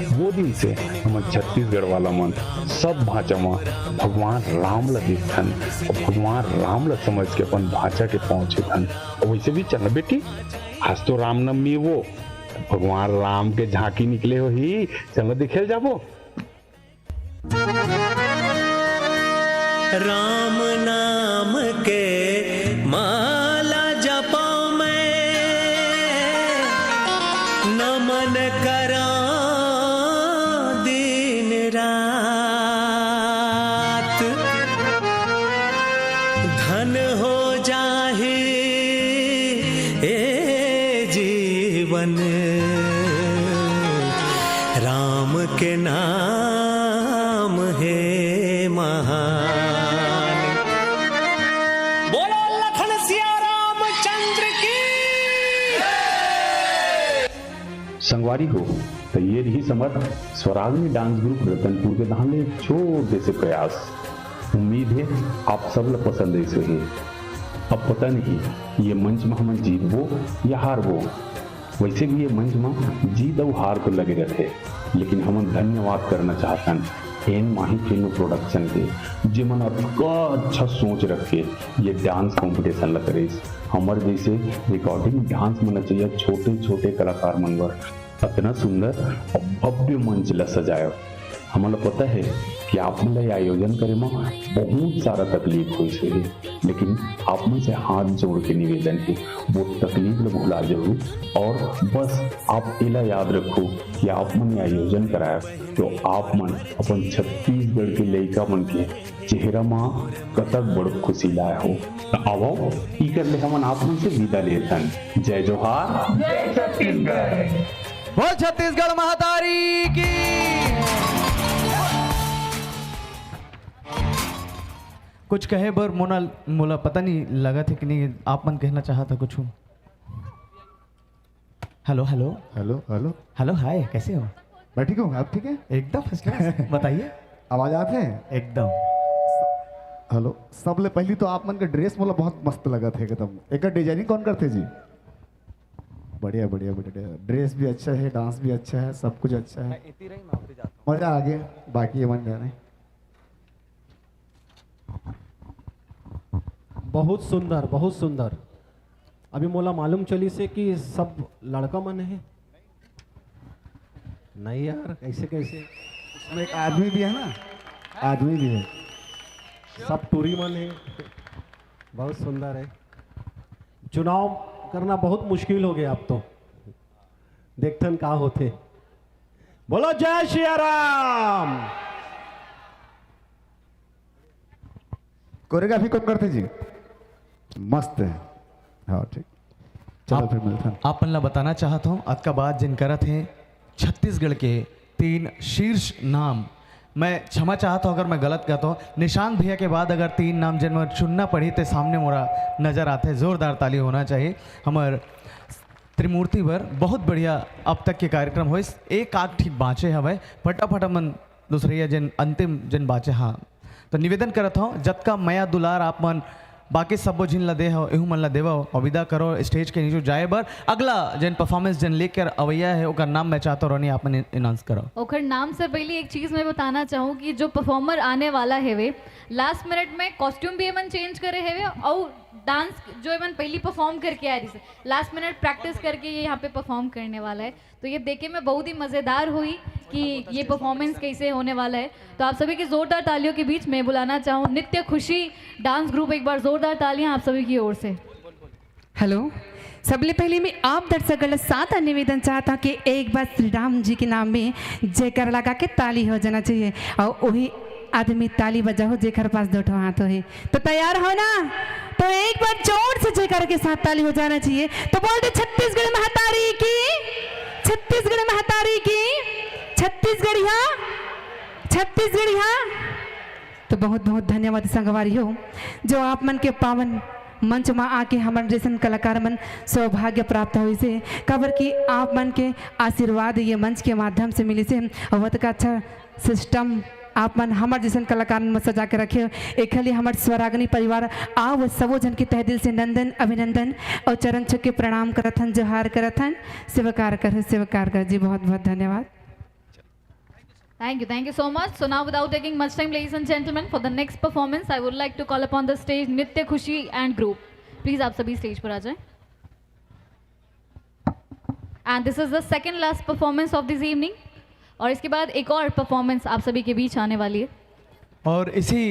वो दिन से हमारे छत्तीसगढ़ वाला मन सब भाषा में भगवान राम ला देखन और भगवान राम ला समझ के अपन भाषा के पहुंचे थन। और वैसे भी चल बेटी, आज तो रामनवमी, वो भगवान राम के झांकी निकले हो ही, चलो दिखे जाबो। राम नाम के माला जपाऊं मैं, नमन करा दिन रात, धन हो जाहे ए जीवन, राम के नाम है महान। बोलो लखन सिया रामचंद्र की। संगवारी हो तो ये रही समर स्वराग्नि डांस ग्रुप रतनपुर के धाने छोटे से प्रयास। उम्मीद है आप सब लोग पसंद ऐसे है। अब पता नहीं ये मंच में हम जीतबो या हारबो, वैसे भी ये मंच में जीत और हार को लगे रहते, लेकिन हम धन्यवाद करना चाहतन एन माही फिल्म प्रोडक्शन के, जिमन अच्छा सोच रखे ये डांस कंपटीशन ला करे। हमारे जैसे रिकॉर्डिंग डांस में चाहिए छोटे छोटे कलाकार मनवर इतना सुंदर और भव्य मंच ला सजाया। हमें पता है कि आप मन ला आयोजन करे में बहुत सारा तकलीफ हुई से है, लेकिन आप मन से हाथ जोड़ के निवेदन है वो तकलीफ ला भुला जाओ और बस आप इला याद रखो कि आप मन आयोजन कराया तो आप मन अपन छत्तीसगढ़ के लड़का मन के चेहरा में कतक बड़ खुशी लाया हो। तो आओ ई कर ले हमन आप मन से विदा लेतन। जय जोहार, जय छत्तीसगढ़, बोल छत्तीसगढ़ महातारी की। कुछ कहे बर मोला पता नहीं लगा था कि नहीं, आप मन कहना चाहा था कुछ? Hello hello hello hello hello, hi, कैसे हो? मैं ठीक हूँ, आप ठीक है? एकदम फर्स्ट क्लास। बताइए, आवाज आते हैं एकदम। हेलो, सबले पहली तो आप मन का ड्रेस मोला बहुत मस्त लगा था एकदम। एक डिजाइनिंग कौन करते जी? बढ़िया बढ़िया बढ़िया, ड्रेस भी अच्छा है, डांस भी अच्छा है, सब कुछ अच्छा है, मजा आ गया। बाकी ये मन जाने बहुत सुंदर, बहुत सुंदर। अभी मोला मालूम चली से कि सब लड़का मन है। नहीं यार, कैसे कैसे? इसमें एक आदमी भी है ना, आदमी भी है। सब टूरी मन है, बहुत सुंदर है। चुनाव करना बहुत मुश्किल हो गया अब तो, देखथन का होते। बोलो जय श्री राम। कोरियोग्राफी कौन करते जी? मस्त है, हाँ ठीक। चलो फिर मिलते हैं। आप ला बताना चाहता हूँ आज का बात जिन करत हैं छत्तीसगढ़ के 3 शीर्ष नाम। मैं क्षमा चाहता हूँ अगर मैं गलत कहता हूँ। निशांत भैया के बाद अगर 3 नाम जिन में चुनना पड़ी तो सामने मोरा नज़र आते हैं। ज़ोरदार ताली होना चाहिए। हमार त्रिमूर्ति पर बहुत बढ़िया अब तक के कार्यक्रम हो। एक आग ठीक बाँचे हवे, फटाफट मन दूसरे जिन अंतिम जिन बाँचे। हाँ, तो निवेदन करता हूँ जत का मया दुलार आप मन बाकी सब जिन ला दे हो एहू मन ला देवा और विदा करो स्टेज के नीचे जाए बर। अगला जिन परफॉर्मेंस जिन लेकर अवैया है ओकर नाम मैं चाहता हूँ आप मन अनाउंस करो। ओकर नाम से पहले एक चीज़ मैं बताना चाहूँ कि जो परफॉर्मर आने वाला है वे लास्ट मिनट में कॉस्ट्यूम भी एमन चेंज करे है और डांस जो एमन पहली परफॉर्म करके आ रही से लास्ट मिनट प्रैक्टिस करके ये यहाँ पे परफॉर्म करने वाला है। तो ये देखे में बहुत ही मज़ेदार हुई कि ये परफॉर्मेंस कैसे होने वाला है। तो आप सभी की ज़ोरदार तालियों के बीच मैं बुलाना चाहूँ नित्य खुशी डांस ग्रुप। एक बार ज़ोरदार तालियां आप सभी की ओर से। हेलो, सबले पहले मैं आप दर्शक साथ निवेदन चाहता हूँ कि एक बार श्री राम जी के नाम में जयकार लगा के ताली हो जाना चाहिए और वही आदमी ताली बजाओ जेकर पास 2 हाथ है। तो तैयार हो ना? तो एक बार जोर से जयकार के साथ ताली हो जाना चाहिए। तो बोलते छत्तीसगढ़ महातारी की, छत्तीसगढ़ महातारी की, छत्तीसगढ़िया, छत्तीसगढ़िया। तो बहुत बहुत धन्यवाद संगवारी हो जो आप मन के पावन मंच में आके हमारे जैसन कलाकार मन सौभाग्य प्राप्त हुई से खबर कि आप मन के आशीर्वाद ये मंच के माध्यम से मिली से और बहुत का अच्छा सिस्टम आप मन हमारे जैसन कलाकार में सजा के रखे एक खाली हमारे स्वरागनी परिवार आओ सबो जन के तह दिल से नंदन अभिनंदन और चरण छुप के प्रणाम करथन जोहार करथन स्वीकार कर जी बहुत बहुत धन्यवाद। Thank you so much. So now without taking much time, ladies and gentlemen, for the next performance, I would like to call upon the stage Nitya Khushi and group. Please आप सभी stage पर आ जाएं. And this is the second last performance of this evening. और इसके बाद एक और performance आप सभी के बीच आने वाली है. और इसी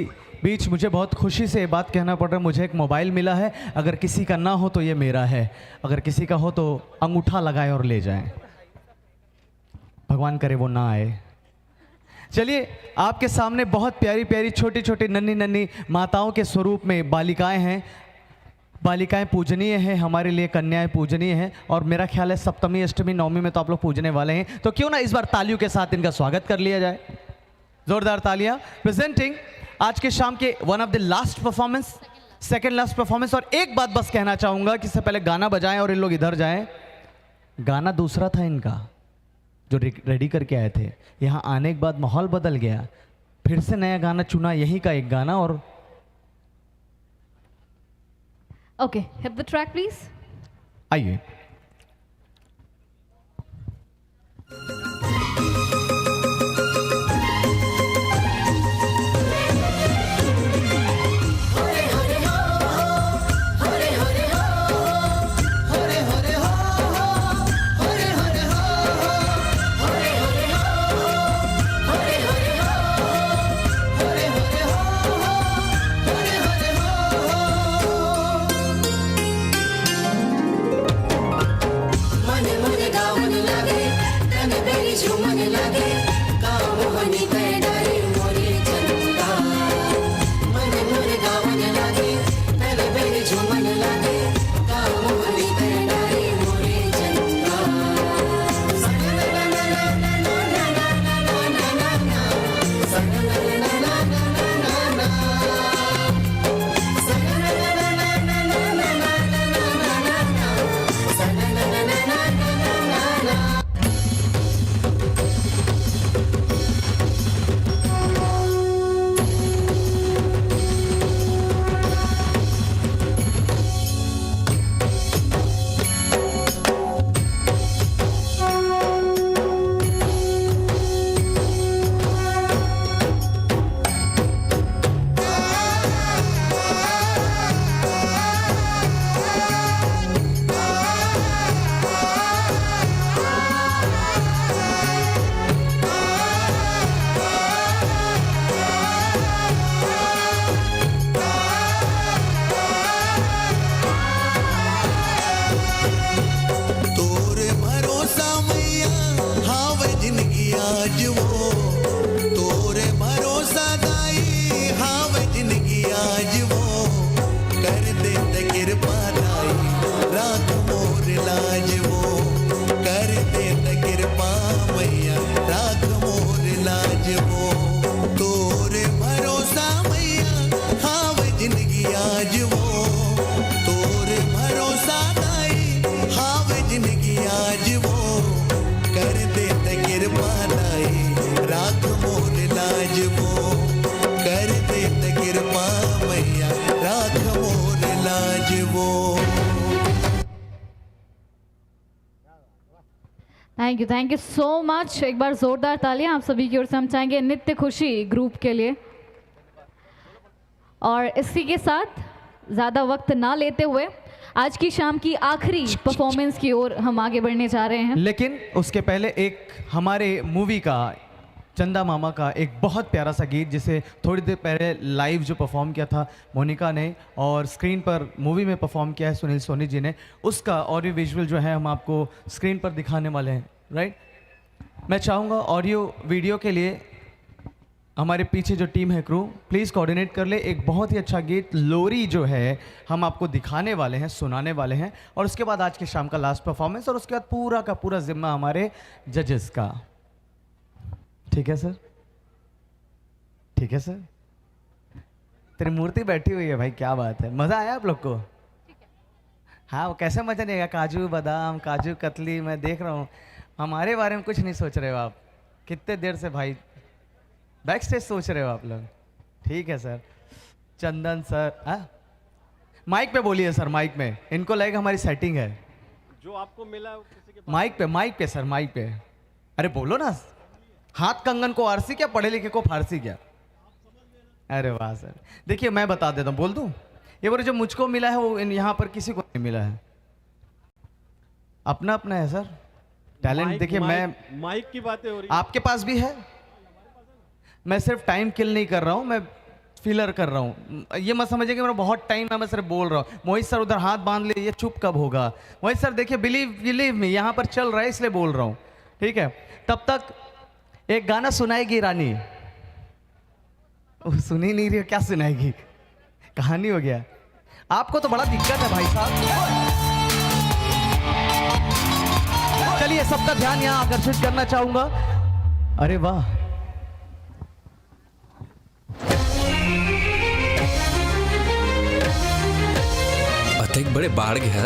बीच मुझे बहुत खुशी से बात कहना पड़ रहा है, मुझे एक मोबाइल मिला है। अगर किसी का ना हो तो ये मेरा है, अगर किसी का हो तो अंगूठा लगाए और ले जाएं। भगवान करे वो ना आए। चलिए आपके सामने बहुत प्यारी प्यारी छोटी छोटी नन्ही नन्ही माताओं के स्वरूप में बालिकाएं हैं। बालिकाएं पूजनीय हैं, हमारे लिए कन्याएं पूजनीय हैं और मेरा ख्याल है सप्तमी अष्टमी नवमी में तो आप लोग पूजने वाले हैं, तो क्यों ना इस बार तालियों के साथ इनका स्वागत कर लिया जाए। जोरदार तालियां। प्रेजेंटिंग आज के शाम के one of the last performance, second last performance. और एक बात बस कहना चाहूँगा कि इससे पहले गाना बजाएं और इन लोग इधर जाएं। गाना दूसरा था इनका जो रेडी करके आए थे, यहाँ आने के बाद माहौल बदल गया, फिर से नया गाना चुना, यही का एक गाना। और Okay, hit the track please. आइए। Thank you so much. एक बार जोरदार तालियां आप सभी की ओर से हम चाहेंगे नित्य खुशी ग्रुप के लिए। और इसी के साथ ज़्यादा वक्त ना लेते हुए आज की शाम की आखिरी परफॉर्मेंस की ओर हम आगे बढ़ने जा रहे हैं। लेकिन उसके पहले एक हमारे मूवी का, चंदा मामा का एक बहुत प्यारा सा गीत जिसे थोड़ी देर पहले लाइव जो परफॉर्म किया था मोनिका ने और स्क्रीन पर मूवी में परफॉर्म किया है सुनील सोनी जी ने, उसका ऑडियो विजुअल जो है हम आपको स्क्रीन पर दिखाने वाले हैं। राइट, मैं चाहूँगा ऑडियो वीडियो के लिए हमारे पीछे जो टीम है क्रू प्लीज़ कोऑर्डिनेट कर ले। एक बहुत ही अच्छा गीत लोरी जो है हम आपको दिखाने वाले हैं, सुनाने वाले हैं, और उसके बाद आज के शाम का लास्ट परफॉर्मेंस और उसके बाद पूरा का पूरा जिम्मा हमारे जजेस का। ठीक है सर? ठीक है सर? तेरी मूर्ति बैठी हुई है भाई, क्या बात है, मज़ा आया आप लोग को? हाँ, वो कैसे मजा नहीं आएगा? काजू बादाम, काजू कतली, मैं देख रहा हूँ। हमारे बारे में कुछ नहीं सोच रहे हो आप? कितने देर से भाई बैक स्टेज सोच रहे हो आप लोग? ठीक है सर। चंदन सर, हाँ माइक पे बोलिए सर, माइक में। इनको लगेगा हमारी सेटिंग है। जो आपको मिला है वो किसी के माइक पे सर, माइक पे। अरे बोलो ना। हाथ कंगन को आरसी क्या, पढ़े लिखे को फारसी क्या? अरे वाह सर। देखिए मैं बता देता हूँ, बोल दूँ? ये बार जो मुझको मिला है वो यहाँ पर किसी को नहीं मिला है। अपना अपना है सर टैलेंट। देखिए मैं माइक की बातें हो रही आपके पास भी है। मैं सिर्फ टाइम किल नहीं कर रहा हूँ, मैं फिलर कर रहा हूँ। ये मत समझिए कि मेरा बहुत टाइम है, मैं सिर्फ बोल रहा हूँ। मोहित सर उधर हाथ बांध ले, ये चुप कब होगा? मोहित सर देखिए, बिलीव मी, यहाँ पर चल रहा है इसलिए बोल रहा हूँ, ठीक है? तब तक एक गाना सुनाएगी रानी। सुनी नहीं रही, क्या सुनाएगी? कहानी हो गया। आपको तो बड़ा दिक्कत है भाई साहब। चलिए सबका ध्यान यहाँ आकर्षित करना चाहूंगा। अरे वाह, अतेक बड़े बाढ़ गया।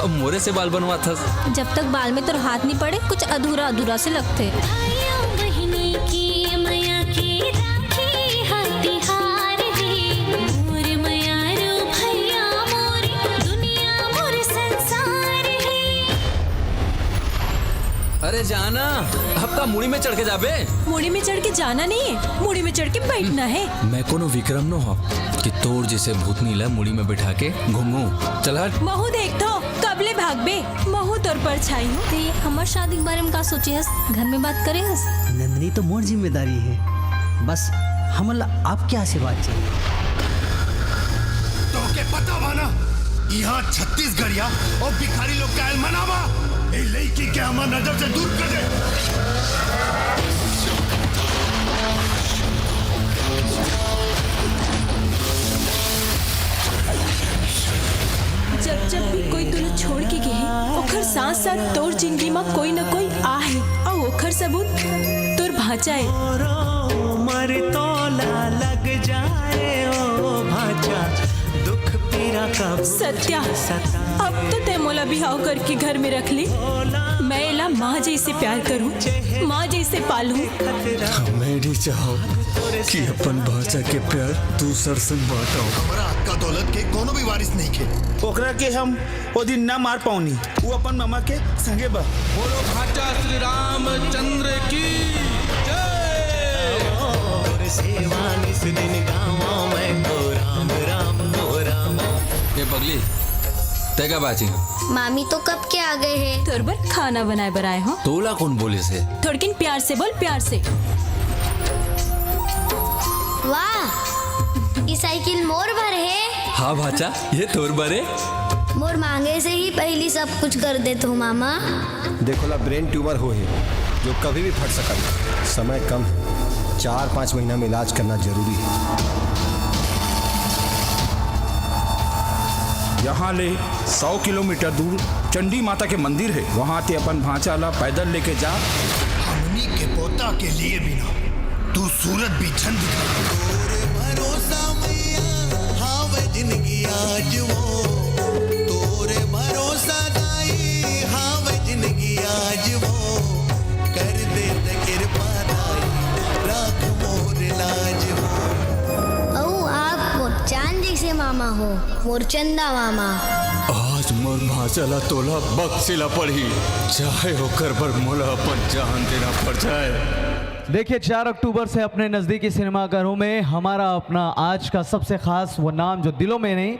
अब मोरे से बाल बनवा था। जब तक बाल में तो हाथ नहीं पड़े कुछ अधूरा अधूरा से लगते। बहिनी की मैया की राखी हथियार है। मोर मयारो भैया मोरी दुनिया मोर संसार है। अरे जाना, आपका मुड़ी में चढ़ के जाबे। मुड़ी में चढ़ के जाना नहीं है, मुड़ी में चढ़ के बैठना है। मैं कोनो विक्रम न हो कि तोर जैसे भूतनी ला मुड़ी में बैठा के घूमू। चल हट। महू देख तो कबले भागबे, महू तोर पर छाई हूँ। ते हमार शादी के बारे में का सोचे हस? घर में बात करे हस? नंदनी तो मोर जिम्मेदारी है, बस हमला आपके आशीर्वाद चाहिए। तो के पता बाना यहाँ छत्तीसगढ़िया और भिखारी लोग का मनावा ए लड़की के हमार नजर से दूर कर दे। जब जब भी कोई तुला छोड़ के गए ओखर साथ साथ तोर जिंदगी में कोई न कोई आ है और ओखर सबूत तोर भाचा है। मर तोला लग जाए ओ भाचा, दुख पीरा कब सत्या, अब तो ते मोला बिहाव करके घर में रख ली। मैं एला माँ जैसे प्यार करूं, माँ जैसे पालूं। मेरी चाहो कि अपन भाषा के प्यार दूसर संग बांटो। हमारा हाथ का दौलत के कोनो भी वारिस नहीं के। ओकरा के हम ओ दिन ना मार पाऊनी, वो अपन मामा के संगे बा। बोलो भाचा श्री रामचंद्र की जय। और सेवा निस दिन गाँव में तो राम राम दो राम। ये पगली तेगा बाची। मामी तो कब के आ गए हैं? तोर बर खाना बनाए बनाए हो। तोला कौन बोले से? थोड़किन प्यार से बोल, प्यार से। वाह, ये साइकिल मोर भर है। हाँ भाचा, ये तोर बरे। मोर मांगे से ही पहली सब कुछ कर देते हो मामा। देखो ला ब्रेन ट्यूमर हो है जो कभी भी फट सकता। समय कम है, 4-5 महीना में इलाज करना जरूरी है। यहाँ ले 100 किलोमीटर दूर चंडी माता के मंदिर है, वहाँ ते अपन भांचा ला पैदल लेके जा। हमनी के पोता के लिए बिना तू सूरत भी छंद दिखा। तोरे भरोसा मैया हाँ वे जिंदगी आज वो, तोरे भरोसा दाई हाँ वे जिंदगी आज वो। कर दे ते कृपा दाई राख मोर लाज वो। ओ आप मोर चांद जैसे मामा हो, मोर चंदा मामा। आज मोर भाचला तोला बक्सिला पड़ी, चाहे होकर पर मोला अपन जान देना पड़ जाए। देखिए 4 अक्टूबर से अपने नज़दीकी सिनेमाघरों में हमारा अपना आज का सबसे खास वो नाम जो दिलों में नहीं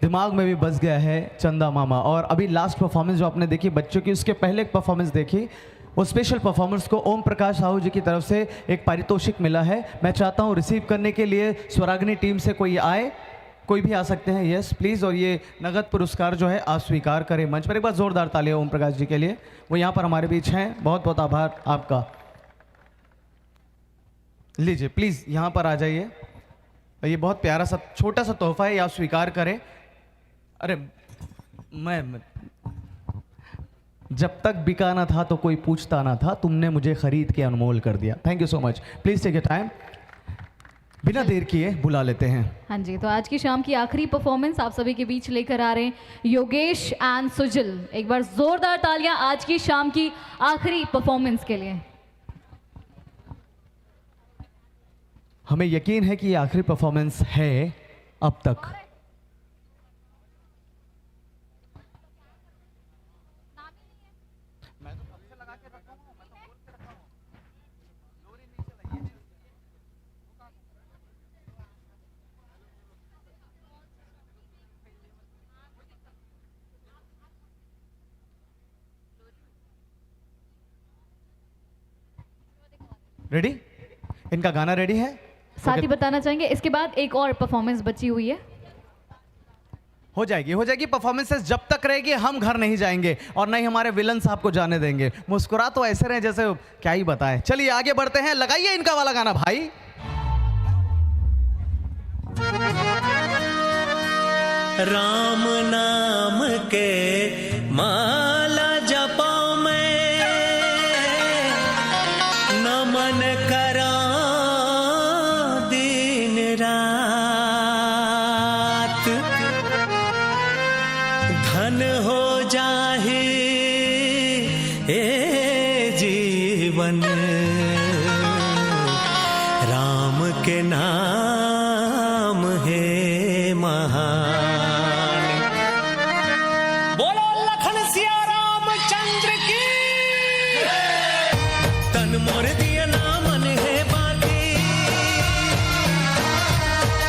दिमाग में भी बस गया है, चंदा मामा। और अभी लास्ट परफॉर्मेंस जो आपने देखी बच्चों की, उसके पहले एक परफॉर्मेंस देखी, वो स्पेशल परफॉर्मेंस को ओम प्रकाश साहू जी की तरफ से एक पारितोषिक मिला है। मैं चाहता हूँ रिसीव करने के लिए स्वराग्नि टीम से कोई आए, कोई भी आ सकते हैं, यस प्लीज़। और ये नगद पुरस्कार जो है आप स्वीकार करें मंच पर। एक बार जोरदार तालियां ओम प्रकाश जी के लिए, वो यहाँ पर हमारे बीच हैं। बहुत बहुत आभार आपका। लीजिए प्लीज़ यहाँ पर आ जाइए। ये बहुत प्यारा सा छोटा सा तोहफा है, ये आप स्वीकार करें। अरे मैं जब तक बिका ना था तो कोई पूछता ना था, तुमने मुझे खरीद के अनमोल कर दिया। Thank you so much. Please take your time. बिना देर किए बुला लेते हैं। हाँ जी, तो आज की शाम की आखिरी परफॉर्मेंस आप सभी के बीच लेकर आ रहे हैं योगेश एंड सुजल। एक बार जोरदार तालियां आज की शाम की आखिरी परफॉर्मेंस के लिए। हमें यकीन है कि ये आखिरी परफॉर्मेंस है अब तक। रेडी? इनका गाना रेडी है? साथ ही बताना चाहेंगे इसके बाद एक और परफॉर्मेंस बची हुई है। हो जाएगी परफॉर्मेंसेस जब तक रहेगी हम घर नहीं जाएंगे और नहीं हमारे विलन साहब को जाने देंगे। मुस्कुरा तो ऐसे रहे जैसे क्या ही बताएं। चलिए आगे बढ़ते हैं, लगाइए इनका वाला गाना भाई। राम नाम के माला जपो में नमन करा दिन रात, धन हो जाहे ए जीवन राम के नाम है महान। बोलो लखन सिया रामचंद्र की। तन मोर दिया नामन है बाती,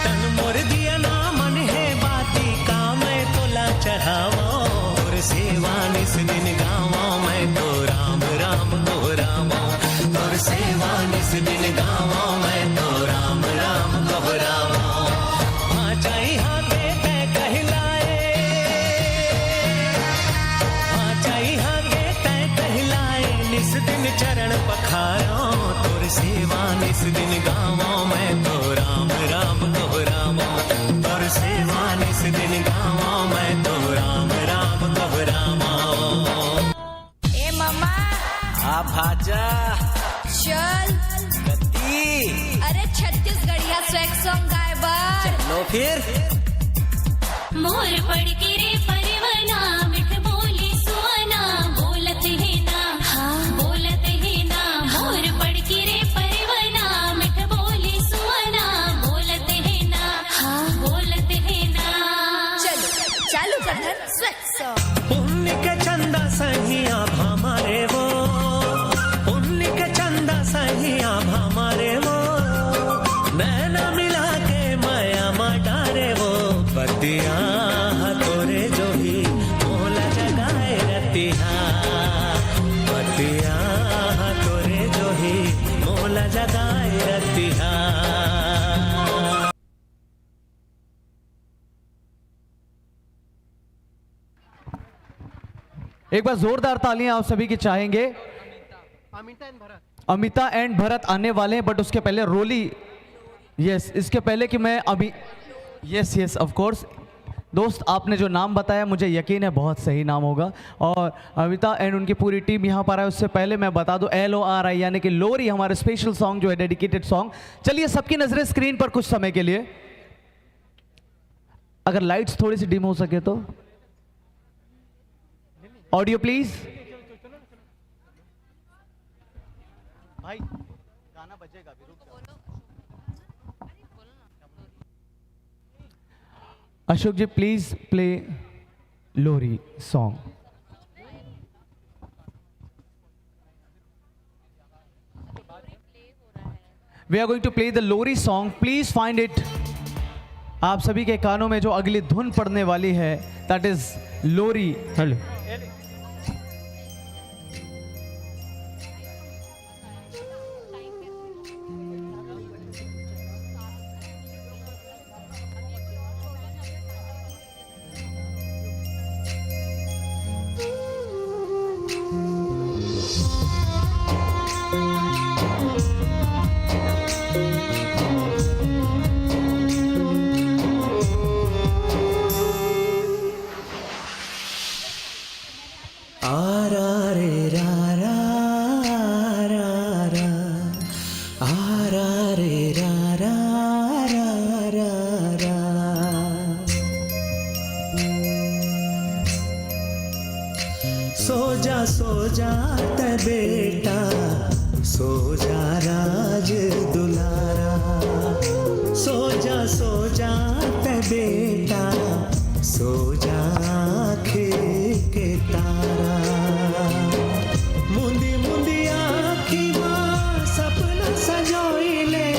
तन मोर दिया नामन है बाती का मैं तोला चढ़ावो और सेवा निस दिन गावो मैं तो राम राम दोहरावो और सेवा निस दिन गावो मैं तो राम राम दोहरावो। आचाई हाथे तय कहलाए, आचाई हाथे तय कहलाए निस दिन चरण पखारो तोर सेवा निस दिन गावो मैं तो राम राम दोहरावो तोर सेवा निस दिन गावो मैं तो राम राम दोहरावो। ए मम्मा आ भाजा चल गद्दी, अरे छत्तीसगढ़िया स्वैग सॉन्ग गाए बार। चलो फिर। मोर पड़ के रे परवना मिठ बोली सुवना बोलत है ना, बोलत है ना। मोर पड़ के रे परवना मिठ बोली सुवना बोलत है ना, बोलत है ना। चलो चालू कर स्वैग सॉन्ग। पुण्य के चंदा सहिया हमारे वो, पुण्य के चंदा सहिया हमारे वो, नैना मिला के माया मटारे वो बतिया तोरे जो ही मोला जगाए रतिहा, बतिया तोरे जो ही मोला जगाए रतिहा। एक बार जोरदार तालियां आप सभी की चाहेंगे। अमिता एंड भरत आने वाले हैं बट उसके पहले रोली, यस इसके पहले कि मैं अभी यस ऑफ कोर्स दोस्त आपने जो नाम बताया मुझे यकीन है बहुत सही नाम होगा और अमिता एंड उनकी पूरी टीम यहाँ पर है। उससे पहले मैं बता दूं LORI यानी कि लोरी हमारे स्पेशल सॉन्ग जो है डेडिकेटेड सॉन्ग। चलिए सबकी नजरें स्क्रीन पर कुछ समय के लिए, अगर लाइट्स थोड़ी सी डिम हो सके तो। Audio please. भाई गाना बजेगा भी, रुक जाओ। Ashok ji please play lori song. We are going to play the lori song, please find it. आप सभी के कानों में जो अगली धुन पड़ने वाली है दैट इज लोरी। हेलो सो जा ते बेटा सो जा राज दुलारा सो जा ते बेटा सो जा आँखें के तारा मुंदी मुंदी आँखी माँ सपना सजोइले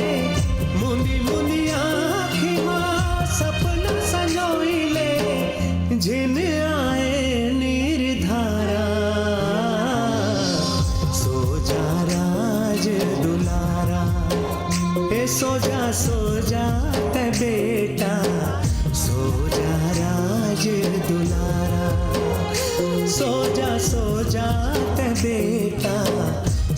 मुंदी मुंदी आँखी माँ सपना सजोइले जिन आए निर्धारा सो जा राज दुलारा ए सो जा ते बेटा सो जा राज दुलारा सो जा ते बेटा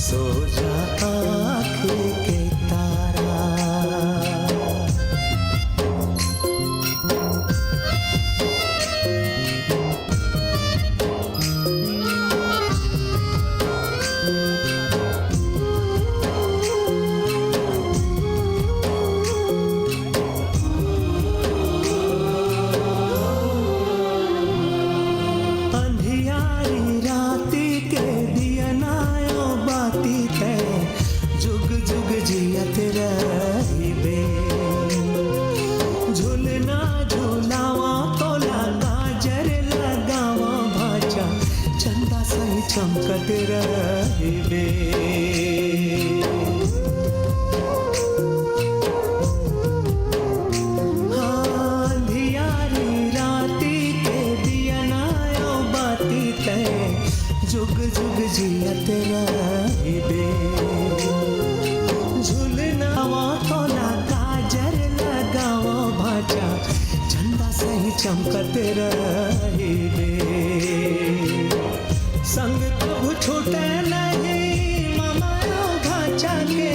सो जा आँखें के तारा चमकत रहिबे अंधियारी राती के दिया नायो बाती ते जुग जुग जियत रहिबे झुलनावा तोला काजर लगावा भाचा चंदा सही चमकत रहिबे संग कभू छूटे नहीं मामायो भाचा के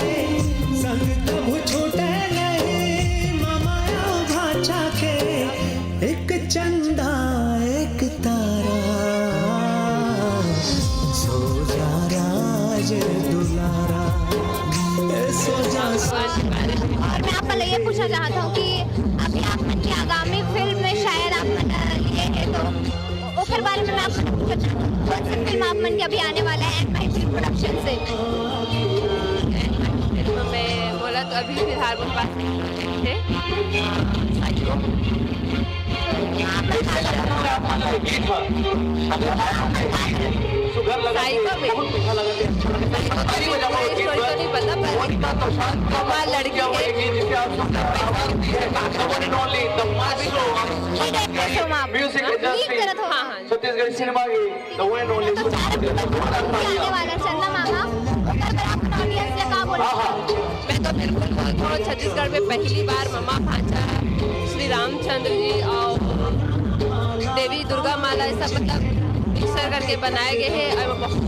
संग कभू छूटे नहीं मामायो भाचा के एक चंदा एक तारा सो जा राज दुलारा सो जा और मैं आपका ये पूछना चाहता हूँ कि अभी आप मन की आगामी फिल्म में शायद आप लिए है तो ओकर बारे में मैं आपको कौन सी फिल्म आप मन के अभी आने वाला है एंड फिल्म प्रोडक्शन से फिल्म में बोला तो अभी फिलहाल मेरे पास थे नहीं पता पर लड़की छत्तीसगढ़ सिनेमा की द वन ओनली चंदा मामा मैं तो बिल्कुल छत्तीसगढ़ में पहली बार मम्मा भांजा श्री रामचंद्र जी और देवी दुर्गा माला ऐसा मतलब मिक्सर करके बनाए गए हैं और बहुत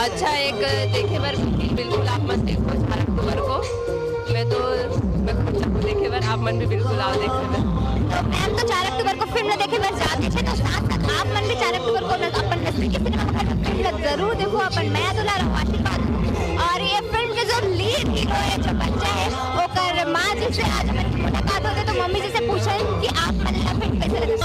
अच्छा एक देखे बार बिल्कुल आप मत देखो 4 अक्टूबर को मैं खुद देखे बार आप मन भी बिल्कुल आओ देखे बार मैम तो 4 अक्टूबर को फिल्म देखे बार जाते थे तो साथ साथ आप मन भी 4 अक्टूबर को अपन नजदीकी सिनेमा घर में फिल्म जरूर देखो अपन मैं दुलारा हूं आशीर्वाद और ये फिल्म के जो लीड हीरो है जो बच्चा है ओकर माँ जी से आज हमारी मुलाकात होते तो मम्मी जी से पूछे कि आप मन ला फिल्म कैसे लगे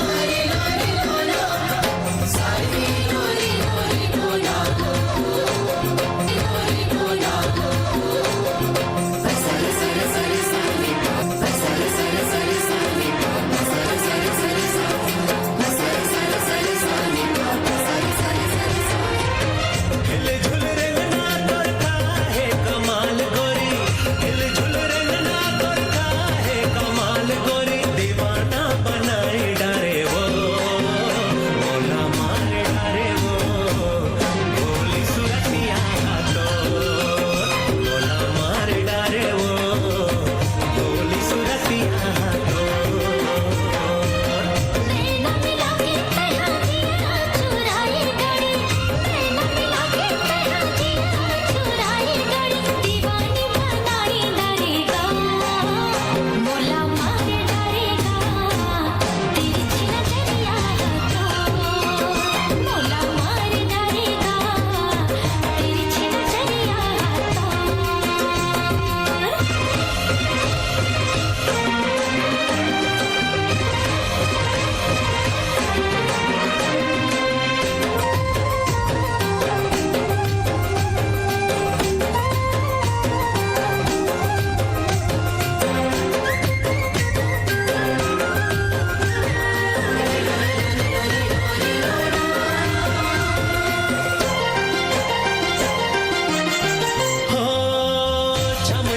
दीवाना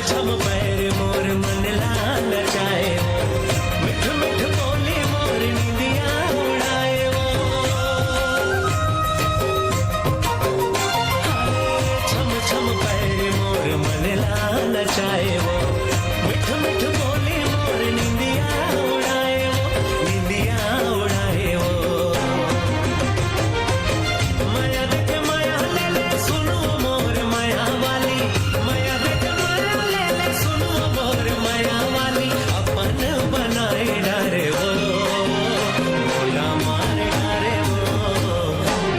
छम पैर मोर मन लाल जाए मिठ मिठ बोली मोर निंदिया उड़ाए वो छम छम पैर मोर मन लाल जाए वो मिठ मिठ बोली मोर निंदिया उड़ाए वो निंदिया उड़ाए वो माया देखे माया ले ले सुनो मोर माया वाली माया देखे माया ले ले सुनो मोर माया वाली अपन बनाए डारे वो बोला मार डारे वो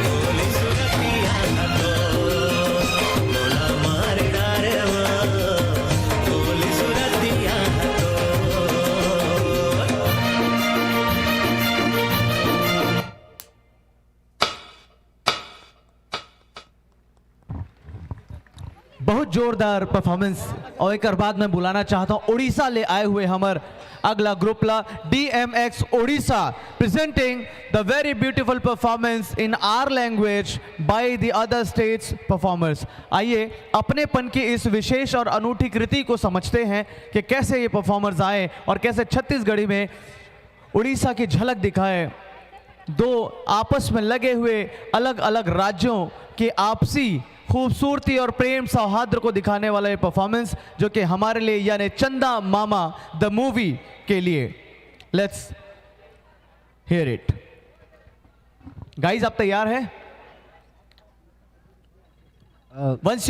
बोली सुरतिया तो बोला मार डारे वो बोली सुरतिया तो बहुत जोरदार परफॉर्मेंस और एक बाद मैं बुलाना चाहता हूं उड़ीसा ले आए हुए हमार अगला ग्रुप ला DMX Orissa presenting the very beautiful performance in our language by the other states performers. आइए अपनेपन की इस विशेष और अनूठी कृति को समझते हैं कि कैसे ये परफॉर्मर्स आए और कैसे छत्तीसगढ़ी में उड़ीसा की झलक दिखाए। दो आपस में लगे हुए अलग अलग राज्यों के आपसी खूबसूरती और प्रेम सौहार्द को दिखाने वाला ये परफॉर्मेंस जो कि हमारे लिए यानी चंदा मामा द मूवी के लिए। लेट्स हियर इट गाइस, आप तैयार हैं? वंस